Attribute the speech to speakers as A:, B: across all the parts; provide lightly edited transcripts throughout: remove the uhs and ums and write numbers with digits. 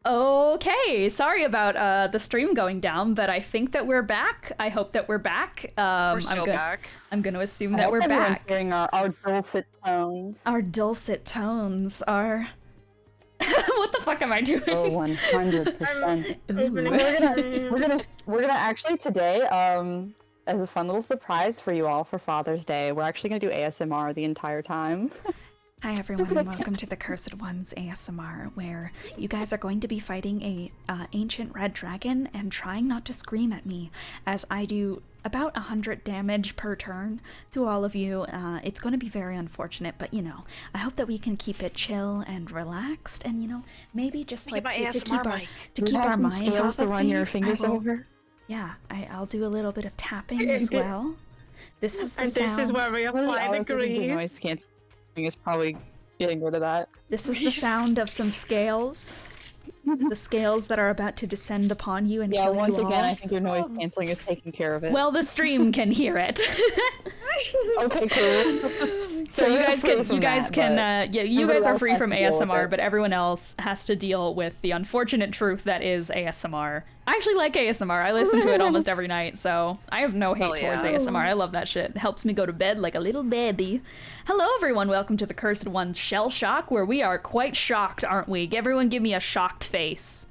A: Okay, sorry about the stream going down, but I think that we're back. I hope that we're back.
B: We're still back.
A: I'm going to assume that we're back.
C: Hearing our dulcet tones.
A: Our dulcet tones are... What the fuck am I doing?
C: Oh, 100%. We're gonna actually today, as a fun little surprise for you all for Father's Day, we're actually gonna do ASMR the entire time.
A: Hi everyone, and welcome to the Cursed Ones ASMR, where you guys are going to be fighting a ancient red dragon and trying not to scream at me as I do about 100 damage per turn to all of you. It's going to be very unfortunate, but you know, I hope that we can keep it chill and relaxed, and you know, maybe just like to keep our minds off
C: to
A: of
C: run
A: things.
C: your fingers over.
A: Yeah, I'll do a little bit of tapping as well. This is the
D: and
A: sound.
D: This is where we apply the grease.
C: Noise canceling is probably getting rid of that.
A: This is the sound of some scales. The scales that are about to descend upon you and kill you all.
C: Yeah, once again, I think your noise canceling is taking care of it.
A: Well, the stream can hear it.
C: Okay, cool.
A: So you guys are free from ASMR, but everyone else has to deal with the unfortunate truth that is ASMR. I actually like ASMR. I listen to it almost every night, so I have no hate towards ASMR. I love that shit. It helps me go to bed like a little baby. Hello, everyone. Welcome to the Cursed Ones Shellshock, where we are quite shocked, aren't we? Everyone give me a shocked face.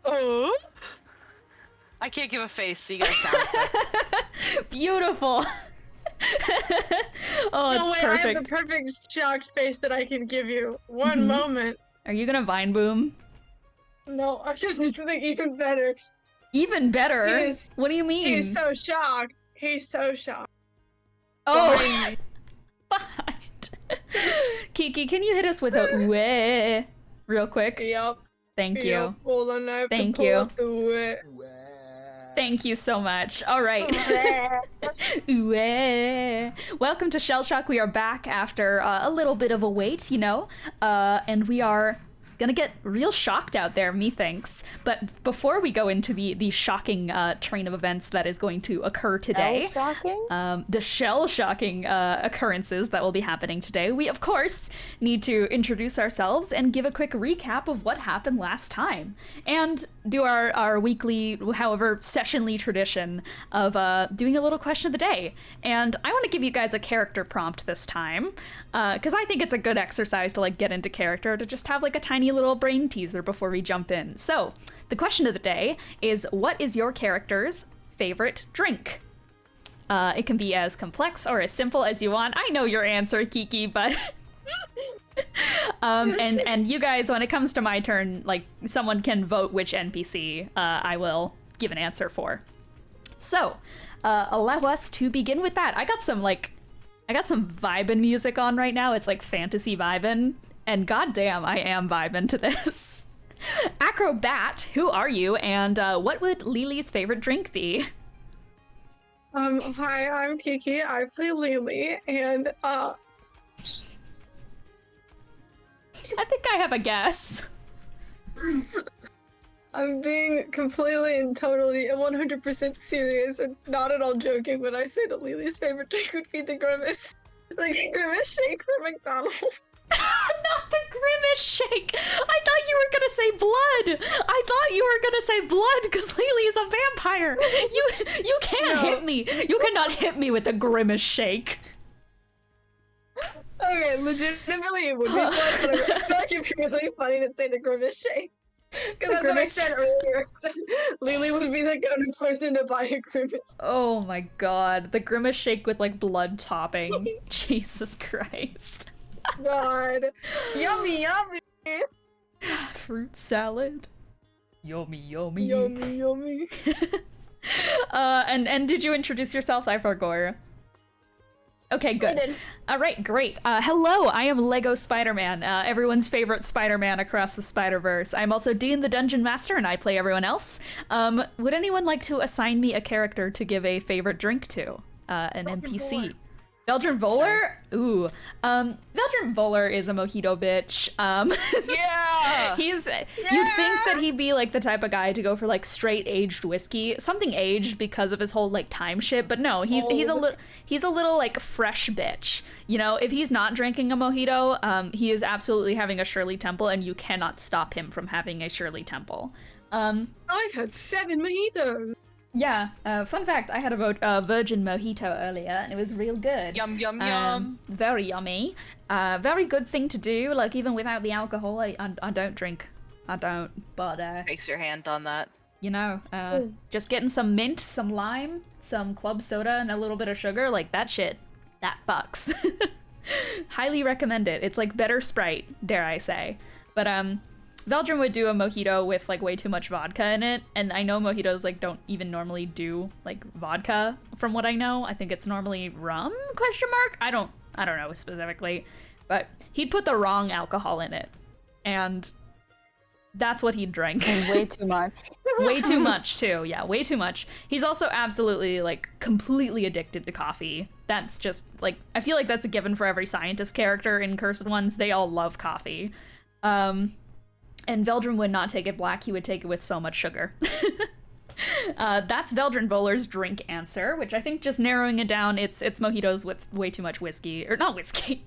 D: Oh.
B: I can't give a face, so you gotta sound effect.
A: Beautiful. Oh, it's perfect.
D: I have the perfect shocked face that I can give you. One moment.
A: Are you gonna vine boom?
D: No, I'm just something even better.
A: Even better? What do you mean?
D: He's so shocked. He's so shocked.
A: Oh! Fine. Kiki, can you hit us with a weh real quick?
D: Yep.
A: Thank you.
D: Hold on, I have
A: Thank
D: to pull
A: you.
D: up the weh.
A: Thank you so much. All right. Welcome to Shellshock. We are back after a little bit of a wait, you know, and we are gonna get real shocked out there, methinks. But before we go into the shocking train of events that is going to occur today, the shell-shocking occurrences that will be happening today, we of course need to introduce ourselves and give a quick recap of what happened last time, and do our weekly, however sessionly tradition of doing a little question of the day. And I want to give you guys a character prompt this time, because I think it's a good exercise to like get into character, to just have like a tiny little brain teaser before we jump in. So the question of the day is, what is your character's favorite drink? It can be as complex or as simple as you want. I know your answer, Kiki, but and you guys, when it comes to my turn, like, someone can vote which NPC I will give an answer for. So allow us to begin with that. I got some vibin' music on right now. It's like fantasy vibin', and goddamn, I am vibin' to this. Acrobat, who are you, and what would Lily's favorite drink be?
D: Hi, I'm Kiki. I play Lily, and
A: I think I have a guess.
D: I'm being completely and totally 100% serious and not at all joking when I say that Lily's favorite drink would be the Grimace. Like, Grimace shake from McDonald's.
A: Not the Grimace shake! I thought you were gonna say blood! Because Lily is a vampire! You can't hit me! You cannot hit me with the Grimace shake!
D: Okay, legitimately it would be blood, but I feel like it'd be really funny to say the Grimace shake. Because that's what I said earlier. Lily would be the go-to person to buy a Grimace.
A: Oh my god, the Grimace shake with like blood topping. Jesus Christ.
D: God. Yummy, yummy.
A: Fruit salad. Yummy, yummy.
D: Yummy, yummy.
A: And did you introduce yourself? I forgot. Okay, good.
D: I did.
A: All right, great. Hello, I am Lego Spider-Man, everyone's favorite Spider-Man across the Spider-Verse. I'm also Dean the Dungeon Master, and I play everyone else. Would anyone like to assign me a character to give a favorite drink to? An NPC? Veldrin Voller? Ooh. Veldrin Voller is a mojito bitch.
B: Yeah!
A: You'd think that he'd be like the type of guy to go for like straight aged whiskey, something aged because of his whole like time shit, but no, he's a little like fresh bitch. You know, if he's not drinking a mojito, he is absolutely having a Shirley Temple, and you cannot stop him from having a Shirley Temple.
D: I've had 7 mojitos.
A: Yeah, fun fact, I had a virgin mojito earlier, and it was real good.
B: Yum, yum, yum.
A: Very yummy. Very good thing to do, like, even without the alcohol, I don't drink. I don't, but,
B: Makes your hand on that.
A: you know, just getting some mint, some lime, some club soda, and a little bit of sugar, like, that shit, that fucks. Highly recommend it. It's, like, better Sprite, dare I say. But, Veldrin would do a mojito with like way too much vodka in it, and I know mojitos like don't even normally do like vodka from what I know. I think it's normally rum ? I don't know specifically, but he'd put the wrong alcohol in it, and that's what he'd drink.
C: And way too much.
A: Way too much too. Yeah, way too much. He's also absolutely like completely addicted to coffee. That's just like, I feel like that's a given for every scientist character in Cursed Ones. They all love coffee. And Veldrin would not take it black, he would take it with so much sugar. That's Veldrin Voller's drink answer, which I think, just narrowing it down, it's mojitos with way too much whiskey. Or not whiskey.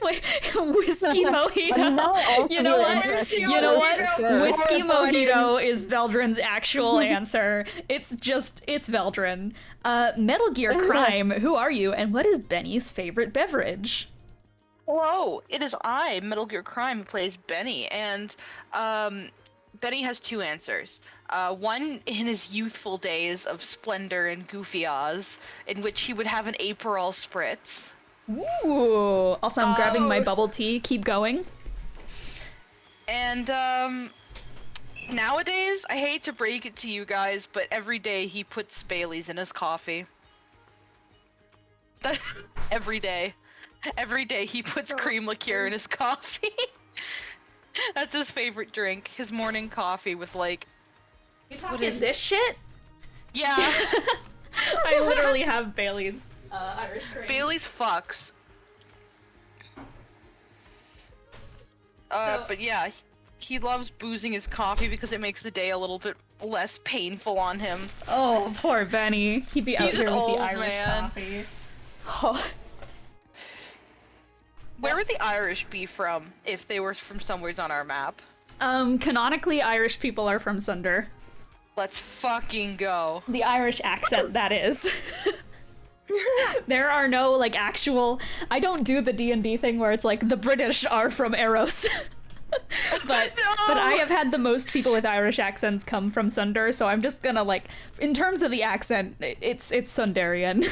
A: Wait, whiskey mojito. You know what? You know what? Whiskey mojito is Veldrin's actual answer. It's Veldrin. Metal Gear Crime, who are you, and what is Benny's favorite beverage?
B: Hello, it is I, Metal Gear Crime, who plays Benny, and Benny has 2 answers. One in his youthful days of splendor and goofy Oz, in which he would have an Aperol spritz.
A: Ooh. Also, I'm grabbing my bubble tea. Keep going.
B: And nowadays, I hate to break it to you guys, but every day he puts Bailey's in his coffee. Every day. Every day he puts cream liqueur in his coffee. That's his favorite drink. His morning coffee with like...
A: You talking this shit?
B: Yeah.
A: I literally have Bailey's Irish cream.
B: Bailey's fucks. But yeah, he loves boozing his coffee because it makes the day a little bit less painful on him.
A: Oh, poor Benny. He'd be out
B: He's
A: here
B: an
A: with the
B: old
A: Irish
B: man.
A: coffee. Oh.
B: Where would the Irish be from if they were from somewheres on our map?
A: Canonically, Irish people are from Sunder.
B: Let's fucking go.
A: The Irish accent, that is. There are no, like, actual... I don't do the D&D thing where it's like, the British are from Eros. but I have had the most people with Irish accents come from Sunder, so I'm just gonna, like, in terms of the accent, it's Sundarian.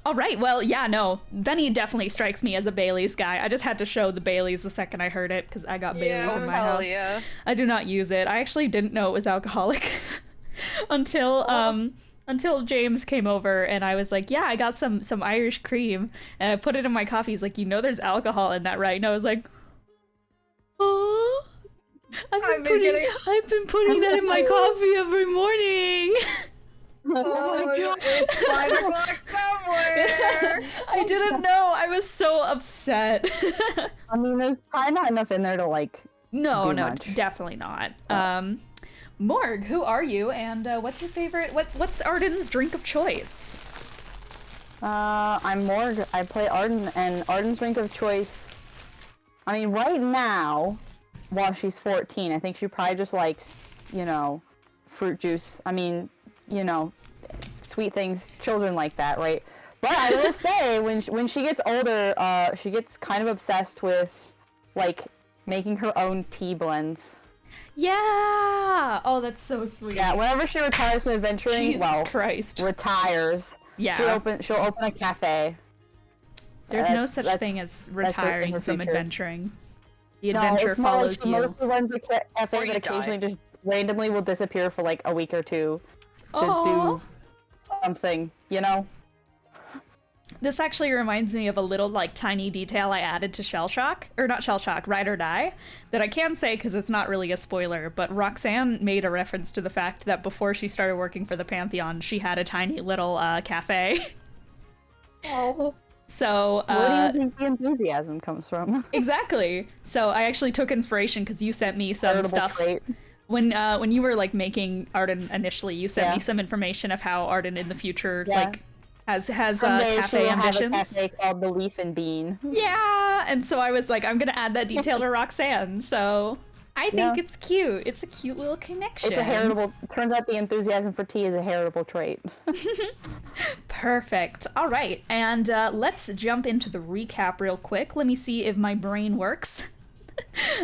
A: All right, well, yeah, no, Benny definitely strikes me as a Bailey's guy. I just had to show the Bailey's the second I heard it, because I got Bailey's in my house.
B: Yeah.
A: I do not use it. I actually didn't know it was alcoholic until James came over, and I was like, yeah, I got some Irish cream, and I put it in my coffee. He's like, you know there's alcohol in that, right? And I was like, oh, I've been putting that in my coffee every morning.
D: Oh, it's 5 o'clock somewhere!
A: I didn't know. I was so upset.
C: I mean, there's probably not enough in there to, like,
A: No,
C: do much.
A: definitely not. Morgue, who are you, and what's your favorite, what's Arden's drink of choice?
C: I'm Morgue. I play Arden, and Arden's drink of choice... I mean, right now, while she's 14, I think she probably just likes, you know, fruit juice. I mean, you know, sweet things, children like that, right? But I will say, when she gets older, she gets kind of obsessed with, like, making her own tea blends.
A: Yeah! Oh, that's so sweet.
C: Yeah, whenever she retires from adventuring,
A: Jesus Christ.
C: retires,
A: Yeah.
C: she'll open a cafe.
A: There's no such thing as retaring
C: her
A: from
C: future.
A: adventuring. The adventure
C: it's more
A: follows
C: like she
A: you.
C: mostly runs the cafe,
B: Or you
C: but
B: die.
C: occasionally just randomly will disappear for like a week or two to
A: Aw.
C: do something, you know?
A: This actually reminds me of a little, like, tiny detail I added to Shellshock, or not Shellshock, Ride or Die, that I can say because it's not really a spoiler, but Roxanne made a reference to the fact that before she started working for the Pantheon, she had a tiny little cafe.
D: Oh.
A: So,
C: Where do you think the enthusiasm comes from?
A: exactly. So I actually took inspiration because you sent me some
C: Veritable
A: stuff.
C: trait.
A: When you were like making Arden initially, you sent
C: Yeah.
A: me some information of how Arden in the future
C: Yeah.
A: like has
C: Someday she
A: cafe
C: will
A: ambitions.
C: have a cafe called the Leaf and Bean.
A: Yeah, and so I was like, I'm gonna add that detail to Roxanne. So I think
C: Yeah.
A: it's cute. It's a cute little connection.
C: It's a heritable. Turns out the enthusiasm for tea is a heritable trait.
A: Perfect. All right, and let's jump into the recap real quick. Let me see if my brain works.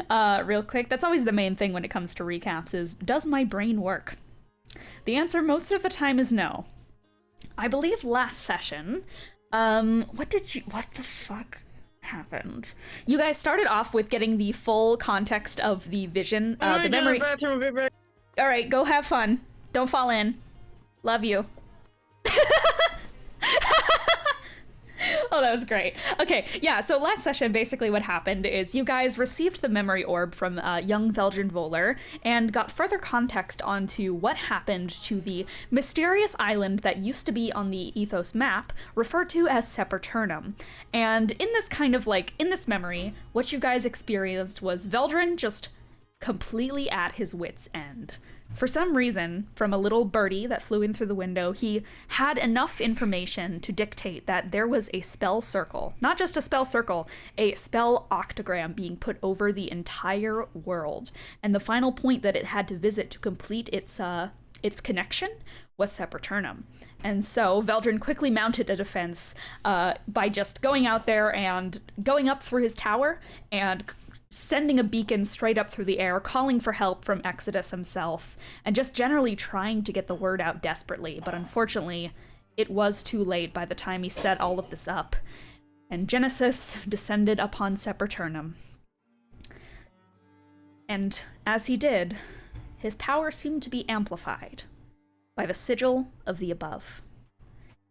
A: Real quick. That's always the main thing when it comes to recaps is, does my brain work? The answer most of the time is no. I believe last session, what the fuck happened? You guys started off with getting the full context of the vision, the memory.
D: Bathroom, I'll be back.
A: All right, go have fun. Don't fall in. Love you. Oh, that was great. Okay, yeah, so last session, basically what happened is you guys received the memory orb from young Veldrin Voller and got further context onto what happened to the mysterious island that used to be on the Ethos map, referred to as Sepulturnum. And in this kind of, like, in this memory, what you guys experienced was Veldrin just completely at his wit's end. For some reason, from a little birdie that flew in through the window, he had enough information to dictate that there was a spell circle, not just a spell circle, a spell octagram being put over the entire world. And the final point that it had to visit to complete its connection was Sepulturnum. And so Veldrin quickly mounted a defense by just going out there and going up through his tower and sending a beacon straight up through the air, calling for help from Exodus himself, and just generally trying to get the word out desperately. But unfortunately, it was too late by the time he set all of this up, and Genesis descended upon Sepulturnum. And as he did, his power seemed to be amplified by the sigil of the above.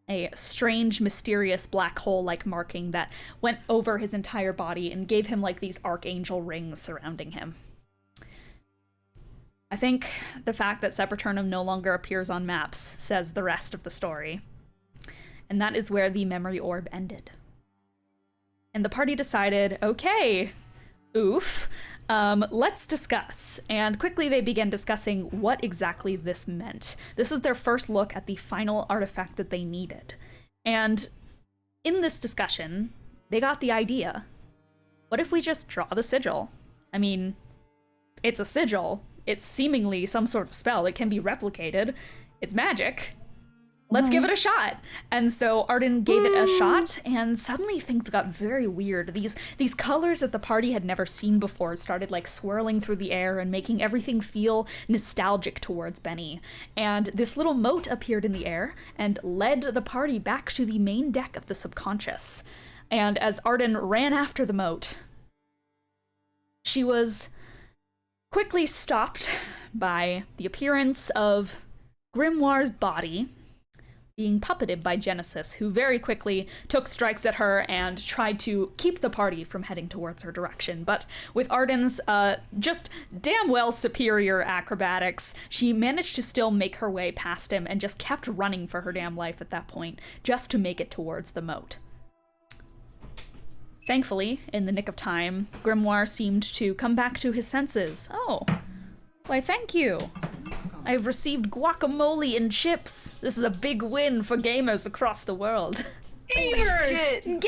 A: A strange, mysterious black hole-like marking that went over his entire body and gave him like these archangel rings surrounding him. I think the fact that Sepulturnum no longer appears on maps says the rest of the story. And that is where the memory orb ended. And the party decided, okay, oof, let's discuss. And quickly they began discussing what exactly this meant. This is their first look at the final artifact that they needed. And in this discussion, they got the idea. What if we just draw the sigil? I mean, it's a sigil. It's seemingly some sort of spell. It can be replicated. It's magic. Let's give it a shot. And so Arden gave it a shot, and suddenly things got very weird. These colors that the party had never seen before started like swirling through the air and making everything feel nostalgic towards Benny. And this little moat appeared in the air and led the party back to the main deck of the subconscious. And as Arden ran after the moat, she was quickly stopped by the appearance of Grimoire's body being puppeted by Genesis, who very quickly took strikes at her and tried to keep the party from heading towards her direction. But with Arden's just damn well superior acrobatics, she managed to still make her way past him and just kept running for her damn life at that point, just to make it towards the moat. Thankfully, in the nick of time, Grimoire seemed to come back to his senses. Oh, why thank you. I've received guacamole and chips. This is a big win for gamers across the world.
D: Gamers!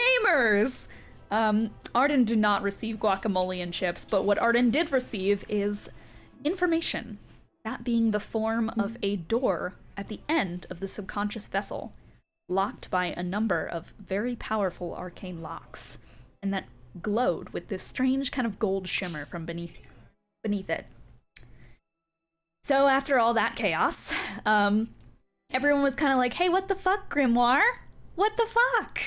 A: Gamers! Arden did not receive guacamole and chips, but what Arden did receive is information. That being the form of a door at the end of the subconscious vessel, locked by a number of very powerful arcane locks, and that glowed with this strange kind of gold shimmer from beneath it. So after all that chaos, everyone was kind of like, hey, what the fuck, Grimoire? What the fuck?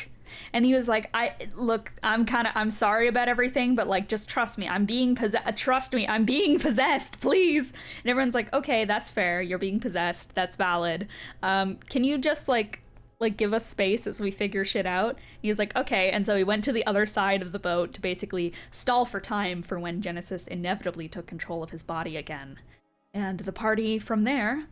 A: And he was like, I'm sorry about everything, but like, just trust me, I'm being possessed, please. And everyone's like, okay, that's fair. You're being possessed. That's valid. Can you just like give us space as we figure shit out? And he was like, okay. And so he went to the other side of the boat to basically stall for time for when Genesis inevitably took control of his body again. And the party from there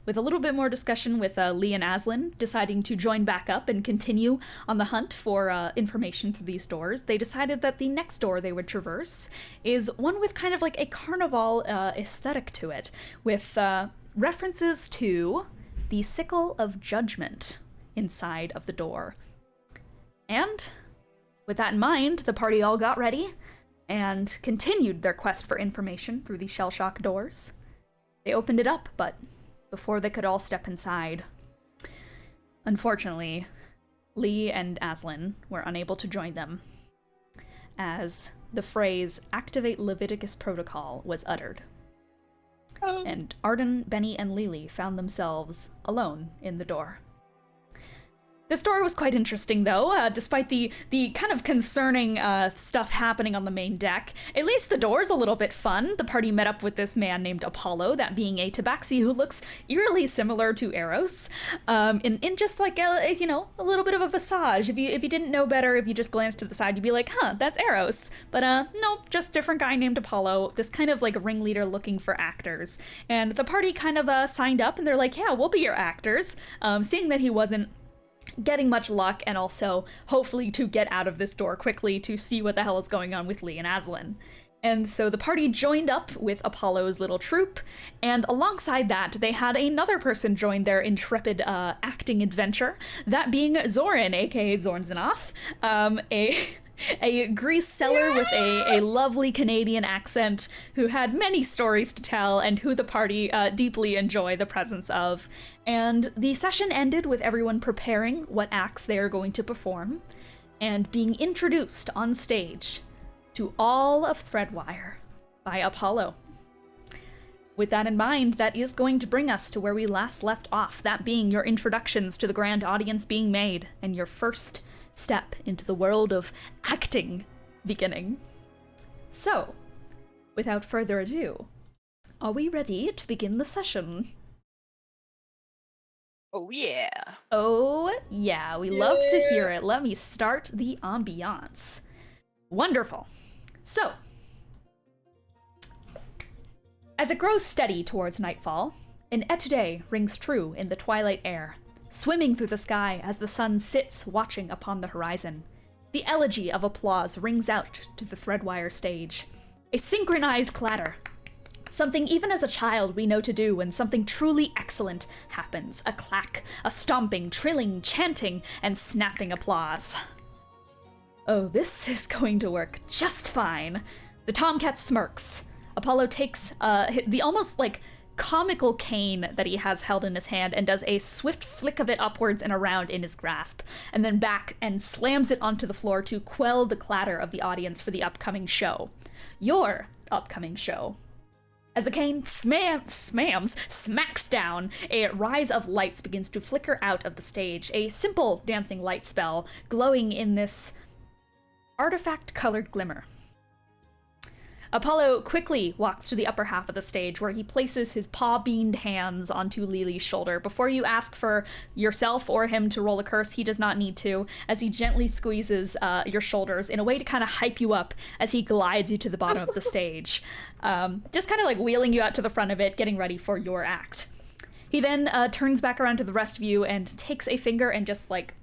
A: With a little bit more discussion with Lee and Aslan deciding to join back up and continue on the hunt for information through these doors, they decided that the next door they would traverse is one with kind of like a carnival aesthetic to it, with references to the Sickle of Judgment inside of the door. And with that in mind, the party all got ready and continued their quest for information through the Shellshock doors. They opened it up, but before they could all step inside, unfortunately, Lee and Aslan were unable to join them, as the phrase "Activate Leviticus Protocol" was uttered.
B: Oh.
A: And Arden, Benny, and Lily found themselves alone in the door. This door was quite interesting, though, despite the kind of concerning stuff happening on the main deck. At least the door's a little bit fun. The party met up with this man named Apollo, that being a tabaxi who looks eerily similar to Eros, in just like a little bit of a visage. If you didn't know better, if you just glanced to the side, you'd be like, huh, that's Eros. But no, just different guy named Apollo, this kind of like ringleader looking for actors. And the party kind of signed up, and they're like, yeah, we'll be your actors, seeing that he wasn't getting much luck, and also hopefully to get out of this door quickly to see what the hell is going on with Lee and Aslan. And so the party joined up with Apollo's little troupe, and alongside that, they had another person join their intrepid acting adventure, that being Xorrin, aka Zornzanoff, a grease seller with a lovely Canadian accent who had many stories to tell and who the party deeply enjoy the presence of. And the session ended with everyone preparing what acts they are going to perform and being introduced on stage to all of Threadwire by Apollo. With that in mind, that is going to bring us to where we last left off, that being your introductions to the grand audience being made and your first step into the world of acting beginning. So, without further ado, are we ready to begin the session?
B: Oh yeah.
A: Oh yeah, we love to hear it. Let me start the ambiance. Wonderful. So, as it grows steady towards nightfall, an etude rings true in the twilight air, swimming through the sky as the sun sits watching upon the horizon. The elegy of applause rings out to the Threadwire stage. A synchronized clatter. Something even as a child we know to do when something truly excellent happens. A clack, a stomping, trilling, chanting, and snapping applause. Oh, this is going to work just fine. The tomcat smirks. Apollo takes the almost like comical cane that he has held in his hand and does a swift flick of it upwards and around in his grasp, and then back and slams it onto the floor to quell the clatter of the audience for the upcoming show. Your upcoming show. As the cane smacks down, a rise of lights begins to flicker out of the stage, a simple dancing light spell glowing in this artifact-colored glimmer. Apollo quickly walks to the upper half of the stage, where he places his paw-beaned hands onto Lily's shoulder. Before you ask for yourself or him to roll a curse, he does not need to, as he gently squeezes your shoulders in a way to kind of hype you up as he glides you to the bottom of the stage. Just kind of like wheeling you out to the front of it, getting ready for your act. He then turns back around to the rest of you and takes a finger and just like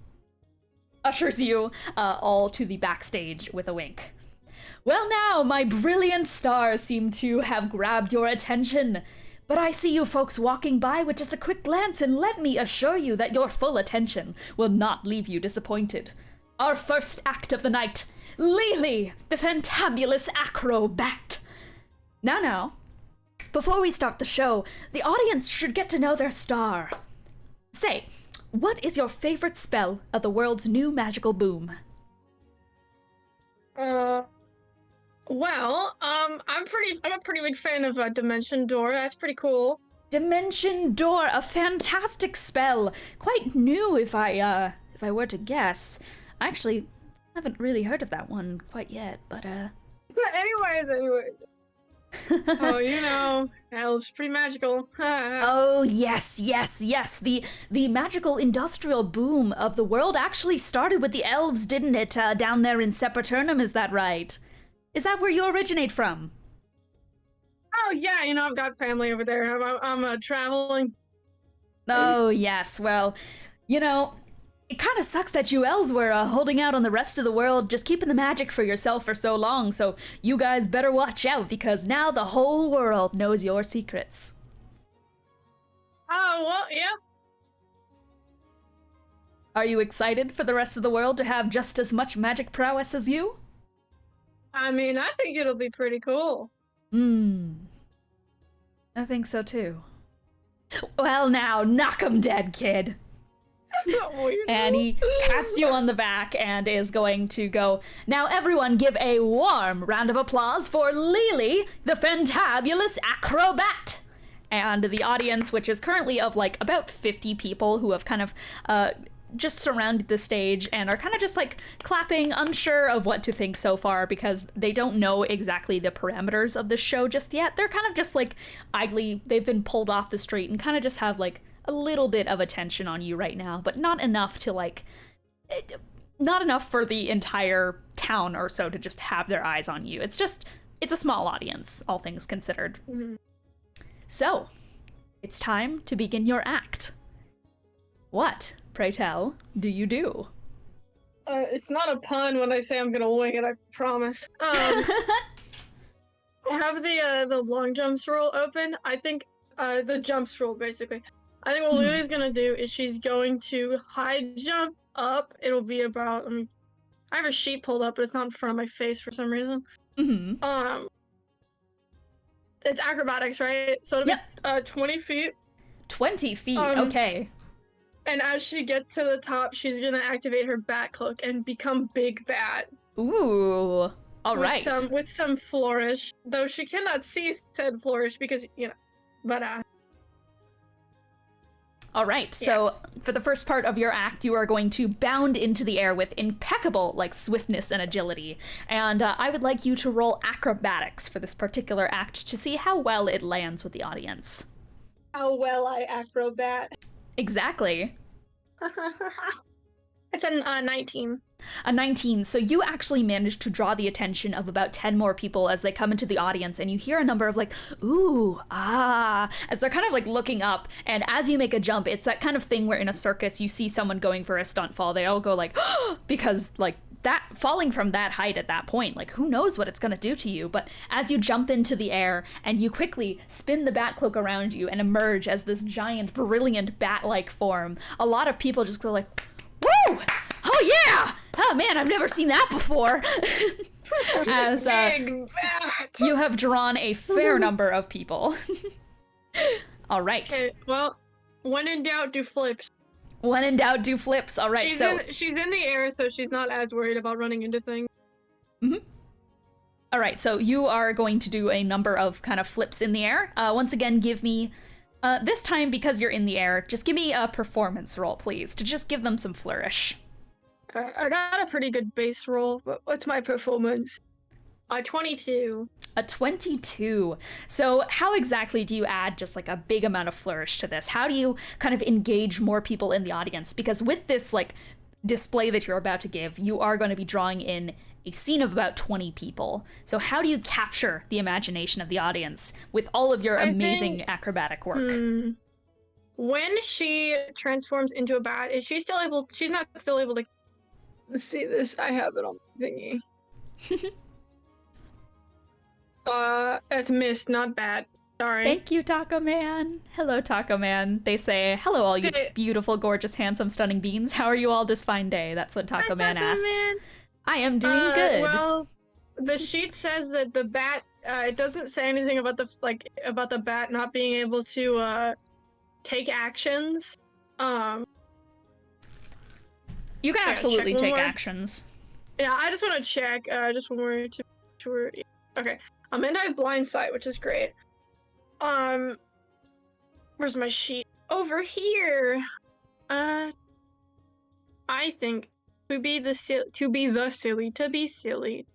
A: ushers you all to the backstage with a wink. Well now, my brilliant stars seem to have grabbed your attention, but I see you folks walking by with just a quick glance, and let me assure you that your full attention will not leave you disappointed. Our first act of the night, Lily, the fantabulous acrobat. Now, before we start the show, the audience should get to know their star. Say, what is your favorite spell of the world's new magical boom?
D: Well, I'm a pretty big fan of Dimension Door. That's pretty cool.
A: Dimension Door, a fantastic spell. Quite new, if I were to guess. I actually haven't really heard of that one quite yet, but
D: Anyways. Oh, you know, elves pretty magical.
A: Oh, yes. The magical industrial boom of the world actually started with the elves, didn't it? Down there in Sepulturnum, is that right? Is that where you originate from?
D: Oh yeah, you know, I've got family over there. I'm traveling
A: Oh, yes. Well, you know, it kind of sucks that you elves were holding out on the rest of the world, just keeping the magic for yourself for so long, so you guys better watch out, because now the whole world knows your secrets.
D: Oh, well, yeah.
A: Are you excited for the rest of the world to have just as much magic prowess as you?
D: I mean, I think it'll be pretty cool.
A: I think so too. Well now, knock 'em dead, kid. And he pats you on the back and is going to go, now everyone give a warm round of applause for Lily, the fantabulous acrobat. And the audience, which is currently of like about 50 people who have kind of just surrounded the stage and are kind of just like clapping, unsure of what to think so far because they don't know exactly the parameters of the show just yet. They're kind of just like idly, they've been pulled off the street and kind of just have like a little bit of attention on you right now, but not enough to like, not enough for the entire town or so to just have their eyes on you. It's just, it's a small audience, all things considered.
D: Mm-hmm.
A: So, it's time to begin your act. What, pray tell, do you do?
D: It's not a pun when I say I'm gonna wing it, I promise. I have the long jumps roll open. I think, the jumps roll, basically. I think what Lily's gonna do is she's going to high jump up. It'll be about, I mean, I have a sheet pulled up, but it's not in front of my face for some reason.
A: Mm-hmm.
D: It's acrobatics, right? So it'll be 20 feet.
A: 20 feet, okay.
D: And as she gets to the top, she's gonna activate her bat cloak and become Big Bat.
A: Ooh, all right.
D: With some flourish, though she cannot see said flourish because, you know, but
A: All right, so for the first part of your act, you are going to bound into the air with impeccable, like, swiftness and agility. And I would like you to roll acrobatics for this particular act to see how well it lands with the audience.
D: How well I acrobat.
A: Exactly.
D: It's a 19.
A: A 19, so you actually managed to draw the attention of about 10 more people as they come into the audience, and you hear a number of like, ooh, ah, as they're kind of like looking up, and as you make a jump, it's that kind of thing where in a circus you see someone going for a stunt fall, they all go like, because like that, falling from that height at that point, like who knows what it's gonna do to you, but as you jump into the air and you quickly spin the bat cloak around you and emerge as this giant, brilliant bat-like form, a lot of people just go like, woo! Oh yeah! Oh man, I've never seen that before. As you have drawn a fair number of people. All right.
D: Okay, well, when in doubt, do flips.
A: When in doubt, do flips. All right,
D: she's in the air, so she's not as worried about running into things.
A: Mm-hmm. All right, so you are going to do a number of kind of flips in the air. Once again, give me, this time because you're in the air, just give me a performance roll, please, to just give them some flourish.
D: I got a pretty good base roll, but what's my performance? 22.
A: A 22. So how exactly do you add just like a big amount of flourish to this? How do you kind of engage more people in the audience? Because with this like display that you're about to give, you are going to be drawing in a scene of about 20 people. So how do you capture the imagination of the audience with all of your amazing acrobatic work?
D: When she transforms into a bat, is she still able, she's not still able to see this? I have it on my thingy. It's missed, not bad. Sorry.
A: Thank you, Taco Man. Hello, Taco Man. They say, hello, all you beautiful, gorgeous, handsome, stunning beings. How are you all this fine day? That's what Taco Man asks.
D: Man.
A: I am doing good.
D: Well, the sheet says that the bat, it doesn't say anything about the bat not being able to, take actions.
A: You can absolutely take actions.
D: Yeah, I just want to check, just one more to sure. Okay, I'm in a blind sight, which is great. Where's my sheet? Over here. I think to be silly.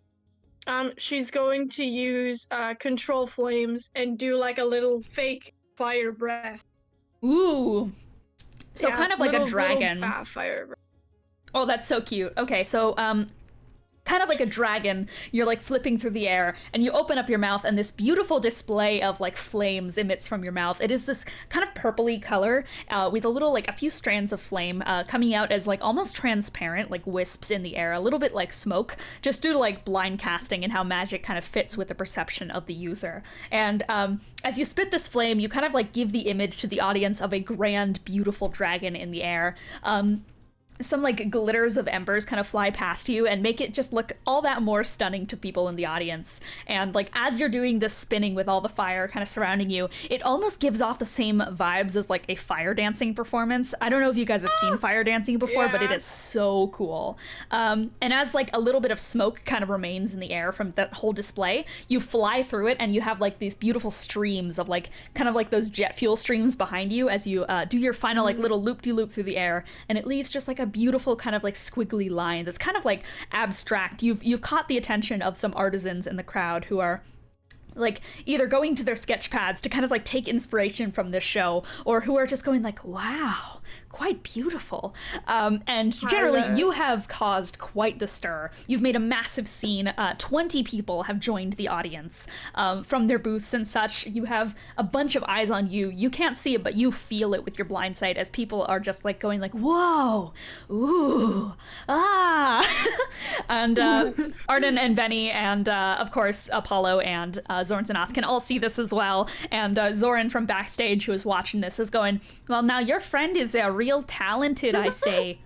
D: She's going to use control flames and do like a little fake fire breath.
A: Ooh. So kind of like a dragon.
D: Fire breath.
A: Oh, that's so cute. Okay, so kind of like a dragon, you're like flipping through the air, and you open up your mouth, and this beautiful display of like flames emits from your mouth. It is this kind of purpley color with a little, like a few strands of flame coming out as like almost transparent, like wisps in the air, a little bit like smoke, just due to like blind casting and how magic kind of fits with the perception of the user. And as you spit this flame, you kind of like give the image to the audience of a grand, beautiful dragon in the air. Some like glitters of embers kind of fly past you and make it just look all that more stunning to people in the audience. And like as you're doing this spinning with all the fire kind of surrounding you, it almost gives off the same vibes as like a fire dancing performance. I don't know if you guys have seen fire dancing before, but it is so cool. And as like a little bit of smoke kind of remains in the air from that whole display, you fly through it and you have like these beautiful streams of like kind of like those jet fuel streams behind you as you do your final like little loop-de-loop through the air, and it leaves just like a beautiful kind of like squiggly line that's kind of like abstract. You've caught the attention of some artisans in the crowd who are like either going to their sketch pads to kind of like take inspiration from this show, or who are just going like, wow, quite beautiful. And generally you have caused quite the stir. You've made a massive scene. 20 people have joined the audience from their booths and such. You have a bunch of eyes on you. You can't see it, but you feel it with your blind sight as people are just like going like, whoa, ooh, ah. And Arden and Benny and of course Apollo and Zorn can all see this as well. And Xorrin from backstage, who is watching this, is going, well, now your friend is real talented, I say.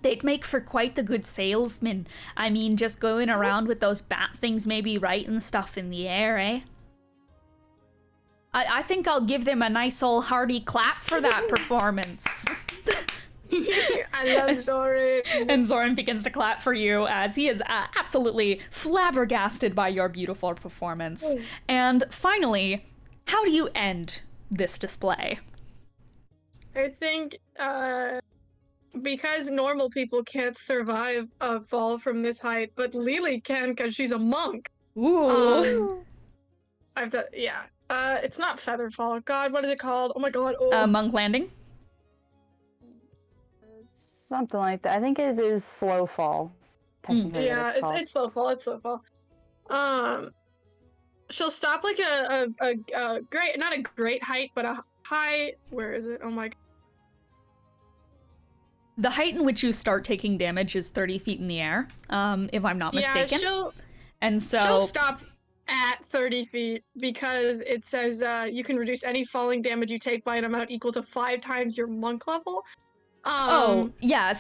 A: They'd make for quite the good salesman. I mean, just going around with those bat things, maybe writing stuff in the air, eh? I think I'll give them a nice old hearty clap for that performance.
D: I love Xorrin.
A: And Xorrin begins to clap for you as he is absolutely flabbergasted by your beautiful performance. And finally, how do you end this display?
D: I think because normal people can't survive a fall from this height, but Lily can because she's a monk.
A: Ooh.
D: It's not feather fall. God, what is it called? Oh my god. Oh.
A: Monk landing?
C: Something like that. I think it is slow fall. Technically,
D: Yeah, it's slow fall. It's slow fall. She'll stop like a great, not a great height, but a high. Where is it? Oh my.
A: The height in which you start taking damage is 30 feet in the air, if I'm not mistaken.
D: Yeah,
A: and so
D: she'll stop at 30 feet because it says you can reduce any falling damage you take by an amount equal to 5 times your monk level.
A: So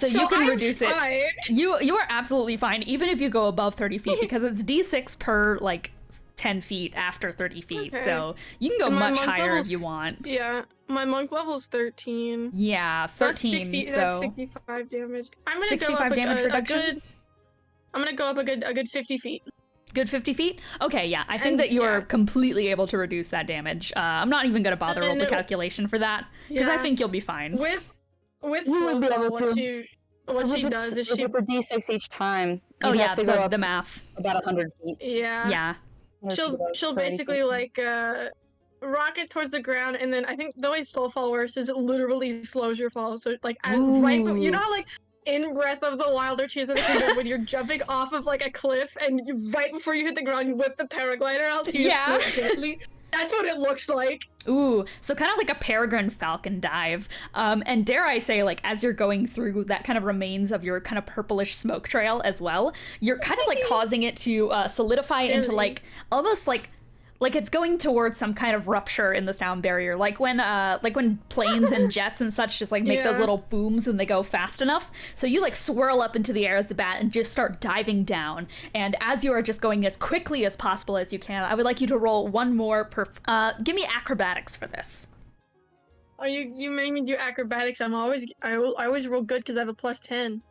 A: you can reduce
D: fine.
A: it. You are absolutely fine, even if you go above 30 feet, because it's D6 per like 10 feet after 30 feet.
D: Okay.
A: So you can go much higher if you want.
D: Yeah, my monk level's 13.
A: Yeah, 13.
D: That's 65 damage. I'm gonna
A: 65
D: go up
A: damage reduction.
D: I'm gonna go up a good 50 feet.
A: Good 50 feet? Okay, yeah. I think that you are completely able to reduce that damage. I'm not even gonna bother with the calculation for that, because I think you'll be fine.
D: With slow fall, what she does is
C: it's a d6 each time.
A: Oh
C: you
A: yeah,
C: have to go
A: the math.
C: about 100 feet.
D: Yeah.
A: Yeah.
D: She'll basically like rocket towards the ground, and then I think the way slow fall works is it literally slows your fall. So like you know how like in Breath of the Wild or Tears of the Kingdom when you're jumping off of like a cliff and right before you hit the ground you whip the paraglider out so you just gently. That's what it looks like.
A: Ooh, so kind of like a peregrine falcon dive. And dare I say, like, as you're going through that kind of remains of your kind of purplish smoke trail as well, you're kind of like causing it to solidify into like almost like it's going towards some kind of rupture in the sound barrier, like when planes and jets and such just like make those little booms when they go fast enough. So you like swirl up into the air as a bat and just start diving down. And as you are just going as quickly as possible as you can, I would like you to roll one more give me acrobatics for this.
D: Oh, you made me do acrobatics. I always roll good because I have a plus 10.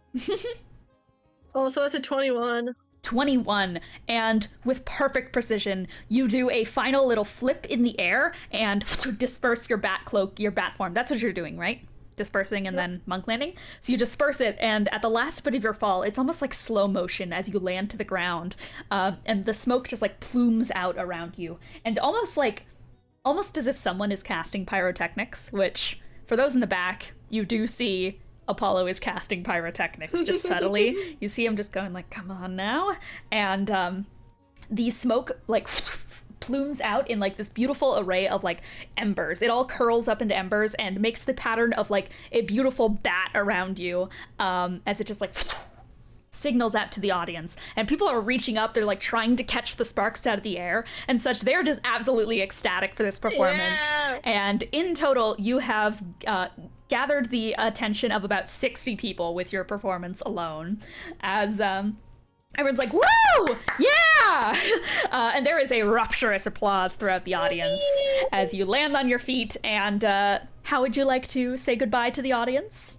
D: Oh, so that's a 21.
A: 21, and with perfect precision, you do a final little flip in the air and disperse your bat cloak, your bat form. That's what you're doing, right? Dispersing and then monk landing. So you disperse it, and at the last bit of your fall, it's almost like slow motion as you land to the ground, and the smoke just like plumes out around you, and almost as if someone is casting pyrotechnics, which, for those in the back, you do see Apollo is casting pyrotechnics just subtly. You see him just going like, come on now. And the smoke like plumes out in like this beautiful array of like embers. It all curls up into embers and makes the pattern of like a beautiful bat around you as it just like signals out to the audience. And people are reaching up, they're like trying to catch the sparks out of the air and such. They're just absolutely ecstatic for this performance. Yeah. And in total, you have gathered the attention of about 60 people with your performance alone, as everyone's like, woo! Yeah! And there is a rapturous applause throughout the audience as you land on your feet. And how would you like to say goodbye to the audience?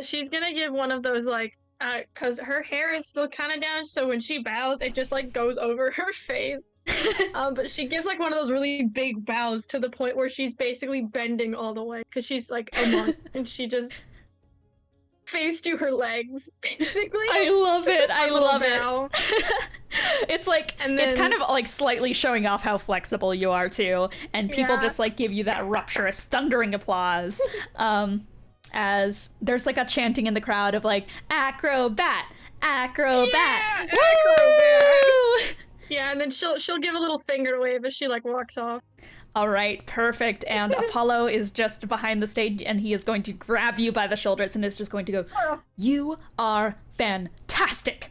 D: She's gonna give one of those, like, because her hair is still kind of down, so when she bows, it just, like, goes over her face. But she gives, like, one of those really big bows to the point where she's basically bending all the way, because she's, like, a monk, and she just face to her legs, basically.
A: I love it. I love it. It's like, and then, it's kind of like slightly showing off how flexible you are too, and people just like give you that rapturous, thundering applause. As there's like a chanting in the crowd of like, acrobat, acrobat,
D: yeah, acrobat. Yeah, and then she'll give a little finger wave as she like walks off.
A: All right, perfect. And Apollo is just behind the stage, and he is going to grab you by the shoulders and is just going to go, you are fantastic.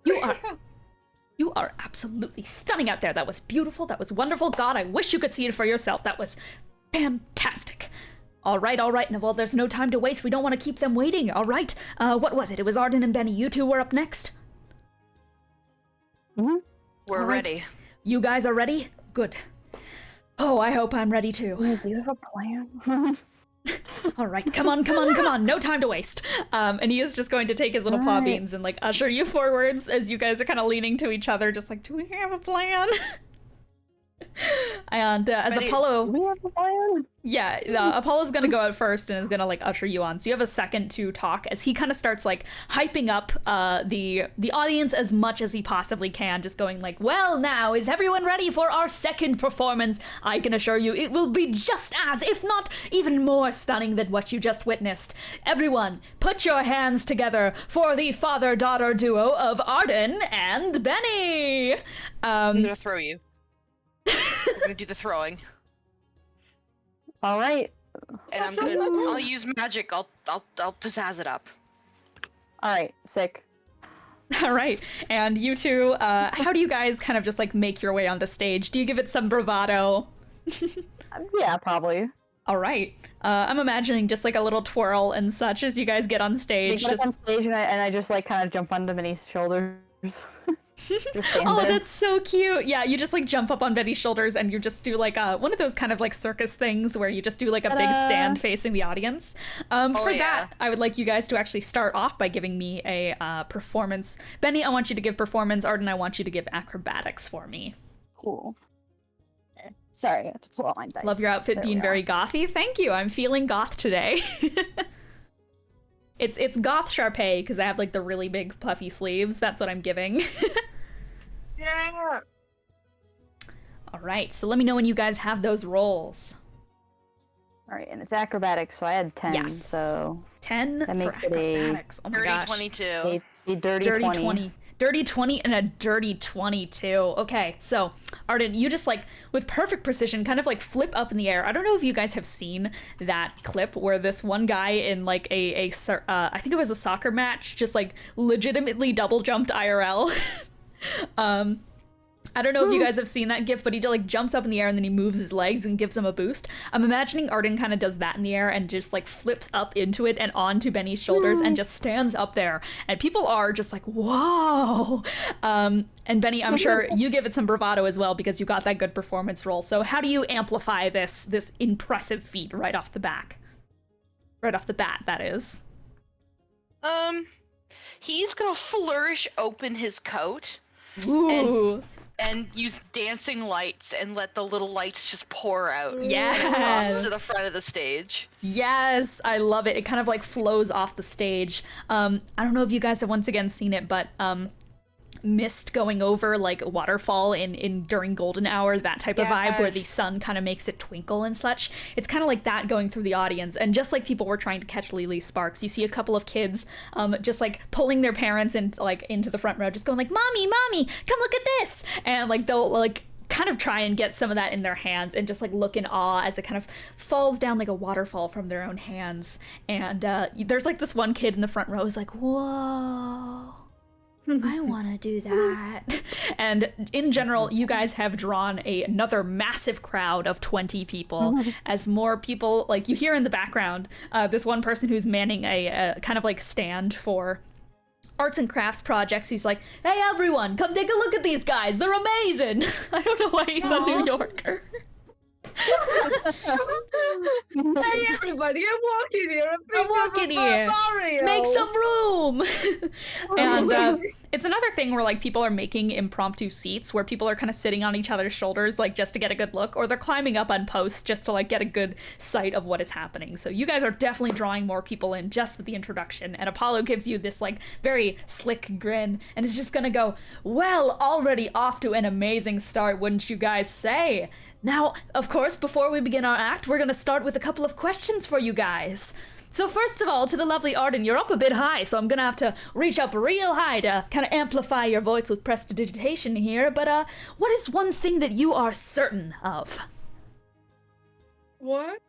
A: You are absolutely stunning out there. That was beautiful. That was wonderful. God, I wish you could see it for yourself. That was fantastic. All right. Now, well, there's no time to waste. We don't want to keep them waiting. All right. What was it? It was Arden and Benny. You two were up next.
C: Mm-hmm.
B: We're ready.
A: You guys are ready? Good. Oh, I hope I'm ready too.
C: Do you have a plan?
A: All right, come on. No time to waste. And he is just going to take his little paw beans and like usher you forwards as you guys are kind of leaning to each other, just like, do we have a plan? And as Apollo,
C: we have a plan.
A: Yeah, Apollo's gonna go out first and is gonna like usher you on. So you have a second to talk as he kind of starts like hyping up the audience as much as he possibly can, just going like, well, now is everyone ready for our second performance? I can assure you it will be just as, if not even more stunning than what you just witnessed. Everyone, put your hands together for the father-daughter duo of Arden and Benny.
B: I'm gonna throw you. We're gonna do the throwing.
C: All right.
B: And I'll use magic. I'll pizzazz it up.
C: All right, sick.
A: All right, and you two, how do you guys kind of just like make your way onto stage? Do you give it some bravado?
C: Yeah, probably.
A: All right. I'm imagining just like a little twirl and such as you guys get on stage.
C: Just on stage, and I just like kind of jump onto Benny's shoulders.
A: Oh, that's so cute. Yeah, you just like jump up on Betty's shoulders and you just do like one of those kind of like circus things where you just do like a big stand facing the audience. That, I would like you guys to actually start off by giving me a performance. Benny, I want you to give performance. Arden, I want you to give acrobatics for me.
C: Cool. Sorry, I have to pull out my dice.
A: Love your outfit being very gothy. Thank you. I'm feeling goth today. It's goth Sharpay because I have like the really big puffy sleeves. That's what I'm giving.
D: Yeah.
A: All right, so let me know when you guys have those rolls.
C: All right, and it's acrobatics, so I had 10.
A: Yes.
C: So
A: 10
C: that makes
A: for acrobatics.
B: Oh my gosh. 22.
C: A dirty 20.
A: Dirty 20 and a dirty 22. Okay, so Arden, you just like with perfect precision kind of like flip up in the air. I don't know if you guys have seen that clip where this one guy in like I think it was a soccer match just like legitimately double jumped IRL. I don't know if you guys have seen that gif, but he like jumps up in the air and then he moves his legs and gives him a boost. I'm imagining Arden kind of does that in the air and just like flips up into it and onto Benny's shoulders and just stands up there. And people are just like, whoa. And Benny, I'm sure you give it some bravado as well because you got that good performance roll. So how do you amplify this impressive feat right off the back? Right off the bat, that is.
B: He's gonna flourish open his coat.
A: Ooh.
B: And use dancing lights and let the little lights just pour out.
A: Yes.
B: Across to the front of the stage.
A: Yes, I love it. It kind of like flows off the stage. I don't know if you guys have once again seen it, but mist going over like a waterfall in during golden hour, that type of vibe where the sun kind of makes it twinkle and such. It's kind of like that going through the audience, and just like people were trying to catch Lily Sparks, you see a couple of kids just like pulling their parents into the front row, just going like, mommy, come look at this, and like they'll like kind of try and get some of that in their hands and just like look in awe as it kind of falls down like a waterfall from their own hands. And there's like this one kid in the front row who's like, whoa, I want to do that. And in general, you guys have drawn another massive crowd of 20 people. As more people, like you hear in the background, this one person who's manning a kind of like stand for arts and crafts projects, he's like, hey everyone, come take a look at these guys, they're amazing. I don't know why he's a New Yorker.
D: Hey everybody, I'm walking here.
A: I'm walking here. Make some room. And it's another thing where like people are making impromptu seats where people are kind of sitting on each other's shoulders like just to get a good look, or they're climbing up on posts just to like get a good sight of what is happening. So you guys are definitely drawing more people in just with the introduction, and Apollo gives you this like very slick grin and is just gonna go, well, already off to an amazing start, wouldn't you guys say? Now, of course, before we begin our act, we're going to start with a couple of questions for you guys. So first of all, to the lovely Arden, you're up a bit high, so I'm going to have to reach up real high to kind of amplify your voice with prestidigitation here. But what is one thing that you are certain of?
D: What?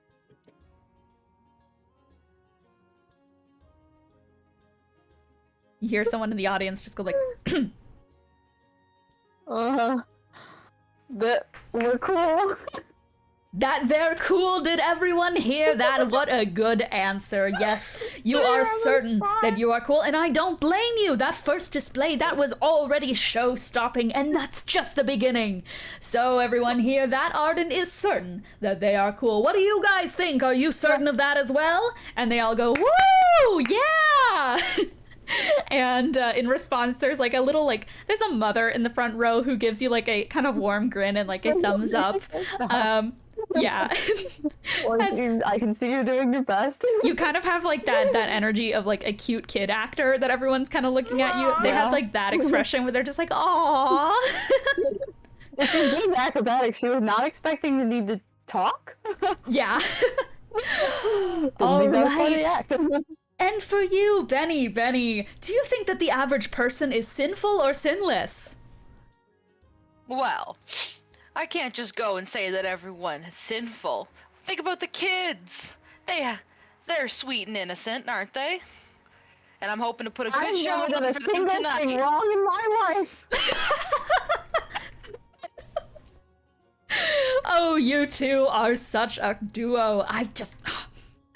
A: You hear someone in the audience just go like,
C: That we're cool.
A: that they're cool. Did everyone hear that? What a good answer. Yes, you are certain that you are cool, and I don't blame you. That first display, that was already show-stopping, and that's just the beginning. So everyone hear that? Arden is certain that they are cool. What do you guys think? Are you certain of that as well? And they all go, woo, yeah! And in response, there's like a little like, there's a mother in the front row who gives you like a kind of warm grin and like a thumbs up. Yeah.
C: I can see you doing your best.
A: You kind of have like that energy of like a cute kid actor that everyone's kind of looking at you. They have like that expression where they're just like, aww.
C: She's being acrobatic. She was not expecting to need to talk.
A: Yeah. All right. And for you, Benny, do you think that the average person is sinful or sinless?
B: Well, I can't just go and say that everyone is sinful. Think about the kids. They're sweet and innocent, aren't they? And I'm hoping to put a good show on for them tonight.
C: Thing wrong in my life.
A: Oh, you two are such a duo. I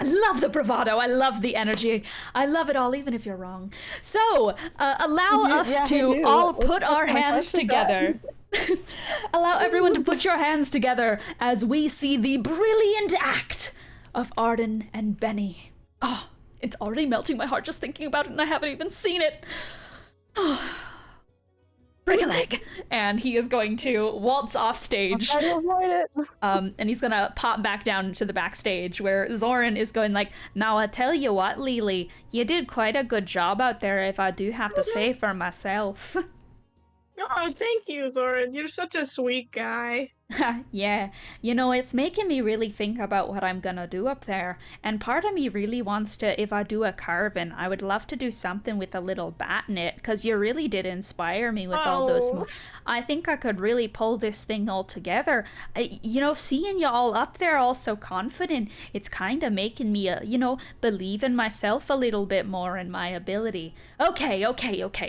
A: love the bravado. I love the energy. I love it all, even if you're wrong. So, allow us to all put our hands together. Allow everyone to put your hands together as we see the brilliant act of Arden and Benny. Oh, it's already melting my heart just thinking about it, and I haven't even seen it. Break a leg. And he is going to waltz off stage.
C: I'm trying to avoid it.
A: And he's gonna pop back down into the backstage where Xorrin is going like, now I tell you what, Lily, you did quite a good job out there, if I do have to say for myself.
D: Oh, thank you, Xorrin. You're such a sweet guy.
A: Yeah, you know, it's making me really think about what I'm gonna do up there, and part of me really wants to, if I do a carving, I would love to do something with a little bat in it, because you really did inspire me with all those I think I could really pull this thing all together. You know, seeing you all up there all so confident, it's kind of making me, you know, believe in myself a little bit more and my ability. Okay,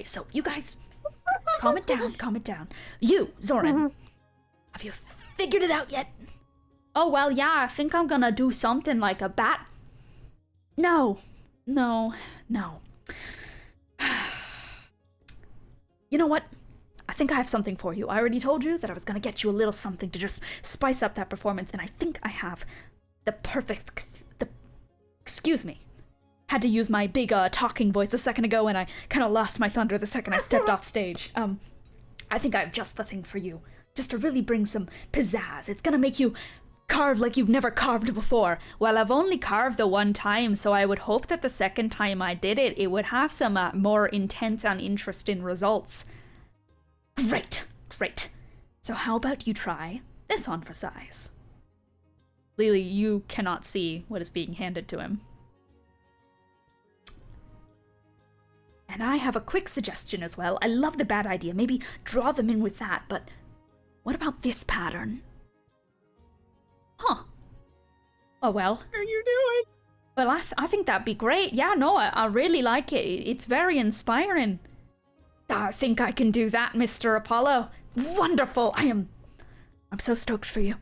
A: so you guys, calm it down. You, Xorrin, have you figured it out yet? Oh, well, yeah, I think I'm gonna do something like a bat. No. You know what? I think I have something for you. I already told you that I was gonna get you a little something to just spice up that performance, and I think I have excuse me. Had to use my big talking voice a second ago, and I kind of lost my thunder the second I stepped off stage. I think I have just the thing for you. Just to really bring some pizzazz. It's gonna make you carve like you've never carved before. Well, I've only carved the one time, so I would hope that the second time I did it, it would have some more intense and interesting results. Great, great. So how about you try this on for size? Lily, you cannot see what is being handed to him. And I have a quick suggestion as well. I love the bad idea. Maybe draw them in with that, but what about this pattern? Huh. Oh, well.
D: What are you doing?
A: Well, I think that'd be great. Yeah, no, I really like it. It's very inspiring. I think I can do that, Mr. Apollo. Wonderful. I'm so stoked for you.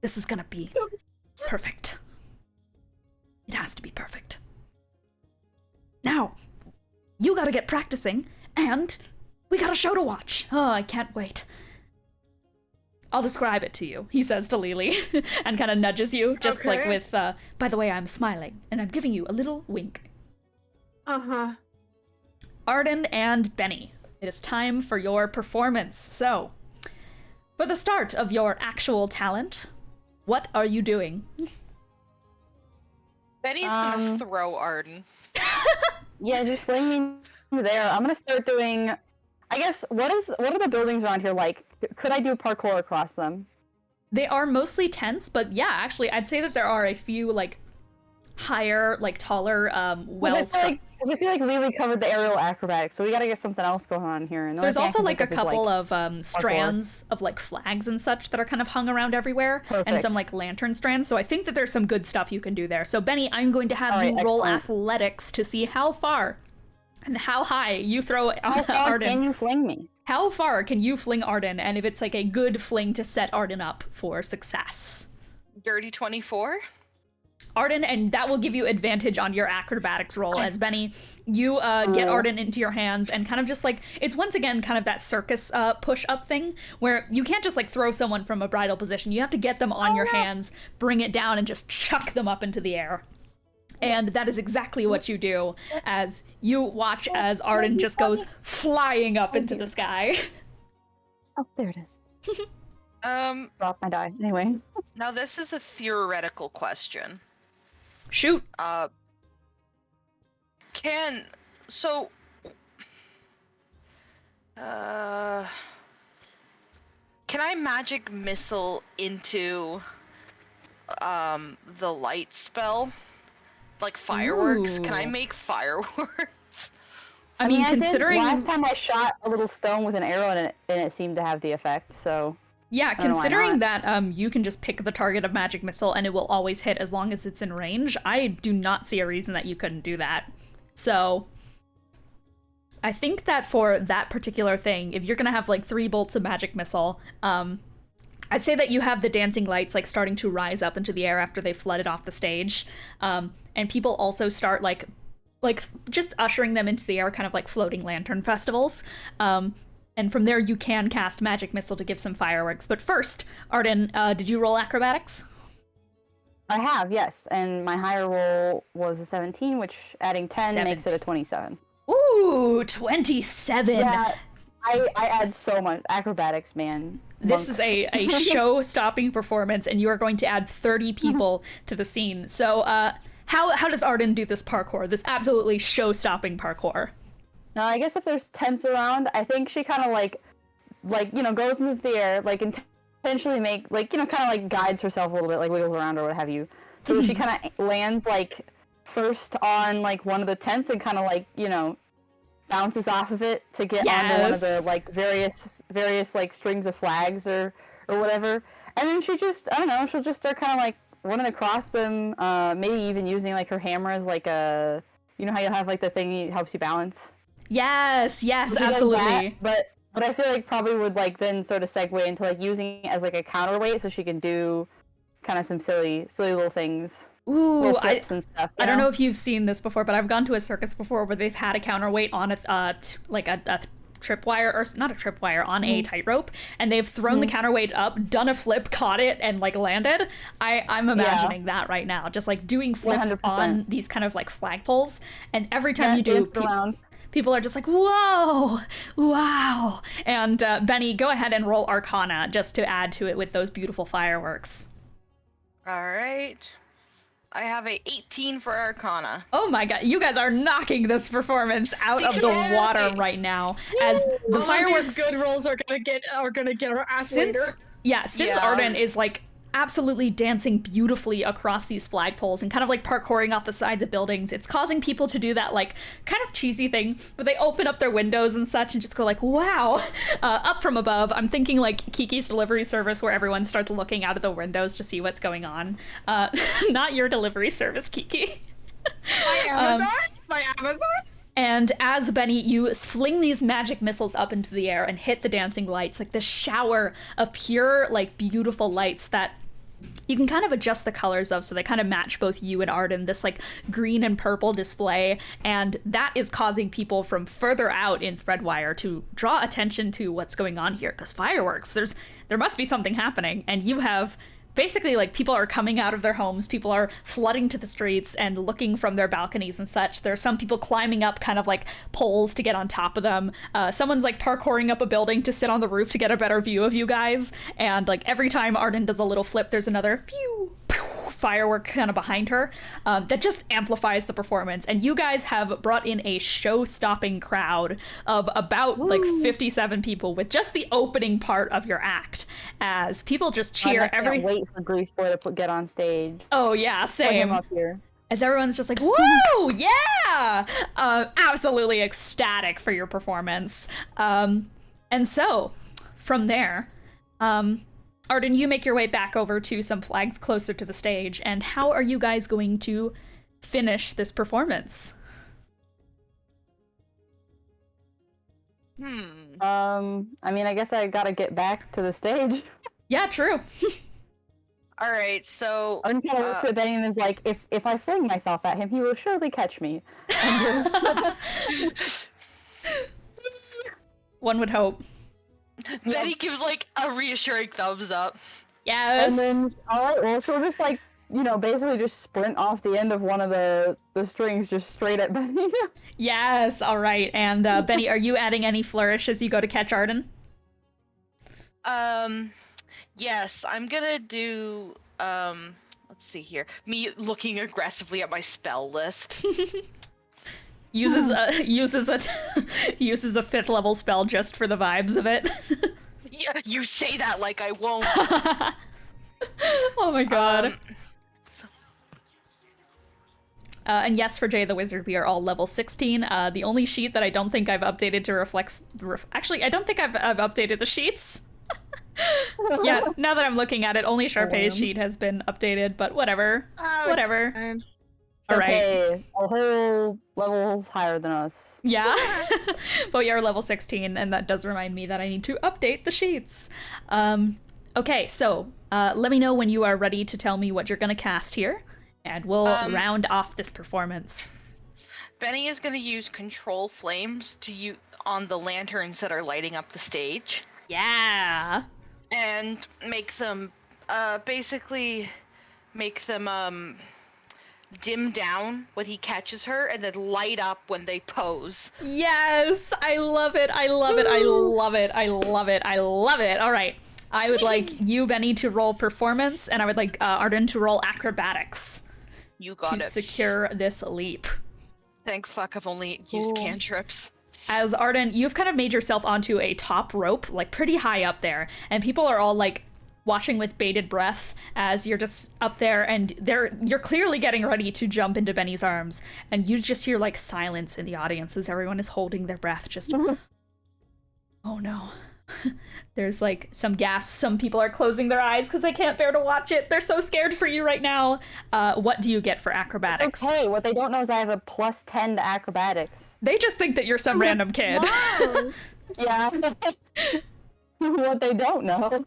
A: This is gonna be perfect. It has to be perfect. Now, you gotta get practicing, and we got a show to watch. Oh, I can't wait. I'll describe it to you, he says to Lily, and kind of nudges you, just like with, by the way, I'm smiling, and I'm giving you a little wink.
D: Uh-huh.
A: Arden and Benny, it is time for your performance. So, for the start of your actual talent, what are you doing?
B: Benny's gonna throw Arden.
C: Yeah, just fling me there. I'm gonna start doing. I guess what are the buildings around here like? Could I do parkour across them?
A: They are mostly tents, but yeah, actually, I'd say that there are a few like higher, like taller, well-structured.
C: Because I feel like Lily covered the aerial acrobatics, so we gotta get something else going on here. And
A: there's also like a couple of strands of like flags and such that are kind of hung around everywhere, and some like lantern strands. So I think that there's some good stuff you can do there. So Benny, I'm going to have you roll athletics to see how far and how high you throw Arden.
C: How far can you fling me?
A: How far can you fling Arden, and if it's like a good fling to set Arden up for success?
B: Dirty 24.
A: Arden, and that will give you advantage on your acrobatics roll, as Benny, you get Arden into your hands and kind of just like, it's once again kind of that circus push-up thing, where you can't just like throw someone from a bridal position, you have to get them on your hands, bring it down, and just chuck them up into the air. And that is exactly what you do, as you watch as Arden just goes flying up into the sky.
C: Oh, there it is.
B: Drop
C: my die. Anyway.
B: Now this is a theoretical question.
A: Shoot.
B: Can I magic missile into the light spell? Like fireworks?
A: Ooh.
B: Can I make fireworks?
A: I mean, considering
C: last time I shot a little stone with an arrow and it seemed to have the effect, so
A: yeah, considering that you can just pick the target of magic missile and it will always hit as long as it's in range, I do not see a reason that you couldn't do that. So I think that for that particular thing, if you're gonna have like 3 bolts of magic missile, I'd say that you have the dancing lights like starting to rise up into the air after they flooded off the stage, and people also start like just ushering them into the air, kind of like floating lantern festivals. And from there you can cast magic missile to give some fireworks. But first, Arden, did you roll acrobatics?
C: I have, yes, and my higher roll was a 17, which adding 10 makes it a 27.
A: Ooh, 27.
C: Yeah, I add so much acrobatics, man.
A: This is a show-stopping performance, and you are going to add 30 people to the scene. So, how does Arden do this parkour? This absolutely show-stopping parkour?
C: Now, I guess if there's tents around, I think she kind of like goes into the air, like intentionally kind of like guides herself a little bit, like wiggles around or what have you. So she kind of lands like first on like one of the tents and kind of like bounces off of it to get onto one of the like various like strings of flags or whatever. And then she just, I don't know, she'll just start kind of like running across them, maybe even using like her hammer as like a, you know how you'll have like the thing that helps you balance?
A: Yes,
C: So
A: absolutely.
C: That, but I feel like probably would like then sort of segue into like using it as like a counterweight so she can do kind of some silly little things.
A: Ooh,
C: flips and stuff.
A: I don't know if you've seen this before, but I've gone to a circus before where they've had a counterweight on a tripwire, or not a tripwire, on a tightrope, and they've thrown the counterweight up, done a flip, caught it, and like landed. I'm imagining that right now, just like doing flips
C: 100%.
A: on these kind of like flagpoles, and every time you do, people are just like, whoa, wow. And Benny, go ahead and roll Arcana just to add to it with those beautiful fireworks.
B: All right. I have a 18 for Arcana.
A: Oh my god, you guys are knocking this performance out of the water right now. As the fireworks,
D: good rolls are gonna get our ass later.
A: Since Arden is like absolutely dancing beautifully across these flagpoles and kind of like parkouring off the sides of buildings, it's causing people to do that like kind of cheesy thing where they open up their windows and such and just go like, wow, up from above. I'm thinking like Kiki's delivery service where everyone starts looking out of the windows to see what's going on. Not your delivery service, Kiki.
D: My Amazon?
A: And as Benny, you fling these magic missiles up into the air and hit the dancing lights, like this shower of pure, like, beautiful lights that you can kind of adjust the colors of so they kind of match both you and Arden, this like green and purple display, and that is causing people from further out in Threadwire to draw attention to what's going on here, because fireworks, there must be something happening, and you have basically like people are coming out of their homes, people are flooding to the streets and looking from their balconies and such. There are some people climbing up kind of like poles to get on top of them. Someone's like parkouring up a building to sit on the roof to get a better view of you guys. And like every time Arden does a little flip, there's another phew, pew, firework kind of behind her that just amplifies the performance. And you guys have brought in a show-stopping crowd of about like 57 people with just the opening part of your act, as people just cheer.
C: I can't wait for Grease Boy to get on stage.
A: Oh yeah, same.
C: Bring him up here.
A: As everyone's just like, woo, yeah! Absolutely ecstatic for your performance. And so, from there, Arden, you make your way back over to some flags closer to the stage, and how are you guys going to finish this performance?
C: I mean, I guess I gotta get back to the stage.
A: Yeah, true.
B: All right, so
C: Arden kind of looks at Benny and is like, if I fling myself at him, he will surely catch me. And just...
A: One would hope.
B: Betty gives like a reassuring thumbs up.
A: Yes.
C: And then, alright, well, she'll just like, you know, basically just sprint off the end of one of the strings just straight at Benny.
A: Yes, all right. And Benny, are you adding any flourish as you go to catch Arden?
B: Yes, I'm gonna do, let's see here. Me looking aggressively at my spell list.
A: Uses a uses a 5th level spell just for the vibes of it.
B: Yeah, you say that like I won't.
A: Oh my god. And yes, for Jay the Wizard, we are all level 16. The only sheet that I don't think I've updated to reflect... Actually, I don't think I've updated the sheets. Yeah, now that I'm looking at it, only Sharpay's sheet has been updated, but whatever. Whatever. All right.
C: Okay, a whole levels higher than us.
A: Yeah. But you're level 16, and that does remind me that I need to update the sheets. Okay, so let me know when you are ready to tell me what you're gonna cast here, and we'll round off this performance.
B: Benny is gonna use control flames to on the lanterns that are lighting up the stage.
A: Yeah.
B: And make them, basically make them, dim down when he catches her and then light up when they pose.
A: Yes, I love it. I love it. I love it. I love it. I love it. All right. I would like you, Benny, to roll performance, and I would like Arden to roll acrobatics.
B: You got it.
A: To secure this leap.
B: Thank fuck I've only used cantrips.
A: As Arden, you've kind of made yourself onto a top rope, like pretty high up there, and people are all like watching with bated breath as you're just up there, and you're clearly getting ready to jump into Benny's arms, and you just hear like silence in the audience as everyone is holding their breath, just oh no. There's like some gasps, some people are closing their eyes because they can't bear to watch it. They're so scared for you right now. What do you get for acrobatics?
C: Okay, what they don't know is I have a +10 to acrobatics.
A: They just think that you're some random kid.
D: Wow.
C: Yeah. What they don't know.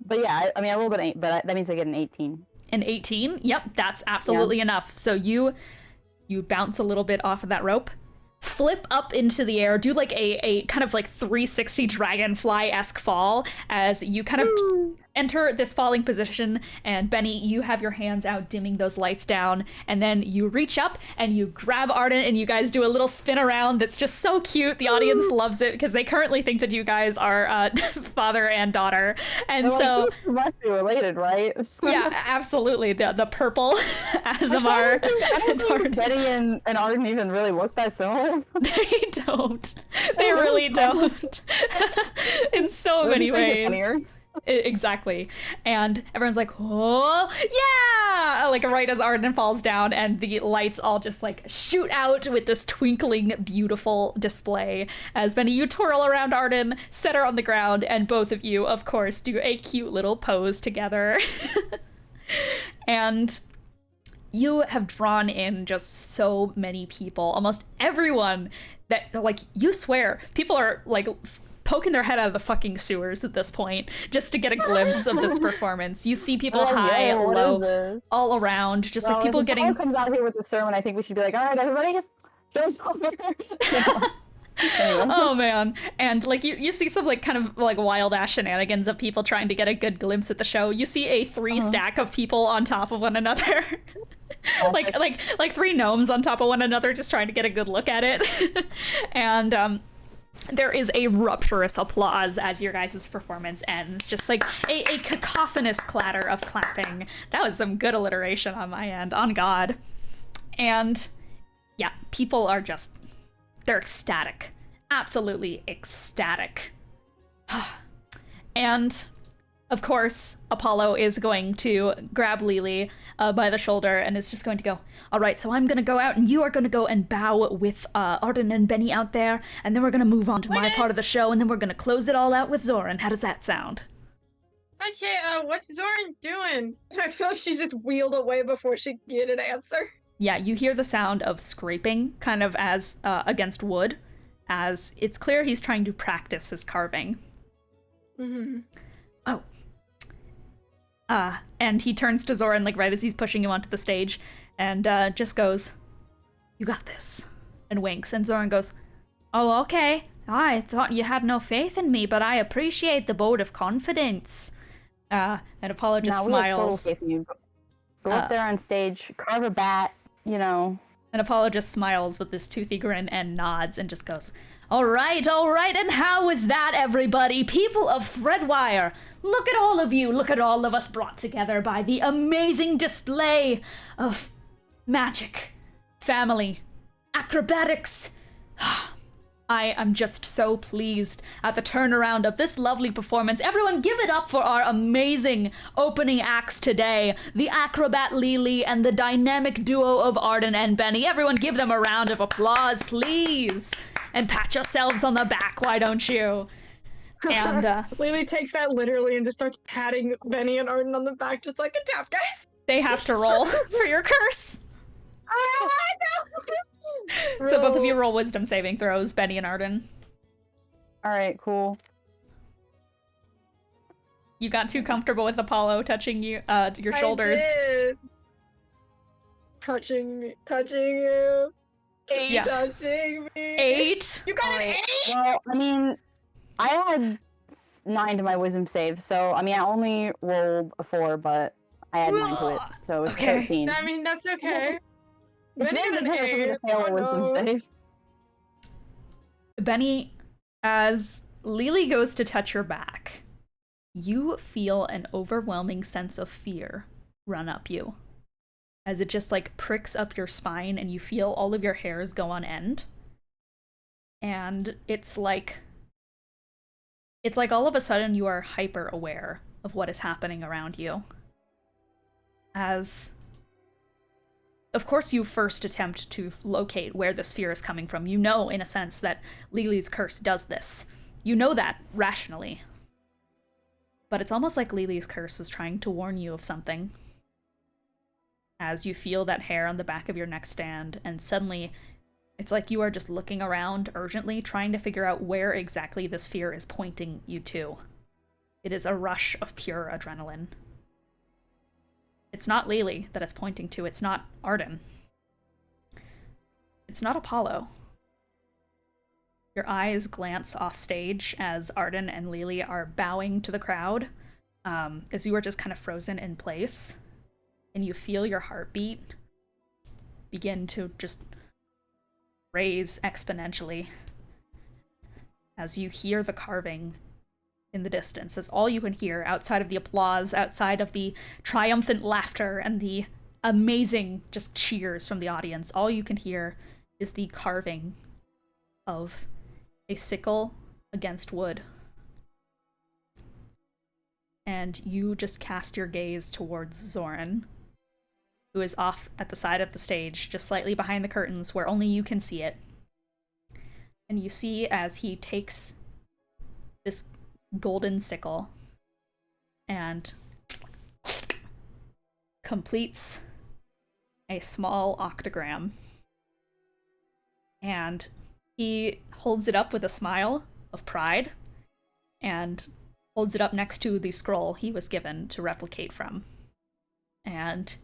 C: But yeah, I mean, I rolled an 8, but that means I get an 18.
A: An 18? Yep, that's absolutely enough. So you bounce a little bit off of that rope, flip up into the air, do like a kind of like 360 dragonfly-esque fall as you kind of enter this falling position, and Benny, you have your hands out dimming those lights down, and then you reach up and you grab Arden, and you guys do a little spin around that's just so cute. The audience loves it because they currently think that you guys are father and daughter, and
C: Well,
A: so
C: these must be related, right?
A: yeah, absolutely. The purple Azamar.
C: I don't think Betty and Arden even really look that similar.
A: They don't. They really don't. In so many ways. Exactly. And everyone's like, oh, yeah! Like right as Arden falls down, and the lights all just like shoot out with this twinkling, beautiful display. As Benny, you twirl around Arden, set her on the ground, and both of you, of course, do a cute little pose together. And you have drawn in just so many people, almost everyone that, like, you swear, people are like poking their head out of the fucking sewers at this point just to get a glimpse of this performance. You see people high, low, all around, just like people getting.
C: If comes out here with the sermon, I think we should be like, all right, everybody, just over.
A: Oh man. And like you see some like kind of like wild ass shenanigans of people trying to get a good glimpse at the show. You see a three stack of people on top of one another. like three gnomes on top of one another just trying to get a good look at it. And there is a rapturous applause as your guys' performance ends. Just like a cacophonous clatter of clapping. That was some good alliteration on my end, on God. And yeah, people are just, they're ecstatic. Absolutely ecstatic. And of course, Apollo is going to grab Lily by the shoulder and is just going to go, all right, so I'm going to go out and you are going to go and bow with Arden and Benny out there, and then we're going to move on to my part of the show, and then we're going to close it all out with Xorrin. How does that sound?
D: Okay, what's Xorrin doing? I feel like she's just wheeled away before she can get an answer.
A: Yeah, you hear the sound of scraping, kind of as against wood, as it's clear he's trying to practice his carving.
D: Mm-hmm.
A: Oh. And he turns to Xorrin, like, right as he's pushing him onto the stage, and just goes, you got this, and winks. And Xorrin goes, oh, okay. I thought you had no faith in me, but I appreciate the vote of confidence. And Apollo just smiles.
C: We have total faith in you. Go up there on stage, carve a bat, you know.
A: And Apollo just smiles with this toothy grin and nods and just goes, all right, and how is that, everybody? People of Threadwire, look at all of you, look at all of us brought together by the amazing display of magic, family, acrobatics. I am just so pleased at the turnaround of this lovely performance. Everyone give it up for our amazing opening acts today. The acrobat Lily and the dynamic duo of Arden and Benny. Everyone give them a round of applause, please. And pat yourselves on the back, why don't you? And
D: Lily takes that literally and just starts patting Benny and Arden on the back, just like, good job, guys.
A: they have to roll for your curse.
D: Oh, no.
A: So both of you roll wisdom saving throws, Benny and Arden.
C: Alright, cool.
A: You got too comfortable with Apollo touching you, your shoulders.
D: I did. Touching you.
A: Yeah.
D: Touching me.
A: 8.
D: You got an 8?
C: Well, I mean, I had 9 to my wisdom save, so, I mean, I only rolled a 4, but I had 9 to it, so it's
A: Okay.
C: 13.
D: I mean, that's okay.
C: It's
D: Benny
C: very
D: got an
C: difficult for me to
D: 8.
C: fail a
D: Oh,
C: wisdom
D: no.
C: save.
A: Benny, as Lily goes to touch your back, you feel an overwhelming sense of fear run up you. As it just like pricks up your spine and you feel all of your hairs go on end. And it's like all of a sudden you are hyper aware of what is happening around you. As, of course, you first attempt to locate where this fear is coming from. You know, in a sense, that Lily's curse does this. You know that rationally. But it's almost like Lily's curse is trying to warn you of something. As you feel that hair on the back of your neck stand, and suddenly it's like you are just looking around urgently, trying to figure out where exactly this fear is pointing you to. It is a rush of pure adrenaline. It's not Lily that it's pointing to, it's not Arden. It's not Apollo. Your eyes glance off stage as Arden and Lily are bowing to the crowd, as you are just kind of frozen in place, and you feel your heartbeat begin to just raise exponentially as you hear the carving in the distance. That's all you can hear outside of the applause, outside of the triumphant laughter and the amazing just cheers from the audience. All you can hear is the carving of a sickle against wood. And you just cast your gaze towards Xorrin, who is off at the side of the stage, just slightly behind the curtains where only you can see it. And you see as he takes this golden sickle and completes a small octagram. And he holds it up with a smile of pride and holds it up next to the scroll he was given to replicate from. And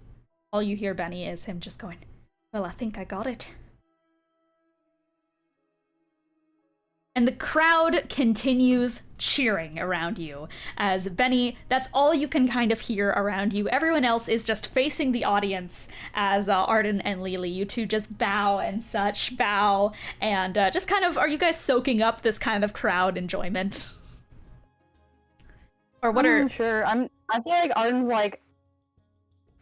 A: all you hear, Benny, is him just going, "Well, I think I got it." And the crowd continues cheering around you as Benny, that's all you can kind of hear around you. Everyone else is just facing the audience as Arden and Lily, you two just bow and such, bow, and just kind of, are you guys soaking up this kind of crowd enjoyment? Or what are...
C: Sure. I feel like Arden's like,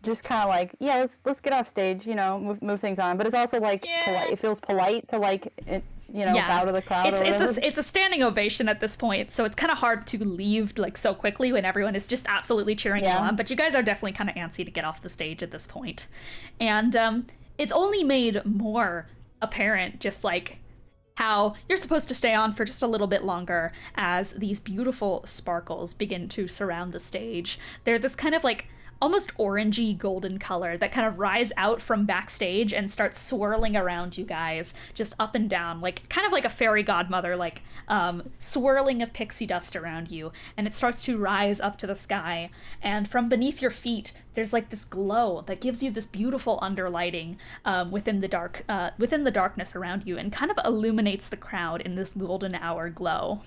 C: just kind of like, yeah, let's get off stage, you know, move things on. But it's also like polite. It feels polite to like, bow to the crowd.
A: It's a standing ovation at this point, so it's kind of hard to leave like so quickly when everyone is just absolutely cheering you on. But you guys are definitely kind of antsy to get off the stage at this point, and it's only made more apparent just like how you're supposed to stay on for just a little bit longer as these beautiful sparkles begin to surround the stage. They're this kind of like almost orangey golden color that kind of rise out from backstage and start swirling around you guys, just up and down, like kind of like a fairy godmother, like swirling of pixie dust around you. And it starts to rise up to the sky, and from beneath your feet there's like this glow that gives you this beautiful underlighting within the darkness around you, and kind of illuminates the crowd in this golden hour glow.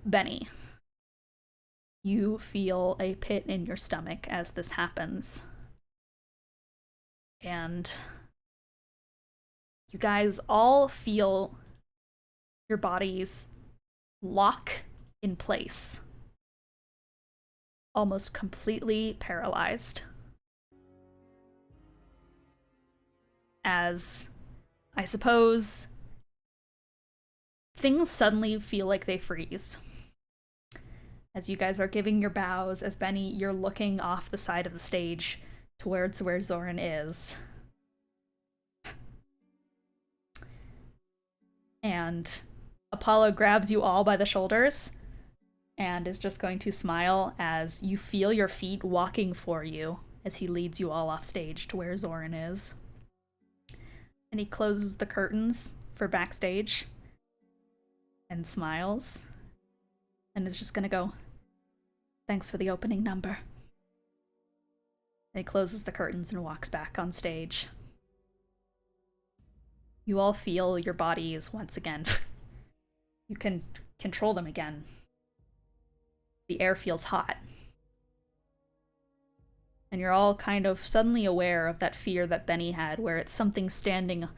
A: Benny, you feel a pit in your stomach as this happens. And you guys all feel your bodies lock in place, almost completely paralyzed. As, I suppose, things suddenly feel like they freeze. As you guys are giving your bows, as Benny, you're looking off the side of the stage towards where Xorrin is. And Apollo grabs you all by the shoulders and is just going to smile as you feel your feet walking for you as he leads you all off stage to where Xorrin is. And he closes the curtains for backstage and smiles. And is just gonna go, "Thanks for the opening number." And he closes the curtains and walks back on stage. You all feel your bodies once again. You can control them again. The air feels hot. And you're all kind of suddenly aware of that fear that Benny had, where it's something standing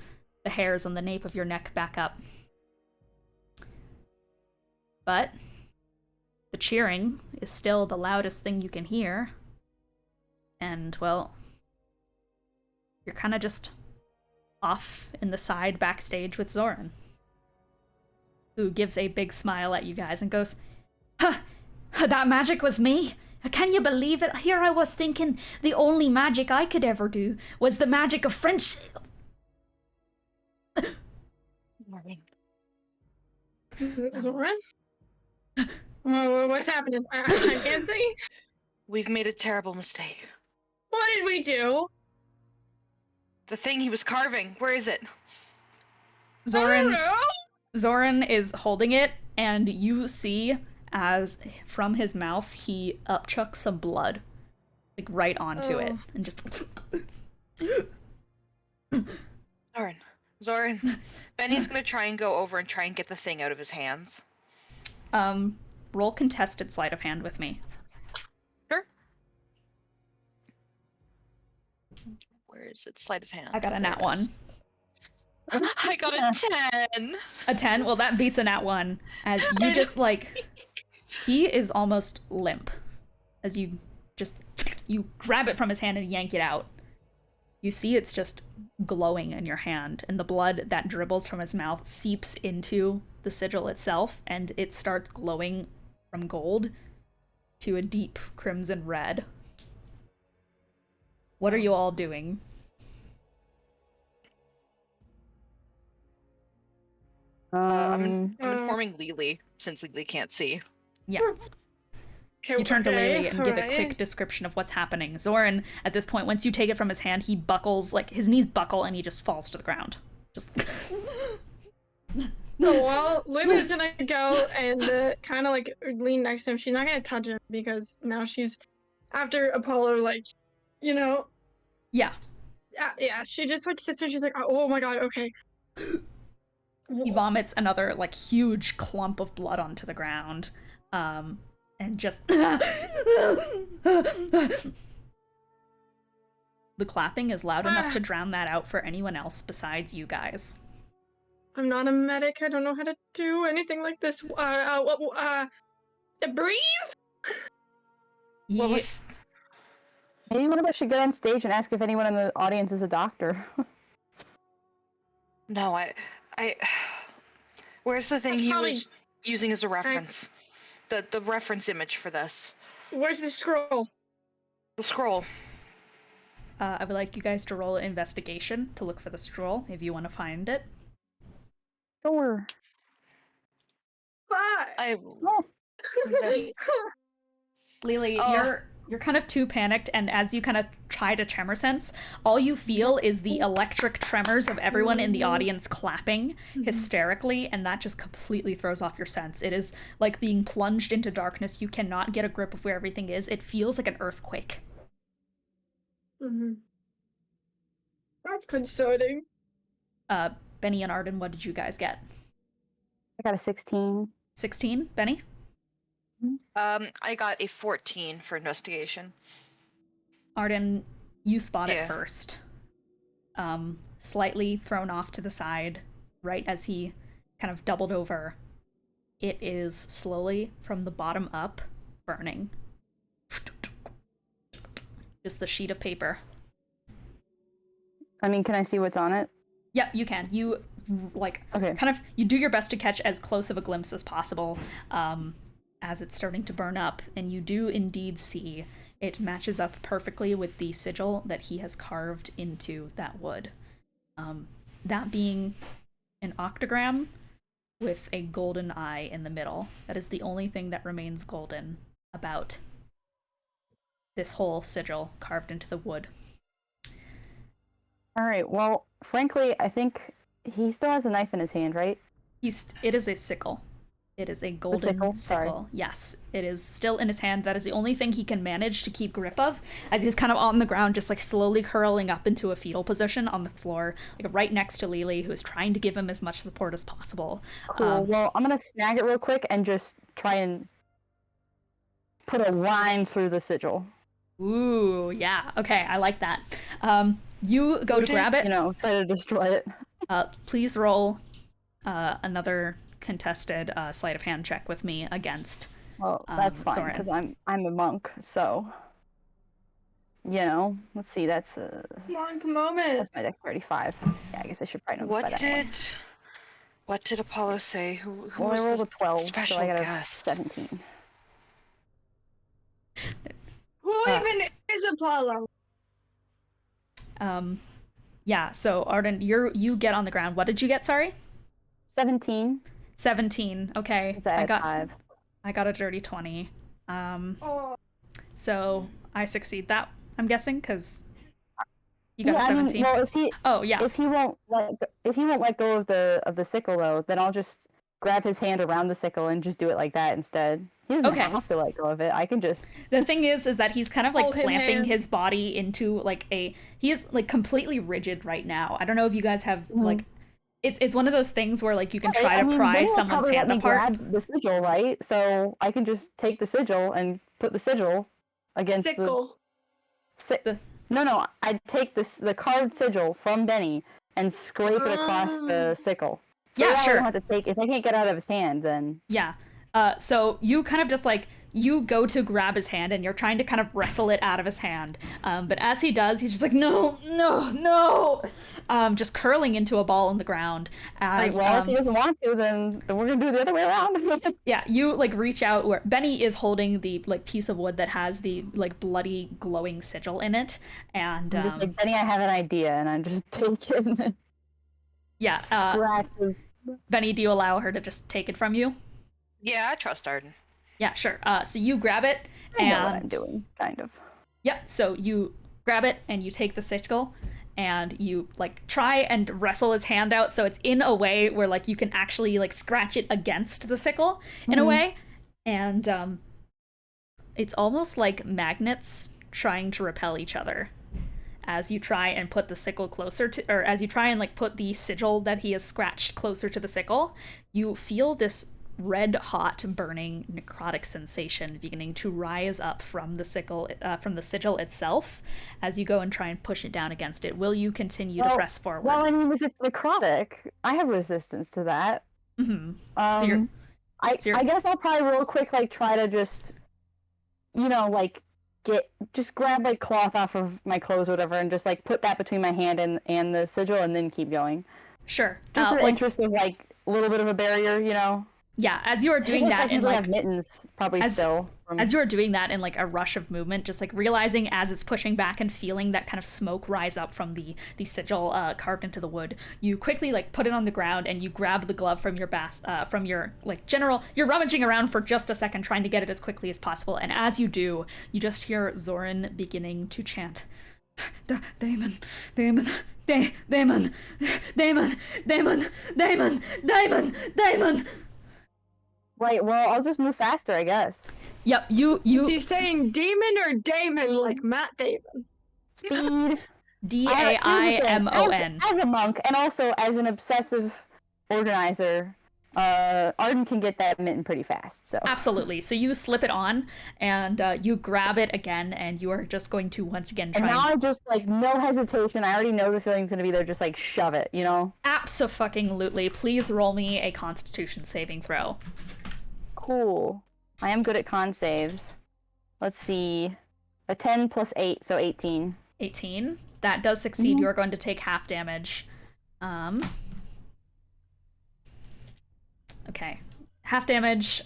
A: the hairs on the nape of your neck back up. But the cheering is still the loudest thing you can hear. And, well, you're kind of just off in the side backstage with Xorrin, who gives a big smile at you guys and goes, "Huh, that magic was me? Can you believe it? Here I was thinking the only magic I could ever do was the magic of French..."
D: Xorrin? What's happening? I can't see.
B: We've made a terrible mistake.
D: What did we do?
B: The thing he was carving, where is it?
A: Xorrin is holding it, and you see as from his mouth he upchucks some blood, like right onto it, and just
B: Xorrin. Benny's gonna try and go over and try and get the thing out of his hands.
A: roll contested sleight of hand with me.
B: Sure. Where is it? Sleight of hand.
A: I got a nat 1.
B: I got a 10.
A: A 10? Well, that beats a nat 1. As you just, like... He is almost limp. As you just... You grab it from his hand and yank it out. You see it's just glowing in your hand, and the blood that dribbles from his mouth seeps into the sigil itself, and it starts glowing from gold to a deep crimson red. What are you all doing?
B: I'm informing Lily, since Lily can't see.
A: Yeah.
D: Okay,
A: You turn to Lily and give a
D: alright.
A: quick description of what's happening. Xorrin, at this point, once you take it from his hand, he buckles, like, his knees buckle and he just falls to the ground. Just...
D: So while Lily's gonna go and kind of like lean next to him, she's not gonna touch him because now she's after Apollo, like, you know.
A: Yeah.
D: Yeah. She just like sits there. She's like, oh my god, okay.
A: He vomits another, like, huge clump of blood onto the ground. And just... The clapping is loud enough to drown that out for anyone else besides you guys.
D: I'm not a medic. I don't know how to do anything like this. Breathe.
B: What
A: He...
B: was...
C: Maybe one of us should get on stage and ask if anyone in the audience is a doctor.
B: No, I... Where's the thing
D: That's
B: he
D: probably-
B: was using as a reference? The reference image for this.
D: Where's the scroll?
B: The scroll.
A: I would like you guys to roll an investigation to look for the scroll, if you want to find it.
C: Sure.
B: I...
A: Lily,
B: Oh.
A: you're kind of too panicked, and as you kind of try to tremor sense, all you feel is the electric tremors of everyone in the audience clapping hysterically, and that just completely throws off your sense. It is like being plunged into darkness. You cannot get a grip of where everything is. It feels like an earthquake.
D: Mm-hmm. That's concerning.
A: Benny and Arden, what did you guys get?
C: I got a 16.
A: 16? Benny?
B: I got a 14 for investigation.
A: Arden, you spot it
B: Yeah.
A: first. Slightly thrown off to the side, right as he kind of doubled over. It is slowly, from the bottom up, burning. Just the sheet of paper.
C: I mean, can I see what's on it?
A: Yep, you can. You, like,
C: Okay.
A: kind of, you do your best to catch as close of a glimpse as possible, as it's starting to burn up, and you do indeed see it matches up perfectly with the sigil that he has carved into that wood. That being an octagram with a golden eye in the middle. That is the only thing that remains golden about this whole sigil carved into the wood.
C: All right. Well, frankly, I think he still has a knife in his hand, right?
A: It is a sickle. It is a golden
C: sickle?
A: sickle.
C: Sorry.
A: Yes, it is still in his hand. That is the only thing he can manage to keep grip of, as he's kind of on the ground, just like slowly curling up into a fetal position on the floor, like right next to Lily, who is trying to give him as much support as possible.
C: Cool. Well, I'm gonna snag it real quick and just try and put a line through the sigil.
A: Ooh, yeah. Okay, I like that. You go to grab it.
C: You know, try to destroy it.
A: Please roll another contested sleight of hand check with me against.
C: Well, that's fine
A: Xorrin.
C: because I'm a monk, so you know. Let's see. That's
D: Monk moment.
C: that's my dexterity 5. Yeah, I guess I should probably know this by that one.
B: What did Apollo say? Who
C: Well,
B: was
C: I rolled
B: the
C: a 12,
B: special
C: so I got a
B: guest?
C: 17.
D: Who even is Apollo?
A: Yeah, so Arden, you get on the ground. What did you get, sorry?
C: 17.
A: 17. Okay.
C: Is that 5?
A: I got a dirty 20.
D: Oh,
A: So I succeed that, I'm guessing, because you got
C: Yeah,
A: a
C: I
A: 17.
C: mean, well, if he
A: Oh, yeah.
C: if he won't let go of the sickle though, then I'll just grab his hand around the sickle and just do it like that instead. He doesn't
A: Okay.
C: have to let go of it. I can just
A: The thing is that he's kind of like
D: Hold him
A: clamping
D: hand.
A: his body into like he is like completely rigid right now. I don't know if you guys have like It's one of those things where like you can try
C: I
A: to
C: mean,
A: pry
C: they will
A: someone's
C: probably
A: hand
C: let me
A: apart.
C: grab the sigil, right? So I can just take the sigil and put the sigil against
D: Sickle.
A: The-
C: No, I'd take the carved sigil from Benny and scrape it across the sickle. So
A: Yeah,
C: that I
A: sure.
C: don't have to take. If I can't get out of his hand, then
A: Yeah. So you kind of just like you go to grab his hand and you're trying to kind of wrestle it out of his hand. But as he does, he's just like, no, no, no, just curling into a ball on the ground. As
C: if he doesn't want to, then we're gonna do it the other way around.
A: yeah, you like reach out where Benny is holding the like piece of wood that has the like bloody glowing sigil in it, and
C: I'm just like, Benny, I have an idea, and I'm just taking it.
A: yeah,
C: Scratch.
A: Benny, do you allow her to just take it from you?
B: Yeah, I trust Arden.
A: Yeah, sure. So you grab it,
C: I
A: and
C: know what I'm doing, kind of.
A: yep. So you grab it and you take the sigil, and you like try and wrestle his hand out so it's in a way where like you can actually like scratch it against the sickle in a way, and it's almost like magnets trying to repel each other as you try and put the sickle closer to, or as you try and like put the sigil that he has scratched closer to the sickle. You feel this red hot burning necrotic sensation beginning to rise up from the sigil itself as you go and try and push it down against it. Will you continue to press forward?
C: Well, I mean, if it's necrotic, I have resistance to that.
A: Mm-hmm.
C: I guess I'll probably real quick like try to just, like just grab like cloth off of my clothes or whatever and just like put that between my hand and the sigil and then keep going.
A: Sure.
C: Just in the interest of like a little bit of a barrier,
A: Yeah, as you are doing that in like
C: have mittens probably still.
A: As you are doing that in like a rush of movement, just like realizing as it's pushing back and feeling that kind of smoke rise up from the sigil carved into the wood, you quickly like put it on the ground and you grab the glove from your from your like general. You're rummaging around for just a second trying to get it as quickly as possible, and as you do, you just hear Xorrin beginning to chant, "Damon, Damon, Damon, Damon, Damon, Damon, Damon, Damon."
C: Right, well, I'll just move faster, I guess.
A: Yep,
D: Is he saying demon or Damon like Matt Damon?
C: Speed.
A: Daimon.
C: As a monk, and also as an obsessive organizer, Arden can get that mitten pretty fast, so.
A: Absolutely. So you slip it on, and you grab it again, and you are just going to once again try
C: and now I just, like, no hesitation, I already know the feeling's gonna be there, just, like, shove it,
A: Abso-fucking-lutely. Please roll me a Constitution saving throw.
C: Cool. I am good at con saves. Let's see. A 10 plus 8, so 18.
A: 18. That does succeed. You are going to take half damage. Okay. Half damage.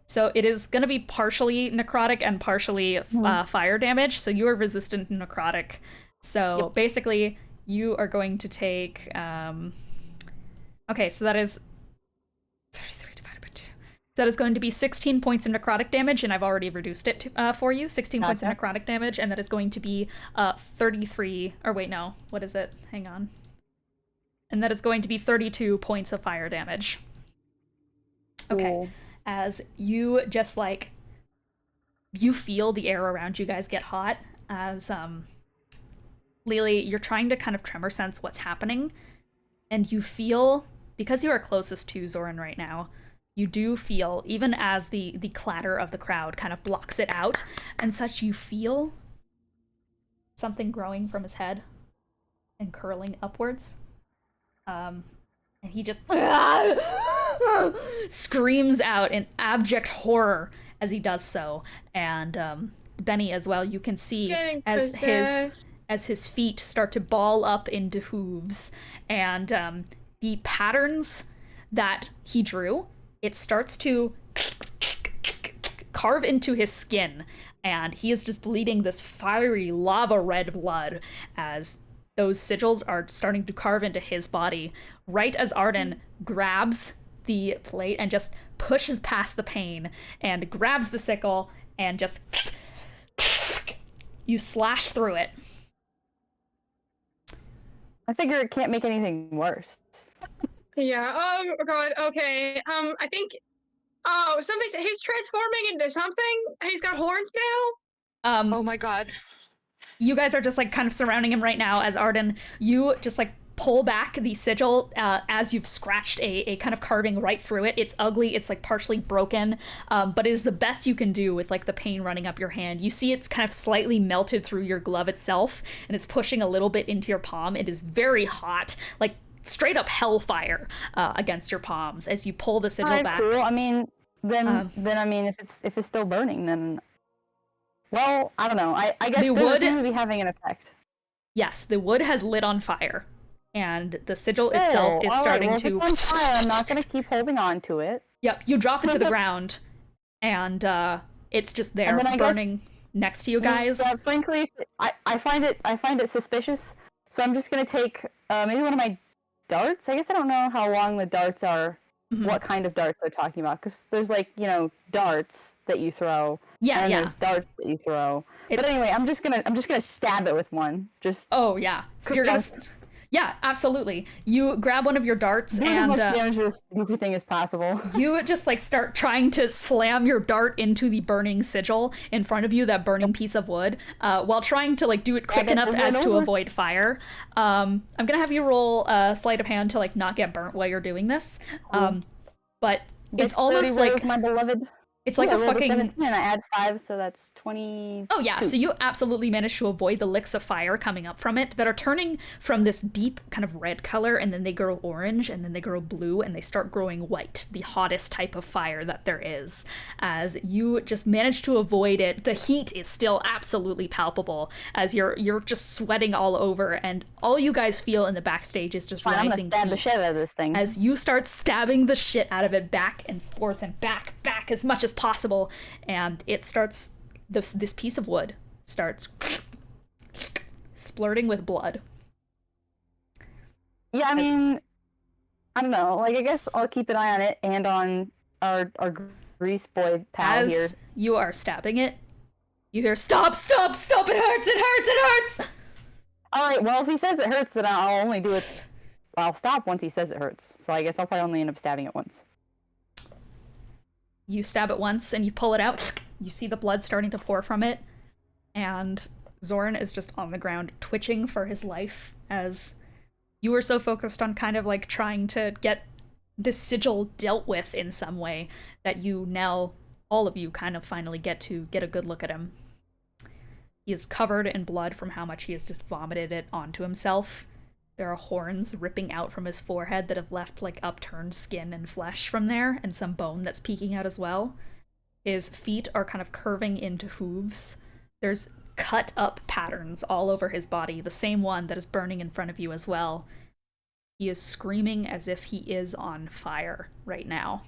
A: So it is going to be partially necrotic and partially fire damage. So you are resistant to necrotic. So basically, you are going to take... okay, so that is... 33 divided by 2. That is going to be 16 points of necrotic damage, and I've already reduced it for you. 16 points of necrotic damage, and that is going to be 33... Or wait, no. What is it? Hang on. And that is going to be 32 points of fire damage. Okay.
C: Cool.
A: As you just, like... You feel the air around you guys get hot, as, Lily, you're trying to kind of tremor sense what's happening, and you feel... Because you are closest to Xorrin right now, you do feel, even as the clatter of the crowd kind of blocks it out and such, you feel something growing from his head and curling upwards. And he just screams out in abject horror as he does so. And Benny as well, you can see as his feet start to ball up into hooves, and the patterns that he drew, it starts to carve into his skin, and he is just bleeding this fiery lava red blood as those sigils are starting to carve into his body, right as Arden grabs the plate and just pushes past the pain and grabs the sickle and just you slash through it.
C: I figure it can't make anything worse.
D: Yeah. Oh god. Okay. I think. Oh, he's transforming into something. He's got horns now.
B: Oh my god.
A: You guys are just like kind of surrounding him right now as Arden. You just like pull back the sigil as you've scratched a kind of carving right through it. It's ugly, it's like partially broken, but it is the best you can do with like the pain running up your hand. You see it's kind of slightly melted through your glove itself, and it's pushing a little bit into your palm. It is very hot, like straight up hellfire against your palms as you pull the sigil back.
C: Cool. I mean, then I mean, if it's still burning, then well, I don't know. I guess it doesn't seem to be having an effect.
A: Yes, the wood has lit on fire, and the sigil itself is starting to.
C: If it's on fire, I'm not gonna keep holding on to it.
A: Yep, you drop it to the ground, and it's just there, burning next to you guys.
C: Yeah, frankly, I find it suspicious. So I'm just gonna take maybe one of my darts. I guess I don't know how long the darts are. What kind of darts they're talking about? Because there's like darts that you throw. And there's darts that you throw. But anyway, I'm just gonna stab it with one.
A: Oh yeah. So you're gonna. Yeah, absolutely. You grab one of your darts and
C: as much damage to this goofy thing as possible.
A: You just like start trying to slam your dart into the burning sigil in front of you, that burning piece of wood, while trying to like do it quick enough as to avoid fire. I'm gonna have you roll sleight of hand to like not get burnt while you're doing this. But it's almost like
C: my beloved.
A: It's like a fucking.
C: 17 and I add 5, so that's 20.
A: Oh yeah, so you absolutely managed to avoid the licks of fire coming up from it that are turning from this deep kind of red color, and then they grow orange, and then they grow blue, and they start growing white, the hottest type of fire that there is. As you just managed to avoid it, the heat is still absolutely palpable as you're just sweating all over, and all you guys feel in the backstage is just rising
C: I'm gonna stab the shit out of this thing.
A: As you start stabbing the shit out of it back and forth and back as much as possible, and it starts this piece of wood starts splurting with blood.
C: Yeah, I mean, I don't know. Like, I guess I'll keep an eye on it and on our grease boy pal here.
A: As you are stabbing it, you hear stop, it hurts.
C: All right, well, if he says it hurts, then I'll only do it. I'll stop once he says it hurts. So I guess I'll probably only end up stabbing it once.
A: You stab it once and you pull it out. You see the blood starting to pour from it. And Xorrin is just on the ground twitching for his life as you were so focused on kind of like trying to get this sigil dealt with in some way that you now, all of you kind of finally get a good look at him. He is covered in blood from how much he has just vomited it onto himself. There are horns ripping out from his forehead that have left like upturned skin and flesh from there, and some bone that's peeking out as well. His feet are kind of curving into hooves. There's cut up patterns all over his body, the same one that is burning in front of you as well. He is screaming as if he is on fire right now.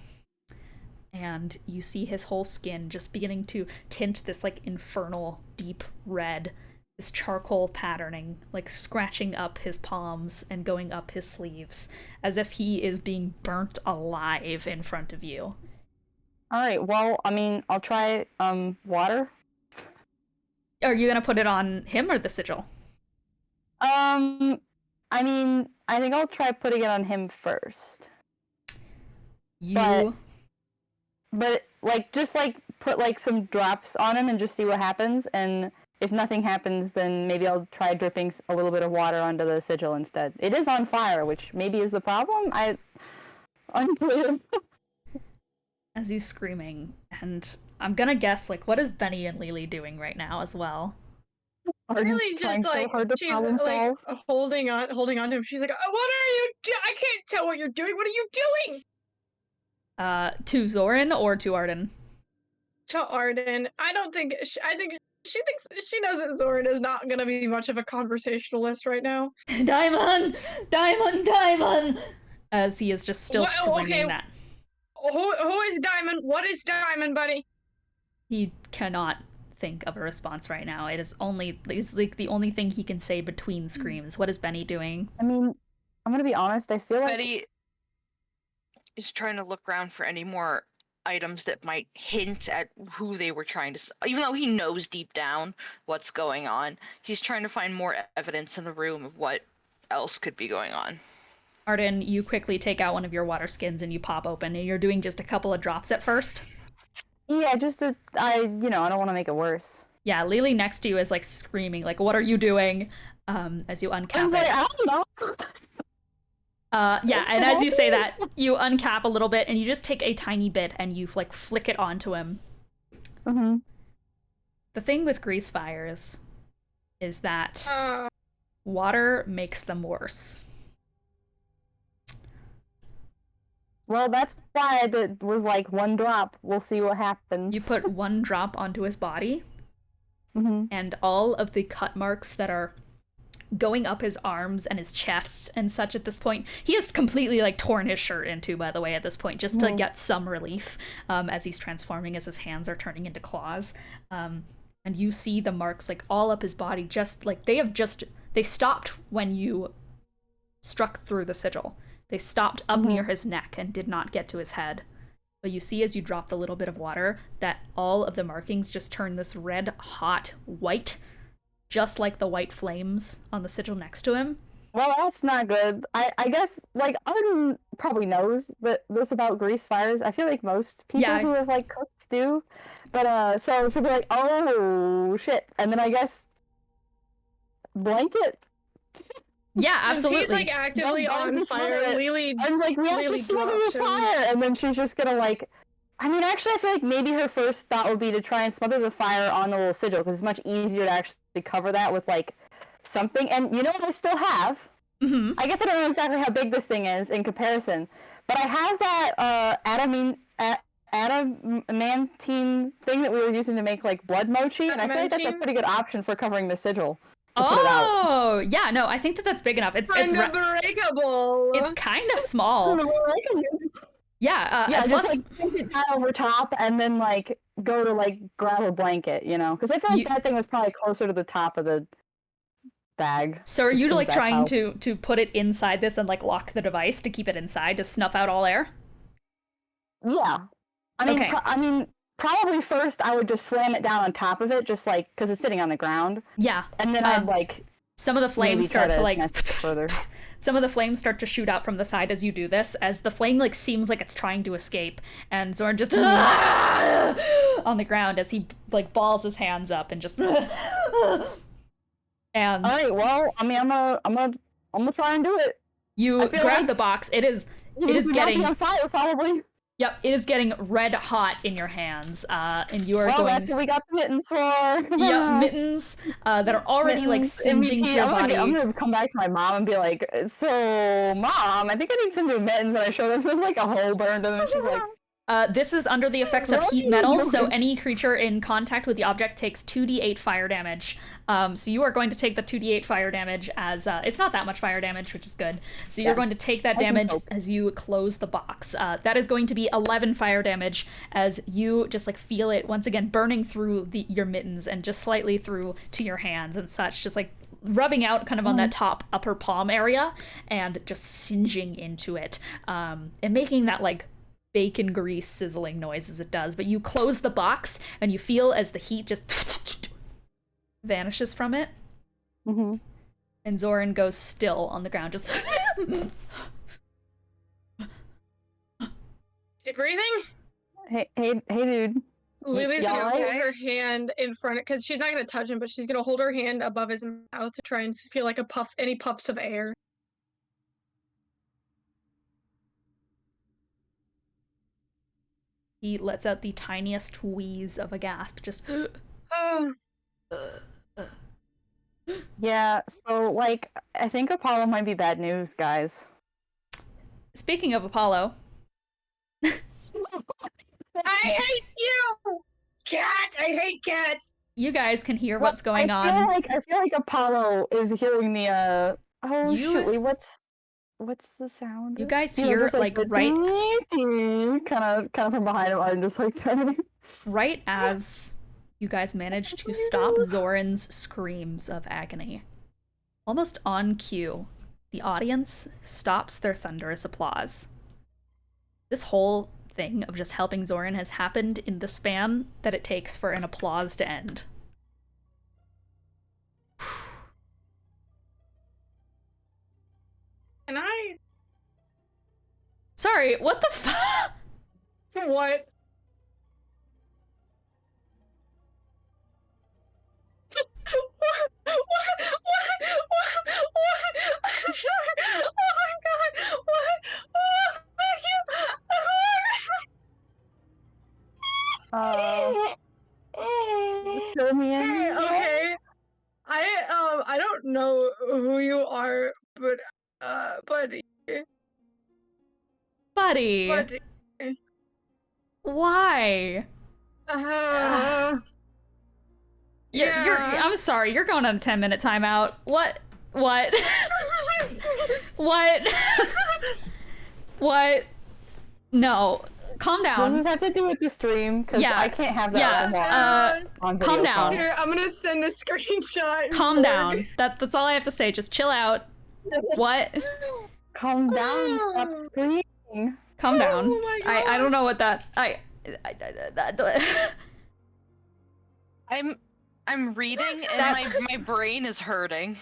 A: And you see his whole skin just beginning to tint this like infernal deep red, this charcoal patterning, like scratching up his palms and going up his sleeves, as if he is being burnt alive in front of you.
C: Alright, well, I mean, I'll try, water.
A: Are you gonna put it on him or the sigil?
C: I mean, I think I'll try putting it on him first. But like, just like, put like some drops on him and just see what happens, and if nothing happens, then maybe I'll try dripping a little bit of water onto the sigil instead. It is on fire, which maybe is the problem. Honestly.
A: As he's screaming, and I'm gonna guess, like, what is Benny and Lily doing right now as well?
D: Lily's just like, she's like holding on to him. She's like, "What are you doing? I can't tell what you're doing. What are you doing?"
A: To Xorrin or to Arden?
D: To Arden. I think she knows that Xorrin is not gonna be much of a conversationalist right now.
A: Diamond! As he is just still screaming that.
D: Who is Diamond? What is Diamond, buddy?
A: He cannot think of a response right now. It's like the only thing he can say between screams. What is Benny doing?
C: I mean, I'm gonna be honest, I feel like
B: Betty is trying to look around for any more items that might hint at who they were trying to... Even though he knows deep down what's going on, he's trying to find more evidence in the room of what else could be going on.
A: Arden, you quickly take out one of your water skins and you pop open, and you're doing just a couple of drops at first.
C: Yeah, I don't want to make it worse.
A: Yeah, Lily next to you is like screaming, like, "What are you doing?" As you uncap it.
C: I don't know.
A: Yeah, and as you say that, you uncap a little bit and you just take a tiny bit and you like flick it onto him.
C: Mm-hmm.
A: The thing with grease fires is that water makes them worse.
C: Well, that's why it was like 1 drop. We'll see what happens.
A: You put 1 drop onto his body, and all of the cut marks that are going up his arms and his chest and such at this point. He has completely like torn his shirt into, by the way, at this point, just to get some relief as he's transforming, as his hands are turning into claws. And you see the marks like all up his body, just like they stopped when you struck through the sigil. They stopped up near his neck and did not get to his head. But you see as you drop the little bit of water that all of the markings just turn this red hot white, just like the white flames on the sigil next to him.
C: Well, that's not good. I guess, like, Arden probably knows this about grease fires. I feel like most people who have, like, cooked do. But, so she'll be like, oh, shit. And then I guess blanket?
A: Yeah, absolutely.
D: He's, like, actively on fire. Lily,
C: I was like, we have
D: Lily
C: to smother the fire! And then she's just gonna, like... I mean, actually, I feel like maybe her first thought would be to try and smother the fire on the little sigil, because it's much easier to actually cover that with, like, something. And you know what I still have? I guess I don't know exactly how big this thing is in comparison, but I have that adamantine thing that we were using to make, like, blood mochi, and I feel like that's a pretty good option for covering the sigil.
A: Oh, yeah, no, I think that that's big enough. It's
D: unbreakable.
A: It's kind of small. Yeah,
C: just
A: plus,
C: like sink it down over top and then like go to like grab a blanket, you know? Because I feel like that thing was probably closer to the top of the bag.
A: So are you like trying to put it inside this and like lock the device to keep it inside to snuff out all air?
C: Yeah, I mean,
A: okay.
C: I mean, probably first I would just slam it down on top of it, just like because it's sitting on the ground.
A: Yeah,
C: and then I'd like
A: some of the flames start to like
C: further.
A: Some of the flames start to shoot out from the side as you do this, as the flame like seems like it's trying to escape, and Xorrin just on the ground as he like balls his hands up and just and
C: all right, well, I mean, I'm gonna try and do it.
A: You grab like the box. It is getting
C: on fire, probably.
A: Yep, it is getting red hot in your hands, and you are going...
C: Well, that's what we got the mittens for!
A: Yep, mittens that are already, like, singeing to your body.
C: I'm gonna come back to my mom and be like, so, Mom, I think I need some new mittens, and I show them there's, like, a hole burned, and then she's like...
A: This is under the effects of heat metal, so any creature in contact with the object takes 2d8 fire damage. So you are going to take the 2d8 fire damage as... it's not that much fire damage, which is good. So you're going to take that damage as you close the box. That is going to be 11 fire damage as you just, like, feel it, once again, burning through your mittens and just slightly through to your hands and such, just, like, rubbing out kind of on that top upper palm area and just singeing into it. And making that, like, bacon grease sizzling noise as it does, but you close the box and you feel as the heat just vanishes from it. And Xorrin goes still on the ground, just
D: is he breathing?
C: Hey, dude.
D: Lily's gonna hold her hand in front, because she's not gonna touch him, but she's gonna hold her hand above his mouth to try and feel like any puffs of air.
A: He lets out the tiniest wheeze of a gasp, just...
C: Yeah, so, like, I think Apollo might be bad news, guys.
A: Speaking of Apollo...
D: I hate you! Cat! I hate cats!
A: You guys can hear what's going on.
C: I feel like Apollo is hearing the, What's the sound?
A: You guys hear, like right...
C: kind of from behind him, I'm just, like, turning.
A: Right as you guys manage to stop Xorrin's screams of agony. Almost on cue, the audience stops their thunderous applause. This whole thing of just helping Xorrin has happened in the span that it takes for an applause to end.
D: Can I?
A: Sorry, what the fuck?
D: What? What? I'm sorry. Oh my god. I don't know who you are, but buddy,
A: Buddy, why? You're,
D: yeah.
A: I'm sorry, you're going on a 10-minute timeout. What? What? What? No. Calm
C: Does
A: down.
C: this have to do with the stream? Because
A: Yeah,
C: I can't have that
A: yeah,
C: on
A: calm
C: video
A: down.
C: call.
D: Here, I'm gonna send a screenshot.
A: Calm down. That's all I have to say. Just chill out. What?
C: Calm down. Stop screaming.
A: Calm down.
D: Oh my God.
A: I don't know what that.
B: I'm reading and
A: That's-
B: my brain is hurting.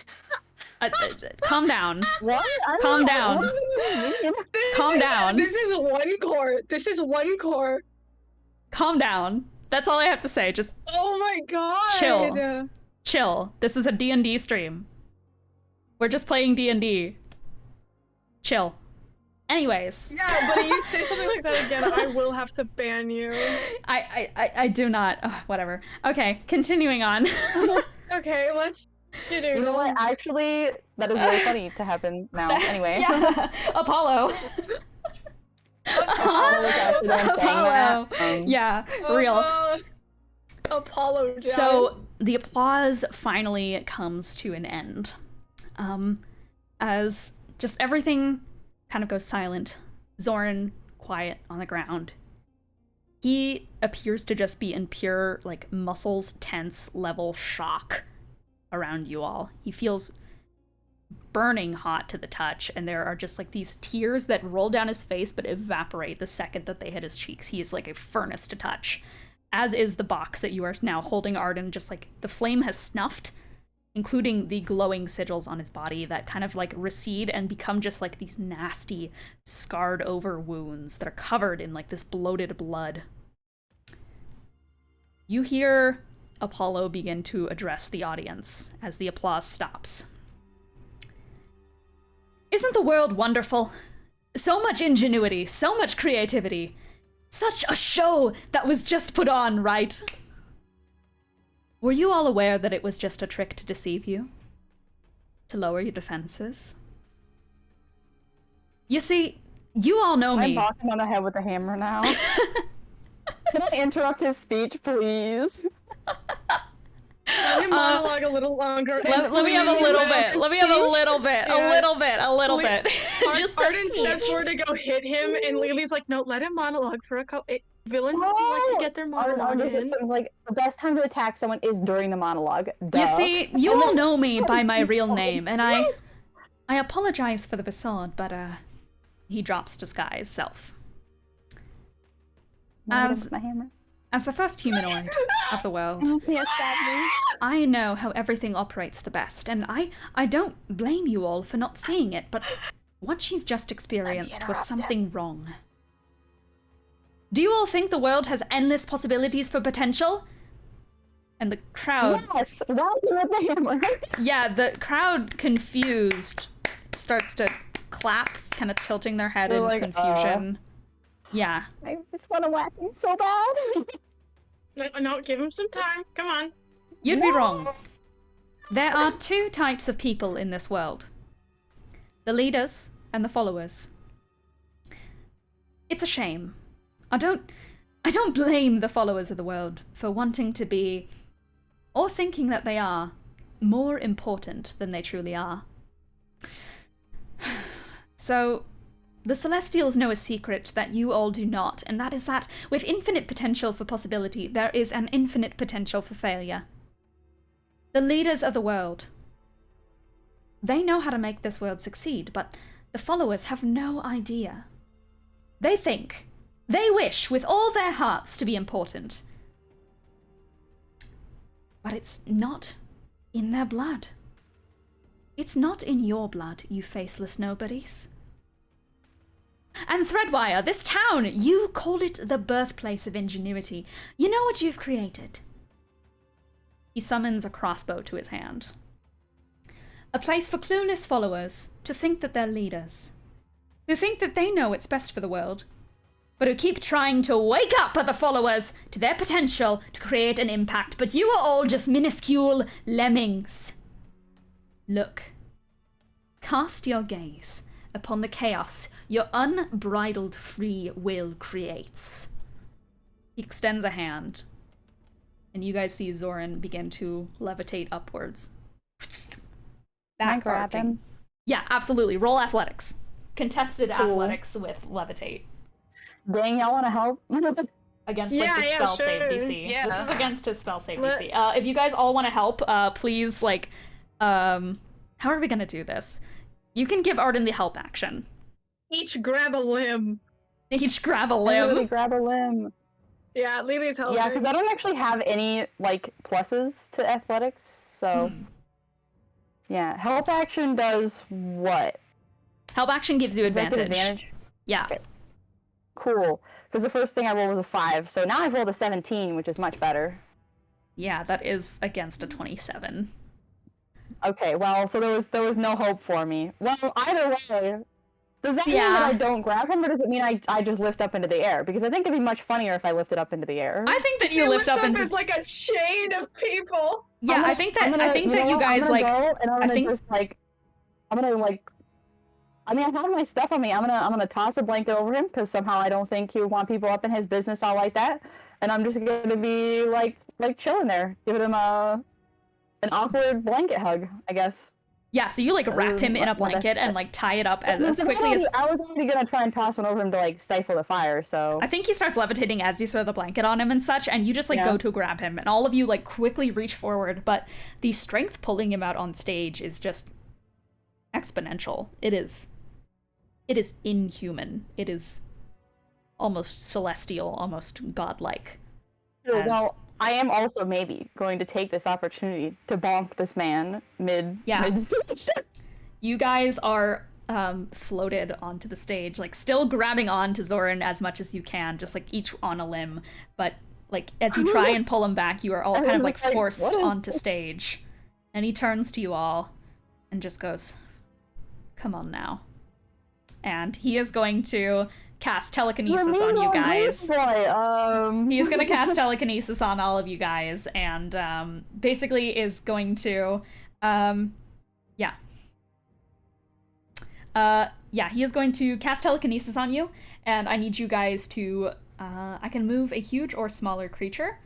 A: Calm down.
C: What?
A: Calm down.
C: What do you mean?
A: Calm down.
D: This is one core. This is one core.
A: Calm down. That's all I have to say. Just
D: Oh my God.
A: Chill. chill. This is a D&D stream. We're just playing D&D. Chill. Anyways.
D: Yeah, but if you say something like that again, I will have to ban you.
A: I do not. Ugh, whatever. Okay, continuing on.
D: Okay, let's get it.
C: You know what? Actually, that is really funny to happen now. Anyway.
A: Yeah. Apollo.
C: Apollo was actually the one saying
A: Apollo.
C: that.
A: Yeah, real.
D: Apologize.
A: So the applause finally comes to an end. As just everything kind of goes silent. Xorrin quiet on the ground. He appears to just be in pure, like, muscles tense level shock around you all. He feels burning hot to the touch, and there are just like these tears that roll down his face but evaporate the second that they hit his cheeks. He is like a furnace to touch, as is the box that you are now holding Arden. Just like the flame has snuffed, including the glowing sigils on his body that kind of like recede and become just like these nasty scarred over wounds that are covered in like this bloated blood. You hear Apollo begin to address the audience as the applause stops. Isn't the world wonderful? So much ingenuity, so much creativity. Such a show that was just put on, right? Were you all aware that it was just a trick to deceive you? To lower your defenses? You see, you all know
C: I'm
A: me.
C: knocking on the head with a hammer now. Can I interrupt his speech, please?
D: Let me monologue a little longer.
A: Let me have a little bit. Let me have a little bit.
D: Yeah.
A: A little bit. Just a
D: Arden steps
A: speech.
D: forward to go hit him, and Lily's like, "No, let him monologue for a couple." Villains like to get their monologue in.
C: Like, the best time to attack someone is during the monologue. Duh.
A: You see, you all know me by my real name, and I apologize for the facade, but he drops disguise self. As
C: my hammer.
A: the first humanoid of the world,
C: You can't stab me.
A: I know how everything operates the best, and I don't blame you all for not seeing it, but what you've just experienced was something wrong. Do you all think the world has endless possibilities for potential? And the crowd...
C: Yes, why with the hammer?
A: Yeah, the crowd, confused, starts to clap, kind of tilting their head
C: They're
A: in
C: like,
A: confusion. Yeah.
C: I just want to whack him so bad.
D: No, give him some time. Come on.
A: You'd be wrong. There are two types of people in this world. The leaders and the followers. It's a shame. I don't blame the followers of the world for wanting to be, or thinking that they are, more important than they truly are. So, the Celestials know a secret that you all do not, and that is that with infinite potential for possibility, there is an infinite potential for failure. The leaders of the world, they know how to make this world succeed, but the followers have no idea. They think, they wish with all their hearts to be important. But it's not in their blood. It's not in your blood, you faceless nobodies. And Threadwire, this town, you called it the birthplace of ingenuity. You know what you've created? He summons a crossbow to his hand. A place for clueless followers to think that they're leaders. Who think that they know what's best for the world, but who keep trying to wake up other followers to their potential to create an impact. But you are all just minuscule lemmings. Look. Cast your gaze upon the chaos your unbridled free will creates. He extends a hand, and you guys see Xorrin begin to levitate upwards.
C: Can I grab
A: arching.
C: him?
A: Yeah, absolutely. Roll athletics. Contested athletics with levitate.
C: Dang, y'all want to help?
A: Against
D: Yeah,
A: like the
D: yeah,
A: spell
D: sure.
A: save DC.
B: Yeah.
A: This is against his spell save
D: Let-
A: DC. If you guys all want to help, please like, how are we gonna do this? You can give Arden the help action.
D: Each grab a limb.
A: Each grab a
C: Everybody
A: limb.
C: grab a limb.
D: Yeah, Lily's helping.
C: Yeah, because I don't actually have any like pluses to athletics, so yeah. Help action does what?
A: Help action gives you
C: Does that
A: advantage.
C: give advantage?
A: Yeah.
C: Okay. Cool. Because the first thing I rolled was a 5, so now I've rolled a 17, which is much better.
A: Yeah, that is against a 27.
C: Okay, well, so there was no hope for me. Well, either way, does that mean
A: Yeah.
C: that I don't grab him, or does it mean I just lift up into the air? Because I think it'd be much funnier if I lifted up into the air.
A: I think that you lift up into.
D: as like a chain of people.
A: Yeah, I think that
C: know
A: you
C: what?
A: guys
C: I'm gonna
A: like.
C: go, and I'm
A: I
C: gonna
A: think-
C: just like, I'm gonna like. I mean, I have my stuff on me. I'm gonna toss a blanket over him because somehow I don't think he would want people up in his business all like that. And I'm just gonna be like chilling there, giving him an awkward blanket hug, I guess.
A: Yeah, so you like wrap him in a
C: well, that's-
A: blanket and like tie it up as
C: Because
A: quickly as.
C: I was already gonna try and toss one over him to like stifle the fire. So
A: I think he starts levitating as you throw the blanket on him and such, and you just like
C: Yeah.
A: go to grab him, and all of you like quickly reach forward, but the strength pulling him out on stage is just exponential. It is inhuman. It is almost celestial, almost godlike. as-
C: well, I am also maybe going to take this opportunity to bonk this man mid speech.
A: You guys are floated onto the stage, like still grabbing on to Xorrin as much as you can, just like each on a limb. But like as you try and pull him back, you are all kind of like
C: just like,
A: forced
C: what is
A: onto stage. And he turns to you all and just goes, "Come on now." And he is going to cast telekinesis on you guys. He's gonna cast telekinesis on all of you guys, and basically is going to, he is going to cast telekinesis on you, and I need you guys to, I can move a huge or smaller creature.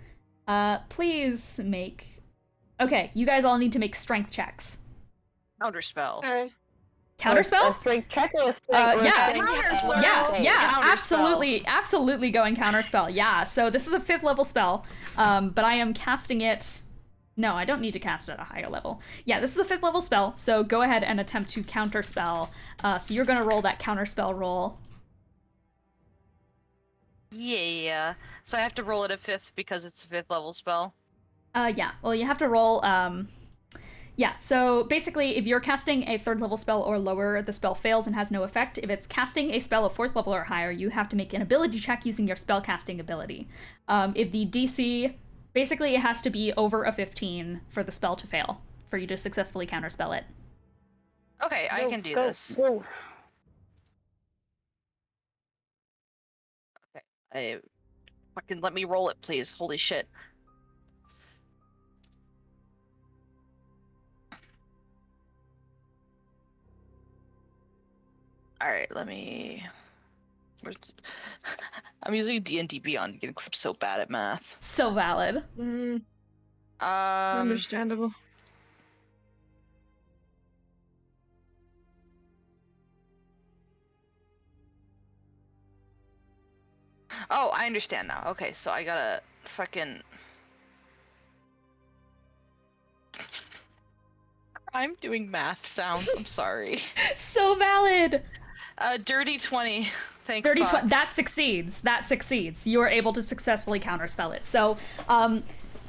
A: Please make, okay, you guys all need to make strength checks.
B: Counterspell.
D: Okay.
A: Counterspell?
C: A strength check or a strength?
A: Yeah.
B: Counterspell.
A: Absolutely going counterspell. Yeah, so this is a 5th level spell, but I am casting it. No, I don't need to cast it at a higher level. Yeah, this is a 5th level spell, so go ahead and attempt to counterspell. So you're gonna roll that counterspell roll.
B: Yeah. So I have to roll it at 5th because it's a 5th level spell.
A: Yeah, well, you have to roll, yeah, so basically, if you're casting a 3rd level spell or lower, the spell fails and has no effect. If it's casting a spell of 4th level or higher, you have to make an ability check using your spellcasting ability. If the DC, basically it has to be over a 15 for the spell to fail, for you to successfully counterspell it.
B: Okay, I can do this.
C: Go.
B: Okay, fucking let me roll it, please. Holy shit. Alright, let me... I'm using D&D Beyond because I'm so bad at math.
A: So valid.
D: Understandable.
B: Oh, I understand now. Okay, so I gotta fucking... I'm doing math sounds, I'm sorry.
A: So valid!
B: Dirty 20. Thank
A: Dirty
B: fuck.
A: 20, that succeeds. That succeeds. You are able to successfully counterspell it. So,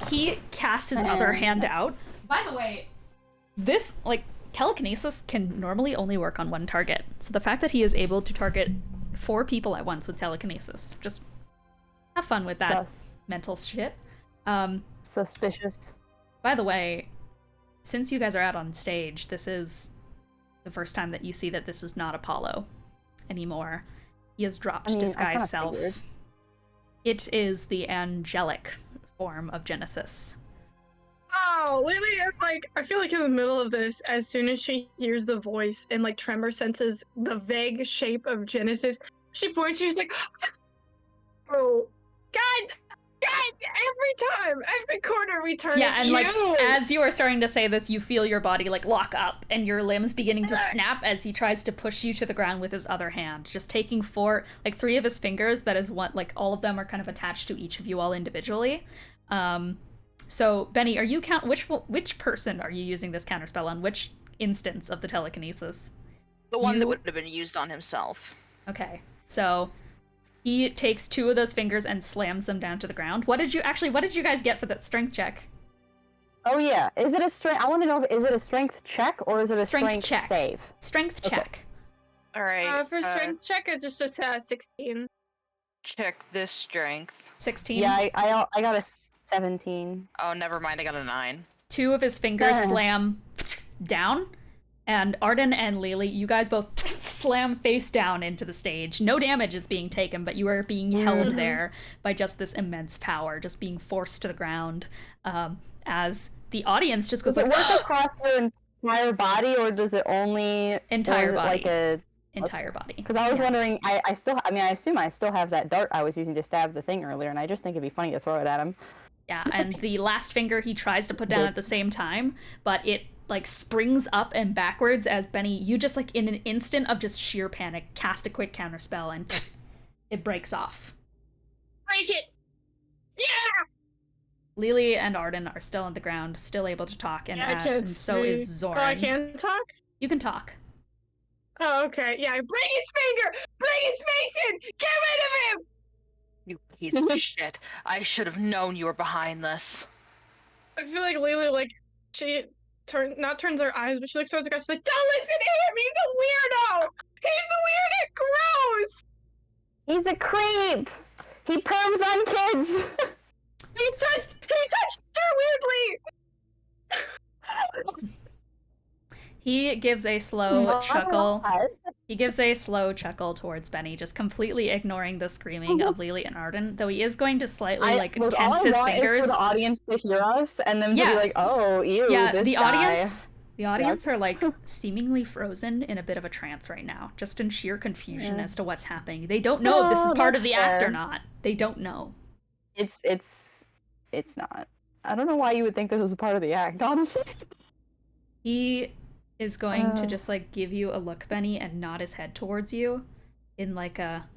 A: he casts his other hand out. By the way, this, like, telekinesis can normally only work on one target. So the fact that he is able to target 4 people at once with telekinesis, just have fun with that mental shit.
C: Suspicious.
A: By the way, since you guys are out on stage, this is the first time that you see that this is not Apollo anymore. He has dropped disguise self.
C: Figured.
A: It is the angelic form of Genesis.
D: Oh, Lily is like, I feel like in the middle of this, as soon as she hears the voice and like Tremor senses the vague shape of Genesis, she points, she's like, oh, God, every corner we turn,
A: Yeah,
D: it's
A: and like
D: you!
A: as you are starting to say this, you feel your body like lock up and your limbs beginning to snap as he tries to push you to the ground with his other hand, just taking three of his fingers. That is one, like all of them are kind of attached to each of you all individually. So Benny, are you which person are you using this counterspell on? Which instance of the telekinesis?
B: The one that would have been used on himself.
A: Okay, so he takes two of those fingers and slams them down to the ground. What did you guys get for that strength check?
C: Oh yeah, is it a strength? I want to know is it a strength check or is it a strength
A: check.
C: save?
A: Strength check.
B: All right.
D: For strength check, it's just a 16.
B: Check this strength.
A: 16.
C: Yeah, I got a 17.
B: Oh, never mind. I got a 9.
A: Two of his fingers slam down, and Arden and Lily, you guys both slam face down into the stage. No damage is being taken, but you are being held there by just this immense power, just being forced to the ground. As the audience just goes
C: Does it
A: like,
C: work across your entire body, or does it only
A: Entire body.
C: like a
A: entire body.
C: Because I was wondering, I assume I still have that dart I was using to stab the thing earlier, and I just think it'd be funny to throw it at him.
A: Yeah, and the last finger he tries to put down at the same time, but it like springs up and backwards as Benny, you just like in an instant of just sheer panic, cast a quick counterspell and it breaks off.
D: Break it! Yeah!
A: Lily and Arden are still on the ground, still able to talk, and so is Xorrin.
D: Oh, I can talk?
A: You can talk.
D: Oh, okay. Yeah, bring his finger! Bring his face in! Get rid of him!
B: You piece of shit. I should have known you were behind this.
D: I feel like Lily, like, she turns her eyes, but she looks towards the guy, she's like, don't listen to him! He's a weirdo! He's weird and gross!
C: He's a creep! He perms on kids!
D: He touched her weirdly!
A: He gives a slow chuckle. He gives a slow chuckle towards Benny, just completely ignoring the screaming of Lily and Arden, though he is going to slightly tense his fingers.
C: For the audience to hear us and then to be like, "Oh, ew,
A: yeah,
C: this
A: the
C: guy."
A: audience are like seemingly frozen in a bit of a trance right now, just in sheer confusion as to what's happening. They don't know if this is part of the act or not. They don't know.
C: It's not. I don't know why you would think this was a part of the act, honestly.
A: He is going to just like give you a look, Benny, and nod his head towards you in like a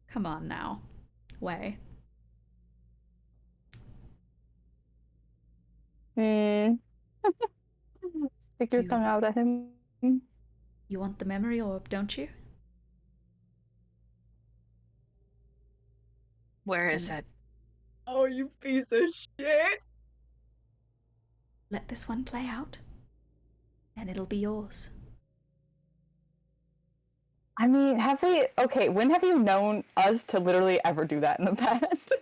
A: come on now way.
C: Stick your tongue out at him.
A: You want the memory orb, don't you?
B: Where is it?
D: Oh, you piece of shit!
A: Let this one play out, and it'll be yours.
C: I mean, when have you known us to literally ever do that in the past?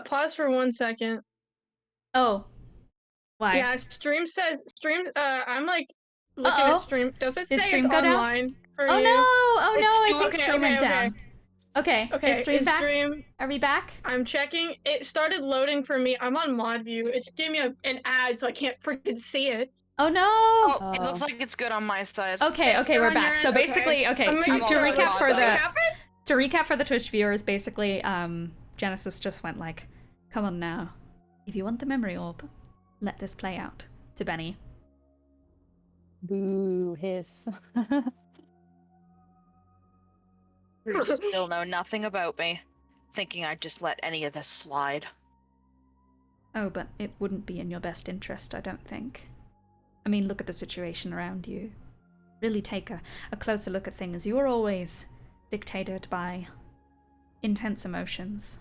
D: Pause for 1 second.
A: Oh. Why?
D: Yeah, I'm like looking at stream. Does it say
A: stream
D: it's
A: go down?
D: online for
A: Oh
D: you?
A: no! Oh no! I think
D: Okay,
A: stream went
D: okay.
A: down. Okay. Is stream back? Are we back?
D: I'm checking. It started loading for me. I'm on mod view. It just gave me an ad, so I can't freaking see it.
A: Oh no!
B: Oh, it looks like it's good on my side.
A: Okay, we're back. So basically, to recap for the Twitch viewers, basically, Genesis just went like, "Come on now, if you want the memory orb, let this play out." To Benny.
C: Boo, hiss.
B: You still know nothing about me, thinking I'd just let any of this slide.
A: Oh, but it wouldn't be in your best interest, I don't think. I mean, look at the situation around you. Really take a closer look at things. You're always dictated by intense emotions.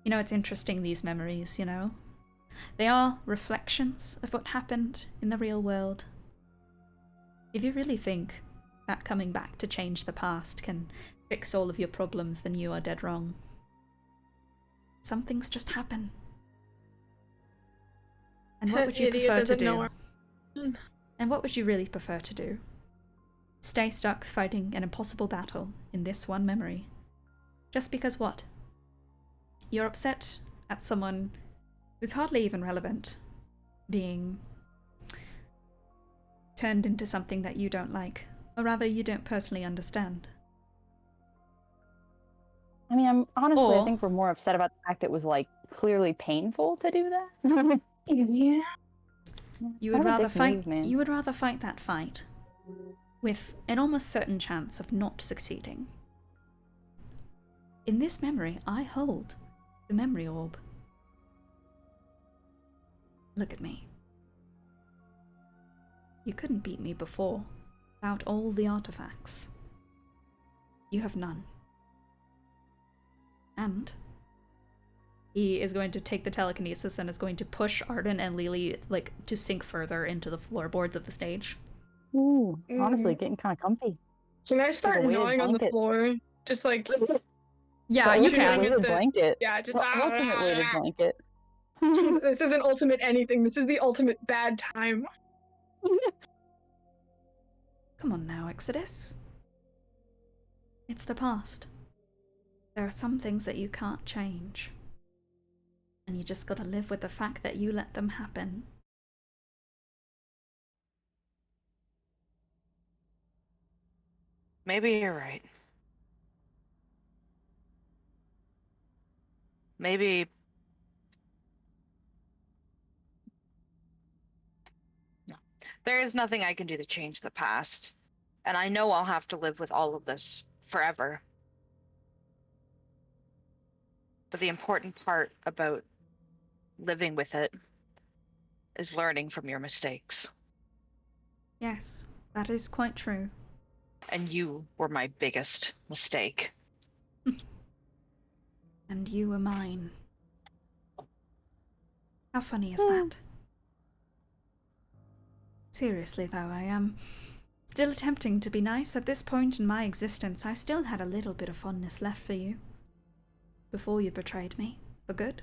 A: You know, it's interesting, these memories, you know? They are reflections of what happened in the real world. If you really think that coming back to change the past can fix all of your problems, then you are dead wrong. Some things just happen. And what would you prefer to do? And what would you really prefer to do? Stay stuck fighting an impossible battle in this one memory? Just because what? You're upset at someone was hardly even relevant, being turned into something that you don't like, or rather you don't personally understand.
C: I mean, I
A: Or-
C: think we're more upset about the fact it was like clearly painful to do that.
D: Yeah.
A: You would rather fight that fight with an almost certain chance of not succeeding. In this memory, I hold the memory orb. Look at me. You couldn't beat me before, without all the artifacts. You have none. And he is going to take the telekinesis and is going to push Arden and Lily, like, to sink further into the floorboards of the stage.
C: Ooh, honestly, getting kind of comfy.
D: Can I start
C: weighted
D: gnawing on the
C: blanket.
D: floor? Just like
A: Yeah,
C: The
A: you
C: ultimate
A: can.
C: weighted
D: the-
C: blanket.
D: yeah, just
C: The ultimate weighted blanket.
D: This isn't ultimate anything. This is the ultimate bad time.
A: Come on now, Exodus. It's the past. There are some things that you can't change. And you just gotta live with the fact that you let them happen.
B: Maybe you're right. Maybe. No. There is nothing I can do to change the past. And I know I'll have to live with all of this forever. But the important part about living with it is learning from your mistakes.
A: Yes, that is quite true.
B: And you were my biggest mistake.
A: And you were mine. How funny is that? Seriously though, I am still attempting to be nice. At this point in my existence, I still had a little bit of fondness left for you. Before you betrayed me, for good.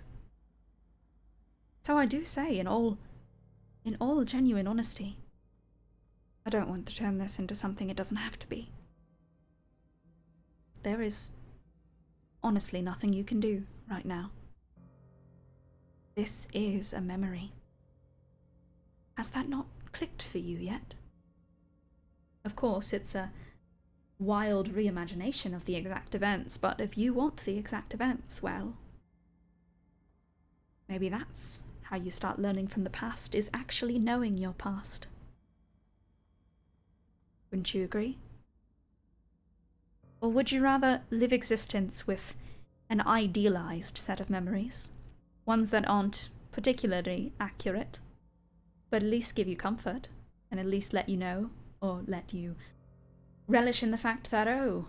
A: So I do say, in all genuine honesty, I don't want to turn this into something it doesn't have to be. There is honestly nothing you can do right now. This is a memory. Has that not clicked for you yet? Of course, it's a wild reimagination of the exact events, but if you want the exact events, well, maybe that's how you start learning from the past, is actually knowing your past. Wouldn't you agree? Or would you rather live existence with an idealized set of memories? Ones that aren't particularly accurate, but at least give you comfort, and at least let you know, or let you relish in the fact that, oh,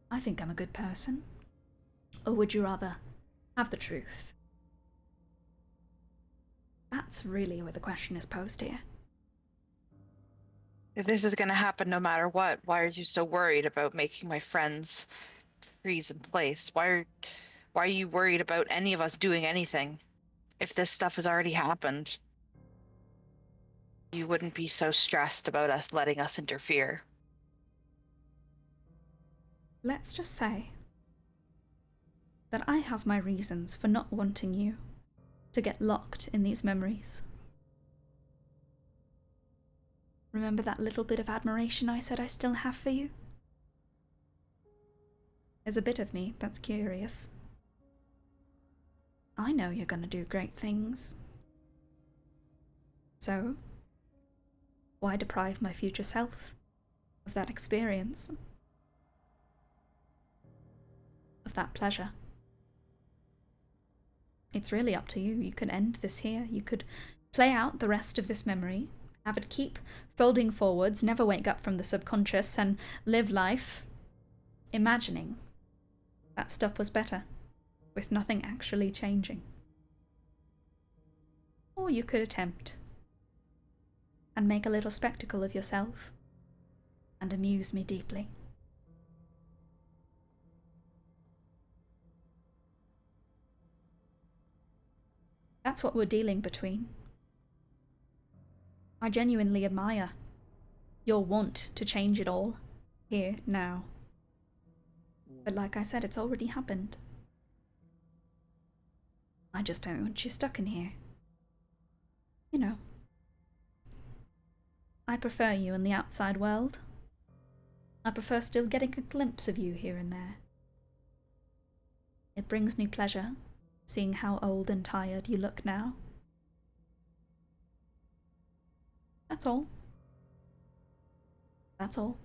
A: I think I'm a good person? Or would you rather have the truth? That's really where the question is posed here.
B: If this is going to happen no matter what, why are you so worried about making my friends freeze in place? Why are you worried about any of us doing anything? If this stuff has already happened, you wouldn't be so stressed about us letting us interfere.
A: Let's just say that I have my reasons for not wanting you to get locked in these memories. Remember that little bit of admiration I said I still have for you? There's a bit of me that's curious. I know you're gonna do great things. So, why deprive my future self of that experience? Of that pleasure? It's really up to you. You could end this here. You could play out the rest of this memory, have it keep folding forwards, never wake up from the subconscious, and live life imagining that stuff was better, with nothing actually changing. Or you could attempt and make a little spectacle of yourself and amuse me deeply. That's what we're dealing between. I genuinely admire your want to change it all, here, now. But like I said, it's already happened. I just don't want you stuck in here, know, I prefer you in the outside world. I prefer still getting a glimpse of you here and there. It brings me pleasure, seeing how old and tired you look now. That's all. That's all.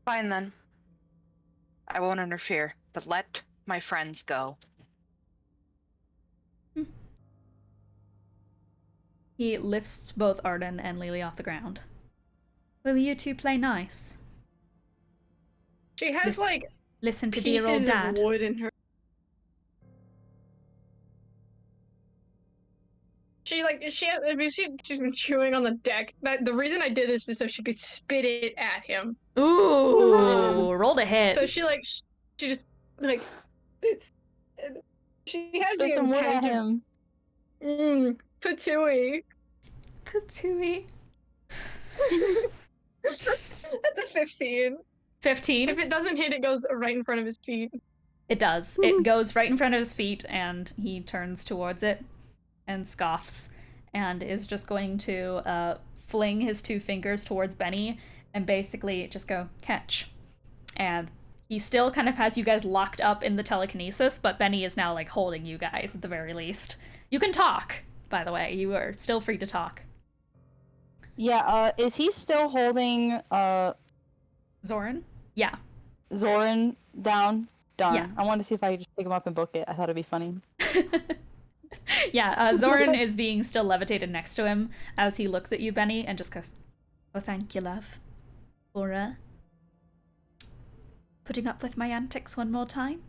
B: Fine then. I won't interfere, but let my friends go.
A: He lifts both Arden and Lily off the ground. Will you two play nice?
D: She has like
A: Listen to dear
D: pieces
A: old dad.
D: of wood in her. She's been chewing on the deck. The reason I did this is so she could spit it at him.
A: Ooh, rolled a hit.
D: So she just like it's she has the
C: Spit some wood at
D: intent
C: him.
D: Patooey.
A: Patooey.
D: That's a 15.
A: 15.
D: If it doesn't hit, it goes right in front of his feet.
A: It does. It goes right in front of his feet, and he turns towards it and scoffs and is just going to fling his 2 fingers towards Benny and basically just go, catch. And he still kind of has you guys locked up in the telekinesis, but Benny is now like holding you guys at the very least. You can talk, by the way. You are still free to talk.
C: Yeah, is he still holding
A: Xorrin? Yeah.
C: Xorrin down? Darn.
A: Yeah.
C: I wanted to see if I could just pick him up and book it. I thought it'd be funny.
A: Yeah, Xorrin is being still levitated next to him as he looks at you, Benny, and just goes, oh, thank you, love. For, putting up with my antics one more time?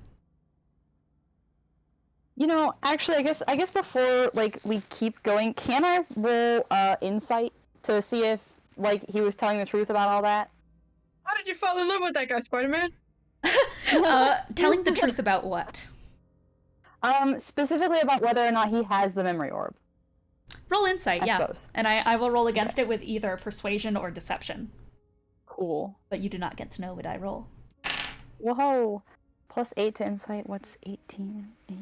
C: You know, actually, I guess before, like, we keep going, can I roll, insight to see if, like, he was telling the truth about all that?
D: How did you fall in love with that guy, Spider-Man?
A: Telling the truth about what?
C: Specifically about whether or not he has the memory orb.
A: Roll insight,
C: I
A: yeah.
C: suppose.
A: And I will roll against it with either persuasion or deception.
C: Cool.
A: But you do not get to know what I roll.
C: Whoa. Plus 8 to insight. What's 18? 8,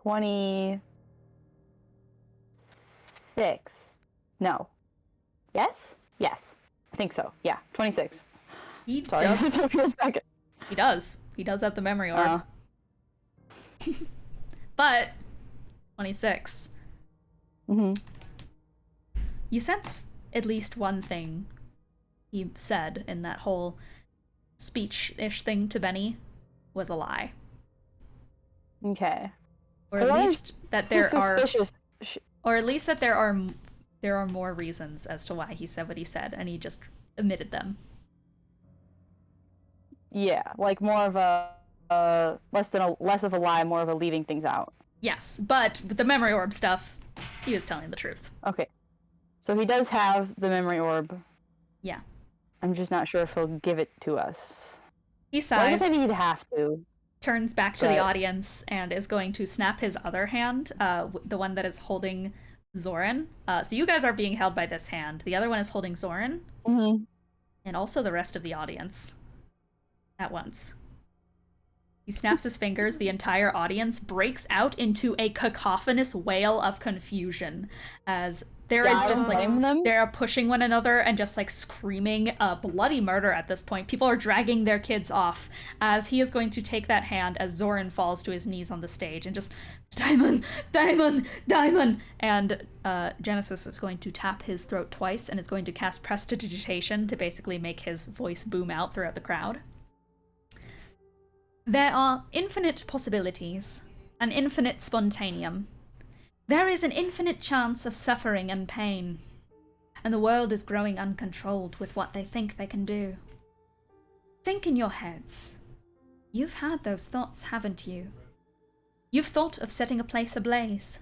C: 26. No. Yes? Yes. I think so. Yeah. 26.
A: He
C: Sorry.
A: does.
C: It took me a second.
A: He does. He does have the memory orb. But 26.
C: Mm-hmm.
A: You sense at least one thing he said in that whole speech-ish thing to Benny was a lie.
C: Okay.
A: Or at least that there are
C: suspicious.
A: or at least that there are more reasons as to why he said what he said, and he just omitted them.
C: Yeah, like more of a less of a lie, more of a leaving things out.
A: Yes, but with the memory orb stuff, he was telling the truth.
C: Okay. So he does have the memory orb.
A: Yeah.
C: I'm just not sure if he'll give it to us.
A: He
C: Well, I guess
A: sighs,
C: he'd have to.
A: turns back to the
C: but-
A: audience, and is going to snap his other hand, the one that is holding Xorrin. So you guys are being held by this hand. The other one is holding Xorrin,
C: Mm-hmm.
A: and also the rest of the audience at once. He snaps his fingers. The entire audience breaks out into a cacophonous wail of confusion as there is just like they're pushing one another and just like screaming bloody murder at this point. People are dragging their kids off as he is going to take that hand as Xorrin falls to his knees on the stage and just Diamond, Diamond, Diamond. And Genesis is going to tap his throat twice and is going to cast prestidigitation to basically make his voice boom out throughout the crowd. There are infinite possibilities, an infinite spontaneum. There is an infinite chance of suffering and pain, and the world is growing uncontrolled with what they think they can do. Think in your heads. You've had those thoughts, haven't you? You've thought of setting a place ablaze,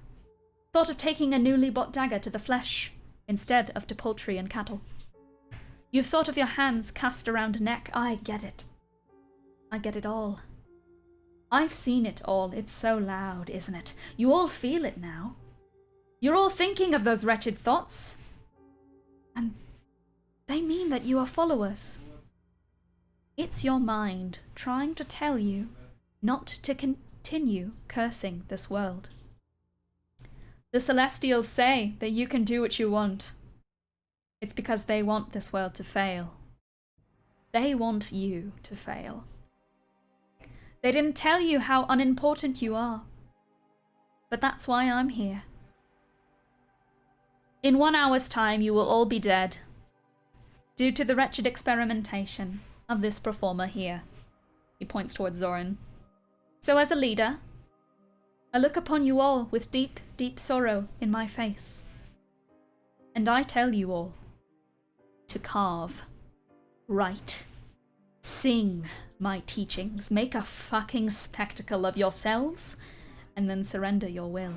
A: thought of taking a newly bought dagger to the flesh instead of to poultry and cattle. You've thought of your hands cast around a neck. I get it. I get it all. I've seen it all. It's so loud, isn't it? You all feel it now. You're all thinking of those wretched thoughts. And they mean that you are followers. It's your mind trying to tell you not to continue cursing this world. The Celestials say that you can do what you want. It's because they want this world to fail. They want you to fail. They didn't tell you how unimportant you are. But that's why I'm here. In 1 hour's time, you will all be dead. Due to the wretched experimentation of this performer here. He points towards Xorrin. So as a leader, I look upon you all with deep, deep sorrow in my face. And I tell you all to carve, write, sing my teachings, make a fucking spectacle of yourselves, and then surrender your will.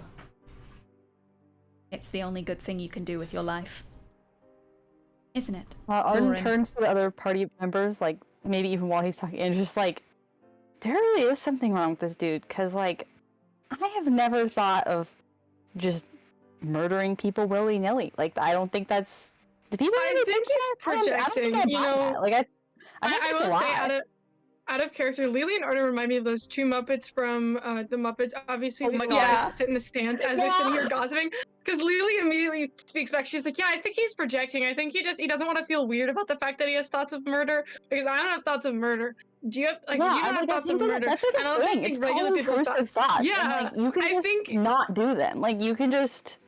A: It's the only good thing you can do with your life. Isn't it?
C: Arden
A: Xorrin?
C: turns to the other party members, like, maybe even while he's talking, and just like, there really is something wrong with this dude, because, like, I have never thought of just murdering people willy-nilly. Like, I don't think that's... Do people
D: I
C: really
D: think he's
C: that? I don't
D: projecting,
C: think I
D: you
C: buy
D: know.
C: that. Like, I think
D: I
C: it's a
D: will say,
C: lie.
D: out of character, Lily and Arden remind me of those two Muppets from the Muppets. Obviously,
B: Oh
D: they
B: my
D: will
A: God.
D: always sit in the stands as they're sitting here gossiping. Because Lily immediately speaks back. She's like, "Yeah, I think he's projecting. I think he doesn't want to feel weird about the fact that he has thoughts of murder. Because I don't have thoughts of murder. Do you have you don't have
C: I
D: thoughts of
C: think
D: murder?
C: that's like
D: And I don't
C: a thing.
D: think
C: It's
D: regular
C: called
D: people
C: intrusive thoughts.
D: Yeah,
C: and, like, you can
D: I
C: just
D: think
C: not do them. Like, you can just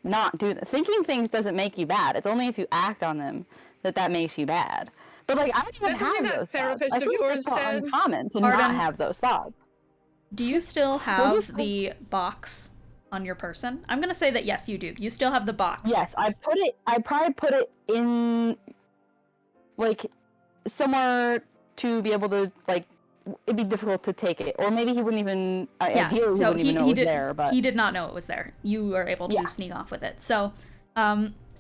C: not do them. Thinking things doesn't make you bad. It's only if you act on them that makes you bad. But, like, I don't even
D: that's something
C: have
D: that
C: those
D: therapist
C: thoughts. I
D: of
C: feel like
D: yours
C: it's not
D: said.
C: uncommon to
A: Arden-
C: not have those thoughts.
A: Do you still
C: Well,
A: have
C: just-
A: the box on your person? I'm gonna say that yes, you do. You still have the box.
C: Yes, I probably put it in, like, somewhere to be able to, like, it'd be difficult to take it. Or maybe he wouldn't even,
A: Yeah,
C: ideally
A: so
C: he wouldn't even know it was there, but...
A: he did not know it was there. You were able to
C: Yeah.
A: sneak off with it. So,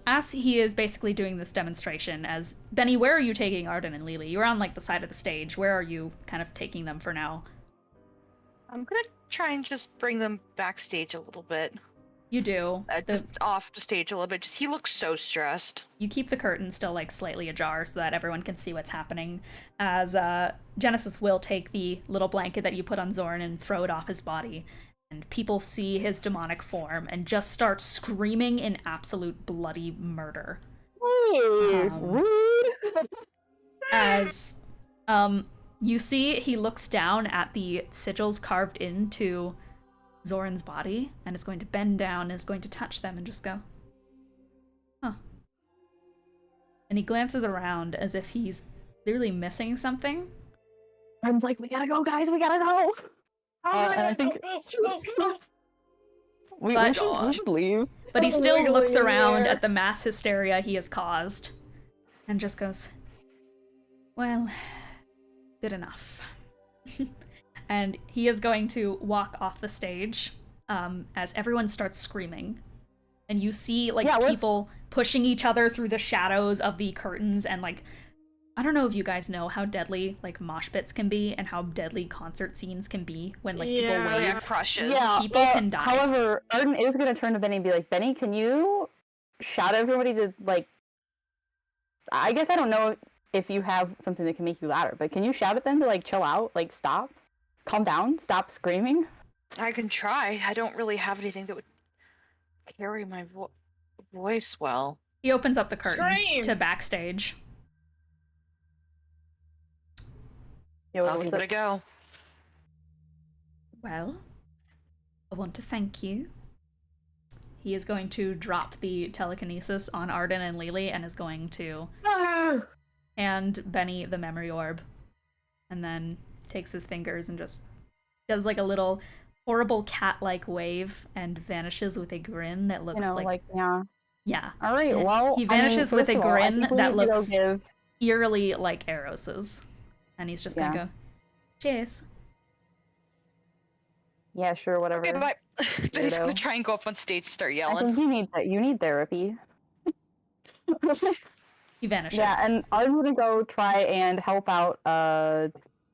A: as he is basically doing this demonstration, as Benny, where are you taking Arden and Lily? You're on like the side of the stage. Where are you kind of taking them for now?
B: I'm gonna try and just bring them backstage a little bit.
A: You do.
B: Just off the stage a little bit. Just he looks so stressed.
A: You keep the curtain still like slightly ajar so that everyone can see what's happening. As Genesis will take the little blanket that you put on Xorrin and throw it off his body. And people see his demonic form and just start screaming in absolute bloody murder.
C: Rude.
A: As you see he looks down at the sigils carved into Xorrin's body and is going to bend down and is going to touch them and just go, huh. And he glances around as if he's clearly missing something.
C: I'm like, we gotta go, guys, we gotta go. And I think we should leave.
A: But he still
D: Wiggly
A: looks
D: in the
A: around
D: air.
A: at the mass hysteria he has caused and just goes, well, good enough. And he is going to walk off the stage as everyone starts screaming. And you see like people pushing each other through the shadows of the curtains and like, I don't know if you guys know how deadly like mosh pits can be and how deadly concert scenes can be when like people
D: Yeah.
A: wave.
B: Yeah, crushes.
C: Yeah,
A: People can die.
C: However, Arden is gonna turn to Benny and be like, Benny, can you shout at everybody to, like, I guess I don't know if you have something that can make you louder, but can you shout at them to, like, chill out, like, stop, calm down, stop screaming?
B: I can try. I don't really have anything that would carry my voice well.
A: He opens up the curtain
D: Scream!
A: to backstage.
C: Yeah,
B: I'll give it a go.
A: Well, I want to thank you. He is going to drop the telekinesis on Arden and Lily and is going to hand Benny the memory orb. And then takes his fingers and just does like a little horrible cat-like wave and vanishes with a grin that looks
C: yeah.
A: Yeah.
C: All right, well,
A: He vanishes with a
C: first of all, I
A: grin
C: think we
A: that
C: need to go
A: looks
C: give...
A: eerily like Eros's. And he's just gonna
C: Yeah.
A: go, cheers.
C: Yeah, sure, whatever.
B: Okay, bye. Benny's gonna
C: Weirdo.
B: try and go up on stage and start
C: I
B: yelling.
C: think you need that. You need therapy.
A: He vanishes.
C: Yeah, and I'm gonna go try and help out.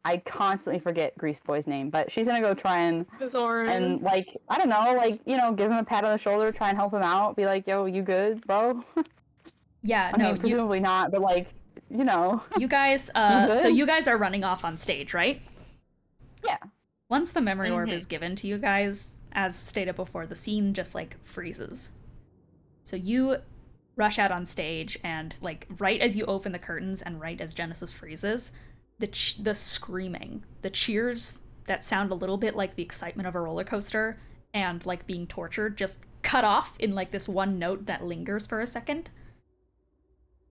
C: I constantly forget Grease Boy's name, but she's gonna go try and
D: Xorrin.
C: like, I don't know, like, you know, give him a pat on the shoulder, try and help him out, be like, yo, you good, bro?
A: Yeah,
C: I
A: no,
C: mean,
A: you
C: presumably not, but like, you know.
A: You guys,
C: good?
A: so you guys are running off on stage, right?
C: Yeah.
A: Once the memory orb is given to you guys, as stated before, the scene just, like, freezes. So you rush out on stage, and, like, right as you open the curtains and right as Genesis freezes, the screaming, the cheers that sound a little bit like the excitement of a roller coaster and, like, being tortured just cut off in, like, this one note that lingers for a second.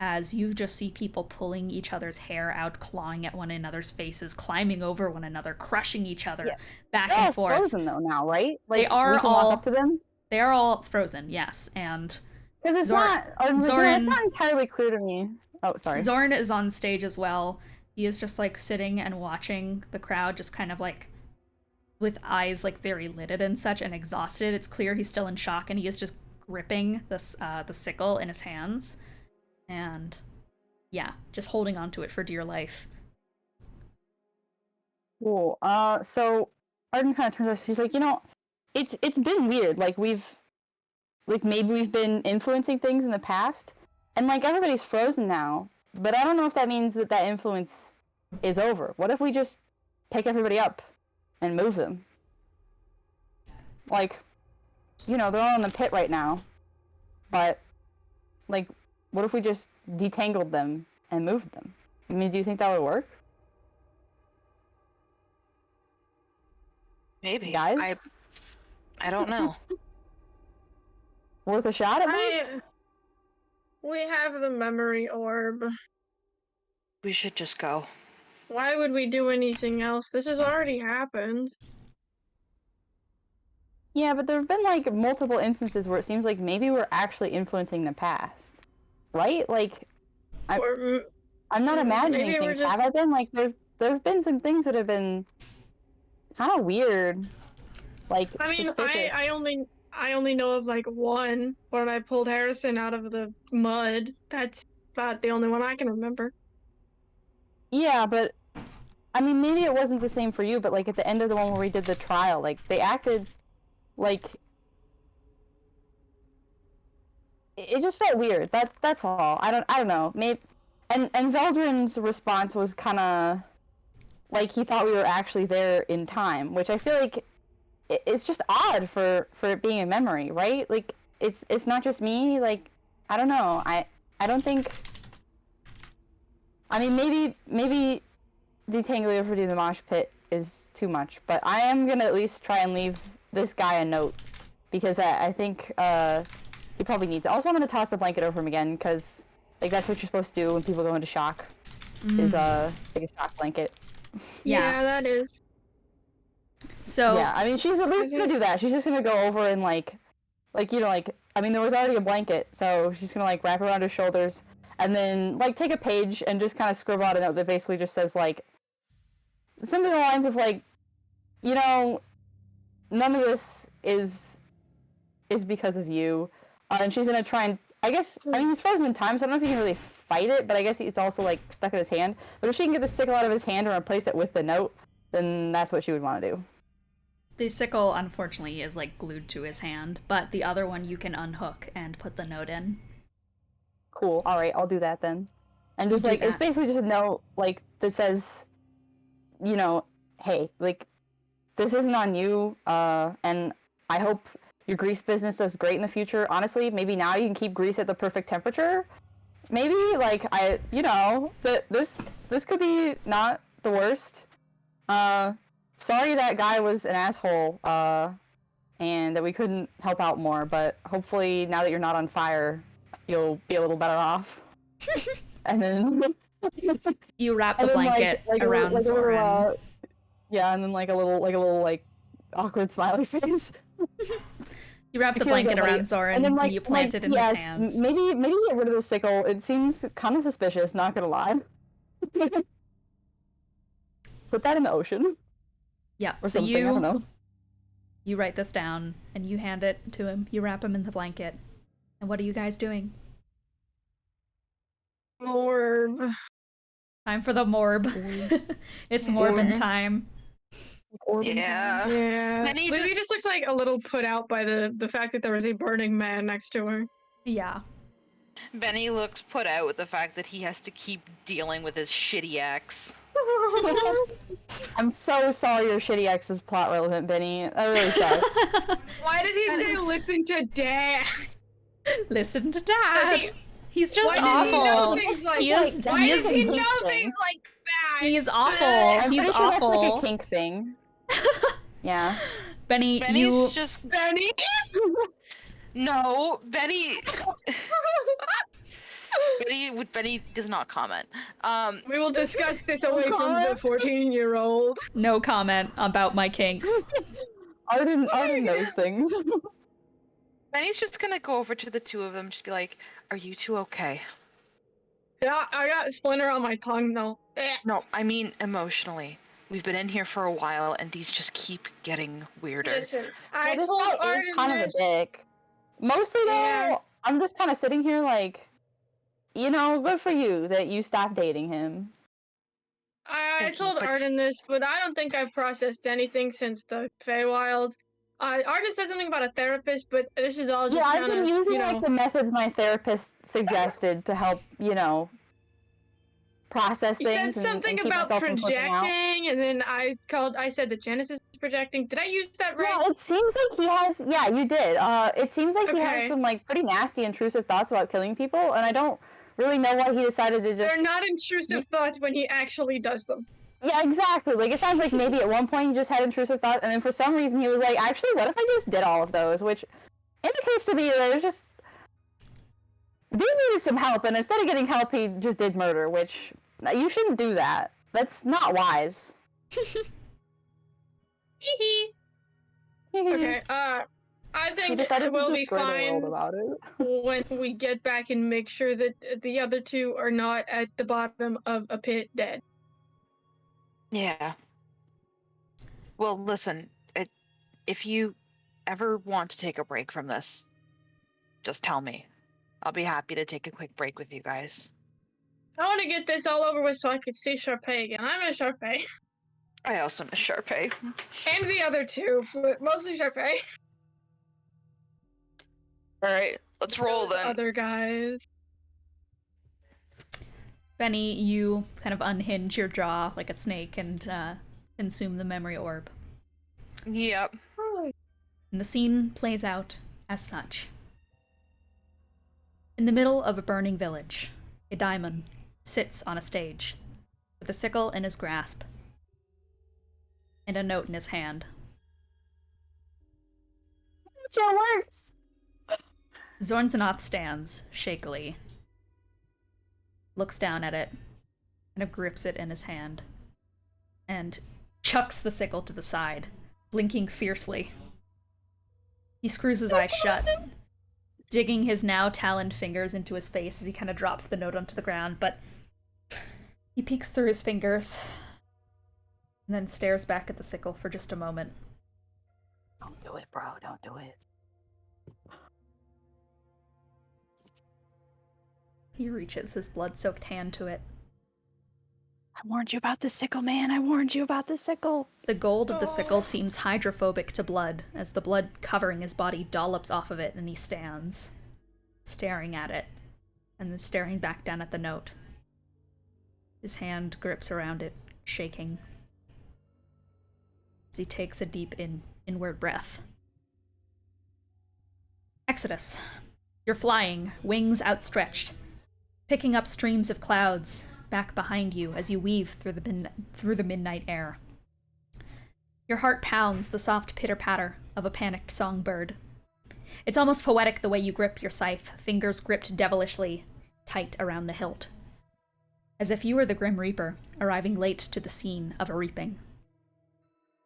A: As you just see people pulling each other's hair out, clawing at one another's faces, climbing over one another, crushing each other back
C: They're
A: and
C: all
A: forth.
C: frozen though now, right? Like,
A: They are
C: we can
A: all
C: walk up to them?
A: They are all frozen, yes. And
C: Because it's
A: Xorrin-
C: not entirely clear to me. Oh, sorry.
A: Xorrin is on stage as well. He is just, like, sitting and watching the crowd, just kind of, like, with eyes, like, very lidded and such, and exhausted. It's clear he's still in shock, and he is just gripping the sickle in his hands. And yeah, just holding onto it for dear life.
C: Cool. So Arden kind of turns to us. He's like, you know, it's been weird. Like, maybe we've been influencing things in the past, and, like, everybody's frozen now. But I don't know if that means that influence is over. What if we just pick everybody up and move them? Like, you know, they're all in the pit right now, but, like, what if we just detangled them and moved them? I mean, do you think that would work?
B: Maybe.
C: Guys?
B: I don't know.
C: Worth a shot at least?
D: We have the memory orb.
B: We should just go.
D: Why would we do anything else? This has already happened.
C: Yeah, but there have been, like, multiple instances where it seems like maybe we're actually influencing the past. Right? Like, I'm not imagining things. Have I been? Like, there have been some things that have been kind of weird. Like,
D: I mean,
C: suspicious.
D: I only know of, like, one when I pulled Harrison out of the mud. That's about the only one I can remember.
C: Yeah, but I mean, maybe it wasn't the same for you, but, like, at the end of the one where we did the trial, like, they acted like it just felt weird. That's all. I don't know. Maybe and Veldrin's response was kind of like he thought we were actually there in time, which I feel like it's just odd for it being a memory, right? Like, it's not just me. Like, I don't know. I don't think. I mean, maybe detangling everybody in the mosh pit is too much, but I am gonna at least try and leave this guy a note, because I think he probably needs it. Also, I'm gonna toss the blanket over him again, because, like, that's what you're supposed to do when people go into shock, is take a shock blanket.
D: Yeah, that is.
A: So
C: yeah, I mean, she's at least gonna do that. She's just gonna go over and, like, you know, like, I mean, there was already a blanket, so she's gonna, like, wrap it around his shoulders, and then, like, take a page and just kind of scribble out a note that basically just says, like, something along the lines of, like, you know, none of this is because of you. And she's gonna try and, I guess, I mean, he's frozen in time, so I don't know if he can really fight it, but I guess it's also, like, stuck in his hand. But if she can get the sickle out of his hand and replace it with the note, then that's what she would want to do.
A: the sickle, unfortunately, is, like, glued to his hand, but the other one you can unhook and put the note in.
C: Cool. All right, I'll do that then. And just, like, it's basically just a note, like, that says, you know, hey, like, this isn't on you, and I hope your grease business does great in the future. Honestly, maybe now you can keep grease at the perfect temperature. Maybe, like, you know, this could be not the worst. Sorry that guy was an asshole, and that we couldn't help out more, but hopefully now that you're not on fire, you'll be a little better off. And then
A: you wrap the blanket around Xorrin.
C: Yeah, and then like a little awkward smiley face.
A: You wrap the blanket around Xorrin, and then, like, you plant it in his hands.
C: Maybe get rid of the sickle. It seems kind of suspicious, not gonna lie. Put that in the ocean.
A: Yeah,
C: or
A: so
C: something, I don't know.
A: You write this down, and you hand it to him. You wrap him in the blanket. And what are you guys doing?
D: Morb.
A: Time for the morb. It's morbin time.
B: Yeah.
D: Yeah.
B: Penny
D: Libby just looks like a little put out by the fact that there was a burning man next to her.
A: Yeah.
B: Benny looks put out with the fact that he has to keep dealing with his shitty ex.
C: I'm so sorry your shitty ex is plot relevant, Benny. That really sucks.
D: Why did he say listen to Dad?
A: Listen to Dad.
D: He-
A: He's just
D: Why did he know
A: awful.
D: things like
A: He is.
C: Why
D: Why
A: He
D: does
A: is.
D: he
C: kink
D: know
C: thing.
D: things like that?
A: He is awful.
C: I'm
A: He's
C: pretty sure that's like
A: awful.
C: a kink thing. Yeah.
A: Benny,
B: Benny's
A: you.
B: just
D: Benny?
B: no. Benny does not comment.
D: We will discuss this away from the 14-year-old.
A: No comment about my kinks.
C: Arden knows things.
B: Benny's just gonna go over to the two of them, just be like, "Are you two okay?"
D: Yeah, I got a splinter on my tongue though.
B: No, I mean emotionally. We've been in here for a while, and these just keep getting weirder.
D: Listen, I
C: This
D: told
C: guy is
D: Arden
C: kind of a
D: this.
C: dick. Mostly though,
D: Yeah.
C: I'm just kind of sitting here like, you know, good for you that you stopped dating him.
D: I
B: Thank you,
D: told
B: but-
D: Arden this, but I don't think I've processed anything since the Feywild. Arden said something about a therapist, but this is all just
C: Yeah, I've
D: kind
C: been
D: of,
C: using
D: you know.
C: like the methods my therapist suggested to help, you know, process
D: You said
C: things and
D: something
C: keep
D: about
C: myself from flipping out.
D: projecting, and then I said that Genesis is projecting. Did I use that right?
C: Yeah, it seems like he has. Yeah, you did. It seems like he has
D: Okay.
C: some like pretty nasty, intrusive thoughts about killing people, and I don't really know why he decided to just.
D: They're not intrusive thoughts when he actually does them.
C: Yeah, exactly. Like it sounds like maybe at one point he just had intrusive thoughts, and then for some reason he was like, actually, what if I just did all of those? Which indicates to me that there's just dude needed some help, and instead of getting help, he just did murder. Which you shouldn't do that. That's not wise.
D: Okay, I
C: He
D: think
C: decided
D: we'll
C: to
D: be
C: destroy the world
D: fine
C: about it.
D: when we get back and make sure that the other two are not at the bottom of a pit dead.
B: Yeah. Well, listen. If you ever want to take a break from this, just tell me. I'll be happy to take a quick break with you guys.
D: I want to get this all over with so I can see Sharpay again. I miss Sharpay.
B: I also miss Sharpay.
D: And the other two, but mostly Sharpay.
B: All right, let's roll
D: Those
B: then.
D: other guys.
A: Benny, you kind of unhinge your jaw like a snake and consume the memory orb.
B: Yep.
A: And the scene plays out as such. In the middle of a burning village, a daimon sits on a stage, with a sickle in his grasp, and a note in his hand.
C: It works.
A: Zornzanoth stands, shakily, looks down at it, kind of grips it in his hand, and chucks the sickle to the side, blinking fiercely. He screws his eyes shut, digging his now taloned fingers into his face as he kind of drops the note onto the ground, but he peeks through his fingers, and then stares back at the sickle for just a moment.
C: Don't do it, bro. Don't do it.
A: He reaches his blood-soaked hand to it.
C: I warned you about the sickle, man. I warned you about the sickle.
A: The gold of the sickle seems hydrophobic to blood, as the blood covering his body dollops off of it, and he stands, staring at it, and then staring back down at the note. His hand grips around it, shaking, as he takes a deep inward breath. Exodus. You're flying, wings outstretched, picking up streams of clouds back behind you as you weave through the midnight air. Your heart pounds the soft pitter-patter of a panicked songbird. It's almost poetic the way you grip your scythe, fingers gripped devilishly tight around the hilt, as if you were the Grim Reaper, arriving late to the scene of a reaping.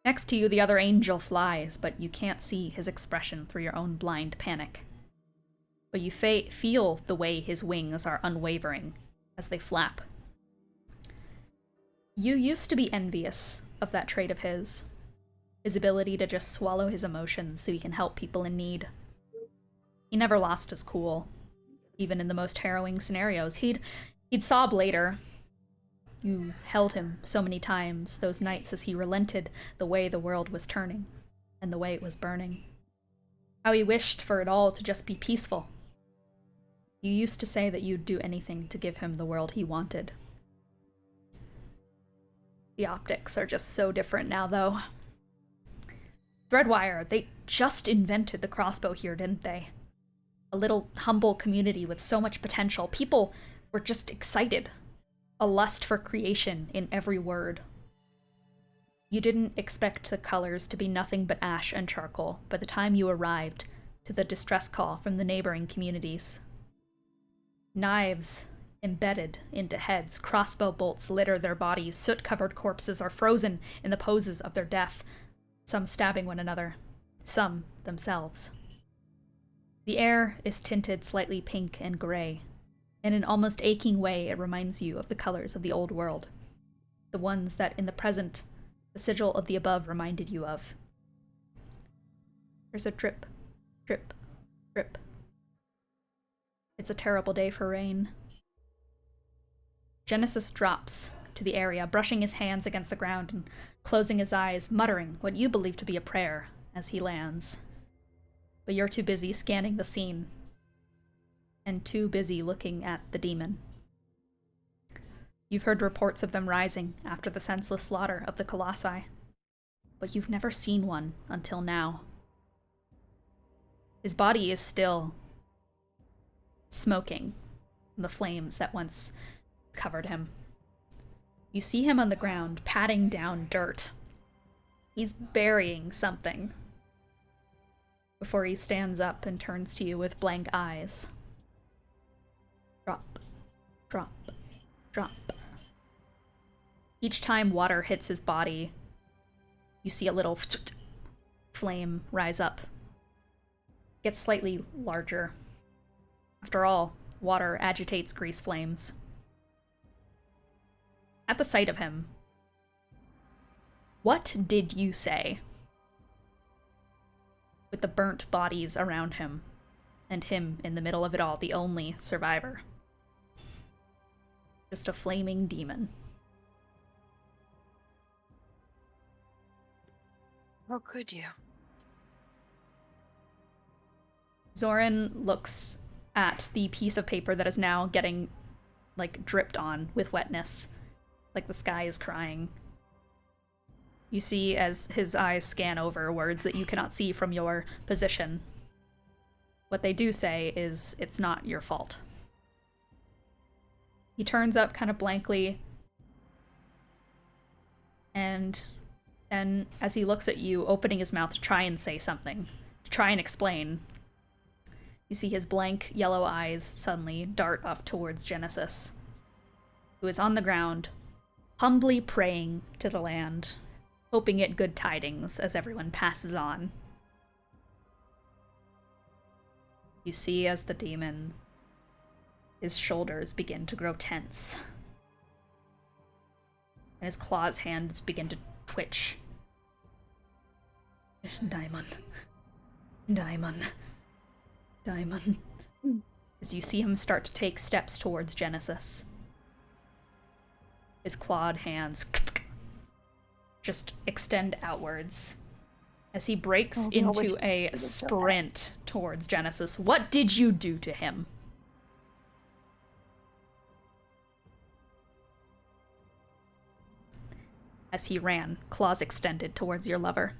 A: Next to you, the other angel flies, but you can't see his expression through your own blind panic. But you feel the way his wings are unwavering as they flap. You used to be envious of that trait of his ability to just swallow his emotions so he can help people in need. He never lost his cool, even in the most harrowing scenarios. He'd sob later. You held him so many times, those nights as he relented the way the world was turning, and the way it was burning. How he wished for it all to just be peaceful. You used to say that you'd do anything to give him the world he wanted. The optics are just so different now, though. Threadwire, they just invented the crossbow here, didn't they? A little humble community with so much potential. People were just excited. A lust for creation in every word. You didn't expect the colors to be nothing but ash and charcoal by the time you arrived to the distress call from the neighboring communities. Knives embedded into heads, crossbow bolts litter their bodies, soot-covered corpses are frozen in the poses of their death, some stabbing one another, some themselves. The air is tinted slightly pink and gray. In an almost aching way, it reminds you of the colors of the old world. The ones that, in the present, the sigil of the above reminded you of. There's a drip, drip, drip. It's a terrible day for rain. Genesis drops to the area, brushing his hands against the ground and closing his eyes, muttering what you believe to be a prayer as he lands. But you're too busy scanning the scene, and too busy looking at the demon. You've heard reports of them rising after the senseless slaughter of the Colossi, but you've never seen one until now. His body is still smoking from the flames that once covered him. You see him on the ground, patting down dirt. He's burying something before he stands up and turns to you with blank eyes. Drop, drop, drop. Each time water hits his body, you see a little flame rise up. It gets slightly larger. After all, water agitates grease flames. At the sight of him, what did you say? With the burnt bodies around him, and him in the middle of it all, the only survivor. Just a flaming demon.
B: How could you?
A: Xorrin looks at the piece of paper that is now getting, like, dripped on with wetness. Like the sky is crying. You see as his eyes scan over words that you cannot see from your position. What they do say is, it's not your fault. He turns up kind of blankly, and then as he looks at you, opening his mouth to try and say something, to try and explain, you see his blank yellow eyes suddenly dart up towards Genesis, who is on the ground, humbly praying to the land, hoping it good tidings as everyone passes on. You see as the demon, his shoulders begin to grow tense, and his claws' hands begin to twitch. Diamond. Diamond. Diamond. As you see him start to take steps towards Genesis. His clawed hands just extend outwards as he breaks into a sprint towards Genesis. What did you do to him? As he ran, claws extended towards your lover.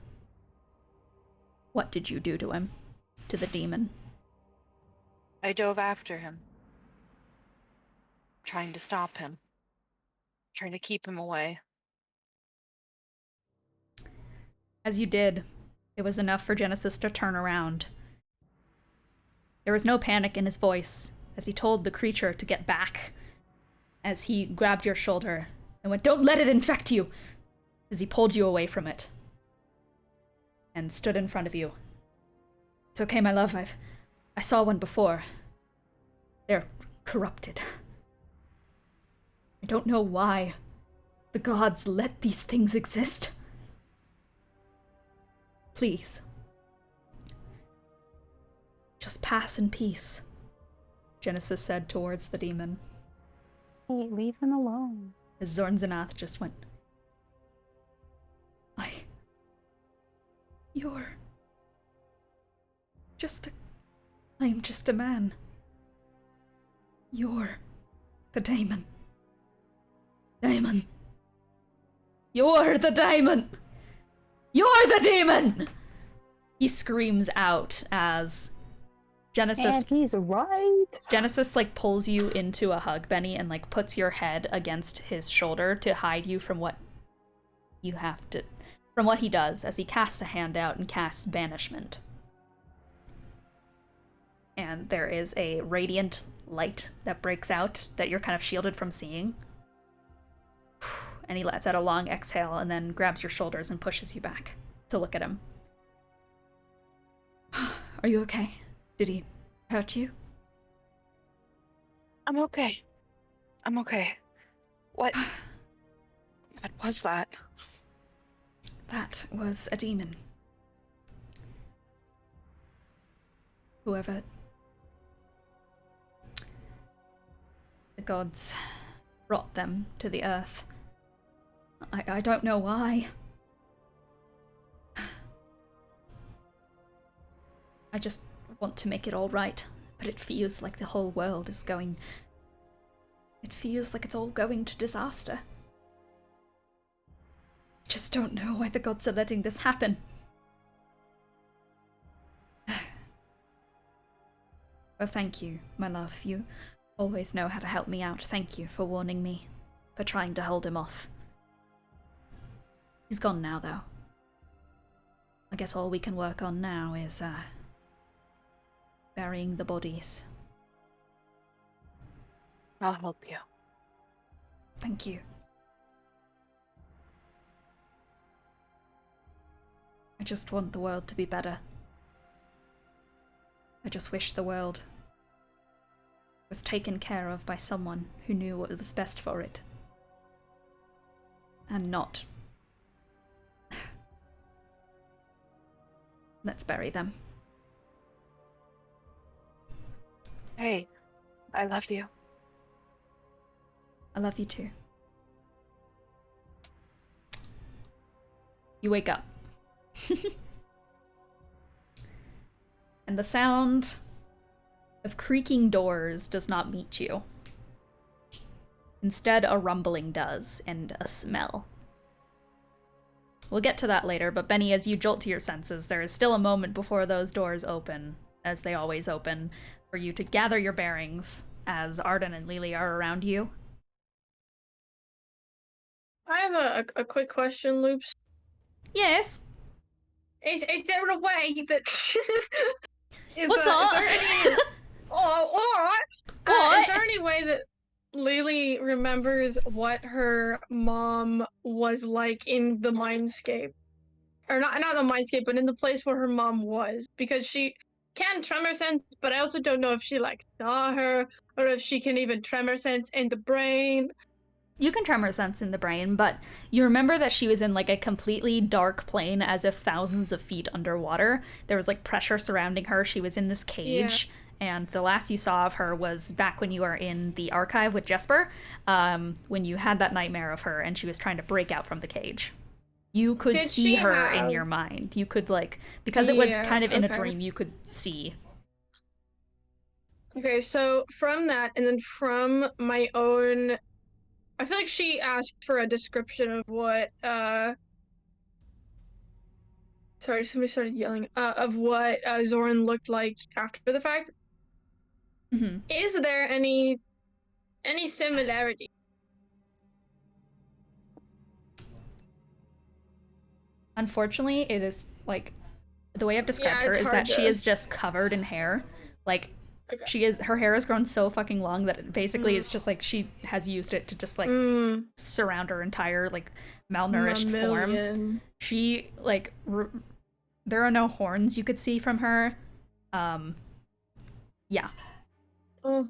A: What did you do to him? To the demon?
B: I dove after him, trying to stop him, trying to keep him away.
A: As you did, it was enough for Genesis to turn around. There was no panic in his voice as he told the creature to get back, as he grabbed your shoulder and went, "Don't let it infect you!" as he pulled you away from it and stood in front of you. "It's okay, my love. I saw one before. They're corrupted. I don't know why the gods let these things exist. Please. Just pass in peace," Genesis said towards the demon.
C: Hey, leave him alone.
A: As Zornzanath just went, I am just a man. You're the daemon. Daemon. You're the daemon! You're the demon! He screams out as Genesis...
C: And he's right.
A: Genesis, like, pulls you into a hug, Benny, and, like, puts your head against his shoulder to hide you from what you have to... from what he does, as he casts a hand out and casts banishment. And there is a radiant light that breaks out that you're kind of shielded from seeing. And he lets out a long exhale and then grabs your shoulders and pushes you back to look at him. Are you okay? Did he hurt you?
B: I'm okay. I'm okay. What was that?
A: That was a demon. Whoever... the gods brought them to the earth. I don't know why. I just want to make it all right, but it feels like the whole world is going... it feels like it's all going to disaster. I just don't know why the gods are letting this happen. Well, thank you, my love. You always know how to help me out. Thank you for warning me, for trying to hold him off. He's gone now, though. I guess all we can work on now is, burying the bodies.
B: I'll help you.
A: Thank you. I just want the world to be better. I just wish the world was taken care of by someone who knew what was best for it. And not... Let's bury them.
B: Hey, I love you.
A: I love you too. You wake up. And the sound of creaking doors does not meet you. Instead, a rumbling does, and a smell. We'll get to that later, but Benny, as you jolt to your senses, there is still a moment before those doors open, as they always open, for you to gather your bearings as Arden and Lily are around you.
D: I have a quick question, Loops.
A: Yes.
D: Is there a way that
A: What's up?
D: Is there any... oh,
A: What?
D: is there any way that Lily remembers what her mom was like in the mindscape? Or not the mindscape, but in the place where her mom was? Because she can tremor sense, but I also don't know if she like saw her or if she can even tremor sense in the brain.
A: You can tremor sense in the brain, but you remember that she was in like a completely dark plane as if thousands of feet underwater. There was like pressure surrounding her. She was in this cage. Yeah. And the last you saw of her was back when you were in the archive with Jesper, when you had that nightmare of her and she was trying to break out from the cage. You could see her in your mind. You could like, because it was kind of in a dream, you could see.
D: Okay, so from that, and then from my own... I feel like she asked for a description of what, sorry, somebody started yelling, of what Xorrin looked like after the fact.
A: Mm-hmm.
D: Is there any similarity?
A: Unfortunately, it is, like, the way I've described her is that she is just covered in hair. Like, her hair has grown so fucking long that basically it's just, like, she has used it to just, like, surround her entire, like, malnourished form. She, like, there are no horns you could see from her. Yeah.
D: Oh.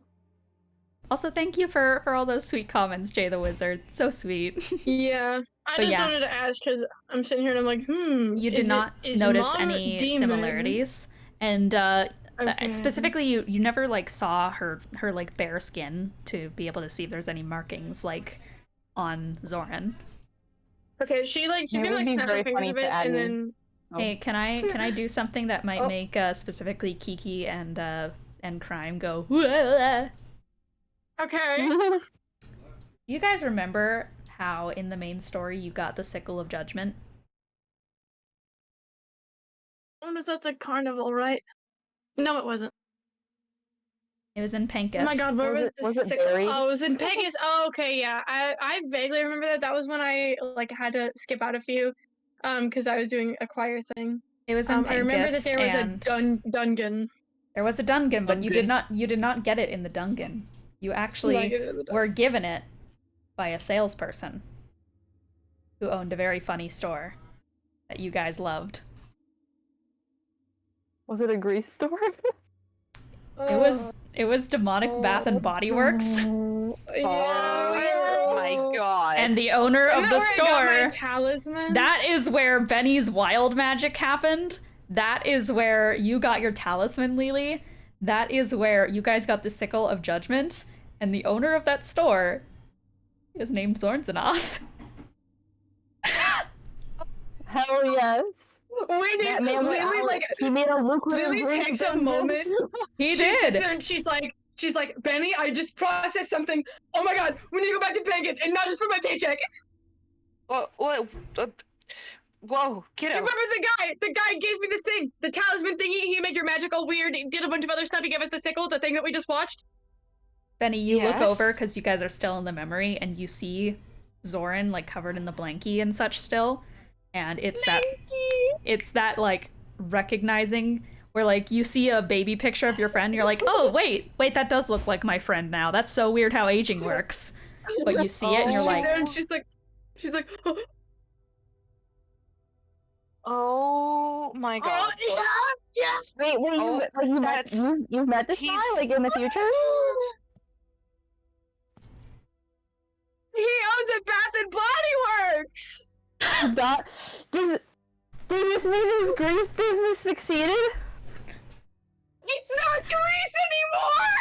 A: Also, thank you for all those sweet comments, Jay the Wizard. So sweet.
D: Yeah. I just wanted to ask because I'm sitting here and I'm like,
A: You did not notice any similarities. And specifically, you never like saw her like bare skin to be able to see if there's any markings like on Xorrin.
D: Okay, she's gonna like snap her fingers a bit and then.
A: Hey, can I do something that might make specifically Kiki and Crime go? Whoa!
D: Okay.
A: Do you guys remember how in the main story you got the Sickle of Judgment?
D: When was at the carnival, right? No, it wasn't.
A: It was in
D: Oh
A: Penketh.
D: my god, where was
C: Was
D: the
C: it
D: sickle?
C: buried?
D: Oh, it was in Vegas. Oh, okay, yeah. I vaguely remember that. That was when I like had to skip out a few, because I was doing a choir thing.
A: It was in
D: I remember that
A: Penketh,
D: there was a
A: and
D: dungeon.
A: there was a dungeon, but you did
B: Dungeon.
A: not get it in the dungeon. You actually
D: Snuck it in the
A: were given it by a salesperson who owned a very funny store that you guys loved.
C: Was it a grease store?
A: It was Demonic Bath and Body Works,
B: Oh my god.
A: and the owner
D: Isn't
A: of
D: that
A: the
D: where I got my
A: store.
D: talisman?
A: That is where Benny's wild magic happened. That is where you got your talisman, Lily. That is where you guys got the Sickle of Judgment. And the owner of that store is named Zornzanoff.
C: Hell yes.
D: Wait,
C: That man went
D: Lily
C: out.
D: like
C: He made a lucrative
D: Lily
C: grease
D: takes a
C: business.
D: moment.
A: He
D: She sits
A: did.
D: there and she's like, Benny, I just processed something. Oh my god, we need to go back to Pancake, and not just for my paycheck.
B: What? Whoa,
D: Do you
B: kiddo.
D: remember the guy? The guy gave me the thing, the talisman thingy. He made your magic all weird. He did a bunch of other stuff. He gave us the sickle, the thing that we just watched.
A: Benny, you look
B: Yes?
A: over because you guys are still in the memory, and you see Xorrin like covered in the blankie and such still. And it's that like recognizing where like you see a baby picture of your friend, you're like, oh wait, that does look like my friend now. That's so weird how aging works. But you see it and you're
D: She's
A: like,
D: there and she's like,
B: Oh my god.
D: oh yeah.
C: Wait,
B: Oh,
C: you've met this guy
B: he's-
C: like in the future?
D: He owns a Bath and Body Works.
C: Does this mean his grease business succeeded?
D: It's not grease anymore.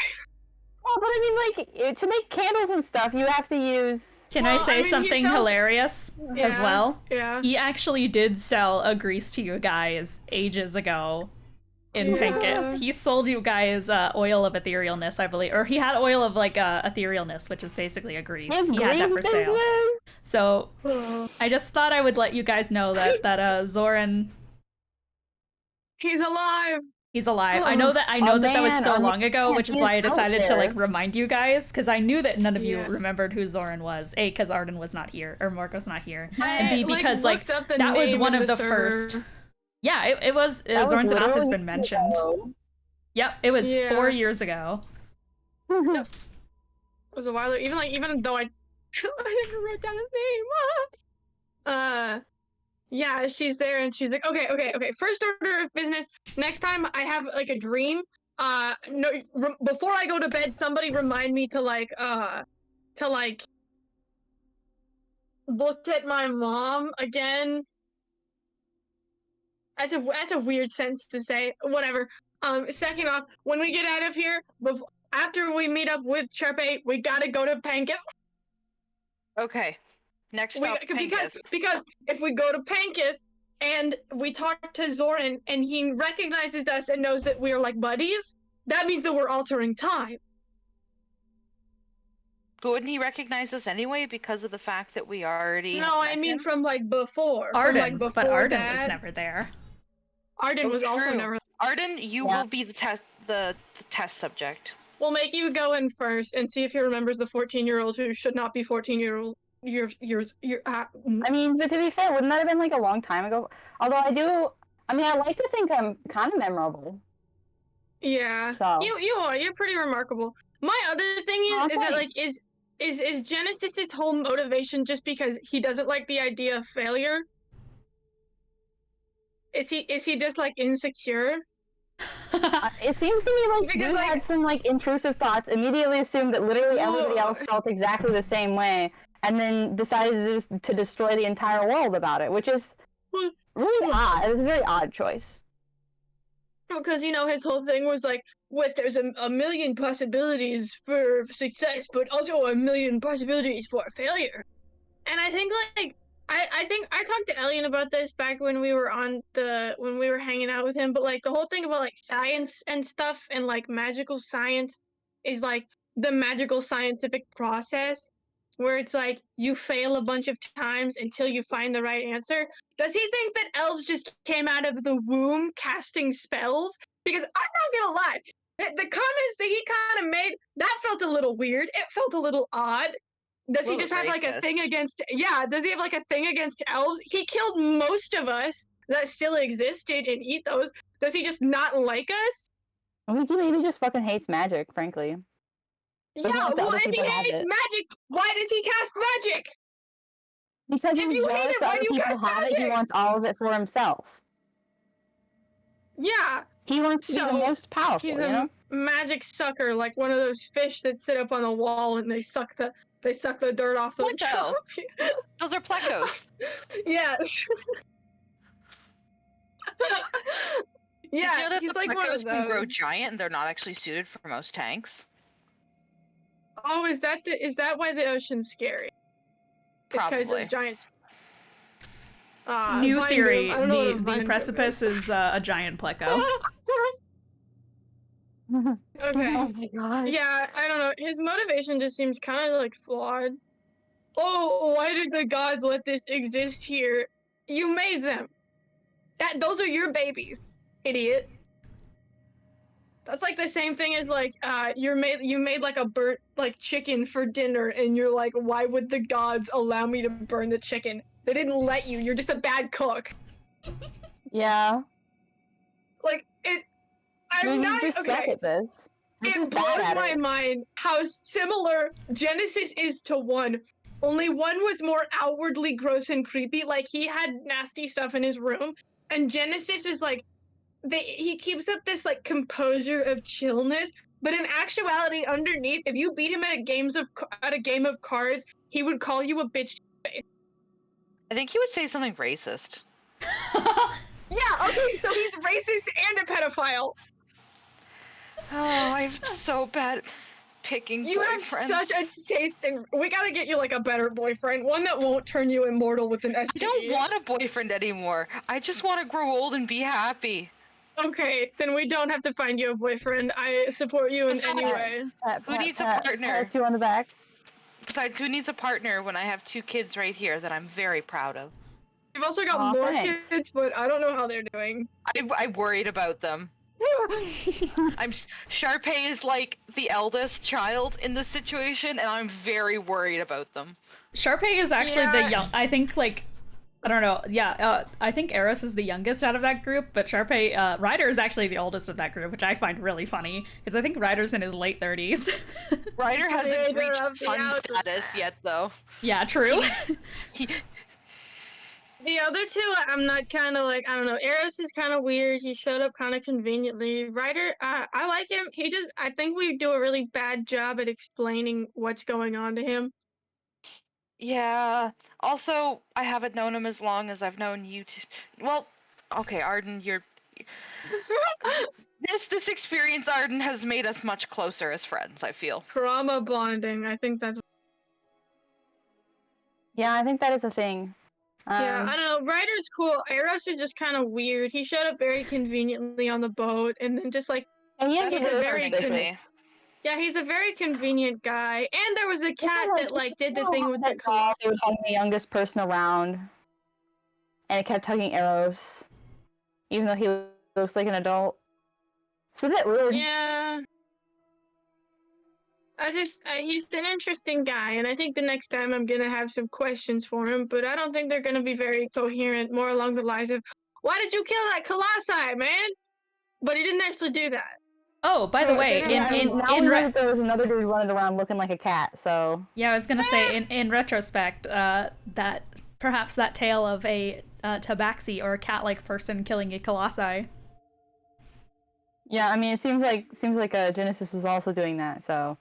C: Oh, but I mean, like, to make candles and stuff, you have to use.
A: can
D: Well,
A: I say
D: I mean, he
A: something
D: sells-
A: hilarious as
D: Yeah.
A: well?
D: Yeah.
A: He actually did sell a grease to you guys ages ago in
D: Yeah.
A: Pinkett. He sold you guys oil of etherealness, I believe. Or he had oil of like etherealness, which is basically a grease.
C: His
A: He had that
C: grease
A: for sale.
C: business?
A: So I just thought I would let you guys know that Xorrin,
D: He's alive.
A: he's alive. I know that that was
C: man,
A: so
C: oh,
A: long ago,
C: man,
A: which is
C: he
A: why I
C: is out
A: decided to
C: there.
A: like remind you guys, because I knew that none of you
D: Yeah.
A: remembered who Xorrin was. A, because Arden was not here, or Morgue was not here,
D: I,
A: and B, because like
D: looked up the
A: that was
D: name
A: one
D: in
A: of the
D: server.
A: first. Yeah, it was.
C: That was
A: Zorn's Enough has
C: literally
A: been mentioned.
C: ago.
A: Yep, it was
D: Yeah.
A: 4 years ago.
D: It was a while ago. Even though I never wrote down his name. Yeah, she's there and she's like, okay. First order of business. Next time I have like a dream, no, before I go to bed, somebody remind me to look at my mom again. That's a weird sentence to say. Whatever. Second off, when we get out of here, after we meet up with Sharpay, we gotta go to Pankith.
B: Okay. Next stop, Panketh.
D: Because if we go to Pankith and we talk to Xorrin and he recognizes us and knows that we are like buddies, that means that we're altering time.
B: But wouldn't he recognize us anyway because of the fact that we already
D: No,
B: met
D: I mean
B: him?
D: from like before.
A: Arden,
D: from, like,
A: but
D: before
A: Arden
D: that.
A: was never there.
D: Arden
B: Oh,
D: was also
B: true.
D: never.
B: Arden, you
C: Yeah.
B: will be the test subject.
D: We'll make you go in first and see if he remembers the 14-year-old who should not be 14-year-old.
C: I mean, but to be fair, wouldn't that have been like a long time ago? Although I like to think I'm kind of memorable.
D: Yeah.
C: So.
D: You are. You're pretty remarkable. My other thing
C: Aw,
D: is that like
C: thanks.
D: is Genesis's whole motivation just because he doesn't like the idea of failure? Is he just like insecure?
C: It seems to me like
D: Because,
C: you
D: like-
C: had some like intrusive thoughts, immediately assumed that literally everybody
D: Whoa.
C: else felt exactly the same way, and then decided to destroy the entire world about it, which is really odd. It's a very odd choice.
D: Because his whole thing was like, there's a million possibilities for success, but also a million possibilities for failure. And I think like I think I talked to Elian about this back when we were hanging out with him, but like the whole thing about like science and stuff and like magical science is like the magical scientific process where it's like you fail a bunch of times until you find the right answer? Does he think that elves just came out of the womb casting spells? Because I'm not gonna lie, the comments that he kind of made, that felt a little weird. It felt a little odd. Does he
B: Little
D: just have like a thing
B: racist.
D: against? Yeah, does he have like a thing against elves? He killed most of us that still existed in Ethos. Does he just not like us?
C: I think he maybe just fucking hates magic, frankly. Doesn't
D: Yeah,
C: like that
D: well,
C: other
D: if he
C: people have
D: hates
C: it.
D: magic, why does he cast magic?
C: Because
D: If
C: he's
D: you hate
C: jealous
D: it,
C: that
D: why
C: other
D: do you
C: people
D: cast
C: have it, he
D: magic?
C: wants all of it for himself.
D: Yeah,
C: He wants to be the
D: so
C: most powerful,
D: he's
C: you
D: a
C: know?
D: magic sucker, like one of those fish that sit up on a wall and they suck the dirt off of the
B: Plecto.
D: top.
B: Those are plecos.
D: Yeah.
B: Did you
D: Yeah,
B: know that the
D: he's like one of
B: plecos can grow
D: those.
B: giant and they're not actually suited for most tanks?
D: Oh, is that why the ocean's scary? Because
B: Probably.
D: of giants.
A: New
D: Vine boom.
A: theory:
D: I don't know what a
A: the
D: vine boom
A: precipice
D: is.
A: is a giant pleco.
D: Okay.
C: Oh my god.
D: Yeah, I don't know. His motivation just seems kind of like flawed. Oh, why did the gods let this exist here? You made them. Those are your babies, idiot. That's like the same thing as like you made like a burnt like chicken for dinner and you're like, why would the gods allow me to burn the chicken? They didn't let you. You're just a bad cook.
C: Yeah.
D: Like it
C: Dude,
D: I'm
C: you
D: not
C: just suck
D: okay.
C: at this. You're
D: It
C: just
D: blows
C: bad at
D: my
C: it.
D: mind how similar Genesis is to 1. Only 1 was more outwardly gross and creepy, like he had nasty stuff in his room, and Genesis is like he keeps up this like composure of chillness, but in actuality, underneath, if you beat him at a game of cards, he would call you a bitch.
B: I think he would say something racist.
D: Yeah, okay, so he's racist and a pedophile.
B: Oh, I'm so bad at picking
D: You have
B: boyfriends.
D: such a taste in. We gotta get you like a better boyfriend, one that won't turn you immortal with an STD.
B: I don't want a boyfriend anymore. I just want to grow old and be happy.
D: Okay, then we don't have to find you a boyfriend. I support you in any
B: Besides,
D: way.
B: Who needs a partner?
C: Pats you on the back.
B: Besides, who needs a partner when I have 2 kids right here that I'm very proud of?
D: We've also got
C: Aw,
D: more
C: thanks.
D: kids, but I don't know how they're doing.
B: I worried about them. Sharpay is like the eldest child in this situation, and I'm very worried about them.
A: Sharpay is actually
D: Yeah.
A: the young. I think like. I don't know. Yeah, I think Eros is the youngest out of that group, but Sharpay, Ryder is actually the oldest of that group, which I find really funny because I think Ryder's in his late 30s.
B: Ryder hasn't
D: Creator
B: reached
D: of the
B: son
D: outlet.
B: status yet, though.
A: Yeah, true.
B: He,
D: The other two, I'm not kind of like, I don't know. Eros is kind of weird. He showed up kind of conveniently. Ryder, I like him. I think we do a really bad job at explaining what's going on to him.
B: yeah. Also, I haven't known him as long as I've known you. Well, okay, Arden, you're. This experience, Arden, has made us much closer as friends. I feel.
D: Trauma bonding. I think that's.
C: Yeah, I think that is a thing.
D: Yeah, I don't know. Ryder's cool. Eros is just kind of weird. He showed up very conveniently on the boat, and then just like,
C: and he is
B: That's
C: a little
D: very
B: concerning to me.
C: suspicious.
D: yeah, he's a very convenient guy. And there was a
C: This is
D: cat that like did the
C: you know
D: thing
C: how
D: with
C: that
D: the
C: dog, they would hug the youngest person around, and it kept hugging Eros, even though he looks like an adult. It's a bit weird.
D: Yeah. He's an interesting guy, and I think the next time I'm gonna have some questions for him, but I don't think they're gonna be very coherent, more along the lines of, why did you kill that Colossi, man? But he didn't actually do that.
A: Oh, by the way,
D: Yeah,
C: now we know that there was another dude running around looking like a cat, so...
A: yeah, I was gonna say, in retrospect, that perhaps that tale of a tabaxi or a cat-like person killing a colossi.
C: Yeah, I mean, it seems like Genesis was also doing that, so...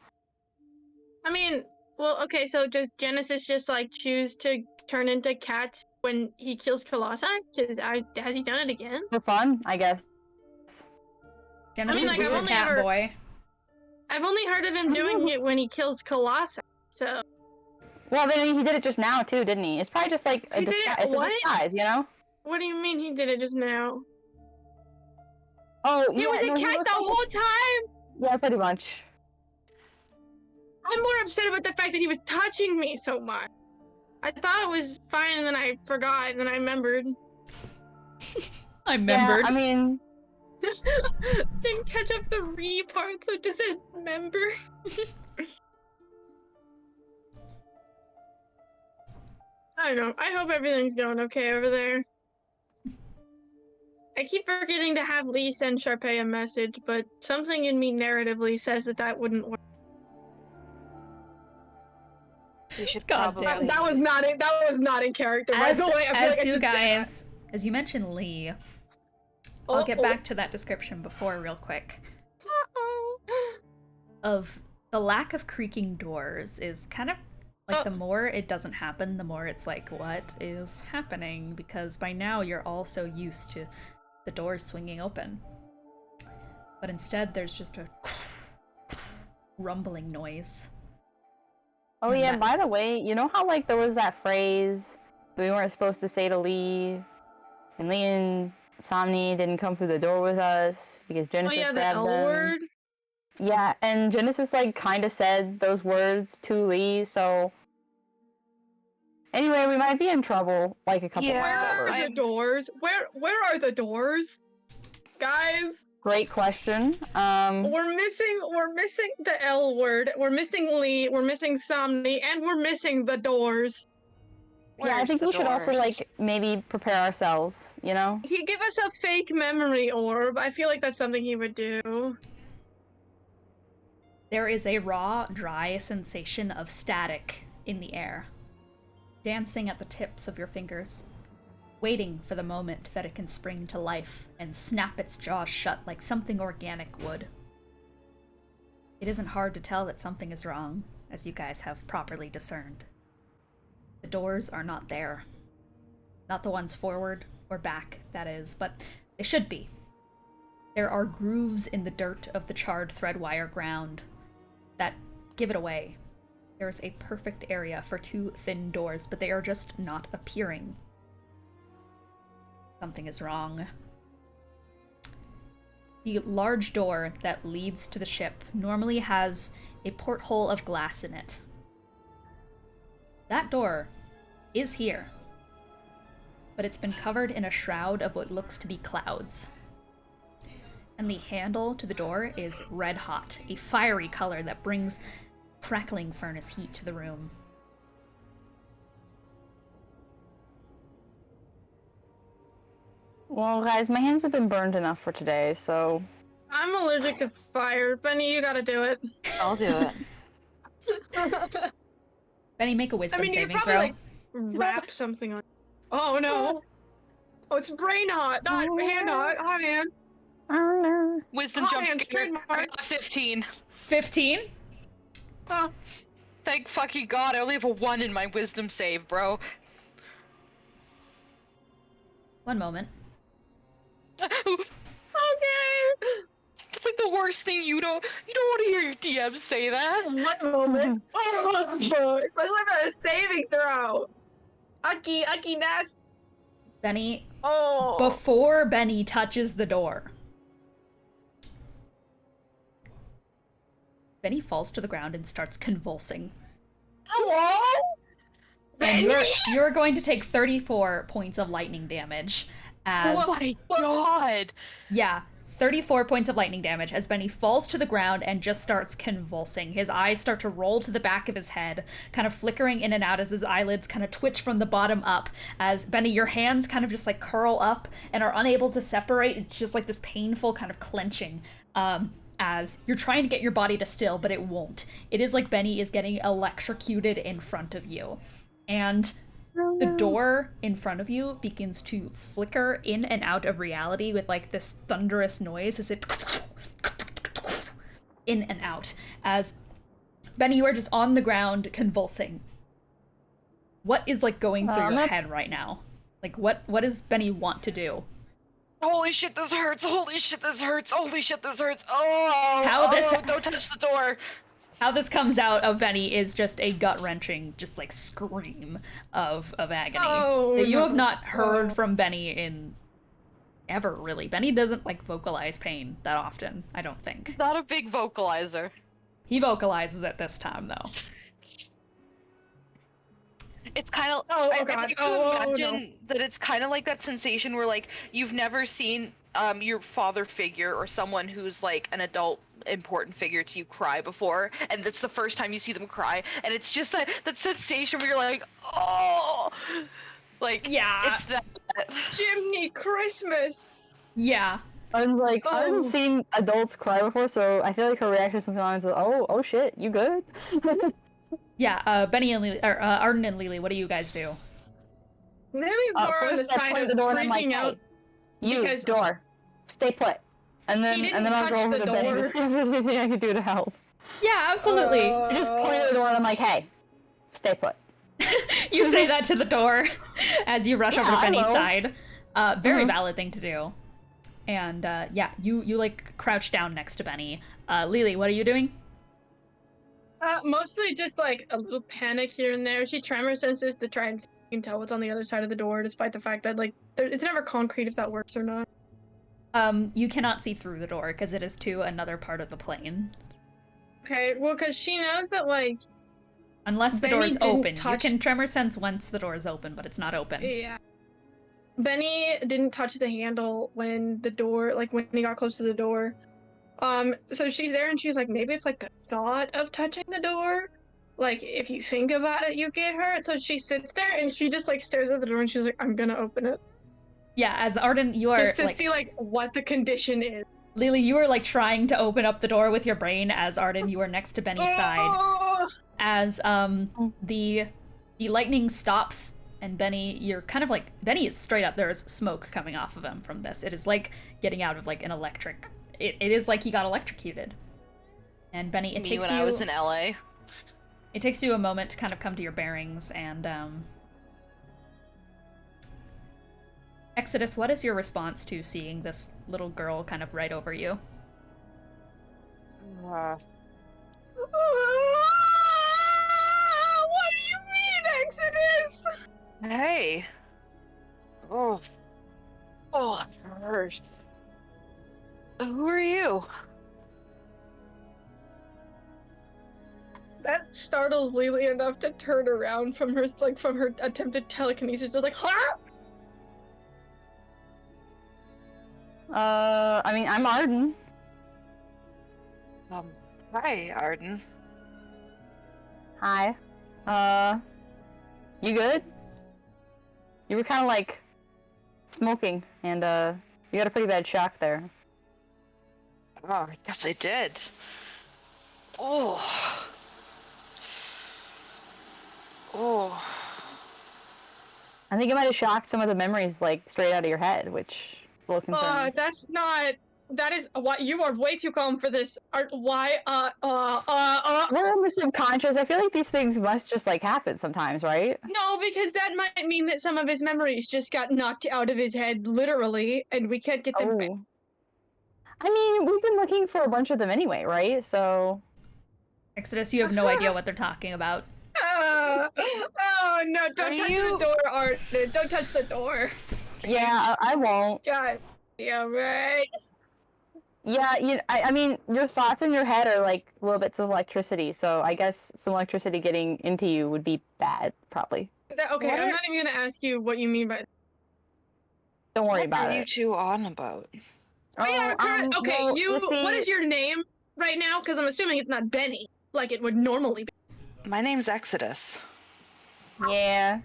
D: I mean, well, okay, so does Genesis just like choose to turn into cats when he kills Colossi? Because has he done it again?
C: For fun, I guess.
A: Genesis
D: like,
A: is
D: I've
A: a
D: only
A: cat
D: ever-
A: boy.
D: I've only heard of him doing it when he kills Colossi. So
C: Well, then he did it just now, too, didn't he? It's probably just like a
D: He did it-
C: disguise. It's a
D: what?
C: disguise, you know?
D: what do you mean he did it just now?
C: Oh,
D: He
C: yeah,
D: was a
C: no,
D: cat the whole time.
C: Yeah, pretty much.
D: I'm more upset about the fact that he was touching me so much. I thought it was fine, and then I forgot, and then I remembered.
A: I remembered.
C: Yeah, I mean,
D: Didn't catch up the re part, so it just said member. I don't know. I hope everything's going okay over there. I keep forgetting to have Lee send Sharpay a message, but something in me narratively says that that wouldn't work.
B: We should
A: God
B: probably.
A: damn.
D: That was not it. That was not in character. By
A: As,
D: the way, I feel
A: as
D: like I
A: you
D: should say that.
A: guys, as you mentioned Lee, I'll get back to that description before real quick. Of the lack of creaking doors is kind of like the more it doesn't happen, the more it's like, what is happening? Because by now you're all so used to the doors swinging open. But instead there's just a rumbling noise.
C: oh
A: And
C: yeah,
A: that-
C: by the way, you know how like there was that phrase we weren't supposed to say to Lee, and Lee and Somni didn't come through the door with us because
D: Oh
C: Genesis
D: yeah, the
C: grabbed
D: L
C: them.
D: word.
C: Yeah, and Genesis like kind of said those words to Lee, so anyway, we might be in trouble like a couple
B: Yeah,
C: months
D: Where
C: over.
D: are the doors? Where are the doors? Guys,
C: Great question.
D: we're missing the L word. We're missing Lee. We're missing Somni, and we're missing the doors.
C: Yeah, I
B: Where's
C: think
B: the
C: we should also
B: doors?
C: like maybe prepare ourselves, you know?
D: He give us a fake memory orb. I feel like that's something he would do.
A: There is a raw, dry sensation of static in the air, dancing at the tips of your fingers, waiting for the moment that it can spring to life and snap its jaws shut like something organic would. It isn't hard to tell that something is wrong, as you guys have properly discerned. The doors are not there. Not the ones forward or back, that is, but they should be. There are grooves in the dirt of the charred threadwire ground that give it away. There is a perfect area for two thin doors, but they are just not appearing. Something is wrong. The large door that leads to the ship normally has a porthole of glass in it. That door is here, but it's been covered in a shroud of what looks to be clouds. And the handle to the door is red hot, a fiery color that brings crackling furnace heat to the room.
C: Well, guys, my hands have been burned enough for today, so
D: I'm allergic to fire. Benny, you gotta do it.
B: I'll do it.
A: Benny, make a wisdom
D: I mean, you
A: saving
D: could probably
A: throw.
D: like wrap something on. Oh no! Oh, it's brain hot, not hand hot. Hot hand.
C: oh no.
B: Wisdom
D: Hot
B: jump
D: hands,
B: scare. I
D: trademark.
B: got a 15.
A: 15?
D: Oh,
B: Thank fucking god, I only have a 1 in my wisdom save, bro.
A: One moment.
D: okay.
B: It's like the worst thing you don't want to hear your DM say that.
D: One moment. Oh, it's like a saving throw. Aki Nest.
A: Benny,
D: Oh.
A: before Benny touches the door, Benny falls to the ground and starts convulsing.
D: Hello.
A: And
D: Benny?
A: you're going to take 34 points of lightning damage as
B: Oh my god.
A: yeah, 34 points of lightning damage as Benny falls to the ground and just starts convulsing. His eyes start to roll to the back of his head, kind of flickering in and out as his eyelids kind of twitch from the bottom up. As Benny, your hands kind of just like curl up and are unable to separate. It's just like this painful kind of clenching. As you're trying to get your body to still, but it won't. It is like Benny is getting electrocuted in front of you. And the door in front of you begins to flicker in and out of reality with like this thunderous noise as it in and out. As Benny, you are just on the ground convulsing. What is like going through your head right now? Like what does Benny want to do?
B: Holy shit, this hurts. Holy shit, this hurts. Holy shit, this hurts. Oh, don't touch the door.
A: How this comes out of Benny is just a gut-wrenching, just like scream of agony that you have not heard from Benny in ever, really. Benny doesn't like vocalize pain that often, I don't think.
B: Not a big vocalizer.
A: He vocalizes it this time, though.
B: It's kind of.
D: Oh,
B: I
D: God.
B: like to
D: Oh,
B: imagine that it's kind of like that sensation where like you've never seen your father figure or someone who's like an adult important figure to you cry before, and that's the first time you see them cry, and it's just that sensation where you're like, oh, like
A: Yeah.
B: it's that.
D: Jiminy Christmas!
A: Yeah.
C: Arden's like, I haven't
D: Oh.
C: seen adults cry before, so I feel like her reaction is something along the lines of, oh shit, you good?
A: Yeah, Benny and Lily, or Arden and Lily, what do you guys do?
D: Lily's more on the
C: First I
D: side
C: point
D: of
C: at the door and I'm like,
D: freaking out.
C: hey, you,
D: because-
C: door, stay put. And then,
D: He didn't
C: and then I'll go
D: touch
C: over
D: the
C: to Benny
D: door.
C: to see if there's anything I can do to help.
A: Yeah, absolutely.
C: I just point at the door and I'm like, hey, stay put.
A: You say that to the door as you rush over to
C: Yeah, I
A: Benny's
C: will.
A: side. Very valid thing to do. And yeah, you like crouch down next to Benny. Lily, what are you doing?
D: Mostly just like a little panic here and there. She tremor senses to try and see if you can tell what's on the other side of the door, despite the fact that like it's never concrete if that works or not.
A: You cannot see through the door because it is to another part of the plane.
D: Okay, well, because she knows that like
A: Unless the
D: Benny
A: door is
D: didn't
A: open.
D: touch-
A: You can tremor sense once the door is open, but it's not open.
D: yeah, Benny didn't touch the handle when the door when he got close to the door. So she's there and she's like, maybe it's like the thought of touching the door. Like if you think about it, you get hurt. So she sits there and she just like stares at the door and she's like, I'm gonna open it.
A: Yeah, as Arden, you are
D: Just to
A: like
D: see like what the condition is.
A: Lily, you are like trying to open up the door with your brain. As Arden, you are next to Benny's side.
D: Oh!
A: As the lightning stops, and Benny, you're kind of like Benny is straight up. There is smoke coming off of him from this. It is like getting out of like an electric. It is like he got electrocuted. And Benny, it
B: Me
A: takes
B: when
A: you.
B: I was in LA.
A: It takes you a moment to kind of come to your bearings, and Exodus, what is your response to seeing this little girl kind of right over you?
D: What do you mean, Exodus?
B: Hey. Oh. Oh, it hurts. Who are you?
D: That startles Lily enough to turn around from her attempted telekinesis. Just like, huh?
C: I mean, I'm Arden.
B: Hi, Arden.
C: Hi. You good? You were kind of like smoking, and you got a pretty bad shock there.
B: Oh, I guess I did. Oh. Oh.
C: I think it might have shocked some of the memories like straight out of your head, which is a little concerning.
D: That's not. That is what you are way too calm for this. Why?
C: We're in the subconscious. I feel like these things must just like happen sometimes, right?
D: No, because that might mean that some of his memories just got knocked out of his head, literally, and we can't get them back.
C: Oh. I mean, we've been looking for a bunch of them anyway, right? So.
A: Exodus, you have no idea what they're talking about.
D: Oh no! Don't touch the door, Art. Don't touch the door.
C: Yeah, I won't.
D: God damn it.
C: Yeah, I mean, your thoughts in your head are like little bits of electricity, so I guess some electricity getting into you would be bad, probably.
D: Okay, I'm not even gonna ask you what you mean by.
C: Don't worry
B: What
C: about
B: are you
C: it.
B: two on about?
D: Okay,
C: well,
D: you.
C: see,
D: What is your name right now? Because I'm assuming it's not Benny, like it would normally be.
B: My name's Exodus.
C: Yeah.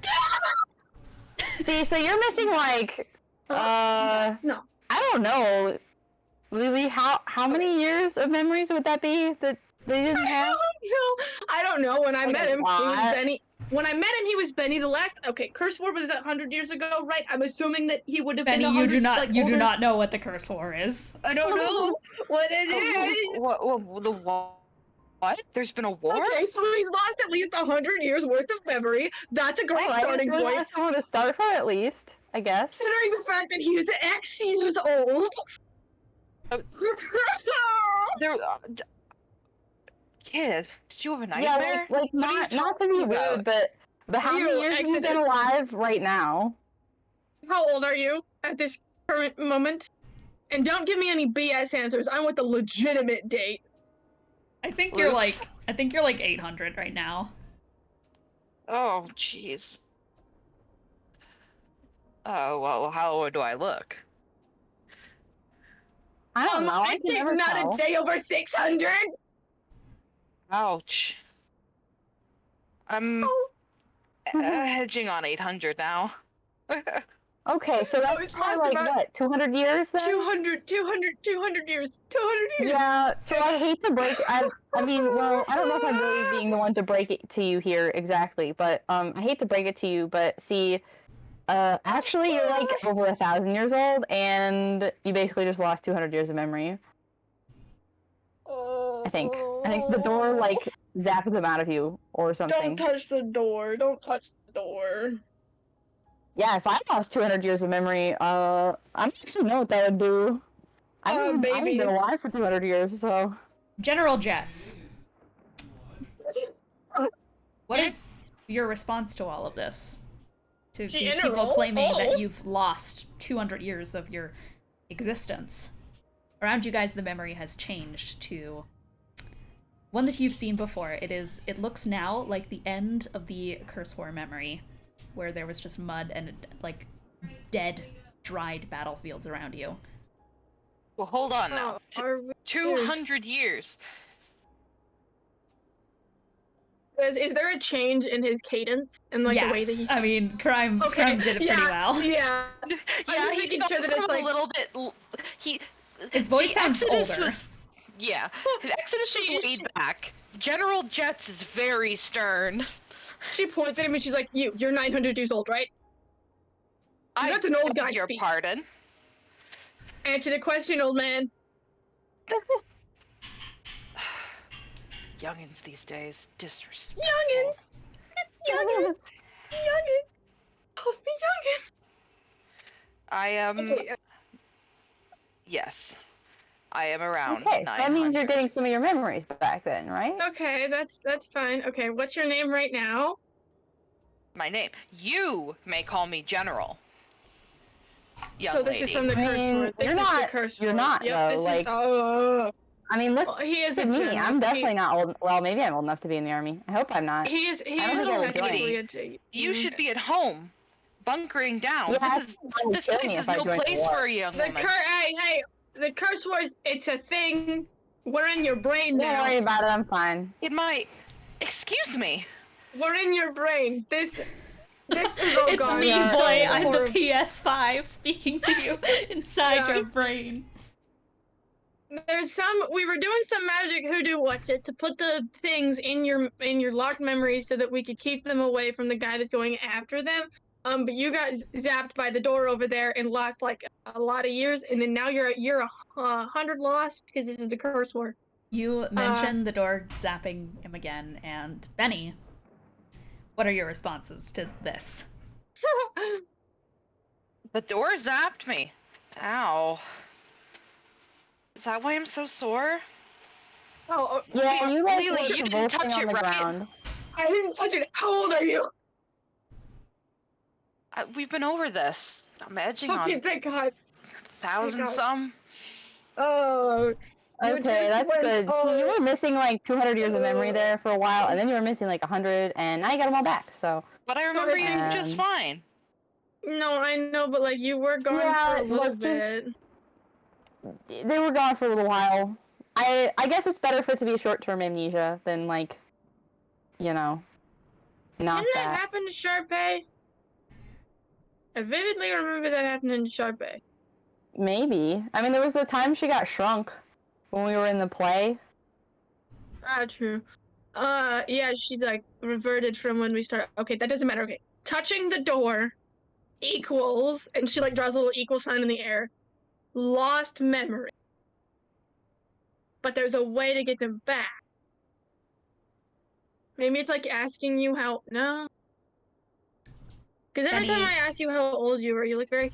C: See, so you're missing like,
D: No.
C: I don't know, Lily. How many years of memories would that be that they didn't have?
D: I don't know. When I
C: Like
D: met
C: a
D: him, he was
C: lot.
D: Benny. When I met him, he was Benny the last. Okay, Curse War was 100 years ago, right? I'm assuming that he would have
A: Benny,
D: been.
A: you
D: 100,
A: do not
D: like,
A: you do
D: older.
A: not know what the curse war is.
D: I don't know. What is it?
B: What? The what? There's been a war?
D: Okay, so he's lost at least 100 years worth of memory. That's a great
C: Well, I guess
D: starting
C: we
D: point.
C: have someone to start from at least, I guess.
D: Considering the fact that he was X years old.
B: There. Kid, did you have a
C: Yeah,
B: nightmare?
C: like
B: What are you
C: not to be
B: talking about?
C: rude, but how many
D: You,
C: years have you been
D: Exodus.
C: alive right now?
D: How old are you at this current moment? And don't give me any BS answers. I want the legitimate date.
A: I think you're
B: Roots.
A: like 800 right now.
B: Oh, jeez. Oh, well, how do I look?
C: I don't know. I
D: I
C: can
D: think
C: never
D: not
C: tell.
D: a day over 600.
B: Ouch. I'm
D: Oh,
B: hedging on 800 now.
C: Okay, so
D: So
C: that's
D: it's
C: probably
D: lost
C: like
D: about
C: what, 200 years then?
D: 200 years. 200 years.
C: Yeah, so I hate to break I mean, well, I don't know if I'm really being the one to break it to you here exactly, but I hate to break it to you, but see, actually you're like over 1,000 years old and you basically just lost 200 years of memory. I think. I think the door like zapped them out of you or something.
D: Don't touch the door. Don't touch the door.
C: Yeah, if I lost 200 years of memory, I actually know what that would do. I've
D: Baby.
C: been alive for 200 years, so.
A: General Jets, what
D: Yeah.
A: is your response to all of this? To these
D: General?
A: people claiming
D: Oh.
A: that you've lost 200 years of your existence. Around you guys, the memory has changed to one that you've seen before. It looks now like the end of the Curse War memory, where there was just mud and like dead, dried battlefields around you.
B: Well, hold on now.
D: Are we
B: 200 years.
D: Is there a change in his cadence and like the way that
A: Yes,
D: he's?
A: I mean, Crime did it
D: yeah,
A: pretty well.
D: Yeah.
B: Yeah,
D: just
B: he
D: making sure that it's
B: was
D: like
B: a little bit. He.
A: His voice
B: see,
A: sounds
B: Exodus
A: older.
B: Was, yeah, Exodus was
D: She-
B: laid back. General Jets is very stern.
D: She points at him and she's like, "You're 900 years old, right? That's an old guy
B: Your
D: speak.
B: pardon.
D: Answer the question, old man."
B: Youngins these days, disrespectful.
D: Youngins. Calls me youngin.
B: I am.
D: Okay,
B: Yes, I am around.
C: Okay, so that means you're
B: 900.
C: getting some of your memories back then, right?
D: okay, that's fine. Okay, what's your name right now?
B: My name. You may call me General. Young
D: So this
B: lady.
D: is from the
C: I
D: curse
C: mean,
D: word. This
C: you're
D: is
C: not-
D: the curse
C: you're
D: word.
C: not,
D: Yep,
C: though,
D: this
C: like-
D: is.
C: I mean, look
D: Well, he is a
C: at me.
D: general.
C: I'm definitely not old. Well, maybe I'm old enough to be in the army. I hope I'm not.
D: He is. He
C: I don't
D: is
C: think I would
D: technically a G.
B: You should be at home, bunkering down.
C: Yeah,
B: This
C: kill
B: place
C: me
B: is
C: if I
B: no
C: joined the
B: place
C: war.
B: for a young
D: The
B: woman.
D: hey, the curse words. It's a thing. We're in your brain
C: Don't
D: now.
C: worry about it. I'm fine.
B: It might. Excuse me.
D: We're in your brain. This is all
A: It's
D: gone.
A: me,
C: Yeah,
A: boy.
C: sure.
A: I'm the PS5 speaking to you inside
D: Yeah.
A: your brain.
D: We were doing some magic hoodoo what's it to put the things in your locked memories so that we could keep them away from the guy that's going after them. But you got zapped by the door over there and lost like a lot of years, and then now you're 100 lost because this is the curse war.
A: You mentioned the door zapping him again, and Benny, what are your responses to this?
B: The door zapped me. Ow. Is that why I'm so sore?
D: Oh,
C: Yeah, you like
B: Lily,
C: were
B: you didn't
C: convulsing
B: touch
C: on
B: it,
C: the
B: right?
C: ground.
D: I didn't touch it. How old are you?
B: We've been over this. I'm edging
D: Okay,
B: on
D: thank God.
B: 1,000
D: God.
B: some.
D: Oh, you
C: Okay,
D: just
C: that's
D: went
C: good. So you were missing like 200 years of memory there for a while, and then you were missing like 100, and now you got them all back. So
B: But I
D: So
B: remember
D: I
B: you
C: think-
B: just fine.
D: No, I know, but like you were gone
C: Yeah,
D: for a little
C: like, just-
D: bit.
C: they were gone for a little while. I guess it's better for it to be short-term amnesia than like, you know, not
D: Didn't that
C: that.
D: happen to Sharpay? I vividly remember that happening to Sharpay.
C: Maybe. I mean, there was the time she got shrunk when we were in the play.
D: True. Yeah, she's like reverted from when we started. Okay, that doesn't matter. Okay, touching the door equals, and she like draws a little equal sign in the air. Lost memory. But there's a way to get them back. Maybe it's like asking you how. No. Because every time
A: Benny-
D: I ask you how old you are, you look very.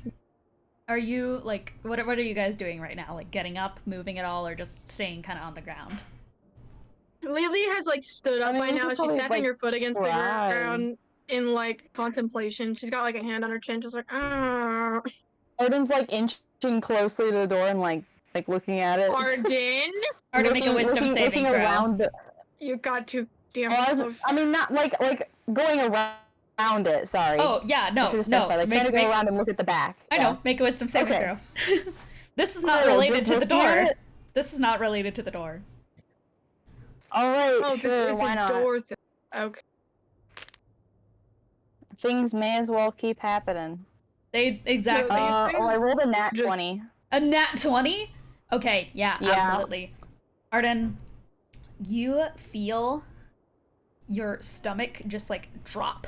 A: Are you, like, what are you guys doing right now? Like, getting up, moving at all, or just staying kind of on the ground?
D: Lily has like stood up
C: I mean,
D: by
C: we
D: now.
C: should
D: She's
C: probably,
D: tapping
C: like,
D: her foot against the
C: try.
D: ground in like contemplation. She's got like a hand on her chin, just like ah.
C: Odin's like inching closely to the door and like like looking at it.
D: Arden,
A: Arden, make a wisdom saving
C: looking
A: throw.
C: around the.
D: you got too damn
C: Oh,
D: close.
C: I mean, not like going around it. Sorry.
A: Oh, yeah,
C: I
A: no,
C: should have
A: no.
C: specified. Like trying to go around and look at the back.
A: I know, make a wisdom saving
C: Okay.
A: throw. This is not
C: Oh,
A: related
C: just
A: to the
C: looking at
A: door.
C: it?
A: This is not related to the door.
C: All right,
D: Oh,
C: sure,
D: this is
C: why
D: a
C: not?
D: door thing. Okay.
C: Things may as well keep happening.
A: Exactly.
D: These
C: Oh,
D: things
C: I rolled a nat
D: just-
C: 20.
A: A nat 20? Okay, yeah,
C: Yeah.
A: absolutely. Arden, you feel your stomach just like drop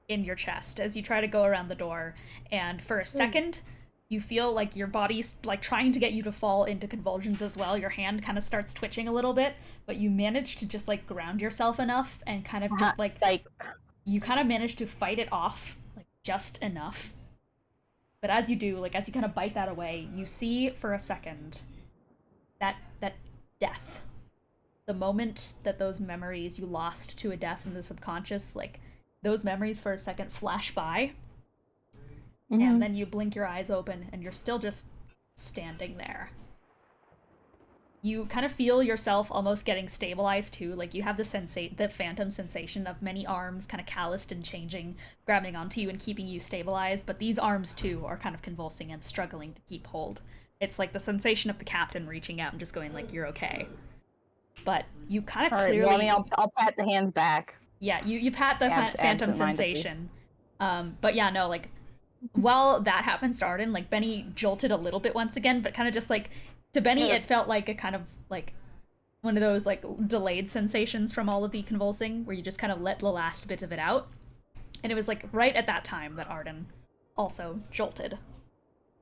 A: in your chest as you try to go around the door, and for a second you feel like your body's like trying to get you to fall into convulsions as well. Your hand kind of starts twitching a little bit, but you manage to just like ground yourself enough and kind of just like
C: Psych.
A: you kind of manage to fight it off like just enough. But as you do, like as you kind of bite that away, you see for a second that death. The moment that those memories you lost to a death in the subconscious, like those memories for a second flash by, and then you blink your eyes open and you're still just standing there. You kind of feel yourself almost getting stabilized too, like you have the phantom sensation of many arms kind of calloused and changing, grabbing onto you and keeping you stabilized, but these arms too are kind of convulsing and struggling to keep hold. It's like the sensation of the captain reaching out and just going like, you're okay. But you kind of clearly...
C: Well, I mean, I'll pat the hands back.
A: Yeah, you pat the phantom
C: absent-mindedly.
A: sensation. But yeah, no, like, while that happens to Arden, like, Benny jolted a little bit once again, but kind of just, like, to Benny, it felt like a kind of, like, one of those, like, delayed sensations from all of the convulsing, where you just kind of let the last bit of it out. And it was, like, right at that time that Arden also jolted.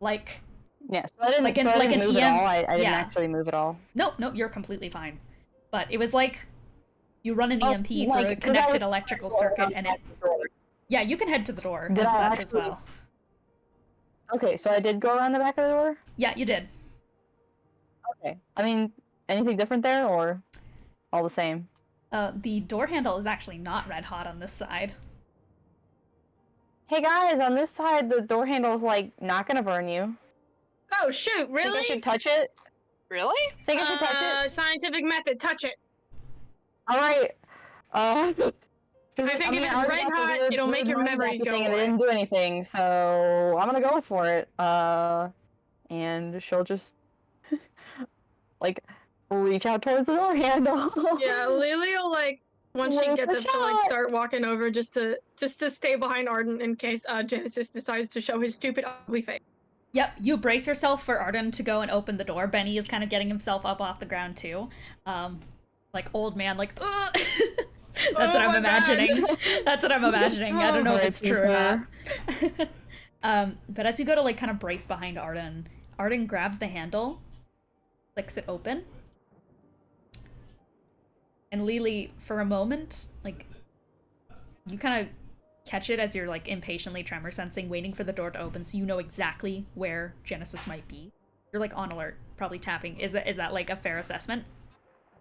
A: Like...
C: Yeah, so I didn't,
A: Like
C: so I didn't move at all. I didn't
A: yeah.
C: actually move at all.
A: No, you're completely fine. But it was like you run an
C: Oh,
A: EMP for
C: like,
A: a
C: 'cause I
A: connected
C: was-
A: electrical circuit, and it... Yeah, you can head to the door
C: Did
A: and
C: I
A: such as
C: actually-
A: well.
C: Okay, so I did go around the back of the door?
A: Yeah, you did.
C: Okay. I mean, anything different there, or all the same?
A: The door handle is actually not red hot on this side.
C: Hey guys, on this side, the door handle's, like, not gonna burn you.
D: Oh shoot!
C: Think I
D: Really?
C: should touch it?
B: Really?
C: Think I should touch it?
D: Scientific method. Touch it.
C: Alright.
D: I think if it's
C: already
D: red
C: got the
D: hot,
C: weird
D: it'll make your
C: minds
D: memories
C: after
D: go
C: thing and it
D: away.
C: didn't do anything, so I'm gonna go for it. And she'll just, like, reach out towards the door handle.
D: Yeah, Lily will like once she
C: Where's
D: gets
C: the
D: up, she'll like
C: shot?
D: start walking over just to stay behind Arden in case Genesis decides to show his stupid ugly face.
A: Yep, you brace yourself for Arden to go and open the door. Benny is kind of getting himself up off the ground too. Like old man, like, ugh! That's what I'm
D: my bad.
A: imagining. That's what I'm imagining. I don't know if it's true or not.
C: Sir.
A: But as you go to like kind of brace behind Arden, Arden grabs the handle, flicks it open, and Lily, for a moment, like, you kind of catch it as you're like impatiently tremor sensing, waiting for the door to open, so you know exactly where Genesis might be. You're like on alert, probably tapping. Is that like a fair assessment?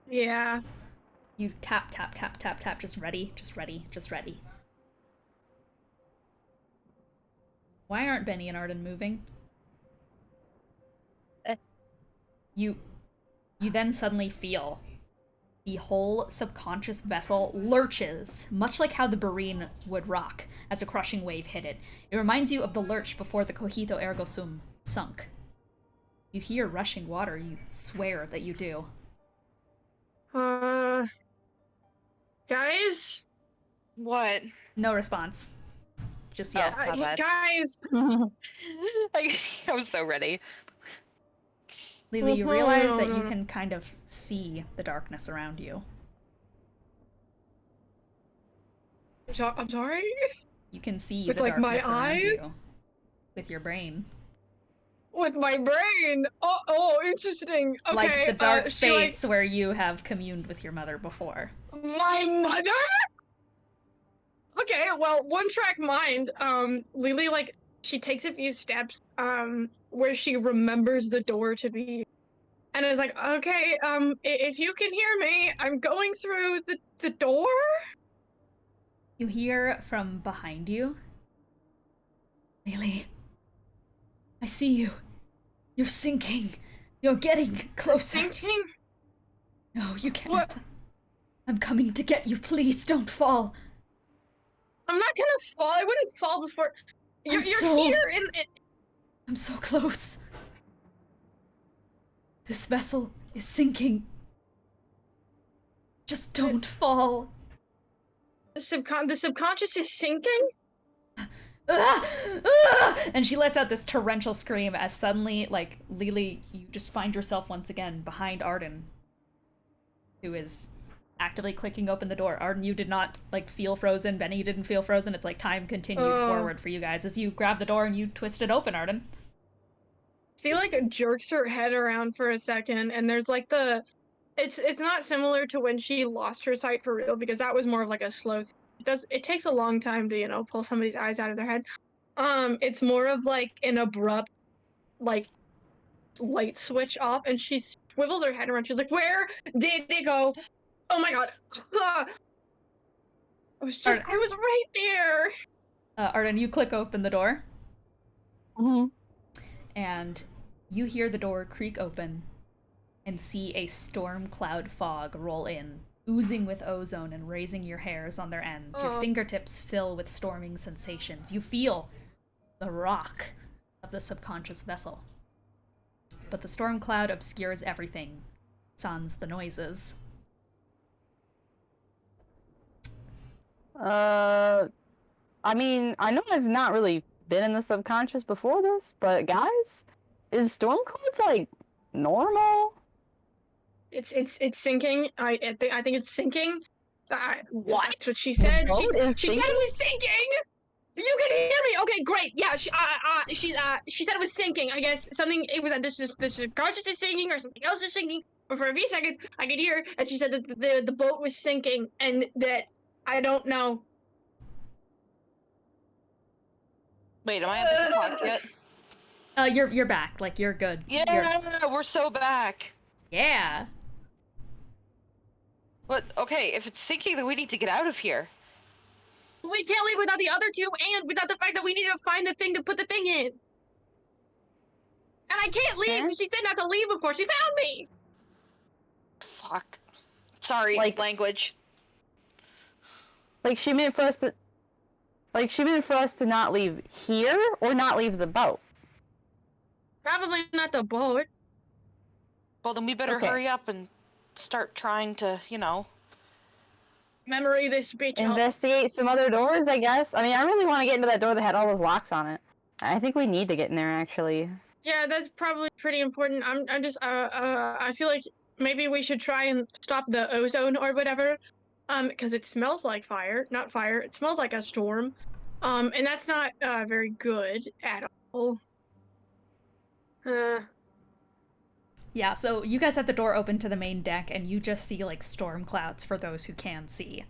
D: Yeah.
A: You tap, tap, tap, tap, tap, just ready, just ready, just ready. Why aren't Benny and Arden moving? You then suddenly feel the whole subconscious vessel lurches, much like how the Barine would rock as a crushing wave hit it. It reminds you of the lurch before the Cogito Ergo Sum sunk. You hear rushing water, you swear that you do.
D: Guys?
B: What?
A: No response. Just yet.
B: Oh. Not bad.
D: Guys!
B: I was so ready.
A: Lily, you realize that you can kind of see the darkness around you.
D: I'm sorry?
A: You can see
D: With,
A: the
D: like, my
A: darkness around you.
D: eyes?
A: With your brain.
D: With my brain! Oh, interesting. Okay,
A: Like the dark
D: she, like,
A: space where you have communed with your mother before.
D: my mother? Okay, well, one track mind, Lily, like, she takes a few steps, where she remembers the door to be, and is like, okay, if you can hear me, I'm going through the door?
A: You hear from behind you. Lily, I see you. You're sinking. You're getting closer.
D: Sinking?
A: No, you can't.
D: What?
A: I'm coming to get you. Please don't fall.
D: I'm not gonna fall. I wouldn't fall before. You're
A: so-
D: here in it.
A: I'm so close. This vessel is sinking. Just don't fall.
D: The subconscious is sinking?
A: Ah! Ah! And she lets out this torrential scream as suddenly, like, Lily, you just find yourself once again behind Arden, who is actively clicking open the door. Arden, you did not, like, feel frozen. Benny, you didn't feel frozen. It's like time continued forward for you guys as you grab the door and you twist it open, Arden.
D: She, like, jerks her head around for a second, and there's, like, It's not similar to when she lost her sight for real, because that was more of, like, a slow it takes a long time to, you know, pull somebody's eyes out of their head. It's more of, like, an abrupt, like, light switch off, and she swivels her head around. She's like, where did they go? Oh my god. Ah! I was right there.
A: Arden, you click open the door,
C: Mm-hmm.
A: and you hear the door creak open and see a storm cloud fog roll in, oozing with ozone and raising your hairs on their ends. Your fingertips fill with storming sensations. You feel the rock of the subconscious vessel. But the storm cloud obscures everything, sans the noises.
C: I mean, I know I've not really been in the subconscious before this, but guys, is storm clouds like normal?
D: It's sinking. I think it's sinking.
C: What?
D: That's what she said.
C: boat
D: She
C: is
D: said it
C: sinking?
D: was sinking. You can hear me. Okay, great. Yeah, she said it was sinking. I guess something. It was this subconscious is sinking or something else is sinking. But for a few seconds, I could hear, and she said that the boat was sinking, and that I don't know.
B: Wait, am I at the clock yet?
A: You're back. Like, you're good.
B: Yeah, we're so back.
A: Yeah.
B: But okay, if it's sinking, then we need to get out of here.
D: We can't leave without the other two, and without the fact that we need to find the thing to put the thing in. And I can't leave.
C: Okay.
D: She said not to leave before she found me.
B: Fuck. Sorry,
C: Like-
B: language.
C: Like she meant for us to not leave here or not leave the boat.
D: Probably not the boat.
B: Well, then we better
C: Okay.
B: hurry up and start trying to,
D: Memory this bitch up.
C: Investigate some other doors, I guess. I mean, I really want to get into that door that had all those locks on it. I think we need to get in there, actually.
D: Yeah, that's probably pretty important. I'm just I feel like maybe we should try and stop the ozone or whatever. Because it smells like fire, not fire. It smells like a storm. And that's not very good at all.
A: Yeah, so you guys have the door open to the main deck, and you just see, like, storm clouds for those who can see.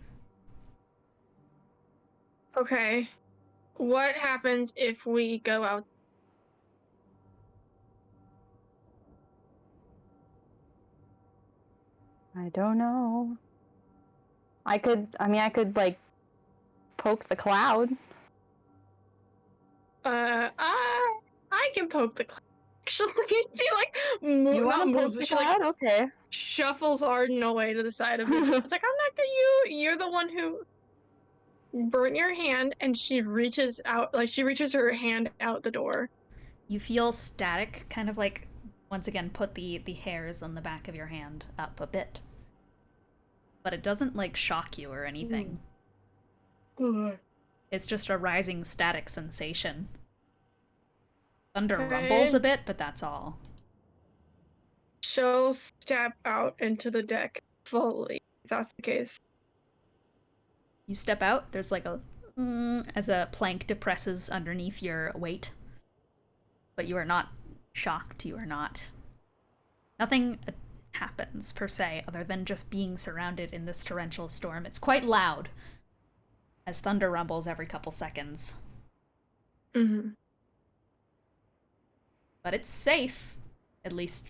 D: Okay. What happens if we go out?
C: I don't know. I could, like, poke the cloud.
D: I can poke the cloud. Actually, she like
C: You want to poke
D: moves.
C: the
D: She like
C: cloud? Okay.
D: shuffles Arden away to the side of it. It's like, I'm not gonna. You're the one who burnt your hand, and she reaches out, like she reaches her hand out the door.
A: You feel static, kind of like, once again, put the hairs on the back of your hand up a bit. But it doesn't, like, shock you or anything.
D: Ugh.
A: It's just a rising static sensation. Thunder
D: Okay.
A: rumbles a bit, but that's all.
D: She'll step out into the deck fully. If that's the case.
A: You step out, there's like a as a plank depresses underneath your weight. But you are not shocked, you are not. Nothing happens, per se, other than just being surrounded in this torrential storm. It's quite loud, as thunder rumbles every couple seconds.
D: Mm-hmm.
A: But it's safe, at least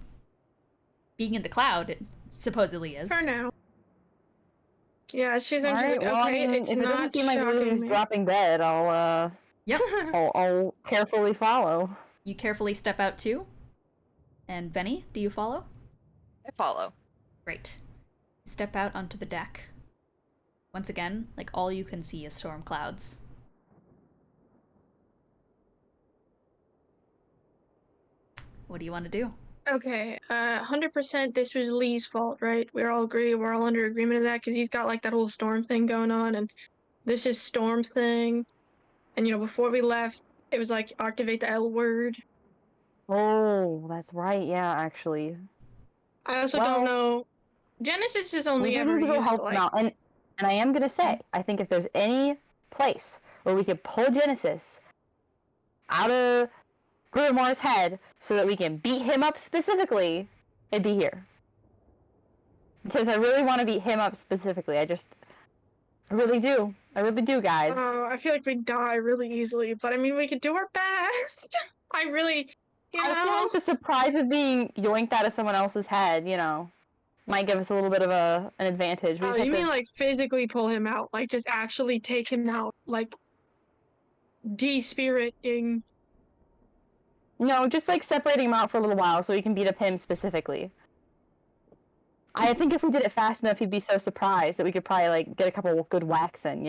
A: being in the cloud, it supposedly is.
D: For now. Yeah, she's
C: All right,
D: like,
C: well,
D: okay,
C: I mean,
D: it's
C: if it
D: not
C: doesn't seem like
D: shocking
C: Lily's
D: me.
C: dropping dead, I'll, uh,
A: Yep.
D: Mm-hmm.
C: I'll carefully follow.
A: You carefully step out too? And Benny, do you follow?
B: I follow.
A: Great. Step out onto the deck. Once again, like, all you can see is storm clouds. What do you want to do?
D: Okay, 100% this was Lee's fault, right? We're all under agreement of that, because he's got, like, that whole storm thing going on, and this is Storm's thing. And, before we left, it was like, activate the L word.
C: Oh, that's right. Yeah, actually.
D: I also
C: Well,
D: don't know. Genesis is
C: We
D: only
C: do
D: ever
C: need to go
D: used,
C: help them
D: like...
C: out. And I am gonna say, I think if there's any place where we could pull Genesis out of Grimoire's head so that we can beat him up specifically, it'd be here. Because I really want to beat him up specifically. I really do. I really do, guys.
D: I feel like we die really easily, but I mean, we could do our best. I really,
C: I feel like the surprise of being yoinked out of someone else's head, might give us a little bit of an advantage. We
D: Oh,
C: just
D: you
C: have
D: mean
C: to-
D: like physically pull him out, like just actually take him out, like de-spiriting.
C: No, just like separating him out for a little while so we can beat up him specifically. I think if we did it fast enough, he'd be so surprised that we could probably like get a couple good whacks in,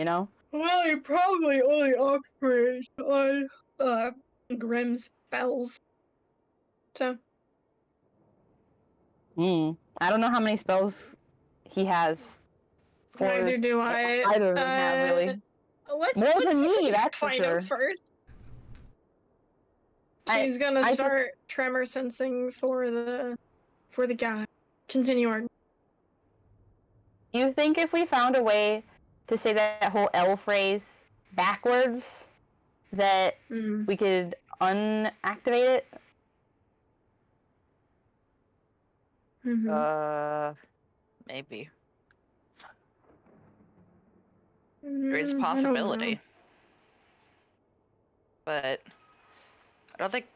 D: Well, you probably only operates on Grimm's spells. So
C: I don't know how many spells he has.
D: neither do I.
C: Either of them have really.
D: Let's
C: More than
D: see if we
C: me,
D: can
C: that's for
D: find
C: sure.
D: him first.
C: I-
D: She's gonna
C: I
D: start
C: just-
D: tremor sensing for the guy. Continue, Arden.
C: Do you think if we found a way to say that whole L phrase backwards, that we could unactivate it?
B: Maybe. There is a possibility. But I don't think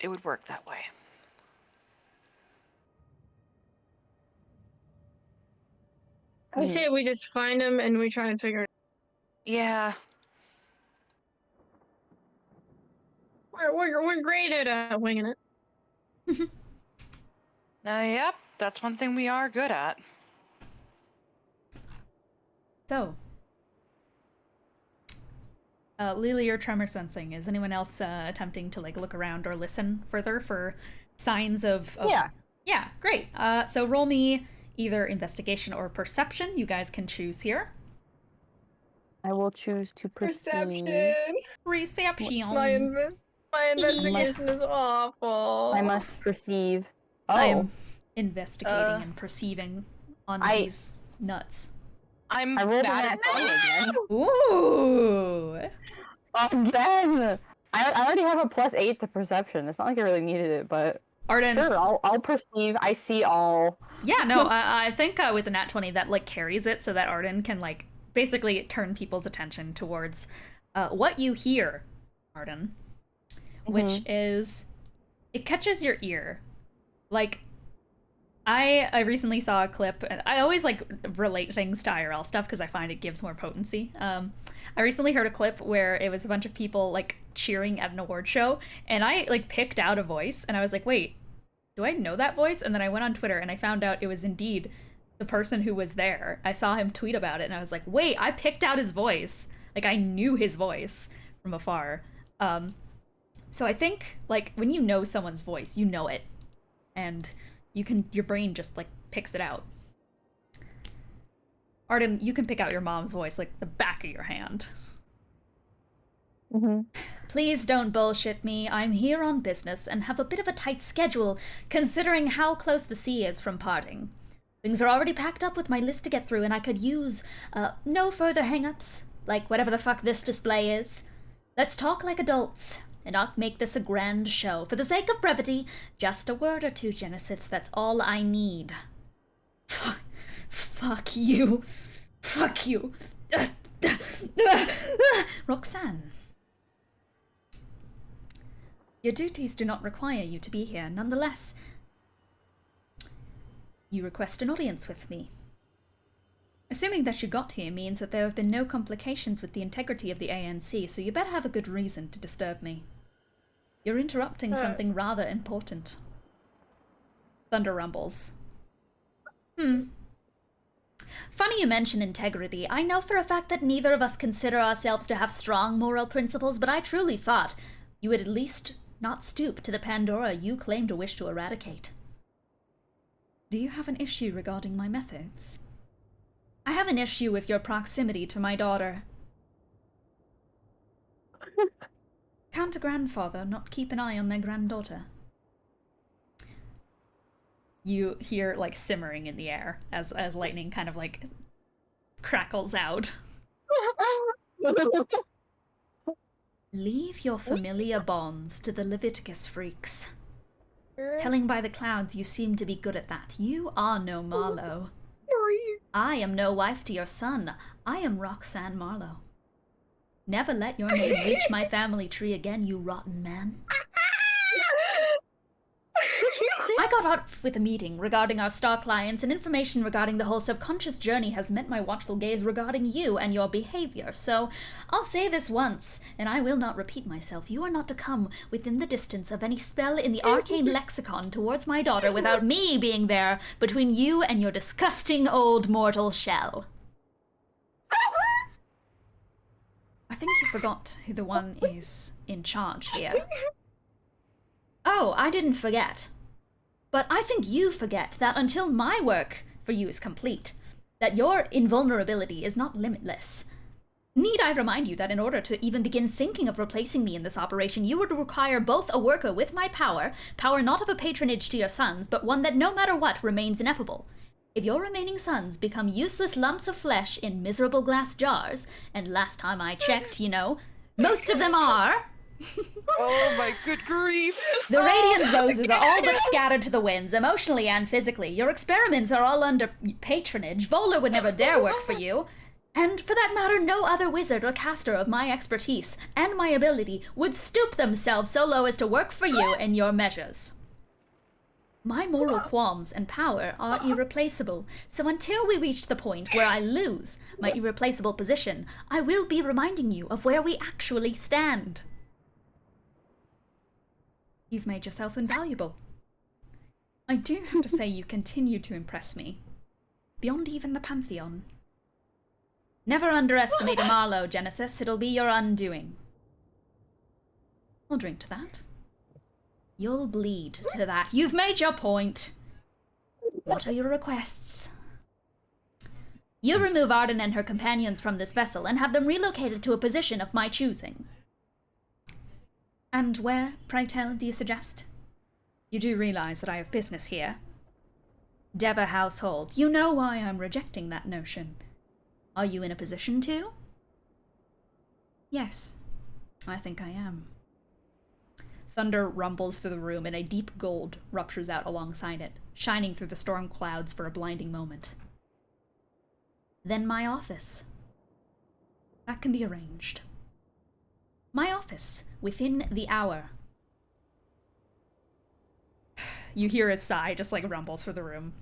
B: it would work that way.
D: I say we just find him and we try and figure it
B: Yeah.
D: out. We're great at winging it.
B: Yep, that's one thing we are good at.
A: So, Lily, you're tremor sensing. Is anyone else attempting to like look around or listen further for signs of...
C: Yeah.
A: Yeah, great. So roll me either investigation or perception. You guys can choose here.
C: I will choose to
D: Perception.
A: Perception.
D: My investigation is awful.
C: I must perceive.
A: I am investigating and perceiving on
C: I-
A: these nuts.
C: I rolled
B: bad
C: a nat 20 again.
A: Ooh!
C: Again! I already have a +8 to perception. It's not like I really needed it, but
A: Arden.
C: sure, I'll perceive. I see all.
A: Yeah, no, I think with the nat 20 that like carries it so that Arden can like basically turn people's attention towards what you hear, Arden, which is it catches your ear. Like I recently saw a clip, and I always like relate things to IRL stuff because I find it gives more potency. I recently heard a clip where it was a bunch of people like cheering at an award show, and I like picked out a voice, and I was like, wait, do I know that voice? And then I went on Twitter and I found out it was indeed the person who was there. I saw him tweet about it, and I was like, wait, I picked out his voice. Like I knew his voice from afar. So I think like when you know someone's voice, you know it, and your brain just like picks it out. Arden, you can pick out your mom's voice like the back of your hand. Please don't bullshit me. I'm here on business and have a bit of a tight schedule considering how close the sea is from parting. Things are already packed up with my list to get through, and I could use no further hang-ups, like whatever the fuck this display is. Let's talk like adults and not make this a grand show. For the sake of brevity, just a word or two, Genesis. That's all I need. Fuck you. Fuck you. Roxanne. Your duties do not require you to be here. Nonetheless, you request an audience with me. Assuming that you got here means that there have been no complications with the integrity of the ANC, so you better have a good reason to disturb me. You're interrupting something rather important. Thunder rumbles. Funny you mention integrity. I know for a fact that neither of us consider ourselves to have strong moral principles, but I truly thought you would at least not stoop to the Pandora you claim to wish to eradicate. Do you have an issue regarding my methods? I have an issue with your proximity to my daughter. Can't a grandfather not keep an eye on their granddaughter? You hear, like, simmering in the air as lightning kind of, like, crackles out. Leave your familiar bonds to the Leviticus freaks. Telling by the clouds you seem to be good at that. You are no Marlowe. I am no wife to your son. I am Roxanne Marlowe. Never let your name reach my family tree again, you rotten man. I got off with a meeting regarding our star clients, and information regarding the whole subconscious journey has met my watchful gaze regarding you and your behavior, so I'll say this once, and I will not repeat myself. You are not to come within the distance of any spell in the arcane lexicon towards my daughter without me being there between you and your disgusting old mortal shell. I think you forgot who the one is in charge here. Oh, I didn't forget. But I think you forget that until my work for you is complete, that your invulnerability is not limitless. Need I remind you that in order to even begin thinking of replacing me in this operation, you would require both a worker with my power not of a patronage to your sons, but one that no matter what remains ineffable. If your remaining sons become useless lumps of flesh in miserable glass jars, and last time I checked, you know, most of them are...
B: Oh my good grief!
A: The radiant roses are all but scattered to the winds, emotionally and physically. Your experiments are all under patronage. Vola would never dare work for you. And for that matter, no other wizard or caster of my expertise and my ability would stoop themselves so low as to work for you and your measures. My moral qualms and power are irreplaceable, so until we reach the point where I lose my irreplaceable position, I will be reminding you of where we actually stand. You've made yourself invaluable. I do have to say you continue to impress me, beyond even the Pantheon. Never underestimate a Marlowe, Genesis. It'll be your undoing. I'll drink to that. You'll bleed to that. You've made your point. What are your requests? You remove Arden and her companions from this vessel and have them relocated to a position of my choosing. And where, pray tell, do you suggest? You do realize that I have business here. Dever household. You know why I'm rejecting that notion. Are you in a position to? Yes, I think I am. Thunder rumbles through the room and a deep gold ruptures out alongside it, shining through the storm clouds for a blinding moment. Then my office. That can be arranged. My office, within the hour. You hear a sigh just like rumble through the room.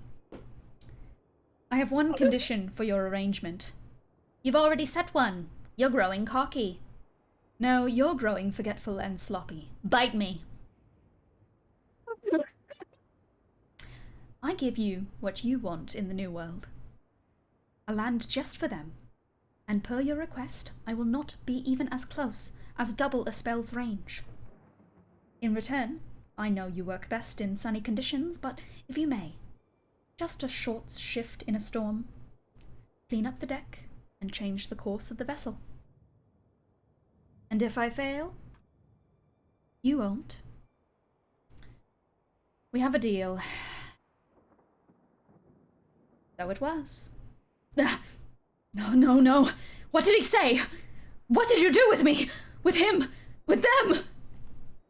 A: I have one condition for your arrangement. You've already set one. You're growing cocky. No, you're growing forgetful and sloppy. Bite me. I give you what you want in the New World. A land just for them. And per your request, I will not be even as close as double a spell's range. In return, I know you work best in sunny conditions, but if you may, just a short shift in a storm, clean up the deck, and change the course of the vessel. And if I fail, you won't. We have a deal. So it was. No. What did he say? What did you do with me? With him? With them?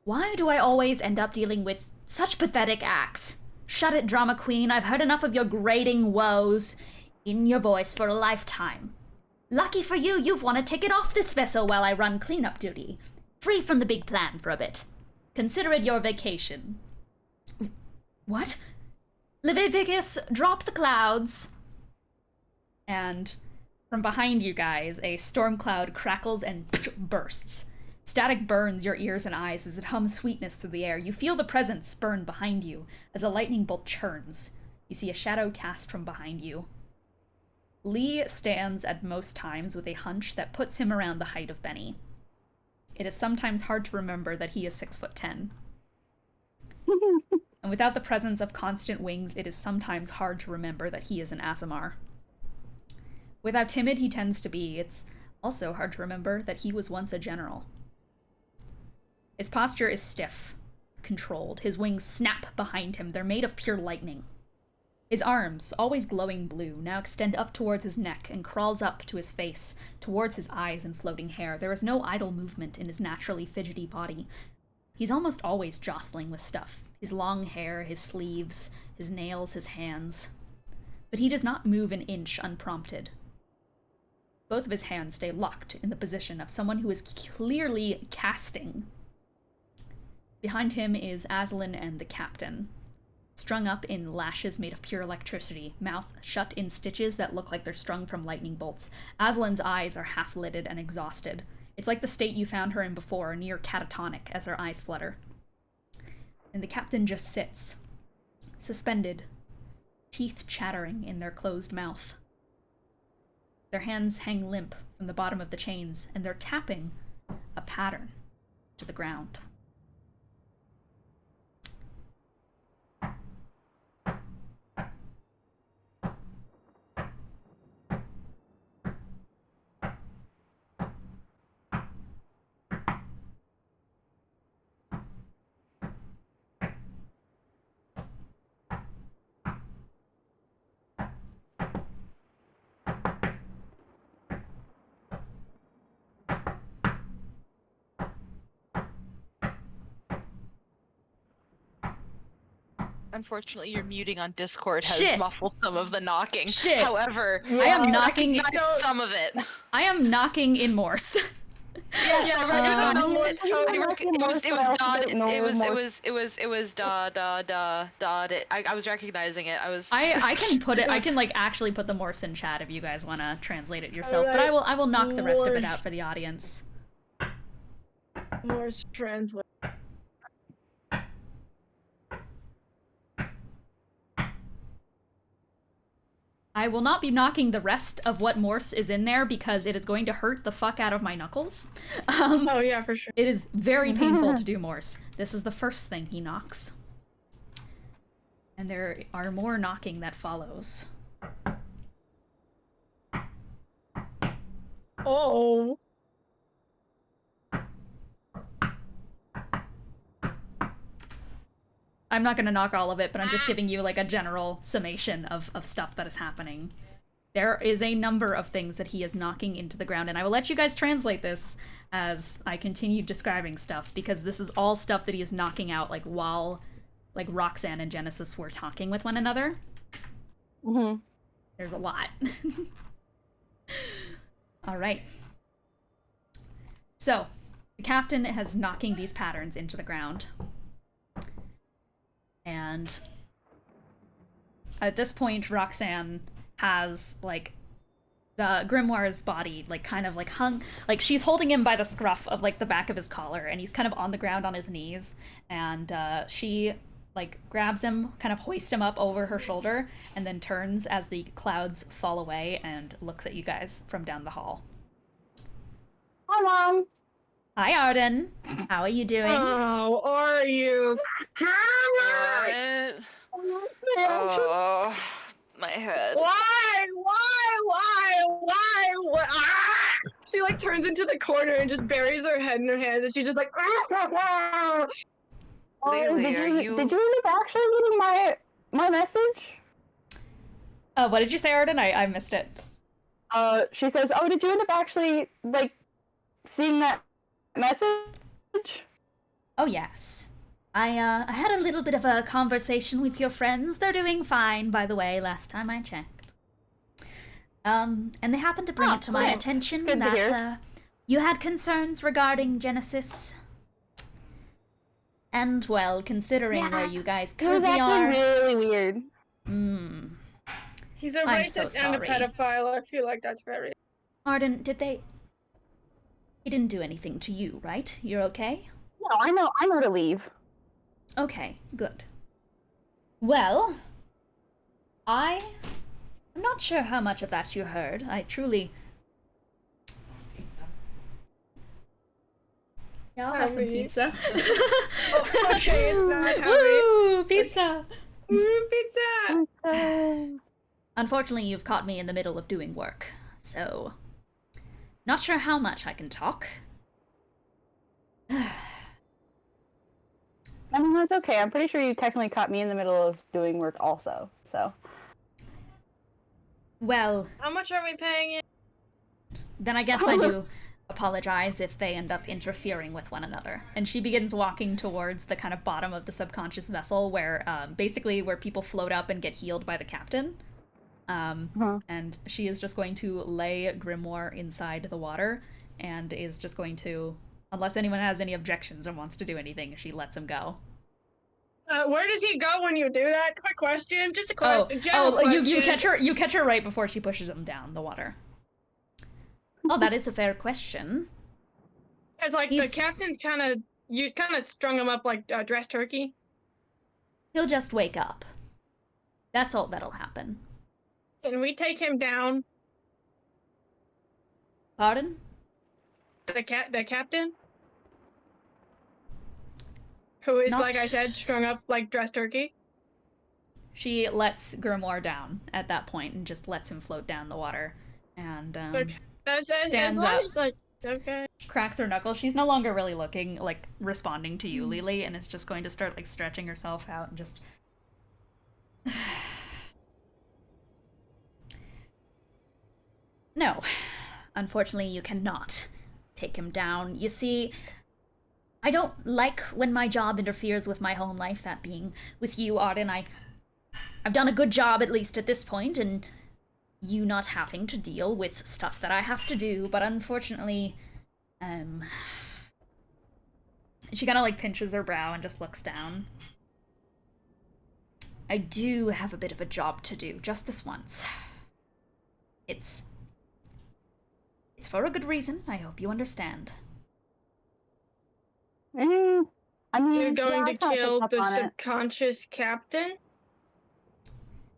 A: Why do I always end up dealing with such pathetic acts? Shut it, drama queen. I've heard enough of your grating woes in your voice for a lifetime. Lucky for you, you've won a ticket off this vessel while I run cleanup duty. Free from the big plan for a bit. Consider it your vacation. What? Leviticus, drop the clouds. And from behind you guys, a storm cloud crackles and bursts, Static burns your ears and eyes as it hums sweetness through the air. You feel the presence burn behind you as a lightning bolt churns. You see a shadow cast from behind you. Lee stands at most times with a hunch that puts him around the height of Benny. It is sometimes hard to remember that he is 6'10". And without the presence of constant wings, it is sometimes hard to remember that he is an Aasimar. With how timid he tends to be, it's also hard to remember that he was once a general. His posture is stiff, controlled. His wings snap behind him. They're made of pure lightning. His arms, always glowing blue, now extend up towards his neck and crawls up to his face, towards his eyes and floating hair. There is no idle movement in his naturally fidgety body. He's almost always jostling with stuff. His long hair, his sleeves, his nails, his hands. But he does not move an inch unprompted. Both of his hands stay locked in the position of someone who is clearly casting. Behind him is Aslan and the captain, strung up in lashes made of pure electricity, mouth shut in stitches that look like they're strung from lightning bolts. Aslan's eyes are half-lidded and exhausted. It's like the state you found her in before, near catatonic, as her eyes flutter. And the captain just sits, suspended, teeth chattering in their closed mouth. Their hands hang limp from the bottom of the chains, and they're tapping a pattern to the ground.
B: Unfortunately, your muting on Discord has
A: Shit.
B: muffled some of the knocking.
A: Shit.
B: However,
A: I am knocking.
B: recognize some of it.
A: I am knocking in Morse.
B: Yeah,
D: Morse code.
B: It was da da da da. I was recognizing it.
A: I can put it. I can like actually put the Morse in chat if you guys want to translate it yourself. But I will knock the rest of it out for the audience.
D: Morse translate.
A: I will not be knocking the rest of what Morse is in there because it is going to hurt the fuck out of my knuckles.
D: Oh yeah, for sure.
A: It is very painful to do Morse. This is the first thing he knocks. And there are more knocking that follows.
D: Oh.
A: I'm not going to knock all of it, but I'm just giving you like a general summation of stuff that is happening. There is a number of things that he is knocking into the ground, and I will let you guys translate this as I continue describing stuff, because this is all stuff that he is knocking out like while like Roxanne and Genesis were talking with one another.
C: Mm-hmm.
A: There's a lot. All right. So, the captain has knocking these patterns into the ground. And at this point, Roxanne has, like, the Grimoire's body, like, kind of, like, hung... Like, she's holding him by the scruff of, like, the back of his collar, and he's kind of on the ground on his knees. And she, like, grabs him, kind of hoists him up over her shoulder, and then turns as the clouds fall away and looks at you guys from down the hall.
C: Hi, Mom.
A: Hi, Arden. How are you doing?
D: How are you?
B: Oh, my head.
D: Why? Ah! She like turns into the corner and just buries her head in her hands, and she's just like.
B: Lily,
C: Did you end up actually getting my message?
A: What did you say, Arden? I missed it.
C: She says, "Oh, did you end up actually like seeing that message?"
A: Oh, yes. I had a little bit of a conversation with your friends. They're doing fine, by the way, last time I checked. And they happened to bring it to my attention that, you had concerns regarding Genesis. And, well, considering where you guys currently
C: It was
A: are...
C: acting really weird.
D: He's a
A: I'm so
D: racist and a
A: sorry.
D: pedophile. I feel like that's very.
A: Arden, did they He didn't do anything to you, right? You're okay?
C: No, I know to leave.
A: Okay, good. Well, I'm not sure how much of that you heard. I truly... Yeah, I'll have some
D: Heavy.
A: pizza.
D: Okay, it's not heavy.
A: Woo! Pizza!
D: Pizza!
A: Unfortunately, you've caught me in the middle of doing work, so... Not sure how much I can talk.
C: I mean, that's okay. I'm pretty sure you technically caught me in the middle of doing work also, so.
A: Well,
D: How much are we paying you?
A: then I guess I do apologize if they end up interfering with one another. And she begins walking towards the kind of bottom of the subconscious vessel where, basically where people float up and get healed by the captain. And she is just going to lay Grimoire inside the water and is just going to, unless anyone has any objections and wants to do anything, she lets him go.
D: Where does he go when you do that? Quick question. Just a question.
A: You catch her right before she pushes him down the water. Oh, that is a fair question.
D: It's like the captain's you kind of strung him up like dressed turkey.
A: He'll just wake up. That's all that'll happen.
D: Can we take him down?
A: Pardon?
D: The captain? Who is, like I said, strung up like dressed turkey?
A: She lets Grimoire down at that point and just lets him float down the water. And, stands up.
D: Like, okay.
A: Cracks her knuckles. She's no longer really looking, like, responding to you, Lily, and is just going to start, like, stretching herself out and just... No. Unfortunately, you cannot take him down. You see, I don't like when my job interferes with my home life, that being with you, Arden. I've done a good job, at least at this point, and you not having to deal with stuff that I have to do, but unfortunately, she kind of, like, pinches her brow and just looks down. I do have a bit of a job to do, just this once. It's for a good reason, I hope you understand.
C: I mean,
D: You're going to kill the
C: on it.
D: subconscious captain?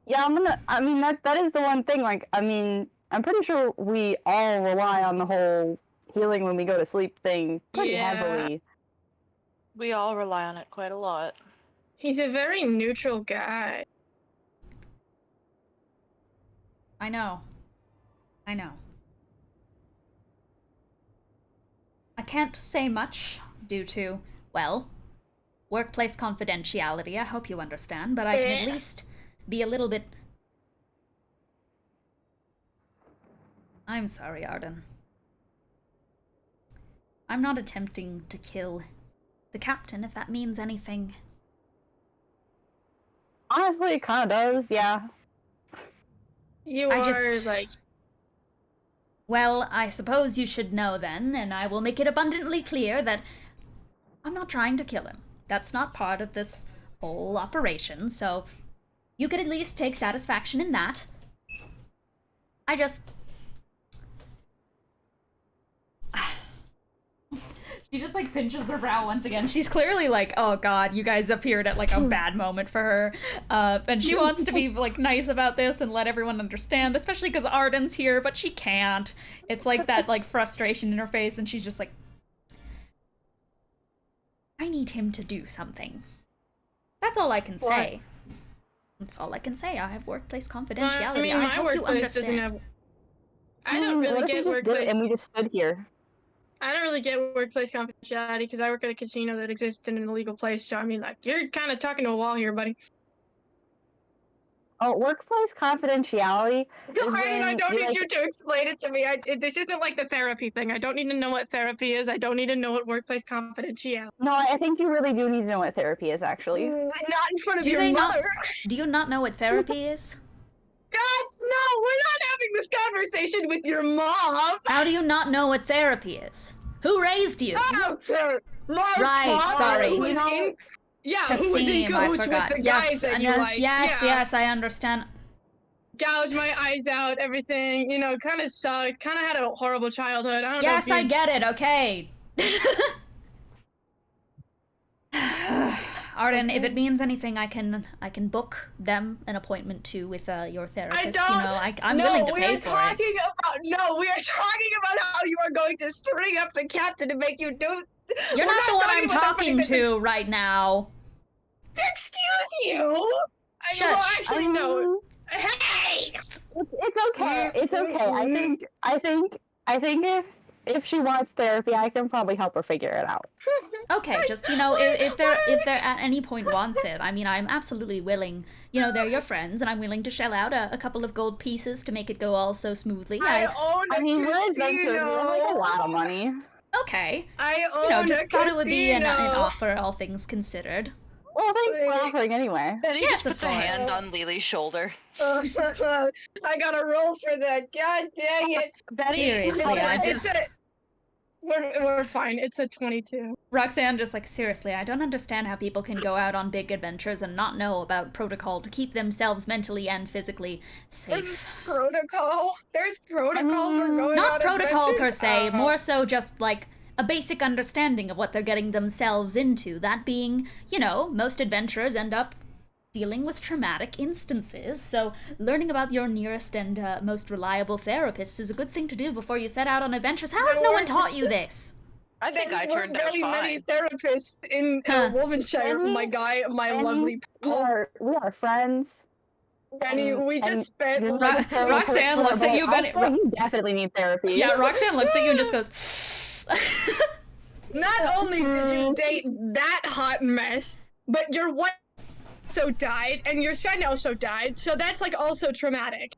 C: Yeah, that is the one thing, like, I mean, I'm pretty sure we all rely on the whole healing when we go to sleep thing pretty heavily.
E: We all rely on it quite a lot.
D: He's a very neutral guy.
A: I know. I can't say much due to, well, workplace confidentiality, I hope you understand, but I can at least be a little bit... I'm sorry, Arden. I'm not attempting to kill the captain, if that means anything.
C: Honestly, it kind of does, yeah.
A: Well, I suppose you should know then, and I will make it abundantly clear that I'm not trying to kill him. That's not part of this whole operation, so you could at least take satisfaction in that. She just, like, pinches her brow once again. She's clearly like, oh god, you guys appeared at, like, a bad moment for her. And she wants to be, like, nice about this and let everyone understand, especially because Arden's here, but she can't. It's like that, like, frustration in her face, and she's just like, I need him to do something. That's all I can say. That's all I can say. I have workplace confidentiality. I hope you understand.
D: I don't really get workplace...
C: And we just stood here.
D: I don't really get workplace confidentiality because I work at a casino that exists in an illegal place, so I mean, like, you're kind of talking to a wall here, buddy.
C: Oh, workplace confidentiality?
D: I don't need you to explain it to me. This isn't like the therapy thing. I don't need to know what therapy is. I don't need to know what workplace confidentiality.
C: No, I think you really do need to know what therapy is, actually.
D: Not in front of your mother.
A: Do you not know what therapy is?
D: God, no, we're not having this conversation with your mom.
A: How do you not know what therapy is? Who raised you?
D: Oh, sir.
A: Right, sorry.
D: Who was in cahoots with the guys that you like.
A: Yes, I understand.
D: gouged my eyes out, everything, you know, kind of sucked, kind of had a horrible childhood. I don't know.
A: Yes, I get it, okay. Arden, if it means anything, I can book them an appointment too with your therapist.
D: I don't.
A: You know, I'm willing to pay for it.
D: We are talking about how you are going to string up the captain to make you do.
A: You're not the one I'm talking to right now.
D: Excuse you.
A: Shush.
D: Well, actually, no. Hey.
C: It's okay. It's okay. I think if she wants therapy, I can probably help her figure it out.
A: Okay, just, you know, if they're at any point wants it, I mean, I'm absolutely willing. You know, they're your friends, and I'm willing to shell out a couple of gold pieces to make it go all so smoothly.
D: I own a
C: I mean, we're adventurers. We have like a lot of money.
A: Okay.
D: I own
A: You know, just thought it would be an
D: casino.
A: offer, all things considered.
C: Well, thanks for offering anyway.
B: Benny
A: Yes,
B: just
A: of
B: puts a
A: course.
B: hand on Lily's shoulder.
D: I gotta roll for that. God dang it.
A: Seriously,
D: We're fine. It's a 22.
A: Roxanne just like, seriously, I don't understand how people can go out on big adventures and not know about protocol to keep themselves mentally and physically
D: There's
A: safe.
D: protocol. There's protocol for going
A: Not
D: on
A: protocol per
D: adventures?
A: se, more so just like a basic understanding of what they're getting themselves into. That being, you know, most adventurers end up dealing with traumatic instances, so learning about your nearest and most reliable therapist is a good thing to do before you set out on adventures. How has no one taught you this?
B: I think I
D: There
B: turned
D: weren't
B: out
D: very many
B: fine.
D: therapists in
A: Huh.
D: Wolvenshire.
C: Benny?
D: My
C: Benny?
D: lovely
C: We
D: pal.
C: are friends.
D: Benny, we
C: and
D: just spent.
C: you're
A: Ro-
C: like a terrible
A: Roxanne
C: person,
A: looks at
C: but
A: you, Benny-
C: I feel like you definitely need therapy.
A: Yeah, Roxanne looks at you and just goes,
D: Not only did you date that hot mess, but your wife also died, and your son also died, so that's like also traumatic.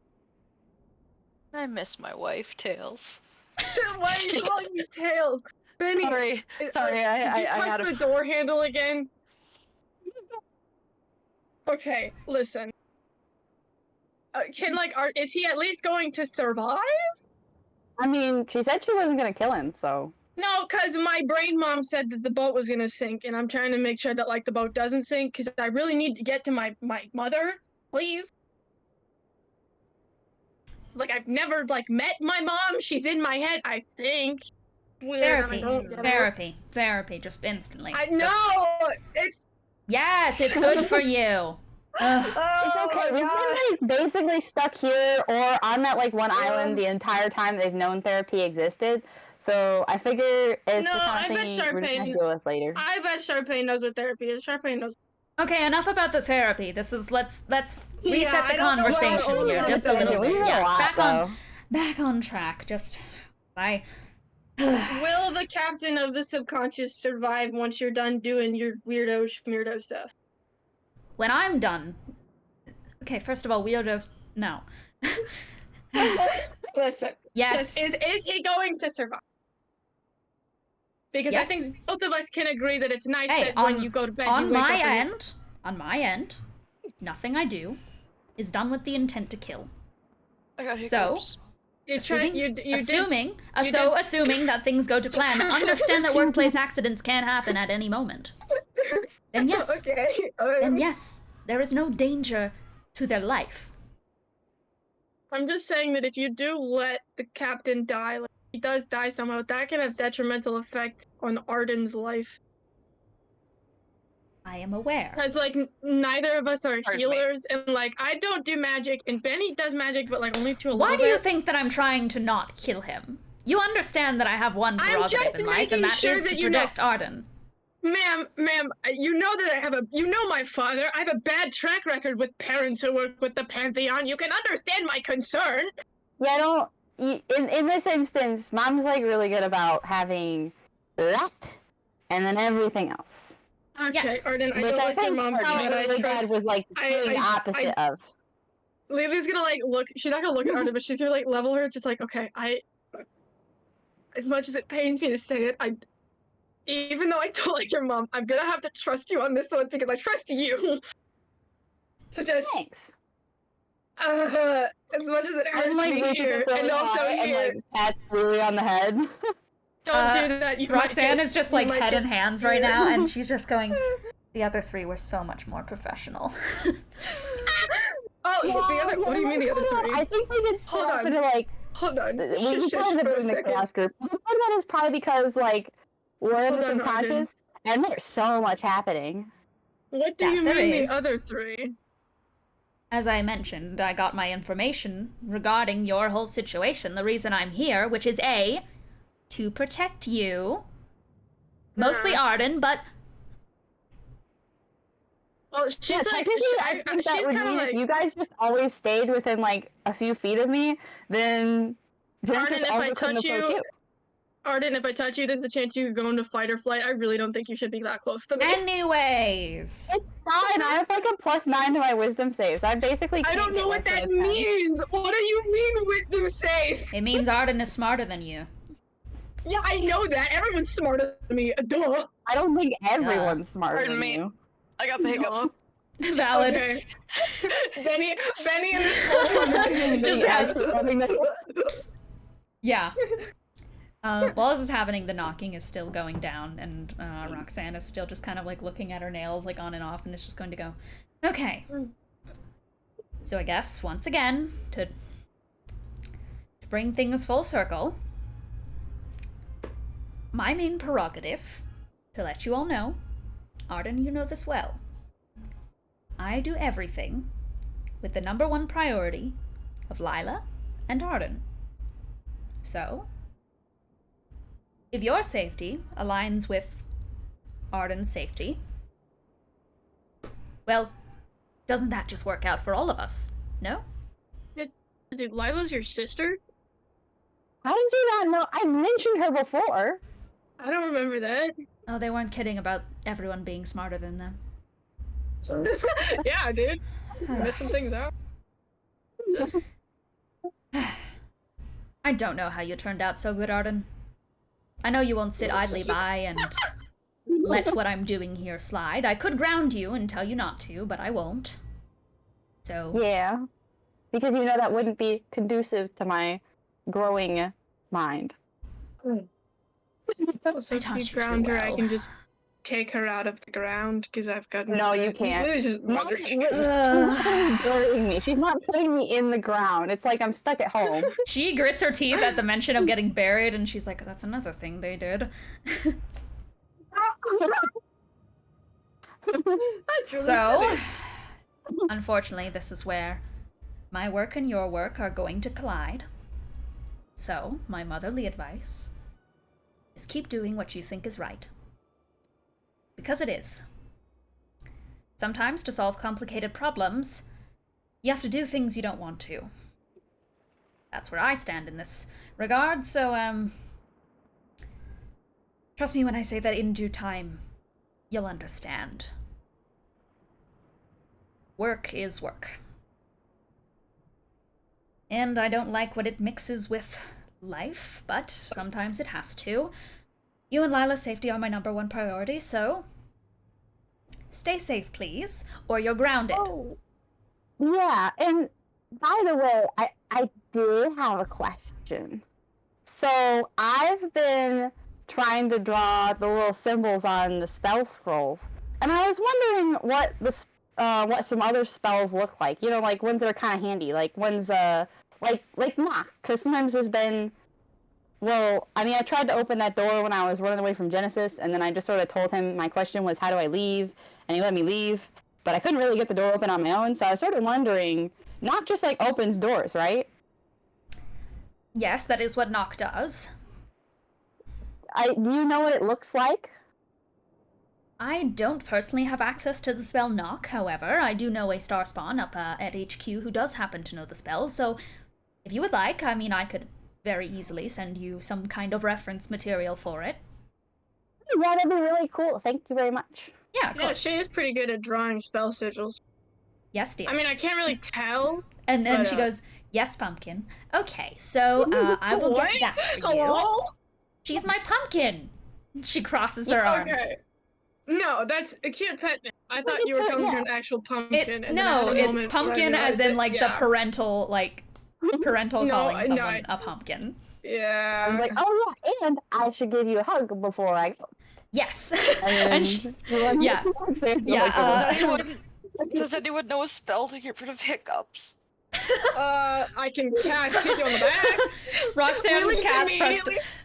B: I miss my wife, Tails.
D: So why are you calling me Tails? Benny,
E: Sorry,
D: did
E: I
D: you touch
E: had
D: the door handle again? Okay, listen. Is he at least going to survive?
C: I mean, she said she wasn't gonna kill him, so.
D: No, because my brain mom said that the boat was gonna sink, and I'm trying to make sure that, like, the boat doesn't sink, because I really need to get to my mother, please. Like, I've never, like, met my mom. She's in my head, I think. Weird,
A: therapy,
D: I don't get it.
A: therapy, just instantly.
D: I know! It's...
A: Yes, it's good for you. Ugh.
C: It's
D: Oh
C: okay.
D: my
C: We've
D: gosh.
C: been like basically stuck here or on that like one island the entire time they've known therapy existed. So I figure it's
D: No,
C: the
D: I
C: kind of
D: bet
C: thing we're just gonna
D: Sharpay-
C: deal with later.
D: I bet Sharpay knows what therapy is. Sharpay knows.
A: Okay, enough about the therapy. This is let's
D: Yeah,
A: reset the
D: I don't know what
A: conversation
D: all
A: here
D: of
A: just
D: it
A: a
D: is.
A: little
C: We
A: bit.
C: did a
A: Yes,
C: lot,
A: back on track. Just
D: Will the captain of the subconscious survive once you're done doing your weirdo stuff?
A: when I'm done. Okay, first of all, weirdos. No.
D: Listen.
A: Yes.
D: Is he going to survive? Because I
A: Yes.
D: think both of us can agree that it's nice
A: Hey,
D: that when you go to bed, you
A: on
D: wake
A: my
D: up and
A: on my end, nothing I do is done with the intent to kill.
B: I got
A: So,
B: hiccups.
A: Assuming that things go to plan, understand that workplace accidents can happen at any moment. Then yes.
D: Okay.
A: Then yes, there is no danger to their life.
D: I'm just saying that if you do let the captain die, like he does die somehow, that can have detrimental effects on Arden's life.
A: I am aware.
D: Because like neither of us are
B: Pardon me.
D: healers, and like I don't do magic, and Benny does magic, but like only to a
A: Why
D: little
A: do you
D: bit.
A: think that I'm trying to not kill him? You understand that I have one
D: I'm
A: prerogative
D: just
A: in life, and
D: making
A: that
D: sure
A: is
D: that
A: to
D: you know-
A: protect Arden.
D: Ma'am, you know that you know my father. I have a bad track record with parents who work with the Pantheon. You can understand my concern.
C: Yeah, I don't. In this instance, Mom's like really good about having that and then everything else.
D: Okay,
A: Yes.
D: Arden, I
C: Which
D: don't
C: I
D: like your
C: think
D: mom,
C: probably
D: but I
C: my
D: trust.
C: dad was like doing the opposite of.
D: Lily's gonna like look. She's not gonna look at Arden, but she's gonna like level her. Just like, okay, as much as it pains me to say it, even though I don't like your mom, I'm gonna have to trust you on this one because I trust you. So just,
C: Thanks.
D: as much as it hurts
C: I'm like
D: me
C: reaches
D: here,
C: up really
D: and also
C: high
D: here,
C: and like pats Lily on the head.
D: don't do that. You might
A: Roxanne
D: get-
A: is just
D: you
A: like
D: might
A: head
D: get
A: in hands right
D: here.
A: now, and she's just going, the other three were so much more professional.
D: the other. What do you mean the other three?
C: I think we get split
D: Hold
C: up
D: on.
C: into like.
D: Hold on.
C: We
D: Shush,
C: split
D: shush
C: into
D: for a
C: in the
D: second.
C: chaos group. Part of that is probably because like we're in
D: Hold
C: the
D: on, Arden.
C: subconscious, and there's so much happening.
D: What do
A: Yeah,
D: you
A: there
D: mean
A: is.
D: the other three?
A: As I mentioned, I got my information regarding your whole situation, the reason I'm here, which is A, to protect you. Mostly Arden, but
D: Well, she's
C: Yeah,
D: like,
C: technically, I think that
D: she's
C: would
D: kind of
C: mean
D: like,
C: if you guys just always stayed within like a few feet of me, then Genesis
D: Arden, if I
C: also couldn't
D: touch
C: approach
D: you,
C: you.
D: Arden, if I touch you, there's a chance you could go into fight or flight. I really don't think you should be that close to me.
A: anyways.
C: It's fine. I have like a +9 to my wisdom saves. I basically
D: I
C: can't
D: don't know
C: get
D: what
C: less than
D: that
C: a 10.
D: means. What do you mean, wisdom save?
A: It means Arden is smarter than you.
D: Yeah, I know that. Everyone's smarter than me. Duh.
C: I don't think everyone's smarter
E: Pardon
C: than
E: me.
C: you.
E: I got the hiccups.
A: Valid.
D: Okay. Benny and this whole conversation.
A: Just have-
C: having the
A: Yeah. While this is happening, the knocking is still going down, and Roxanne is still just kind of like looking at her nails like on and off, and it's just going to go, okay. So I guess, once again, to bring things full circle, my main prerogative, to let you all know, Arden, you know this well, I do everything with the #1 priority of Lila and Arden. So, if your safety aligns with Arden's safety, well, doesn't that just work out for all of us? No?
D: Dude, Lila's your sister?
C: How did you not know? I've mentioned her before.
D: I don't remember that.
A: Oh, they weren't kidding about everyone being smarter than them.
D: Yeah, dude. Missing things out.
A: I don't know how you turned out so good, Arden. I know you won't sit idly by and let what I'm doing here slide. I could ground you and tell you not to, but I won't. So,
C: Yeah. Because you know that wouldn't be conducive to my growing mind.
D: So
A: I
D: if
A: taught
D: you
A: you too
D: ground her, I
A: well.
D: can just take her out of the ground because I've got.
C: No, you can't.
D: It's just mother.
C: She's not burying me. She's not putting me in the ground. It's like I'm stuck at home.
A: she grits her teeth at the mention of getting buried, and she's like, that's another thing they did. So, unfortunately, this is where my work and your work are going to collide. So, my motherly advice is keep doing what you think is right. Because it is. Sometimes, to solve complicated problems, you have to do things you don't want to. That's where I stand in this regard, so, trust me when I say that in due time, you'll understand. Work is work. And I don't like what it mixes with life, but sometimes it has to. You and Lila's safety are my #1 priority, so stay safe, please, or you're grounded.
C: Oh. Yeah, and by the way, I did have a question. So I've been trying to draw the little symbols on the spell scrolls, and I was wondering what what some other spells look like. You know, like ones that are kind of handy, like ones like knock, because sometimes there's been. Well, I mean, I tried to open that door when I was running away from Genesis, and then I just sort of told him my question was, how do I leave? And he let me leave, but I couldn't really get the door open on my own, so I was sort of wondering, knock just, like, opens doors, right?
A: Yes, that is what knock does.
C: Do you know what it looks like?
A: I don't personally have access to the spell knock, however, I do know a Starspawn up at HQ who does happen to know the spell, so if you would like, I mean, I could very easily send you some kind of reference material for it.
C: Yeah, that'd be really cool. Thank you very much.
A: Yeah, of
D: Yeah,
A: course.
D: she is pretty good at drawing spell sigils.
A: Yes, dear.
D: I mean, I can't really tell.
A: And then
D: but,
A: she goes, yes, pumpkin. Okay, so I will
D: What?
A: get that for you.
D: Hello?
A: She's my pumpkin. She crosses her arms.
D: Okay. No, that's a cute pet name. I thought you were
C: it's her-
D: calling her
C: yeah.
D: an actual pumpkin. and then I
A: No,
D: had a
A: it's
D: moment where I
A: pumpkin as
D: realized
A: in
D: that-
A: like the
D: yeah.
A: parental
D: No,
A: calling
D: no,
A: someone a pumpkin.
C: I
D: Yeah.
C: was like, oh yeah, and I should give you a hug before I go.
A: Yes.
C: And
A: and she,
C: then
A: yeah.
C: yeah.
A: yeah,
E: I wouldn't.
B: Does anyone know a spell to get rid of hiccups?
D: I can cast hit you on the back.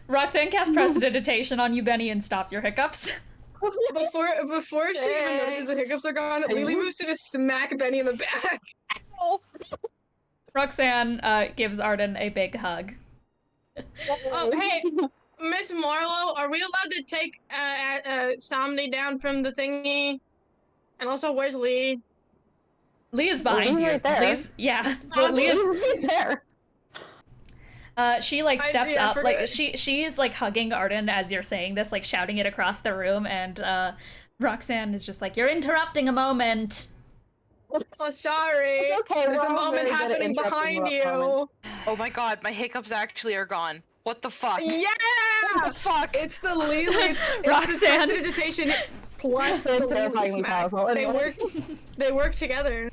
A: Roxanne casts prestidigitation on you, Benny, and stops your hiccups.
D: Before she even notices the hiccups are gone, Lily moves to just smack Benny in the back.
B: Oh.
A: Roxanne gives Arden a big hug.
D: Oh, hey, Miss Marlowe, are we allowed to take Somni down from the thingy? And also, where's Lee?
A: Lee is behind
C: Lee's
A: you.
C: right there.
A: But Lee is
C: Lee's there.
A: she like steps
D: I
A: up,
D: forget.
A: like she's like hugging Arden as you're saying this, like shouting it across the room, and Roxanne is just like, "You're interrupting a moment."
D: Oh, sorry.
C: It's okay,
D: There's
C: we're
D: a
C: all
D: moment
C: very good at
D: happening
C: interrupting
D: behind you.
C: moments.
B: Oh my god, my hiccups actually are gone. What the fuck?
D: Yeah!
B: What the fuck?
D: It's the Lily. It's
A: Roxanne.
D: the prestidigitation plus
C: So
D: the Lily
C: terrifyingly
D: smack.
C: powerful.
D: They work together.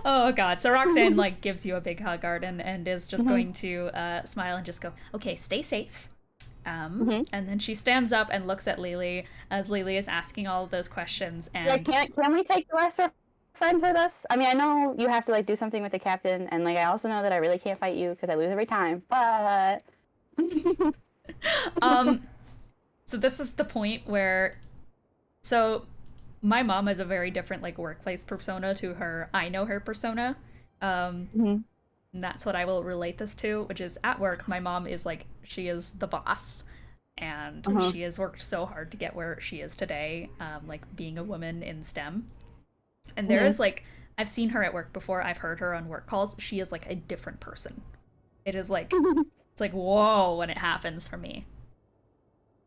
A: Oh god. So Roxanne like gives you a big hug, Arden, and is just going to smile and just go, "Okay, stay safe." And then she stands up and looks at Lily as Lily is asking all of those questions, and
C: Yeah, can we take the rest of our friends with us? I mean, I know you have to like do something with the captain, and like I also know that I really can't fight you because I lose every time. But
A: so this is the point where, so my mom has a very different like workplace persona to her I know her persona. And that's what I will relate this to, which is at work, my mom is like, she is the boss, and she has worked so hard to get where she is today, like being a woman in STEM. And there is like, I've seen her at work before, I've heard her on work calls, she is like a different person. It is like, it's like, whoa, when it happens for me.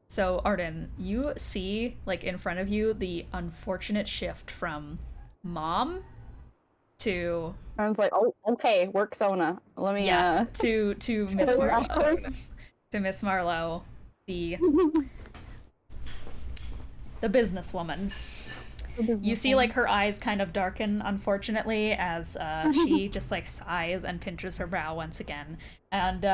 A: So Arden, you see like in front of you the unfortunate shift from mom to
C: I was like, oh, okay, work Sona. Let me
A: to Miss Marlowe. To Miss Marlowe, the businesswoman. You see like her eyes kind of darken, unfortunately, as she just like sighs and pinches her brow once again. And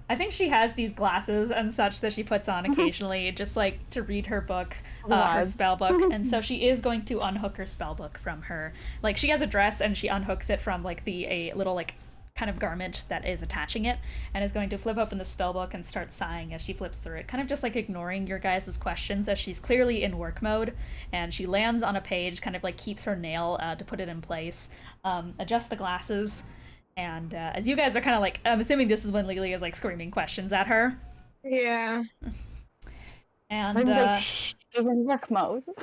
A: I think she has these glasses and such that she puts on occasionally just like to read her book, her spell book. And so she is going to unhook her spell book from her. Like she has a dress and she unhooks it from like a little like kind of garment that is attaching it, and is going to flip open the spell book and start sighing as she flips through it, kind of just like ignoring your guys' questions as she's clearly in work mode. And she lands on a page, kind of like keeps her nail to put it in place, adjusts the glasses, and as you guys are kind of like, I'm assuming this is when Lily is like screaming questions at her.
D: Yeah.
C: I'm
A: And
C: just like, shh, she's in work mode.
D: I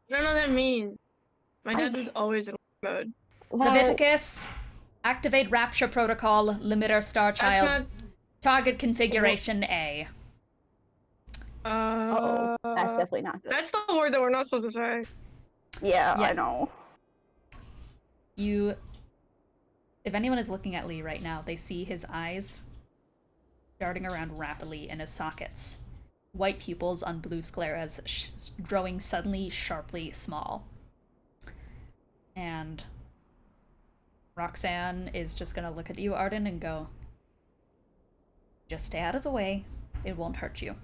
D: don't know what that means. My dad was always in mode.
A: Leviticus, activate Rapture Protocol, limiter Star Child, target configuration A.
C: That's definitely not good.
D: That's the word that we're not supposed to say.
C: Yeah, I know.
A: If anyone is looking at Lee right now, they see his eyes darting around rapidly in his sockets. White pupils on blue scleras growing suddenly sharply small. And Roxanne is just gonna look at you, Arden, and go, "Just stay out of the way. It won't hurt you.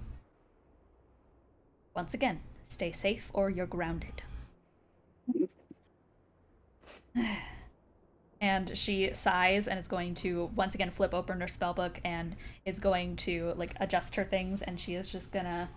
A: Once again, stay safe or you're grounded." And she sighs and is going to once again flip open her spellbook and is going to like adjust her things, and she is just gonna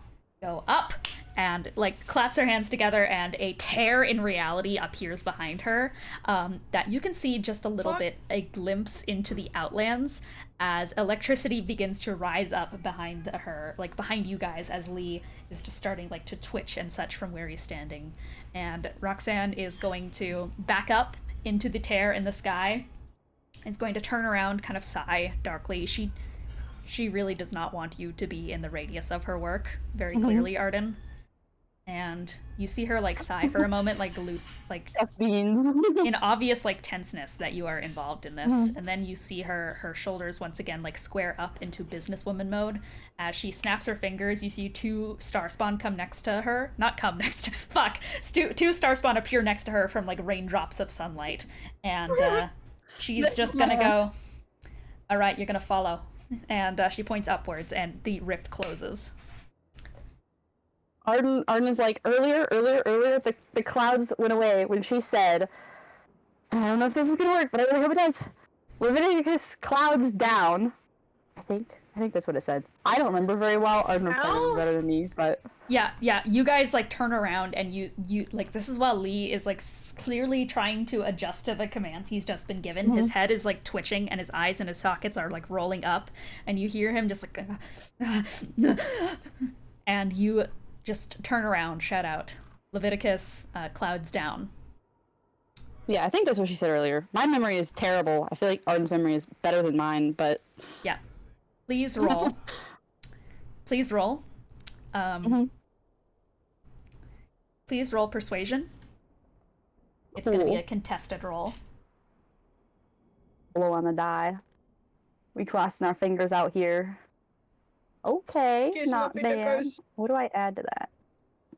A: go up and like claps her hands together, and a tear in reality appears behind her that you can see just a little bit, a glimpse into the Outlands, as electricity begins to rise up behind her, like behind you guys, as Lee is just starting like to twitch and such from where he's standing. And Roxanne is going to back up into the tear in the sky, is going to turn around, kind of sigh darkly. She really does not want you to be in the radius of her work, very clearly, Arden. And you see her like sigh for a moment, like loose, like
C: beans.
A: in obvious like tenseness that you are involved in this. And then you see her shoulders once again like square up into businesswoman mode. As she snaps her fingers, you see two starspawn come next to her. Not come next to, fuck! Two starspawn appear next to her from like raindrops of sunlight. And she's just gonna go, "Alright, you're gonna follow." And she points upwards and the rift closes.
C: Arden is like, earlier, the clouds went away when she said, I don't know if this is gonna work, but I really hope it does. Leviticus clouds down. I think that's what it said. I don't remember very well. Arden will probably remember better than me, but...
A: Yeah, you guys, like, turn around, and you like, this is while Lee is, like, clearly trying to adjust to the commands he's just been given. His head is, like, twitching, and his eyes and his sockets are, like, rolling up, and you hear him just, like... and you just turn around, shout out, Leviticus, clouds down.
C: Yeah, I think that's what she said earlier. My memory is terrible. I feel like Arden's memory is better than mine, but...
A: Yeah. Please roll. Please roll. Please roll persuasion. It's gonna be a contested roll.
C: Blow on the die. We crossing our fingers out here. Okay, not bad. What do I add to that?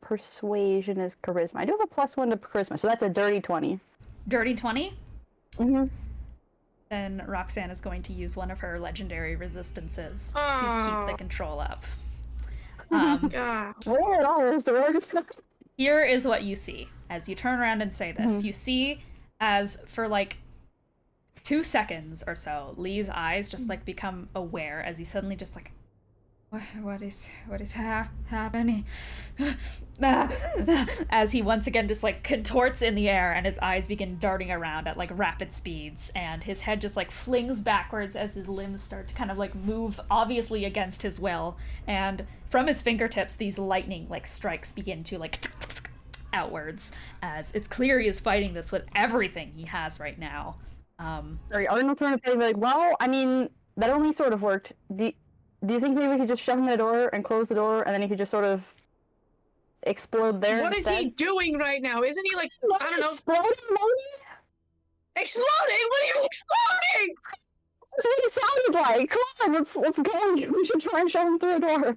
C: Persuasion is charisma. I do have a +1 to charisma, so that's a dirty 20.
A: Dirty 20? Then Roxanne is going to use one of her legendary resistances to keep the control up. Here is what you see as you turn around and say this. You see as for like 2 seconds or so, Lee's eyes just like become aware as he suddenly just like, what is happening? As he once again just like contorts in the air and his eyes begin darting around at like rapid speeds, and his head just like flings backwards as his limbs start to kind of like move obviously against his will, and from his fingertips these lightning like strikes begin to like outwards as it's clear he is fighting this with everything he has right now.
C: Sorry, Arden will turn and be like, well, I mean, that only sort of worked. Do you think maybe we could just shove him in the door and close the door, and then he could just sort of explode there?
D: What
C: instead?
D: is he doing right now? Isn't he like, I don't know,
C: exploding? Maybe?
D: exploding? What are you exploding?
C: That's what it sounded like. Come on, let's go. We should try and shove him through a door.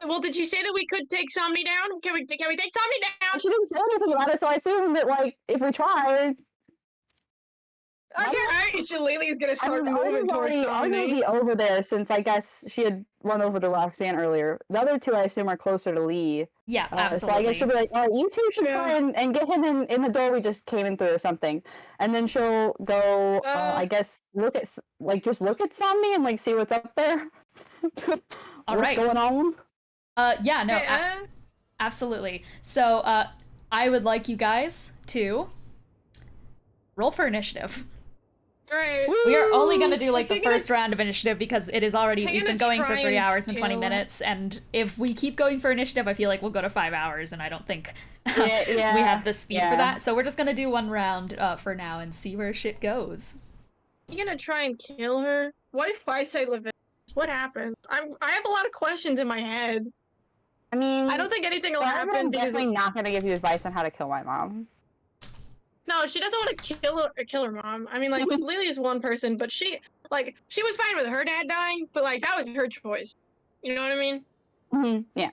D: Well, did you say that we could take Somni down? Can we take Somni down?
C: She didn't say anything about it, so I assume that like if we try.
D: Okay, Lily's gonna start moving towards
C: Somni. I'm gonna be over there since I guess she had run over to Roxanne earlier. The other two I assume are closer to Lee.
A: Yeah, absolutely.
C: So I guess she'll be like, all right, you two should try and get him in the door we just came in through or something. And then she'll go, I guess, look at Somni and like see what's up there. What's going on?
A: Yeah, no, absolutely. So, I would like you guys to roll for initiative.
D: Great.
A: We are only going to do like the first round of initiative because it is already, we've been going for 3 hours and 20 minutes, and if we keep going for initiative, I feel like we'll go to 5 hours, and I don't think we have the speed for that. So we're just going to do one round for now and see where shit goes.
D: You gonna try and kill her? What if I say Leviticus? What happened? I have a lot of questions in my head.
C: I mean,
D: I don't think anything will happen.
C: I'm definitely not going to give you advice on how to kill my mom.
D: No, she doesn't want to kill her mom. I mean, like, Lily is one person, but she was fine with her dad dying, but, like, that was her choice. You know what I mean?
C: Yeah.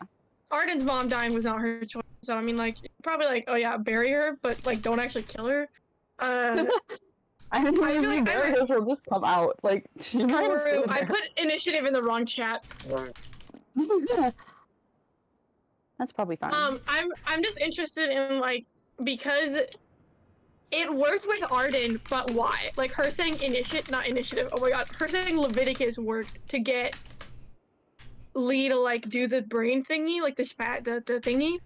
D: Arden's mom dying was not her choice, so, I mean, like, probably, like, oh, yeah, bury her, but, like, don't actually kill her.
C: I feel like bury her, she'll just come out. Like, she's not gonna stay there.
D: I put initiative in the wrong chat.
C: That's probably fine.
D: I'm just interested in, like, because it worked with Arden, but why? Like, her saying not initiative, oh my god, her saying Leviticus worked to get Lee to, like, do the brain thingy, like, the thingy.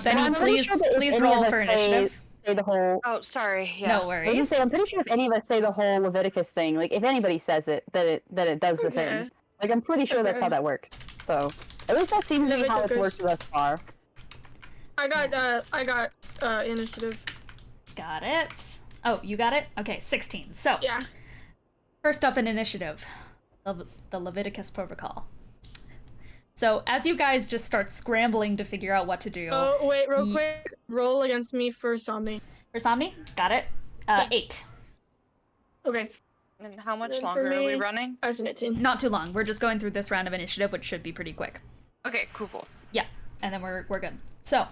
A: Benny, please roll for initiative.
C: Say the whole...
B: Oh, sorry, yeah.
A: No worries.
C: I was gonna say, I'm pretty sure if any of us say the whole Leviticus thing, like, if anily says it, that it does the thing. Like, I'm pretty sure that's how that works. So, at least that seems to be how it's worked thus far.
D: I got initiative.
A: Got it. Oh, you got it? Okay, 16. So,
D: yeah.
A: First up in initiative, the Leviticus protocol. So, as you guys just start scrambling to figure out what to do...
D: Oh, wait, real quick. Roll against me for Somni.
A: For Somni? Got it. 8.
D: Okay.
B: And how much longer are we running?
D: As an 18.
A: Not too long. We're just going through this round of initiative, which should be pretty quick.
B: Okay, cool.
A: Yeah, and then we're good. So,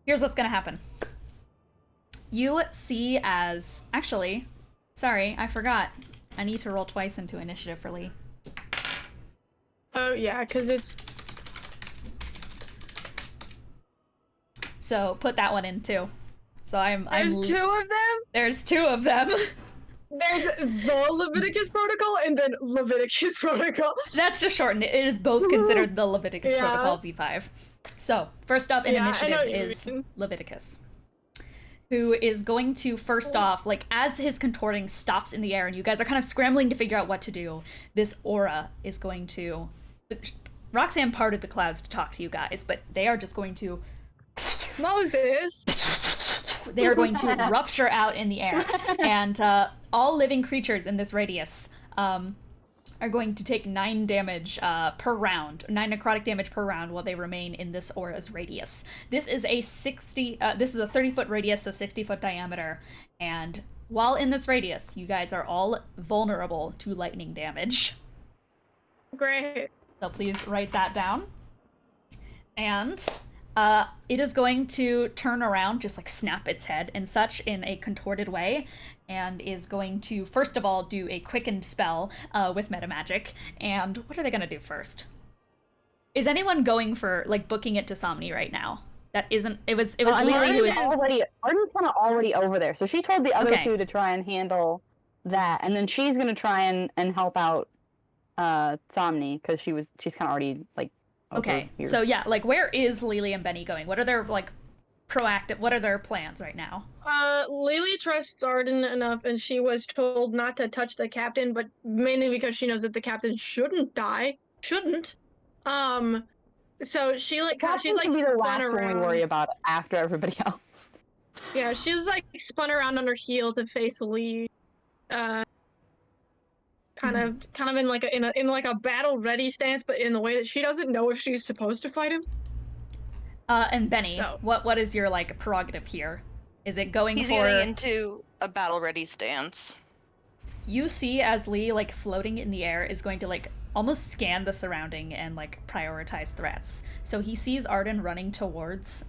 A: here's what's gonna happen. You see as... Actually, sorry, I forgot. I need to roll twice into initiative for Lee.
D: Oh, yeah, because it's...
A: So put that one in too. So
D: There's two of them?
A: There's two of them.
D: There's the Leviticus Protocol and then Leviticus Protocol.
A: That's just shortened. It is both considered the Leviticus Protocol V5. So, first up in initiative is Leviticus, who is going to, first off, like, as his contorting stops in the air and you guys are kind of scrambling to figure out what to do, this aura is going to... Roxanne parted the clouds to talk to you guys, but they are just going to...
D: Moses!
A: They are going to rupture out in the air, and all living creatures in this radius are going to take 9 damage per round, 9 necrotic damage per round while they remain in this aura's radius. This is a 30-foot radius, so 60-foot diameter, and while in this radius, you guys are all vulnerable to lightning damage.
D: Great.
A: So please write that down. And it is going to turn around, just like snap its head and such in a contorted way, and is going to, first of all, do a quickened spell with metamagic. And what are they going to do first? Is anyone going for, like, booking it to Somni right now? That isn't, it was Lily who was...
C: Arden's kind of already over there, so she told the other two to try and handle that, and then she's going to try and help out Somni, because she's kind of already, like,
A: okay,
C: here.
A: So yeah, like, where is Lily and Benny going? What are their, like, what are their plans right now?
D: Lily trusts Arden enough, and she was told not to touch the captain, but mainly because she knows that the captain shouldn't die. Shouldn't. So she's like
C: the last one we worry about after everybody else.
D: Yeah, she's like spun around on her heel to face Lee. Kind of in like a battle ready stance, but in the way that she doesn't know if she's supposed to fight him.
A: And Benny, what is your, like, prerogative here? Is it going
B: He's
A: for...
B: getting into a battle ready stance.
A: You see as Lee, like, floating in the air is going to, like, almost scan the surrounding and, like, prioritize threats. So he sees Arden running towards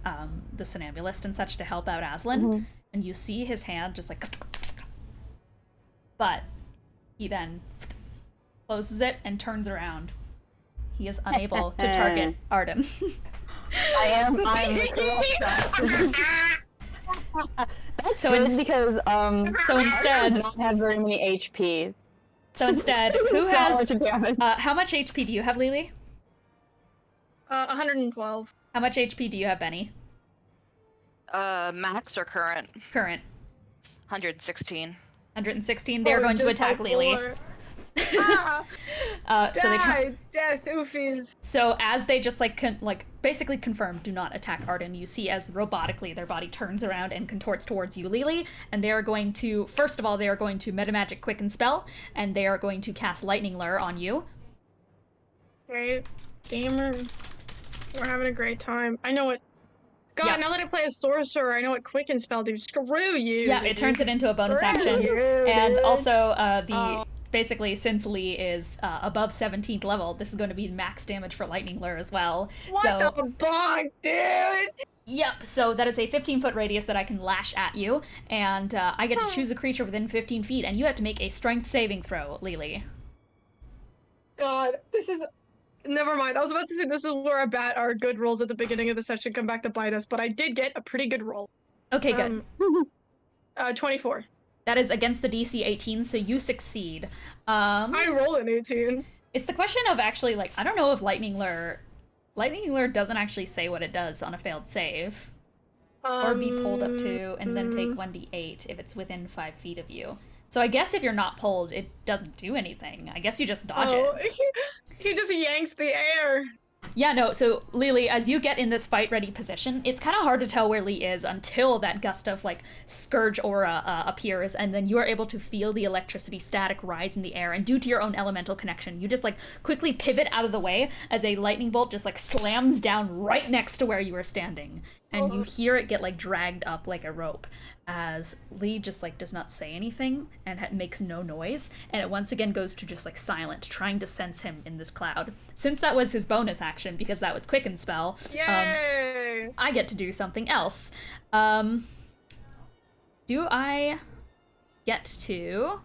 A: the Somnambulist and such to help out Aslan, and you see his hand just, like... But he then closes it and turns around. He is unable to target Arden.
C: I'm That's
A: so
C: good because
A: so instead
C: does not have very many HP.
A: So instead, who has
C: much damage.
A: How much HP do you have, Lily?
D: 112.
A: How much HP do you have, Benny?
B: Max or current?
A: Current.
B: 116.
A: 116. They're going to attack Lily.
D: So
A: they
D: death oofies.
A: So as they just basically confirm, do not attack Arden, you see as robotically their body turns around and contorts towards you, Lily, and they are going to, first of all, they are going to metamagic quicken spell, and they are going to cast lightning lure on you.
D: Great. Gamer. We're having a great time. I know what... God, now that I play a sorcerer, I know what quicken spell do. Screw you.
A: Yeah, it turns it into a bonus action. And also, basically, since Lee is above 17th level, this is going to be max damage for lightning lure as well.
D: What the bonk, dude?
A: Yep, so that is a 15-foot radius that I can lash at you, and I get to choose a creature within 15 feet, and you have to make a strength saving throw, Lily.
D: God, this is... Never mind. I was about to say this is where our good rolls at the beginning of the session come back to bite us, but I did get a pretty good roll.
A: Okay, good.
D: 24.
A: That is against the DC 18, so you succeed.
D: I roll an 18.
A: It's the question of actually, like, I don't know if Lightning Lure doesn't actually say what it does on a failed save. Or be pulled up to, and then take 1d8 if it's within 5 feet of you. So I guess if you're not pulled, it doesn't do anything. I guess you just dodge it.
D: He just yanks the air.
A: Yeah, no, so Lily, as you get in this fight-ready position, it's kind of hard to tell where Lee is until that gust of, like, Scourge aura appears, and then you are able to feel the electricity static rise in the air, and due to your own elemental connection, you just, like, quickly pivot out of the way as a lightning bolt just, like, slams down right next to where you were standing, and you hear it get, like, dragged up like a rope, as Lee just, like, does not say anything and makes no noise, and it once again goes to just, like, silent, trying to sense him in this cloud. Since that was his bonus action, because that was Quicken Spell,
D: Yay!
A: I get to do something else. Do I get to...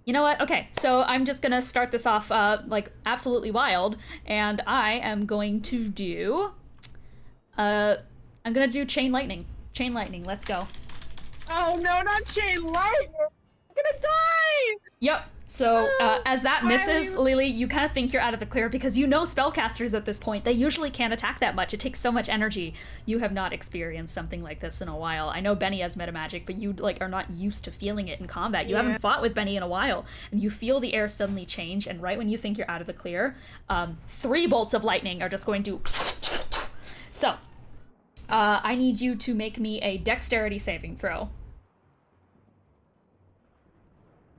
A: You know what? Okay, so I'm just gonna start this off, like, absolutely wild, and I am going to do I'm gonna do chain lightning. Chain lightning, let's go.
D: Oh no, not chain lightning! I'm gonna die!
A: Yep. So, as that misses,
D: Fine.
A: Lily, you kind of think you're out of the clear because you know spellcasters at this point, they usually can't attack that much. It takes so much energy. You have not experienced something like this in a while. I know Benny has metamagic, but you, like, are not used to feeling it in combat. You haven't fought with Benny in a while, and you feel the air suddenly change, and right when you think you're out of the clear, 3 bolts of lightning are just going to... So, I need you to make me a dexterity saving throw.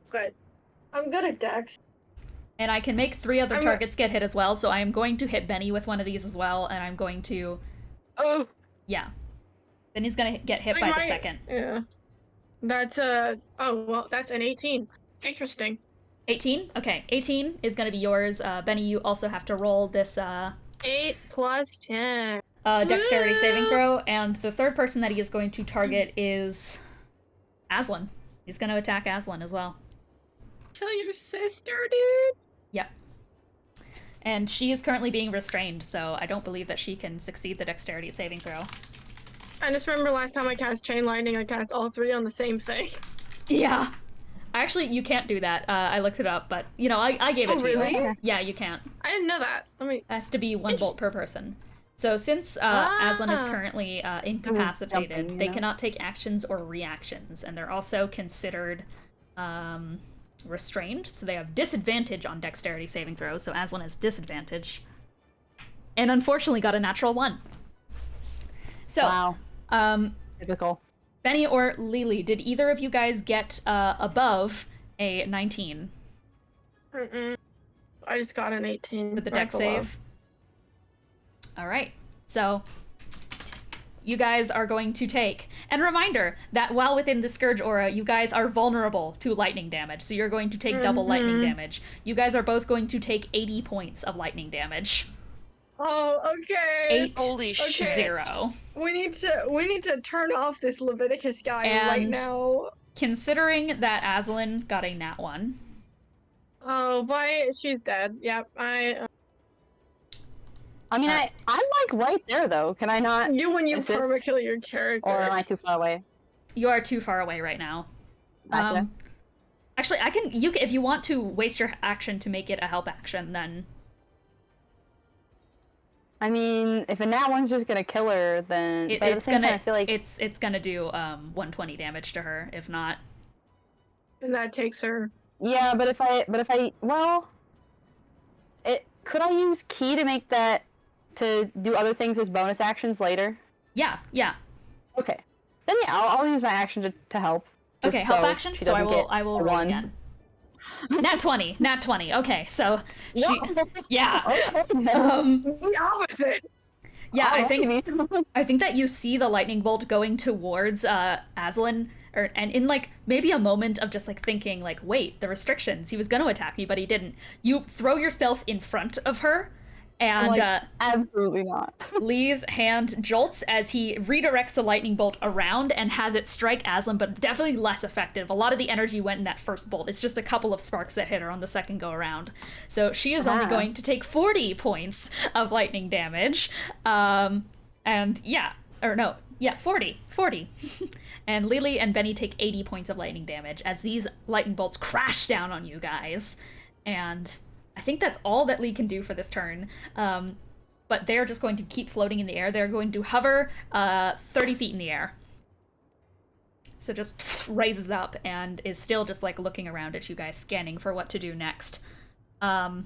D: Good. I'm good at Dex.
A: And I can make 3 other targets get hit as well, so I am going to hit Benny with one of these as well, and I'm going to...
B: Oh.
A: Yeah. Benny's gonna get hit by the second.
D: Yeah. That's, oh, well, that's an 18. Interesting.
A: 18? Okay, 18 is gonna be yours. Benny, you also have to roll this,
D: 8 plus 10.
A: dexterity saving throw, and the third person that he is going to target is... Aslan. He's gonna attack Aslan as well.
D: Kill your sister, dude!
A: Yep. And she is currently being restrained, so I don't believe that she can succeed the dexterity saving throw.
D: I just remember last time I cast Chain Lightning, I cast all 3 on the same thing.
A: Yeah. Actually, you can't do that. I looked it up, but, you know, I gave it to
D: really?
A: you. Yeah, you can't.
D: I didn't know that. Let me...
A: It has to be 1 bolt per person. So since Aslan is currently incapacitated,
C: jumping,
A: they cannot take actions or reactions, and they're also considered restrained, so they have disadvantage on dexterity saving throws, so Aslan has disadvantage. And unfortunately got a natural 1. So,
C: Wow. Typical.
A: Benny or Lily, did either of you guys get above a 19
D: Mm-mm. I just got an 18.
A: with the
D: right
A: dex
D: below.
A: save? All right, so you guys are going to take, and reminder that while within the Scourge aura, you guys are vulnerable to lightning damage, so you're going to take double lightning damage. You guys are both going to take 80 points of lightning damage.
D: Oh, okay.
A: 8,
B: Holy shit.
A: 0.
D: We need to turn off this Leviticus guy right
A: And-
D: now.
A: Considering that Aslan got a nat 1,
D: Oh, bye. She's dead. Yep.
C: I mean, I'm like right there though. Can I not?
D: You when you
C: assist?
D: permakill your character.
C: Or am I too far away?
A: you are too far away right now.
C: Gotcha.
A: Actually, if you want to waste your action to make it a help action, then
C: I mean, if a nat 1's just gonna kill her, then but at the
A: it's
C: same
A: gonna
C: time, I feel like
A: it's gonna do 120 damage to her. If not,
D: And that takes her.
C: yeah. But if I well, could I use key to make that to do other things as bonus actions later?
A: yeah.
C: Okay, then yeah, I'll use my action to help.
A: Okay,
C: just
A: help
C: so
A: action.
C: she
A: So
C: doesn't get
A: I will
C: a
A: roll
C: 1.
A: again. Nat 20. Okay, so she, yeah.
D: The opposite.
A: Yeah,
C: Oh,
A: I think that you see the lightning bolt going towards Aslan, and in like maybe a moment of just like thinking like, wait, the restrictions. He was going to attack me, but he didn't. You throw yourself in front of her, and
C: like, absolutely not.
A: Lee's hand jolts as he redirects the lightning bolt around and has it strike Aslan, but definitely less effective. A lot of the energy went in that first bolt. It's just a couple of sparks that hit her on the second go around. So she is only going to take 40 points of lightning damage. And yeah, or no, yeah, 40. And Lily and Benny take 80 points of lightning damage as these lightning bolts crash down on you guys. And I think that's all that Lee can do for this turn. But they're just going to keep floating in the air. They're going to hover 30 feet in the air. So just raises up and is still just like looking around at you guys, scanning for what to do next. And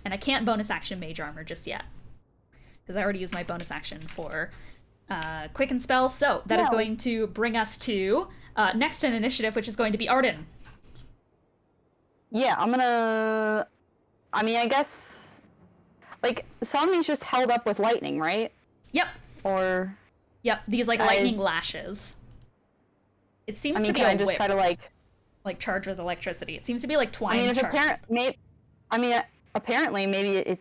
A: I can't bonus action Mage Armor just yet, because I already used my bonus action for Quicken Spell. So that is going to bring us to next in initiative, which is going to be Arden.
C: Yeah, I mean, I guess, like, Somni's just held up with lightning, right?
A: Yep.
C: Or...
A: Yep, these, like, lightning lashes. It seems to be
C: can
A: a
C: I just
A: whip.
C: try to, like...
A: charged with electricity. It seems to be, like,
C: I mean,
A: Twine's charge.
C: apparently, maybe it...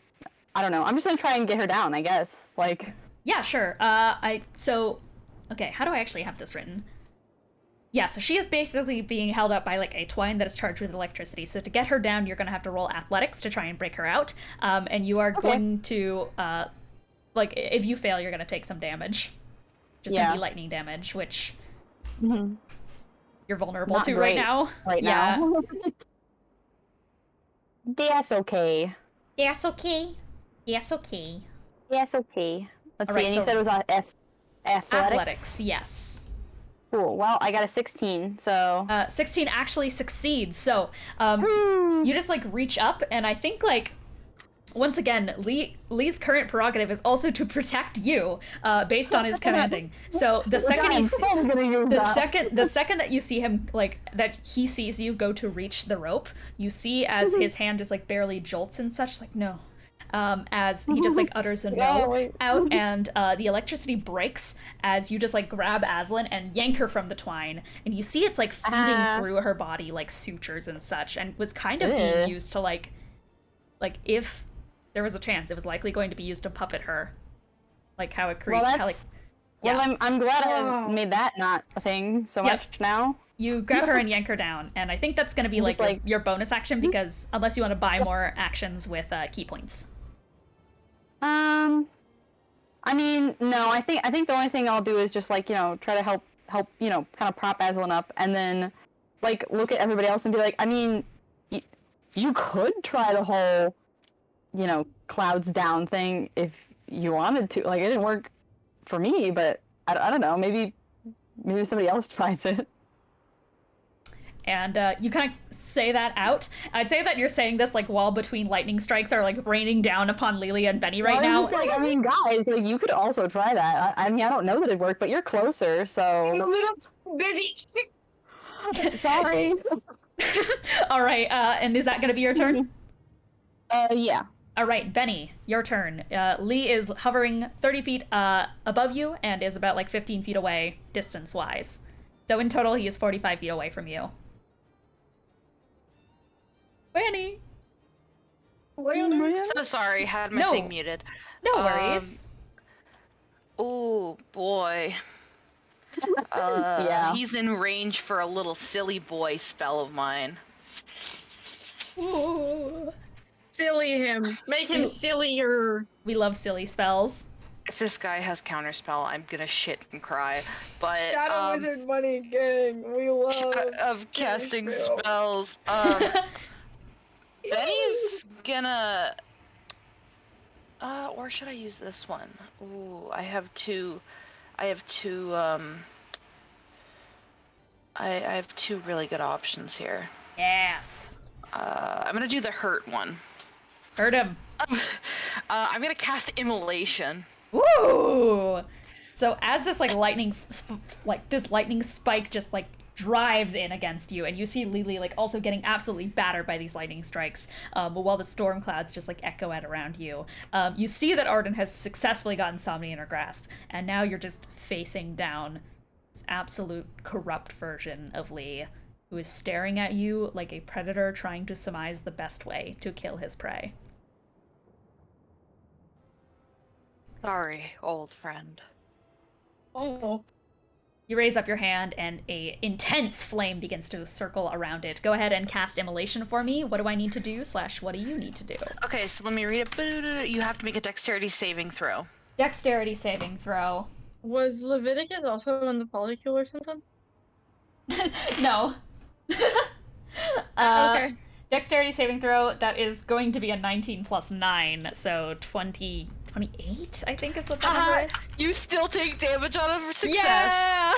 C: I don't know. I'm just gonna try and get her down, I guess. Like...
A: Yeah, sure. Okay, how do I actually have this written? Yeah, so she is basically being held up by, like, a twine that is charged with electricity. So to get her down, you're gonna have to roll athletics to try and break her out. And you are going to, like, if you fail, you're gonna take some damage. Just gonna be lightning damage, which you're vulnerable
C: Not
A: to
C: great
A: right now.
C: Right
A: Yeah.
C: now. That's okay.
A: Yes, okay. Yes, okay.
C: Yes, okay. Let's
A: All
C: see.
A: right,
C: And you
A: so-
C: said it was on athletics.
A: Athletics, yes.
C: Cool. Well, I got a 16, so
A: 16 actually succeeds. So, you just like reach up, and I think like once again, Lee's current prerogative is also to protect you, based on his commanding. So the second the second that you see him, like that he sees you go to reach the rope, you see as his hand just like barely jolts and such, like no. As he just like utters a no out, and the electricity breaks as you just like grab Aslan and yank her from the twine, and you see it's like feeding through her body like sutures and such, and was kind of being used to like if there was a chance, it was likely going to be used to puppet her, like how it creates.
C: Well, I'm glad I made that not a thing so much now.
A: You grab her and yank her down, and I think that's going to be like your bonus action, because unless you want to buy more actions with key points.
C: I mean, no, I think the only thing I'll do is just like, try to help, kind of prop Aslan up, and then like look at everybody else and be like, I mean, you could try the whole, clouds down thing if you wanted to. Like, it didn't work for me, but I don't know, maybe somebody else tries it.
A: And you kind of say that out. I'd say that you're saying this like while between lightning strikes are like raining down upon Lily and Benny right now.
C: I'm just like, I mean, guys, like, you could also try that. I mean, I don't know that it'd work, but you're closer, so.
D: I'm a little busy.
C: Sorry.
A: All right, and is that going to be your turn?
C: Yeah.
A: All right, Benny, your turn. Lee is hovering 30 feet above you and is about like 15 feet away distance-wise. So in total, he is 45 feet away from you. Benny!
B: So sorry, had my thing muted.
A: No worries.
B: Oh boy.
C: Yeah.
B: He's in range for a little silly boy spell of mine.
A: Ooh.
D: Silly him. Make him sillier.
A: We love silly spells.
B: If this guy has counterspell, I'm gonna shit and cry. But
D: Shadow Wizard Money Gang. We love
B: of casting
D: counterspell.
B: spells. Benny's gonna or should I use this one? Ooh, I have two I have two really good options here.
A: Yes.
B: I'm gonna do the hurt one.
A: Hurt him.
B: I'm gonna cast Immolation.
A: Ooh. So as this like lightning spike just like drives in against you, and you see Lily like also getting absolutely battered by these lightning strikes, while the storm clouds just like echo out around you. You see that Arden has successfully gotten Somni in her grasp, and now you're just facing down this absolute corrupt version of Lee, who is staring at you like a predator trying to surmise the best way to kill his prey.
E: Sorry, old friend.
D: Oh.
A: You raise up your hand, and a intense flame begins to circle around it. Go ahead and cast Immolation for me. What do I need to do, / what do you need to do?
B: Okay, so let me read it. You have to make a dexterity saving throw.
A: Dexterity saving throw.
D: Was Leviticus also in the polycule or something?
A: No.
D: Okay.
A: Dexterity saving throw, that is going to be a 19 plus 9, so 28, I think is what that number is.
B: You still take damage on a success.
A: Yeah!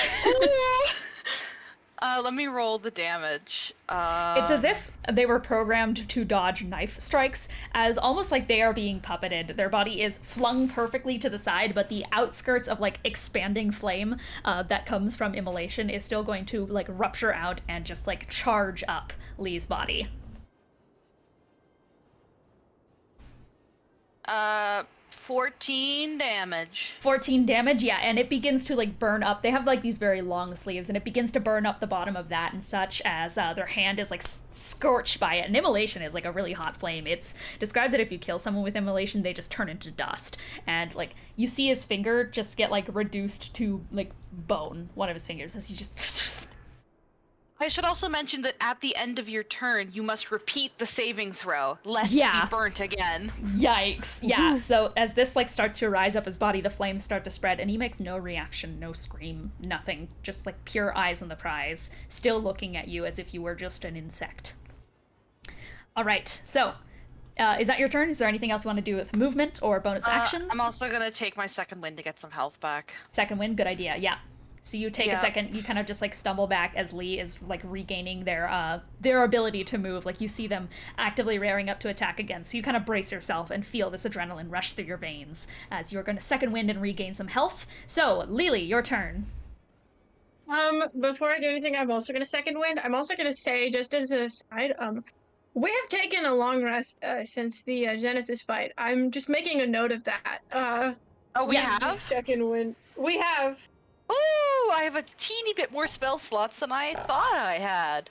B: Let me roll the damage.
A: It's as if they were programmed to dodge knife strikes, as almost like they are being puppeted. Their body is flung perfectly to the side, but the outskirts of like expanding flame that comes from immolation is still going to like rupture out and just like charge up Lee's body.
B: 14 damage.
A: 14 damage, yeah, and it begins to like burn up. They have like these very long sleeves, and it begins to burn up the bottom of that and such, as their hand is like scorched by it. And immolation is like a really hot flame. It's described that if you kill someone with immolation, they just turn into dust. And like you see his finger just get like reduced to like bone, one of his fingers, as he just
B: I should also mention that at the end of your turn, you must repeat the saving throw, lest
A: Yeah.
B: be burnt again.
A: Yikes. Yeah, so as this like starts to rise up his body, the flames start to spread, and he makes no reaction, no scream, nothing. Just like pure eyes on the prize, still looking at you as if you were just an insect. All right, so is that your turn? Is there anything else you want to do with movement or bonus actions?
B: I'm also gonna take my second wind to get some health back.
A: Second wind, good idea. Yeah. So you take a second, you kind of just like stumble back as Lee is like regaining their ability to move. Like you see them actively rearing up to attack again. So you kind of brace yourself and feel this adrenaline rush through your veins as you're going to second wind and regain some health. So Lily, your turn.
D: Before I do anything, I'm also gonna second wind. I'm also gonna say, just as a side, we have taken a long rest since the Genesis fight. I'm just making a note of that.
B: Oh, we
A: Yes.
B: have?
D: Second wind. We have.
B: Ooh, I have a teeny bit more spell slots than I thought I had.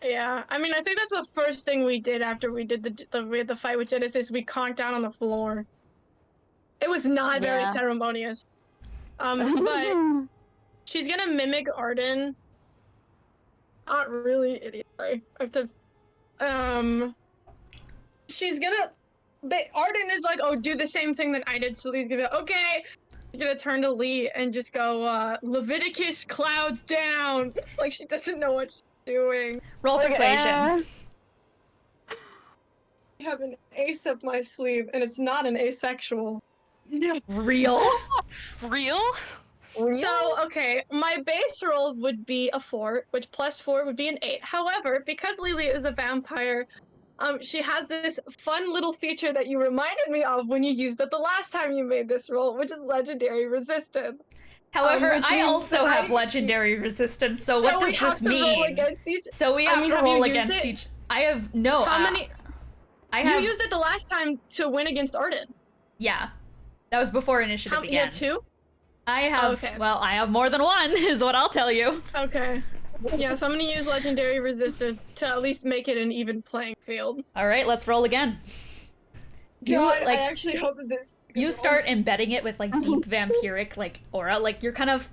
D: Yeah, I mean, I think that's the first thing we did after we did the fight with Genesis. We conked down on the floor. It was not very
C: Yeah.
D: ceremonious. But she's gonna mimic Arden. Not really, idiot. I have to. She's gonna. But Arden is like, oh, do the same thing that I did. So Lee's gonna be like, okay. She's gonna turn to Lee and just go, Leviticus clouds down. Like she doesn't know what she's doing.
A: Roll persuasion.
D: I have an ace up my sleeve, and it's not an asexual.
A: Real.
B: Real?
D: So, okay, my base roll would be a 4, which plus 4 would be an 8. However, because Lily is a vampire, she has this fun little feature that you reminded me of when you used it the last time you made this roll, which is legendary resistance.
A: However,
D: Which
A: I
D: means
A: also
D: that
A: have legendary resistance, so what does
D: we have
A: this
D: to roll
A: mean?
D: against each.
A: So we have to
D: have
A: roll
D: you used
A: against
D: it?
A: each. I have no.
D: How many?
A: I have.
D: You used it the last time to win against Arden.
A: Yeah, that was before initiative
D: You
A: began.
D: have 2?
A: I have.
D: Okay.
A: Well, I have more than one, is what I'll tell you.
D: Okay. Yeah, so I'm gonna use legendary resistance to at least make it an even playing field.
A: All right, let's roll again. You
D: God,
A: like
D: I actually hope that this.
A: you start embedding it with like deep vampiric like aura. Like you're kind of.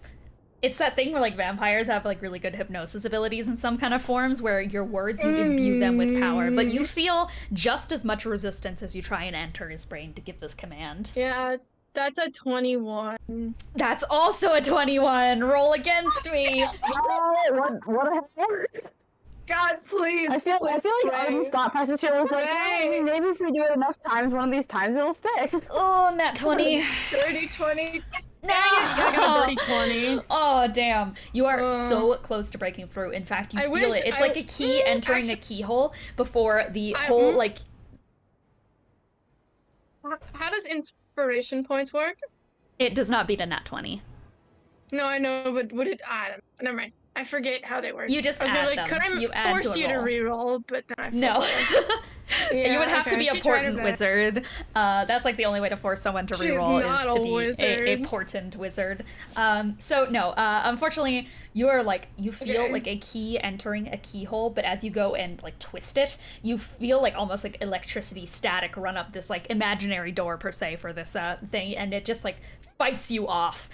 A: It's that thing where like vampires have like really good hypnosis abilities in some kind of forms where your words you imbue them with power, but you feel just as much resistance as you try and enter his brain to give this command.
D: Yeah, that's a 21.
A: That's also a 21. Roll against me.
C: What a heck?
D: God, please.
C: I feel like
D: pray.
C: Arden's thought process here was like,
D: Pray.
C: maybe if we do it enough times, one of these times it'll stick.
A: Oh, nat 20.
D: Dirty 20.
A: No.
D: I got a dirty 20.
A: Oh, damn. You are so close to breaking through. In fact, you
D: I
A: feel
D: wish
A: it. It's
D: I-
A: like a key entering a keyhole before the
D: I-
A: whole, like...
D: How does inspiration points work?
A: It does not beat a nat 20.
D: No, I know, but would it? Never mind. I forget how they work.
A: You just
D: I was
A: add
D: gonna, like,
A: them.
D: could I
A: You add
D: force
A: to a
D: you to
A: roll.
D: re-roll? But then I
A: No.
D: forgot.
A: You would have to
D: okay,
A: be a
D: she tried her
A: portent
D: best.
A: wizard. That's like the only way to force someone to
D: She's
A: reroll
D: not
A: is to
D: a
A: be a
D: wizard.
A: portent wizard. So no, unfortunately, you are like you feel
D: Okay.
A: like a key entering a keyhole, but as you go and like twist it, you feel like almost like electricity static run up this like imaginary door per se for this thing, and it just like fights you off.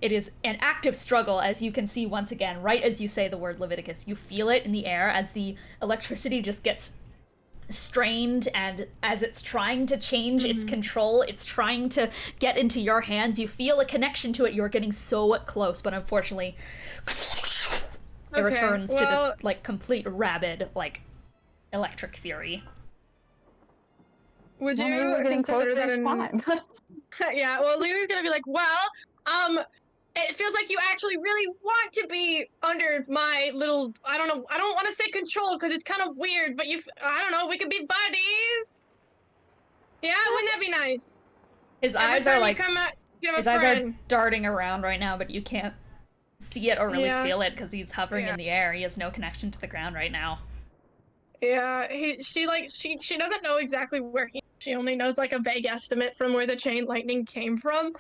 A: It is an active struggle, as you can see once again, right as you say the word Leviticus. You feel it in the air as the electricity just gets strained, and as it's trying to change its control, it's trying to get into your hands. You feel a connection to it. You're getting so close, but unfortunately, it
D: Okay,
A: returns to
D: well-
A: this like complete rabid like electric fury.
D: Would
C: Well, maybe
D: you
C: we're getting
D: consider
C: closer
D: that
C: each time.
D: Yeah, well, Lily's gonna be like, well, it feels like you actually really want to be under my little, I don't know, I don't want to say control because it's kind of weird, but I don't know, we could be buddies. Yeah, wouldn't that be nice?
A: His
D: Every
A: eyes are
D: time
A: like
D: you come out, you have
A: his
D: a
A: eyes
D: friend.
A: are darting around right now, but you can't see it or really
D: Yeah.
A: feel it because he's hovering
D: Yeah.
A: in the air. He has no connection to the ground right now.
D: Yeah, she doesn't know exactly where she only knows like a vague estimate from where the chain lightning came from.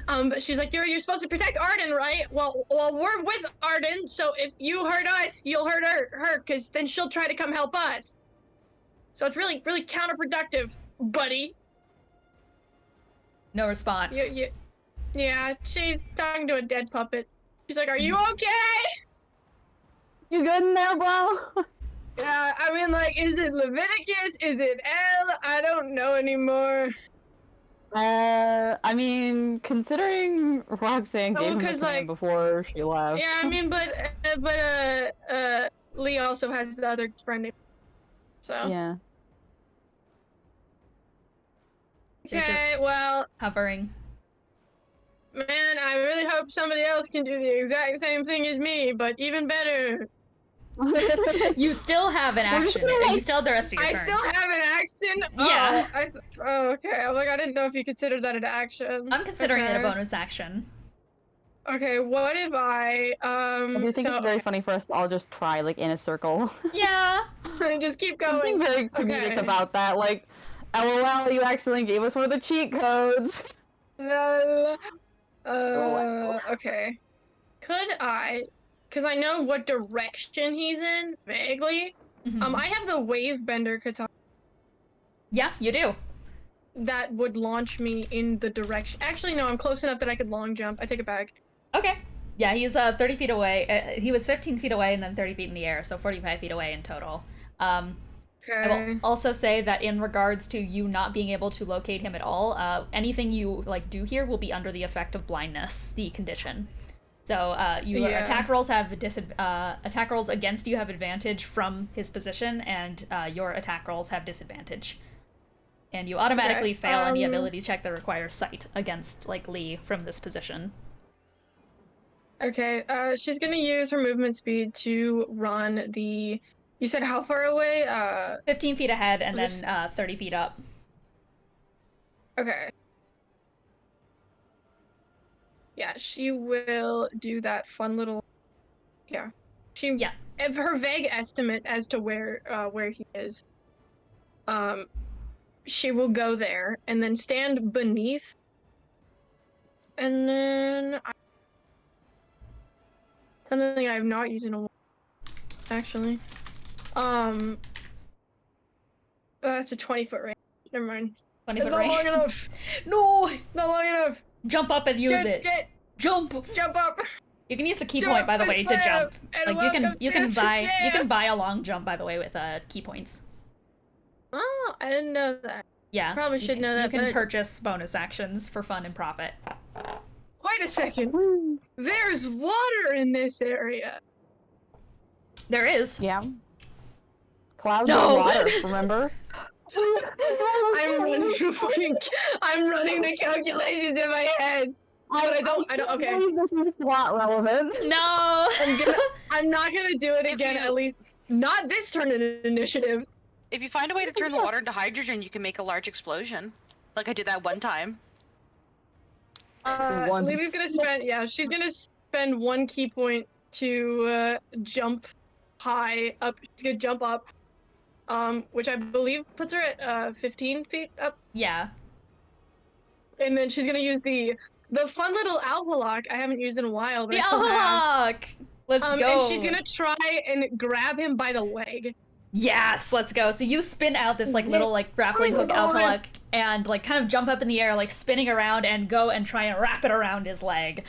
D: But she's like, you're supposed to protect Arden, right? Well, we're with Arden, so if you hurt us, you'll hurt her, because then she'll try to come help us. So it's really, really counterproductive, buddy.
A: No response.
D: Yeah, she's talking to a dead puppet. She's like, are you okay?
C: You good in there, bro?
D: Yeah, I mean, like, is it Leviticus? Is it L? I don't know anymore.
C: I mean, considering Roxanne
D: Oh,
C: gave him the
D: 'cause,
C: command
D: like-
C: before she left.
D: Yeah, I mean, but Lee also has the other friend named. So.
C: Yeah.
A: You're just
D: Okay, well,
A: hovering.
D: man, I really hope somebody else can do the exact same thing as me, but even better.
A: You still have an
C: We're just
A: action.
C: gonna,
A: You
C: like-
A: still have the rest of your
D: I
A: turn.
D: still have an action.
A: Yeah.
D: Oh, okay. I'm like, I didn't know if you considered that an action.
A: I'm considering it a
D: Okay.
A: bonus action.
D: Okay, what if I
C: I do think
D: so,
C: it's very funny for us to all just try, like, in a circle.
A: Yeah.
D: so just keep
C: Something
D: going.
C: very comedic
D: Okay.
C: about that, like, LOL, you accidentally gave us one of the cheat codes.
D: Lol.
C: Wow.
D: Okay. Could I? Because I know what direction he's in vaguely.
A: Mhm.
D: I have the wave bender katana
A: Yeah, you do.
D: that would launch me in the direction. Actually, no, I'm close enough that I could long jump. I take it back.
A: Okay. Yeah, he's 30 feet away. He was 15 feet away and then 30 feet in the air, so 45 feet away in total. I
D: Okay.
A: will also say that in regards to you not being able to locate him at all, anything you like do here will be under the effect of blindness, the condition. So your
D: Yeah.
A: attack rolls have attack rolls against you have advantage from his position, and your attack rolls have disadvantage. And you automatically
D: Okay,
A: fail any ability check that requires sight against like Lee from this position.
D: Okay, she's gonna use her movement speed to run the. You said how far away?
A: 15 feet ahead and
D: Was
A: then
D: it
A: 30 feet up.
D: Okay. Yeah, she will do that fun little. Yeah, she.
A: Yeah.
D: If her vague estimate as to where he is. She will go there and then stand beneath. And then something I have not used in a while, actually. That's a 20-foot range. Never mind.
A: 20
D: It's
A: foot
D: not
A: range.
D: long enough.
A: No!
D: Not long enough.
A: Jump up and use it. Jump!
D: Jump up.
A: You can use a key
D: Jump
A: point, by the
D: and
A: way, to
D: slam,
A: jump.
D: and
A: Like you
D: welcome to the
A: can
D: jam.
A: buy a long jump, by the way, with key points.
D: Oh, I didn't know that.
A: Yeah.
D: Probably
A: you
D: should
A: can-
D: know that,
A: You can
D: but-
A: purchase bonus actions for fun and profit.
D: Wait a second. There's water in this area.
A: There is.
C: Yeah. Clouds
A: No!
C: of water, remember?
D: I'm running the calculations in my head. But I don't. Okay.
C: can't believe this is plot relevant.
A: No!
D: I'm not gonna do it again.
B: you-
D: At least not this turn in initiative.
B: If you find a way to turn the water into hydrogen, you can make a large explosion. Like I did that one time.
C: Once.
D: Lily's gonna spend. Yeah, she's gonna spend one key point to jump high up. She's gonna jump up. Which I believe puts her at 15 feet up.
A: Yeah.
D: And then she's gonna use the fun little alpha lock I haven't used in a while, but
A: The
D: I still have.
A: Alhawk! Let's go.
D: And she's gonna try and grab him by the leg.
A: Yes, let's go. So you spin out this like little like grappling hook alcoholic and like kind of jump up in the air, like spinning around and go and try and wrap it around his leg.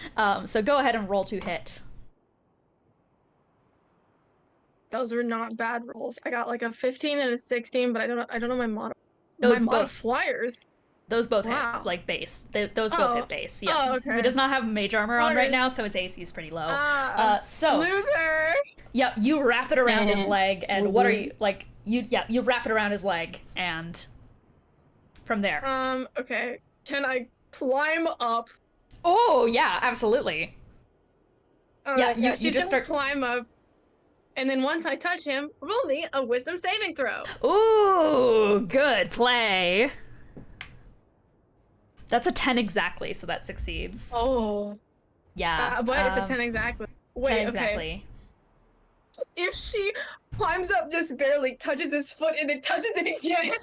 A: So go ahead and roll to hit.
D: Those were not bad rolls. I got like a 15 and a 16, but I don't know my mod.
A: Those
D: my mod
A: both-
D: flyers.
A: Those both
D: Wow.
A: hit, like base. Those both
D: Oh.
A: hit base. Yeah.
D: Oh, okay.
A: He does not have mage armor on right
D: Flyers.
A: now, so his AC is pretty low.
D: Ah,
A: So
D: loser.
A: yep, you wrap it around his leg, and what are
C: Loser.
A: you like? You wrap it around his leg, and from there.
D: Okay. Can I climb up?
A: Oh yeah, absolutely. Yeah, you
D: she's
A: just
D: gonna
A: start-
D: climb up. And then once I touch him, roll me a wisdom saving throw.
A: Ooh, good play. That's a 10 exactly, so that succeeds.
D: Oh.
A: Yeah.
D: But it's a 10 exactly.
A: 10
D: Wait, okay.
A: exactly.
D: If she climbs up just barely, touches his foot, and then touches it again.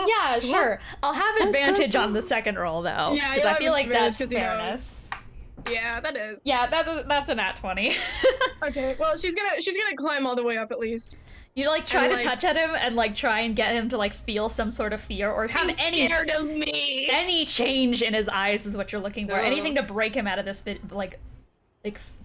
A: Yeah, sure. I'll have advantage on the second roll though,
D: Yeah,
A: because
D: you'll
A: I
D: have
A: feel like
D: advantage
A: that's
D: 'cause you know.
A: fairness.
D: Yeah, that is.
A: Yeah, that's a nat 20.
D: Okay, well, she's gonna climb all the way up at least.
A: You like try
D: And,
A: to
D: like-
A: touch at him and like try and get him to like feel some sort of fear or have
D: He's
A: any
D: scared of me.
A: change in his eyes is what you're looking for.
D: No.
A: Anything to break him out of this bit like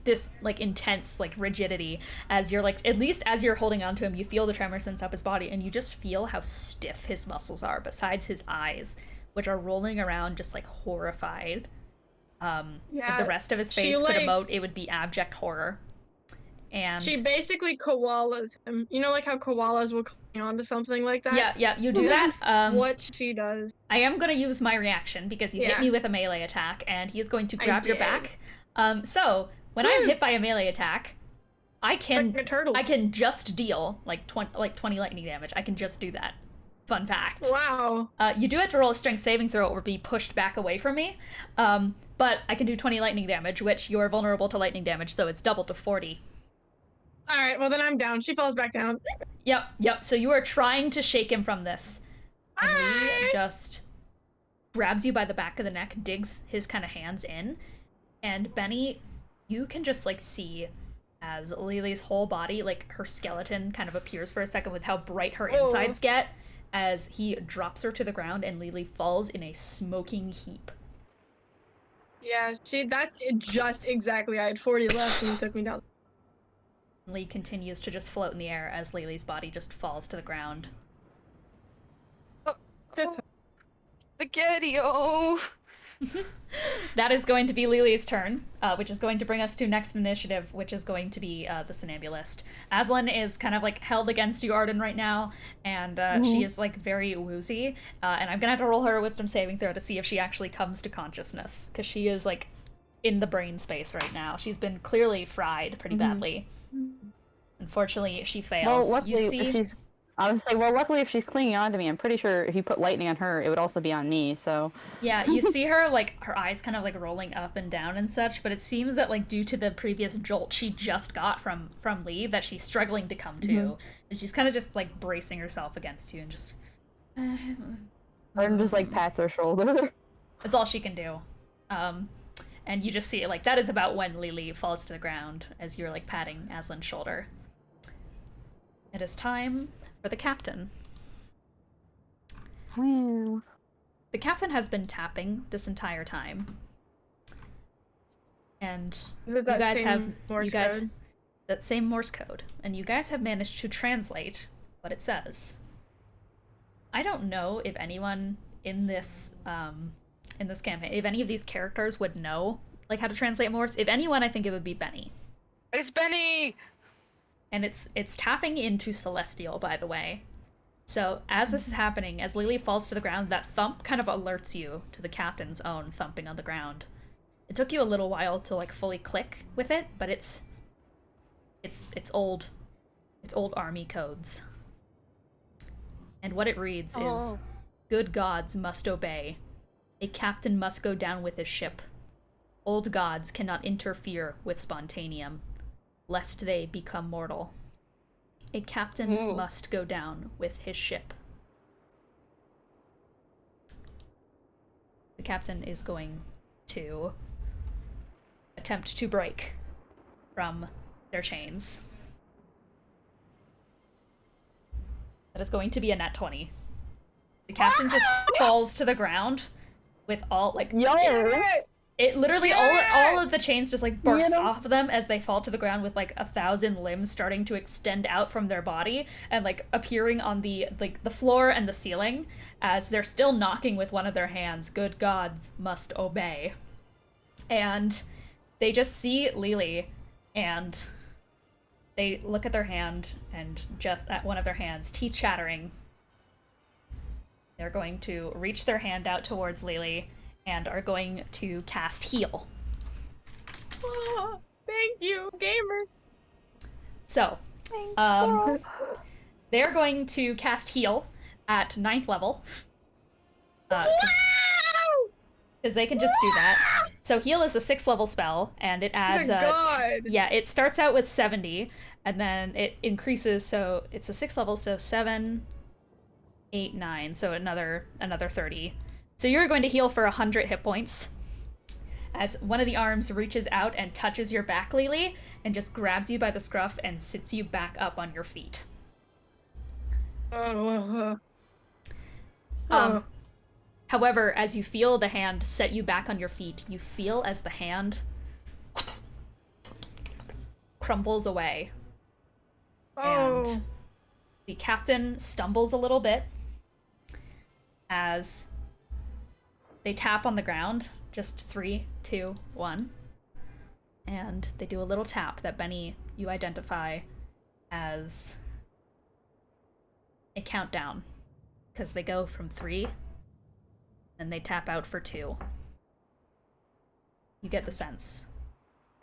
A: this like intense like rigidity as you're like, at least as you're holding on to him, you feel the tremor sense up his body, and you just feel how stiff his muscles are, besides his eyes, which are rolling around just like horrified. If the rest of his face could emote, it would be abject horror. And
D: she basically koalas him. You know, like how koalas will cling onto something like that?
A: Yeah, you do that.
D: What she does.
A: I am going to use my reaction because you hit me with a melee attack, and he is going to grab your back. So when I'm hit by a melee attack, I can just deal like 20 lightning damage. I can just do that. Fun fact.
D: Wow.
A: You do have to roll a strength saving throw or be pushed back away from me. But I can do 20 lightning damage, which you're vulnerable to lightning damage, so it's doubled to 40.
D: All right, well then I'm down. She falls back down.
A: Yep. So you are trying to shake him from this. And he just grabs you by the back of the neck, digs his kind of hands in, and Benny, you can just like see as Lily's whole body, like her skeleton kind of appears for a second with how bright her insides get, as he drops her to the ground and Lily falls in a smoking heap.
D: Yeah, that's just exactly. I had 40 left and he took me down.
A: Lee continues to just float in the air as Lily's body just falls to the ground.
E: Spaghetti-o!
A: That is going to be Lily's turn, which is going to bring us to next initiative, which is going to be the Somnambulist. Aslan is kind of like held against you, Arden, right now, and she is like very woozy, and I'm gonna have to roll her a wisdom saving throw to see if she actually comes to consciousness, because she is like in the brain space right now. She's been clearly fried pretty badly. Unfortunately, she fails.
C: Well, luckily, luckily if she's clinging on to me, I'm pretty sure if you put lightning on her, it would also be on me, so...
A: Yeah, you see her, like, her eyes kind of, like, rolling up and down and such, but it seems that, like, due to the previous jolt she just got from Lee, that she's struggling to come to, and she's kind of just, like, bracing herself against you and just...
C: Arden just, like, pats her shoulder.
A: That's all she can do. And you just see, like, that is about when Lily falls to the ground as you're, like, patting Aslan's shoulder. It is time for the captain.
C: Wow.
A: The captain has been tapping this entire time. And you guys have that same Morse code. And you guys have managed to translate what it says. I don't know if anyone in this campaign, if any of these characters would know like how to translate Morse. If anyone, I think it would be Benny.
E: It's Benny!
A: And it's tapping into Celestial, by the way. So as this is happening, as Lily falls to the ground, that thump kind of alerts you to the captain's own thumping on the ground. It took you a little while to like fully click with it, but it's old army codes. And what it reads is, "Good gods must obey. A captain must go down with his ship. Old gods cannot interfere with spontaneum, lest they become mortal. A captain must go down with his ship." The captain is going to attempt to break from their chains. That is going to be a nat 20. The captain just falls to the ground with all, like... It literally, all of the chains just, like, burst off of them as they fall to the ground with, like, 1,000 limbs starting to extend out from their body and, like, appearing on the floor and the ceiling as they're still knocking with one of their hands. Good gods must obey. And they just see Lily, and they look at their hand, and just at one of their hands, teeth chattering. They're going to reach their hand out towards Lily and are going to cast Heal.
D: Oh, thank you, gamer.
A: So, they're going to cast Heal at 9th level. Because they can just do that. So Heal is a 6th level spell, and it adds it starts out with 70, and then it increases, so it's a 6th level, so 7, 8, 9, so another 30. So you're going to heal for 100 hit points as one of the arms reaches out and touches your back, Lily, and just grabs you by the scruff and sits you back up on your feet. However, as you feel the hand set you back on your feet, you feel as the hand crumbles away.
D: Oh.
A: And the captain stumbles a little bit as they tap on the ground. Just 3, 2, 1. And they do a little tap that, Benny, you identify as a countdown. Because they go from 3, and they tap out for 2. You get the sense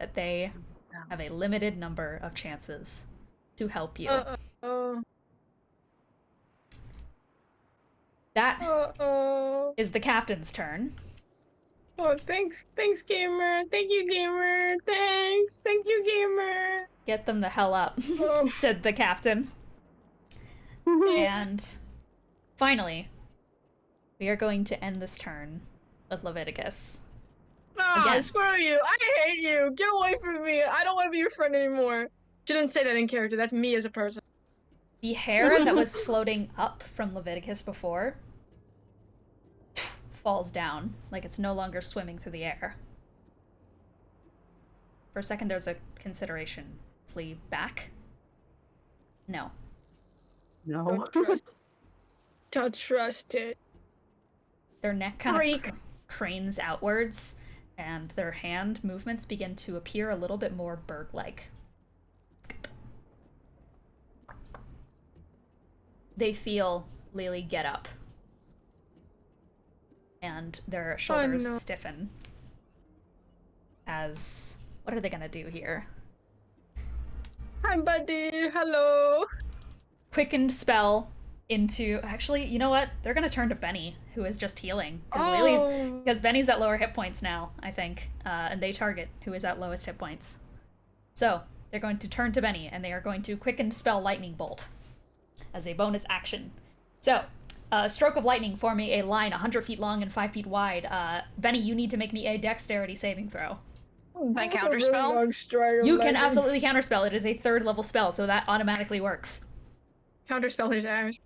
A: that they have a limited number of chances to help you. That is the captain's turn.
D: Oh, thanks, gamer. Thank you, gamer. Thank you, gamer.
A: Get them the hell up, said the captain. And finally, we are going to end this turn with Leviticus. Again.
D: Screw you. I hate you. Get away from me. I don't want to be your friend anymore. She didn't say that in character. That's me as a person.
A: The hair that was floating up from Leviticus before falls down, like it's no longer swimming through the air. For a second, there's a consideration. Sleeve back? No.
C: No.
D: Don't trust it.
A: Their neck kind of cranes outwards, and their hand movements begin to appear a little bit more bird-like. They feel Lily get up, and their shoulders stiffen. As, what are they gonna do here?
D: Hi, buddy. Hello.
A: Quickened spell into, actually, you know what? They're gonna turn to Benny, who is just healing. Because Benny's at lower hit points now, I think. And they target who is at lowest hit points. So, they're going to turn to Benny, and they are going to quickened spell Lightning Bolt as a bonus action. So, stroke of lightning forming a line 100 feet long and 5 feet wide. Benny, you need to make me a dexterity saving throw.
B: Can I counterspell?
A: You can absolutely counterspell. It is a 3rd level spell, so that automatically works.
D: Counterspell his ass.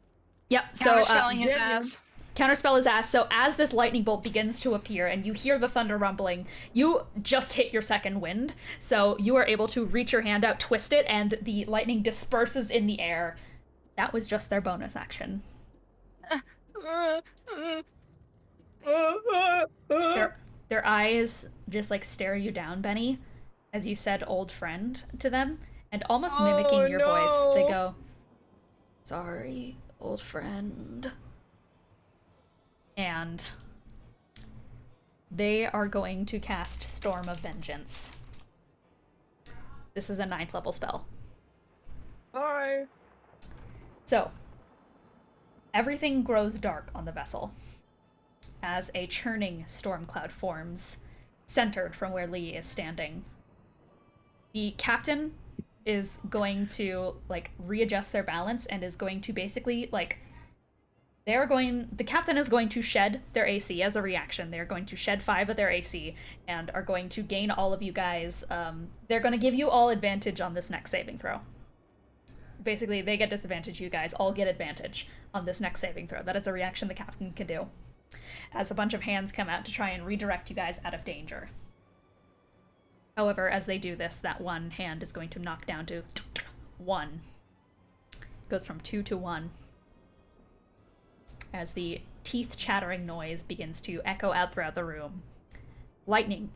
A: Yep, so
B: Counterspelling his ass.
A: Counterspell his ass. So as this lightning bolt begins to appear and you hear the thunder rumbling, you just hit your second wind. So you are able to reach your hand out, twist it, and the lightning disperses in the air. That was just their bonus action. Their eyes just like stare you down, Benny, as you said old friend to them, and almost mimicking your voice, they go, "Sorry, old friend." And they are going to cast Storm of Vengeance. This is a 9th level spell.
D: Hi.
A: So, everything grows dark on the vessel as a churning storm cloud forms, centered from where Lee is standing. The captain is going to, like, readjust their balance and is going to basically, like, the captain is going to shed their AC as a reaction. They're going to shed 5 of their AC and are going to gain all of you guys. They're going to give you all advantage on this next saving throw. Basically, they get disadvantage, you guys all get advantage on this next saving throw. That is a reaction the captain can do, as a bunch of hands come out to try and redirect you guys out of danger. However, as they do this, that one hand is going to knock down to 1. Goes from 2 to 1. As the teeth-chattering noise begins to echo out throughout the room. Lightning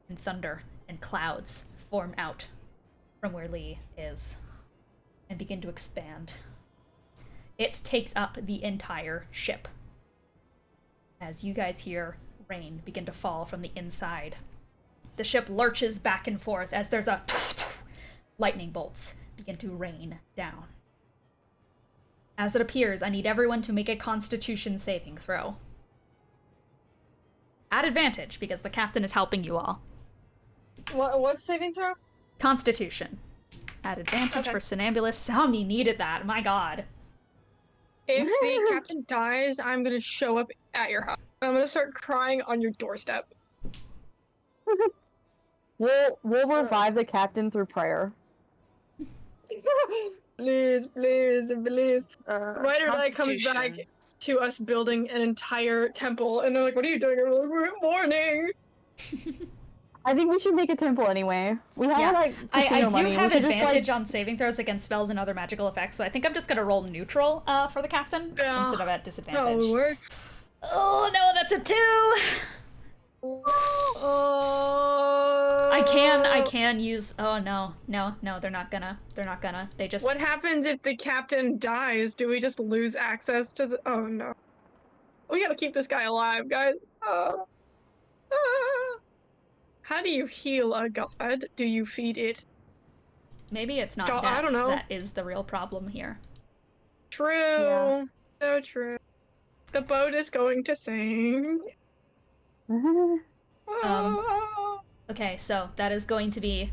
A: and thunder and clouds form out from where Lee is and begin to expand. It takes up the entire ship. As you guys hear rain begin to fall from the inside. The ship lurches back and forth as there's a lightning bolts begin to rain down. As it appears, I need everyone to make a Constitution saving throw. At advantage, because the captain is helping you all.
D: What saving throw?
A: Constitution. At advantage for Somnambulist. Somni needed that, my god.
D: If the captain dies, I'm gonna show up at your house. I'm gonna start crying on your doorstep.
C: We'll revive the captain through prayer.
D: Please. Right or die comes back to us building an entire temple, and they're like, "What are you doing?" And we're like, "We're mourning."
C: I think we should make a temple anyway. We have like
A: I
C: casino
A: do
C: money.
A: have
C: we should
A: advantage
C: just, like...
A: on saving throws against spells and other magical effects, so I think I'm just gonna roll neutral for the captain instead of at disadvantage.
D: That would work.
A: Oh no, that's a 2! I can use. Oh no, they're not gonna. They just.
D: What happens if the captain dies? Do we just lose access to the? Oh no. We gotta keep this guy alive, guys. How do you heal a god? Do you feed it?
A: Maybe it's not
D: So,
A: death.
D: I don't know.
A: That is the real problem here.
D: True.
C: Yeah.
D: So true. The boat is going to sink.
A: Okay, so that is going to be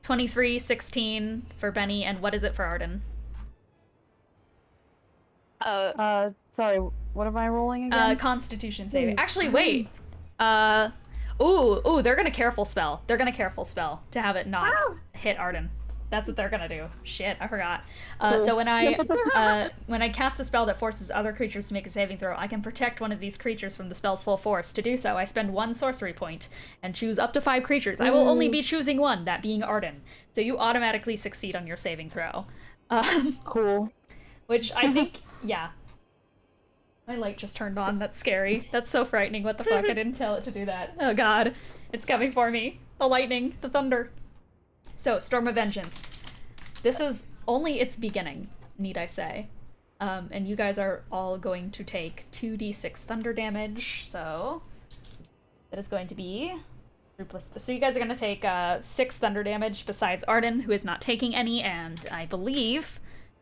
A: 23, 16 for Benny, and what is it for Arden?
C: Sorry, what am I rolling again?
A: Constitution saving. Actually, wait. Ooh, they're gonna careful spell. They're gonna careful spell to have it not hit Arden. That's what they're gonna do. Shit, I forgot. So when I cast a spell that forces other creatures to make a saving throw, I can protect one of these creatures from the spell's full force. To do so, I spend 1 sorcery point and choose up to 5 creatures. I will only be choosing 1, that being Arden. So you automatically succeed on your saving throw.
C: Cool.
A: Which I think, yeah. My light just turned on. That's scary. That's so frightening. What the fuck? I didn't tell it to do that. Oh god. It's coming for me. The lightning. The thunder. So, Storm of Vengeance. This is only its beginning, need I say. And you guys are all going to take 2d6 thunder damage, so... That is going to be... So you guys are going to take 6 thunder damage besides Arden, who is not taking any, and I believe...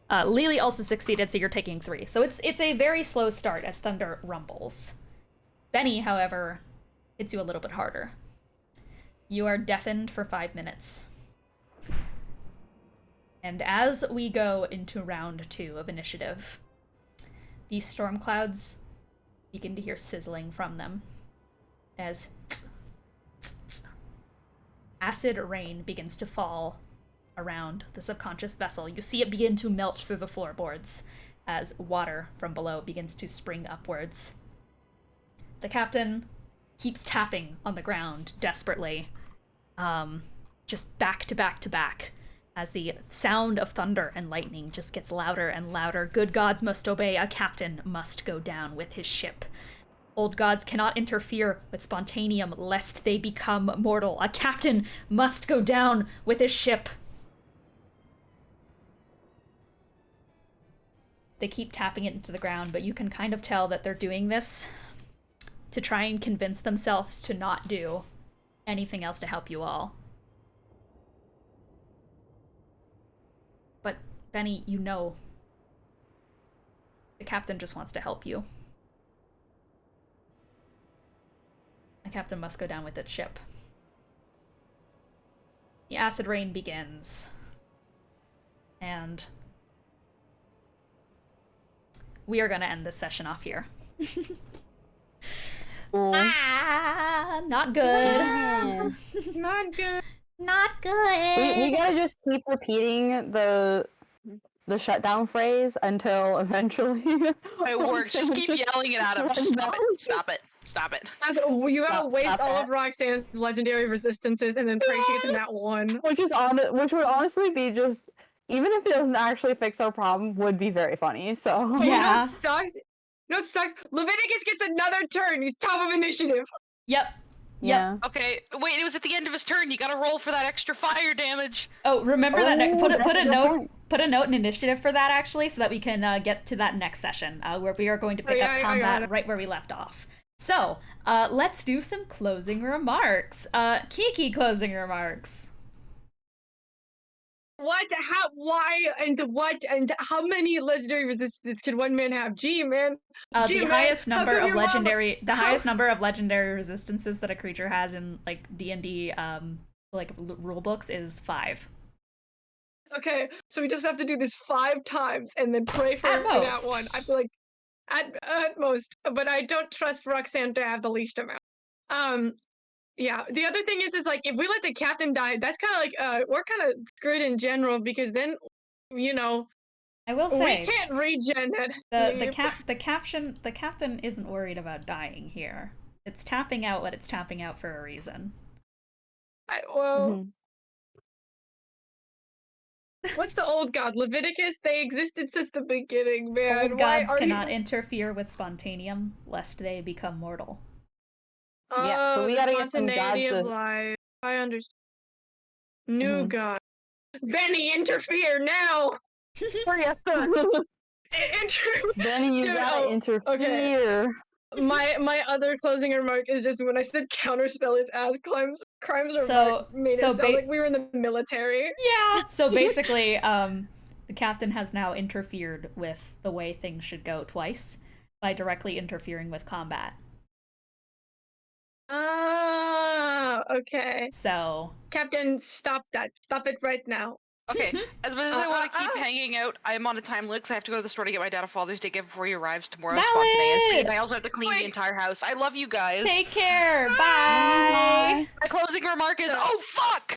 A: Lily also succeeded, so you're taking 3. So it's a very slow start as thunder rumbles. Benny, however, hits you a little bit harder. You are deafened for 5 minutes. And as we go into round 2 of initiative, these storm clouds begin to hear sizzling from them as acid rain begins to fall around the subconscious vessel. You see it begin to melt through the floorboards as water from below begins to spring upwards. The captain keeps tapping on the ground desperately, just back to back to back, as the sound of thunder and lightning just gets louder and louder. Good gods must obey. A captain must go down with his ship. Old gods cannot interfere with spontaneum lest they become mortal. A captain must go down with his ship. They keep tapping it into the ground, but you can kind of tell that they're doing this to try and convince themselves to not do anything else to help you all. But, Benny, you know the captain just wants to help you. The captain must go down with its ship. The acid rain begins. And we are going to end this session off here. Not good.
C: Yeah.
D: Not good.
A: Not good.
C: We gotta just keep repeating the shutdown phrase until eventually
B: It works. Just keep yelling it at him. Stop it. Stop it. Stop it.
D: You gotta
C: Stop
D: waste all
C: that.
D: of Roxanne's legendary resistances and then pray she gets in that one.
C: which would honestly be just, even if it doesn't actually fix our problem, would be very funny. So
D: But you know
A: Yeah.
D: what sucks? You know what sucks? Leviticus gets another turn. He's top of initiative.
A: Yep.
C: yeah.
B: Okay, wait, it was at the end of his turn. You gotta roll for that extra fire damage.
A: Oh, remember that. Put
C: that's
A: a
C: a good
A: note.
C: point.
A: Put a note in initiative for that actually, so that we can get to that next session, where we are going to pick
D: yeah,
A: up
D: I got
A: combat
D: it.
A: right where we left off. So, let's do some closing remarks. Kiki, closing remarks.
D: What? How? Why? And what? And how many legendary resistances can one man have? Gee, man. Gee,
A: The
D: man,
A: highest
D: how
A: number
D: come
A: of
D: your mama-
A: legendary, the
D: how-
A: highest number of legendary resistances that a creature has in like D&D, rule books is 5.
D: Okay, so we just have to do this 5 times and then pray for
A: At
D: that
A: most.
D: one. I feel like at most, but I don't trust Roxanne to have the least amount. Yeah. The other thing is like if we let the captain die, that's kind of like we're kind of screwed in general because then, you know,
A: I will
D: we
A: say
D: can't regen it.
A: the captain isn't worried about dying here. It's tapping out what it's tapping out for a reason.
C: Mhm.
D: What's the old god? Leviticus? They existed since the beginning, man.
A: Old
D: Why
A: gods
D: are
A: cannot
D: you...
A: interfere with spontaneum, lest they become mortal.
C: Yeah, so we
D: the
C: gotta get some
D: spontaneity
C: gods
D: of
C: to-
D: life. I understand. New
C: Mhm.
D: god. Benny, interfere now!
C: Benny, you
D: Dude,
C: gotta interfere.
D: My other closing remark is just when I said counterspell his ass crimes remark made it sound like we were in the military.
A: Yeah. So basically, the captain has now interfered with the way things should go twice by directly interfering with combat.
D: Ah, okay.
A: So
D: Captain, stop that. Stop it right now.
B: Okay, as much as I want to keep
D: uh.
B: hanging out, I'm on a time limit, so I have to go to the store to get my dad a Father's Day gift before he arrives tomorrow
A: Valid!
B: spontaneously, and I also have to clean
D: Wait.
B: the entire house. I love you guys.
A: take care. Bye.
B: My closing remark is, oh fuck!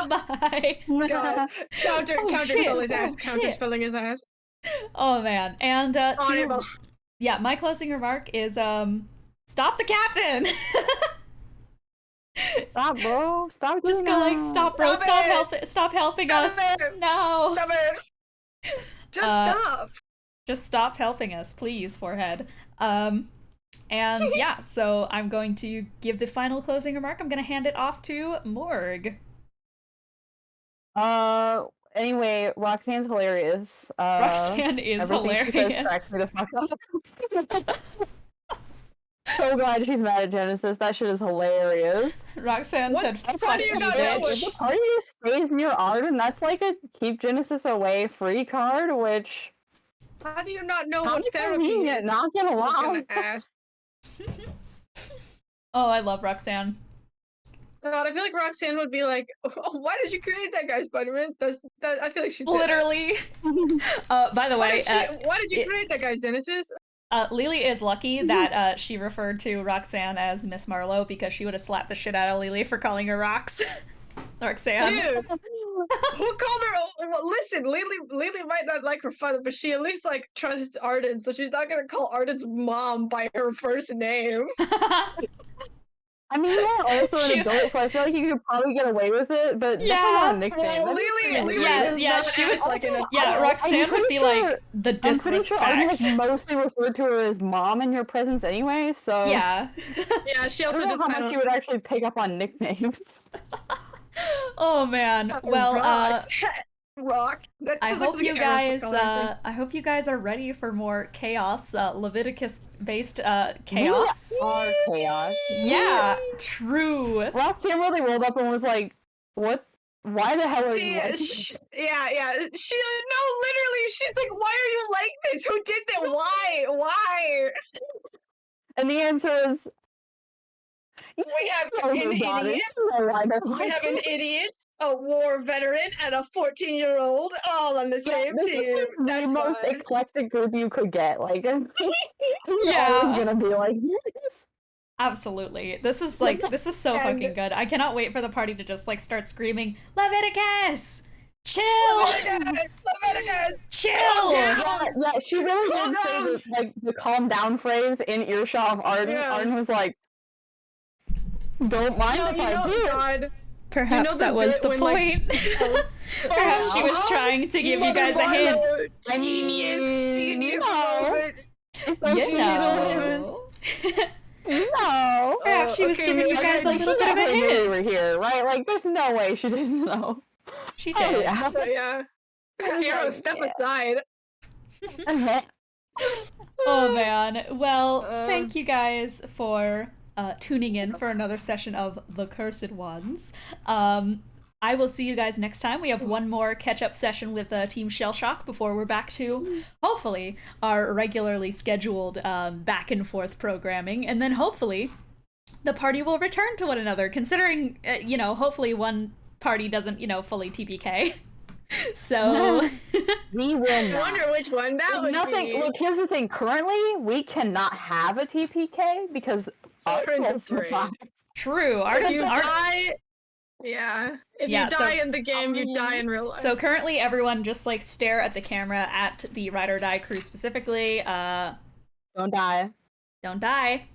A: Bye.
D: God. Counterspell his ass. Counterspelling his ass.
A: Oh man. And
D: Honorable.
A: yeah, my closing remark is stop the captain.
C: Stop, bro. Stop
A: Just
C: doing
A: go like,
C: that.
A: stop, bro.
D: Stop it!
A: Stop helping
D: Stop
A: us.
D: it!
A: No.
D: Stop it! Just stop.
A: Just stop helping us, please, forehead. And yeah, so I'm going to give the final closing remark. I'm going to hand it off to Morgue.
C: Anyway, Roxanne's hilarious.
A: Roxanne is
C: everything she says
A: hilarious.
C: cracks me the fuck up. So glad she's mad at Genesis. That shit is hilarious.
A: Roxanne said,
D: What
A: fuck
D: do you
A: you,
D: got now?
C: If
A: bitch.
C: the party just stays near Arden, that's like a keep Genesis away free card, which
D: How do you not know
C: how
D: what therapy
C: convenient,
D: is?
C: not gonna
D: I'm
C: lie.
D: gonna ask.
A: Oh, I love Roxanne.
D: God, I feel like Roxanne would be like, oh, "Why did you create that guy, Spider-Man?" That. I feel like she'd say that.
A: Literally. By the way,
D: Why did you create that guy, Genesis?
A: Lily is lucky that she referred to Roxanne as Miss Marlowe because she would have slapped the shit out of Lily for calling her Rox. Roxanne.
D: Dude, who called her? Well, listen, Lily might not like her father, but she at least like trusts Arden, so she's not gonna call Arden's mom by her first name.
C: I mean, yeah, also an adult, so I feel like you could probably get away with it, but
A: Yeah.
C: definitely not a nickname.
D: Well,
C: That'd be
D: Lily
C: pretty
A: Yeah,
C: weird.
A: yeah,
D: not
A: she would
D: act like an
A: yeah,
D: adult.
A: Roxanne would be like
C: sure-
A: the
C: I'm pretty sure Arden
A: disrespect.
C: has mostly referred to her as mom in your presence anyway, so
A: Yeah.
D: Yeah, she
C: I
D: also
C: don't know
D: just
C: how
D: kind
C: much
D: of
C: you would actually pick up on nicknames.
A: Oh man. Well,
D: rock. That
A: I
D: sounds like
A: hope
D: something
A: you
D: Eros would
A: guys
D: call anything.
A: I hope you guys are ready for more chaos, Leviticus based chaos.
C: We are chaos.
A: Yeah, true.
C: Roxanne really rolled up and was like, "What? Why the hell are
D: See,
C: you like
D: yeah. She no, literally, she's like, "Why are you like this? Who did that? Why?"
C: And the answer is,
D: We have
C: "Oh,
D: an
C: who got it?
D: idiot.
C: You know why they're
D: We
C: like
D: have an
C: this."
D: idiot, a war veteran, and a 14-year-old all on the
C: Yeah,
D: same
C: this
D: team.
C: is like the
D: That's
C: most
D: why.
C: eclectic group you could get. Like, who's
A: Yeah.
C: always gonna be like this?
A: Absolutely. This is so
D: And-
A: fucking good. I cannot wait for the party to just like start screaming, Leviticus! Chill!
D: Leviticus!
A: Chill!
C: Yeah, she really did say the calm down phrase in earshot of Arden.
D: Yeah.
C: Arden was like, "Don't mind if I do."
D: God.
A: Perhaps
D: the
A: that was
D: bit
A: the
D: when, like,
A: point. Perhaps she was trying to give you guys a hint.
C: I mean, no. It's so
A: You
C: stupid.
A: know.
C: No.
A: Perhaps she was
D: Okay,
A: giving you
D: maybe
A: guys a
C: Like,
A: little
C: she
A: bit of a
C: definitely knew we were
A: hint.
C: here, right? Like, there's no way she didn't know.
A: She
C: Oh,
A: did.
C: yeah.
D: Yeah. Hero, step aside.
A: Oh man. Well,
D: Um,
A: thank you guys for tuning in for another session of The Cursed Ones. I will see you guys next time. We have one more catch-up session with Team Shellshock before we're back to, hopefully, our regularly scheduled back and forth programming. And then hopefully the party will return to one another, considering, hopefully one party doesn't, fully TPK. So...
C: We will
D: I
C: not.
D: wonder which one that would
C: Nothing.
D: be.
C: Look, here's the thing. Currently, we cannot have a TPK because us
D: Sorry,
C: will
D: that's
C: survive.
A: True.
D: If
A: Arden's
D: you
A: art.
D: die, yeah. If
A: Yeah,
D: you
A: so-
D: die in the game, you die in real life.
A: So currently everyone just like stare at the camera at the Ride or Die crew specifically.
C: Don't die.
A: Don't die.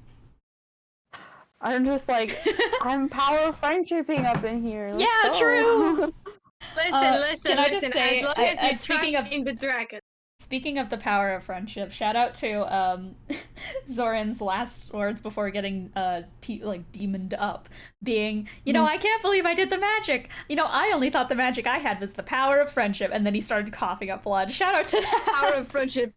C: I'm just like, I'm power friendshiping up in here. Let's
A: Yeah,
C: go.
A: true.
D: Listen,
A: can I just say,
D: as long as you
A: speaking
D: trust
A: of-
D: in the dragon.
A: Speaking of the power of friendship, shout out to Xorrin's last words before getting demoned up, being, I can't believe I did the magic. I only thought the magic I had was the power of friendship, and then he started coughing up blood. Shout out to that.
D: Power of friendship.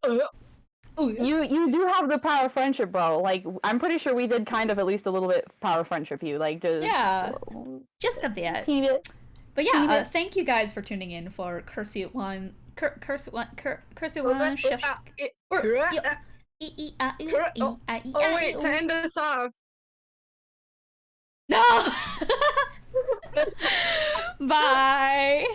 A: Ooh,
C: You do have the power of friendship, bro. Like, I'm pretty sure we did kind of at least a little bit power of friendship you. Like,
A: just a bit.
C: teeny bit.
A: But yeah, thank you guys for tuning in for Cursive One, Shellshock.
D: Oh wait, to end us off.
A: No! Bye!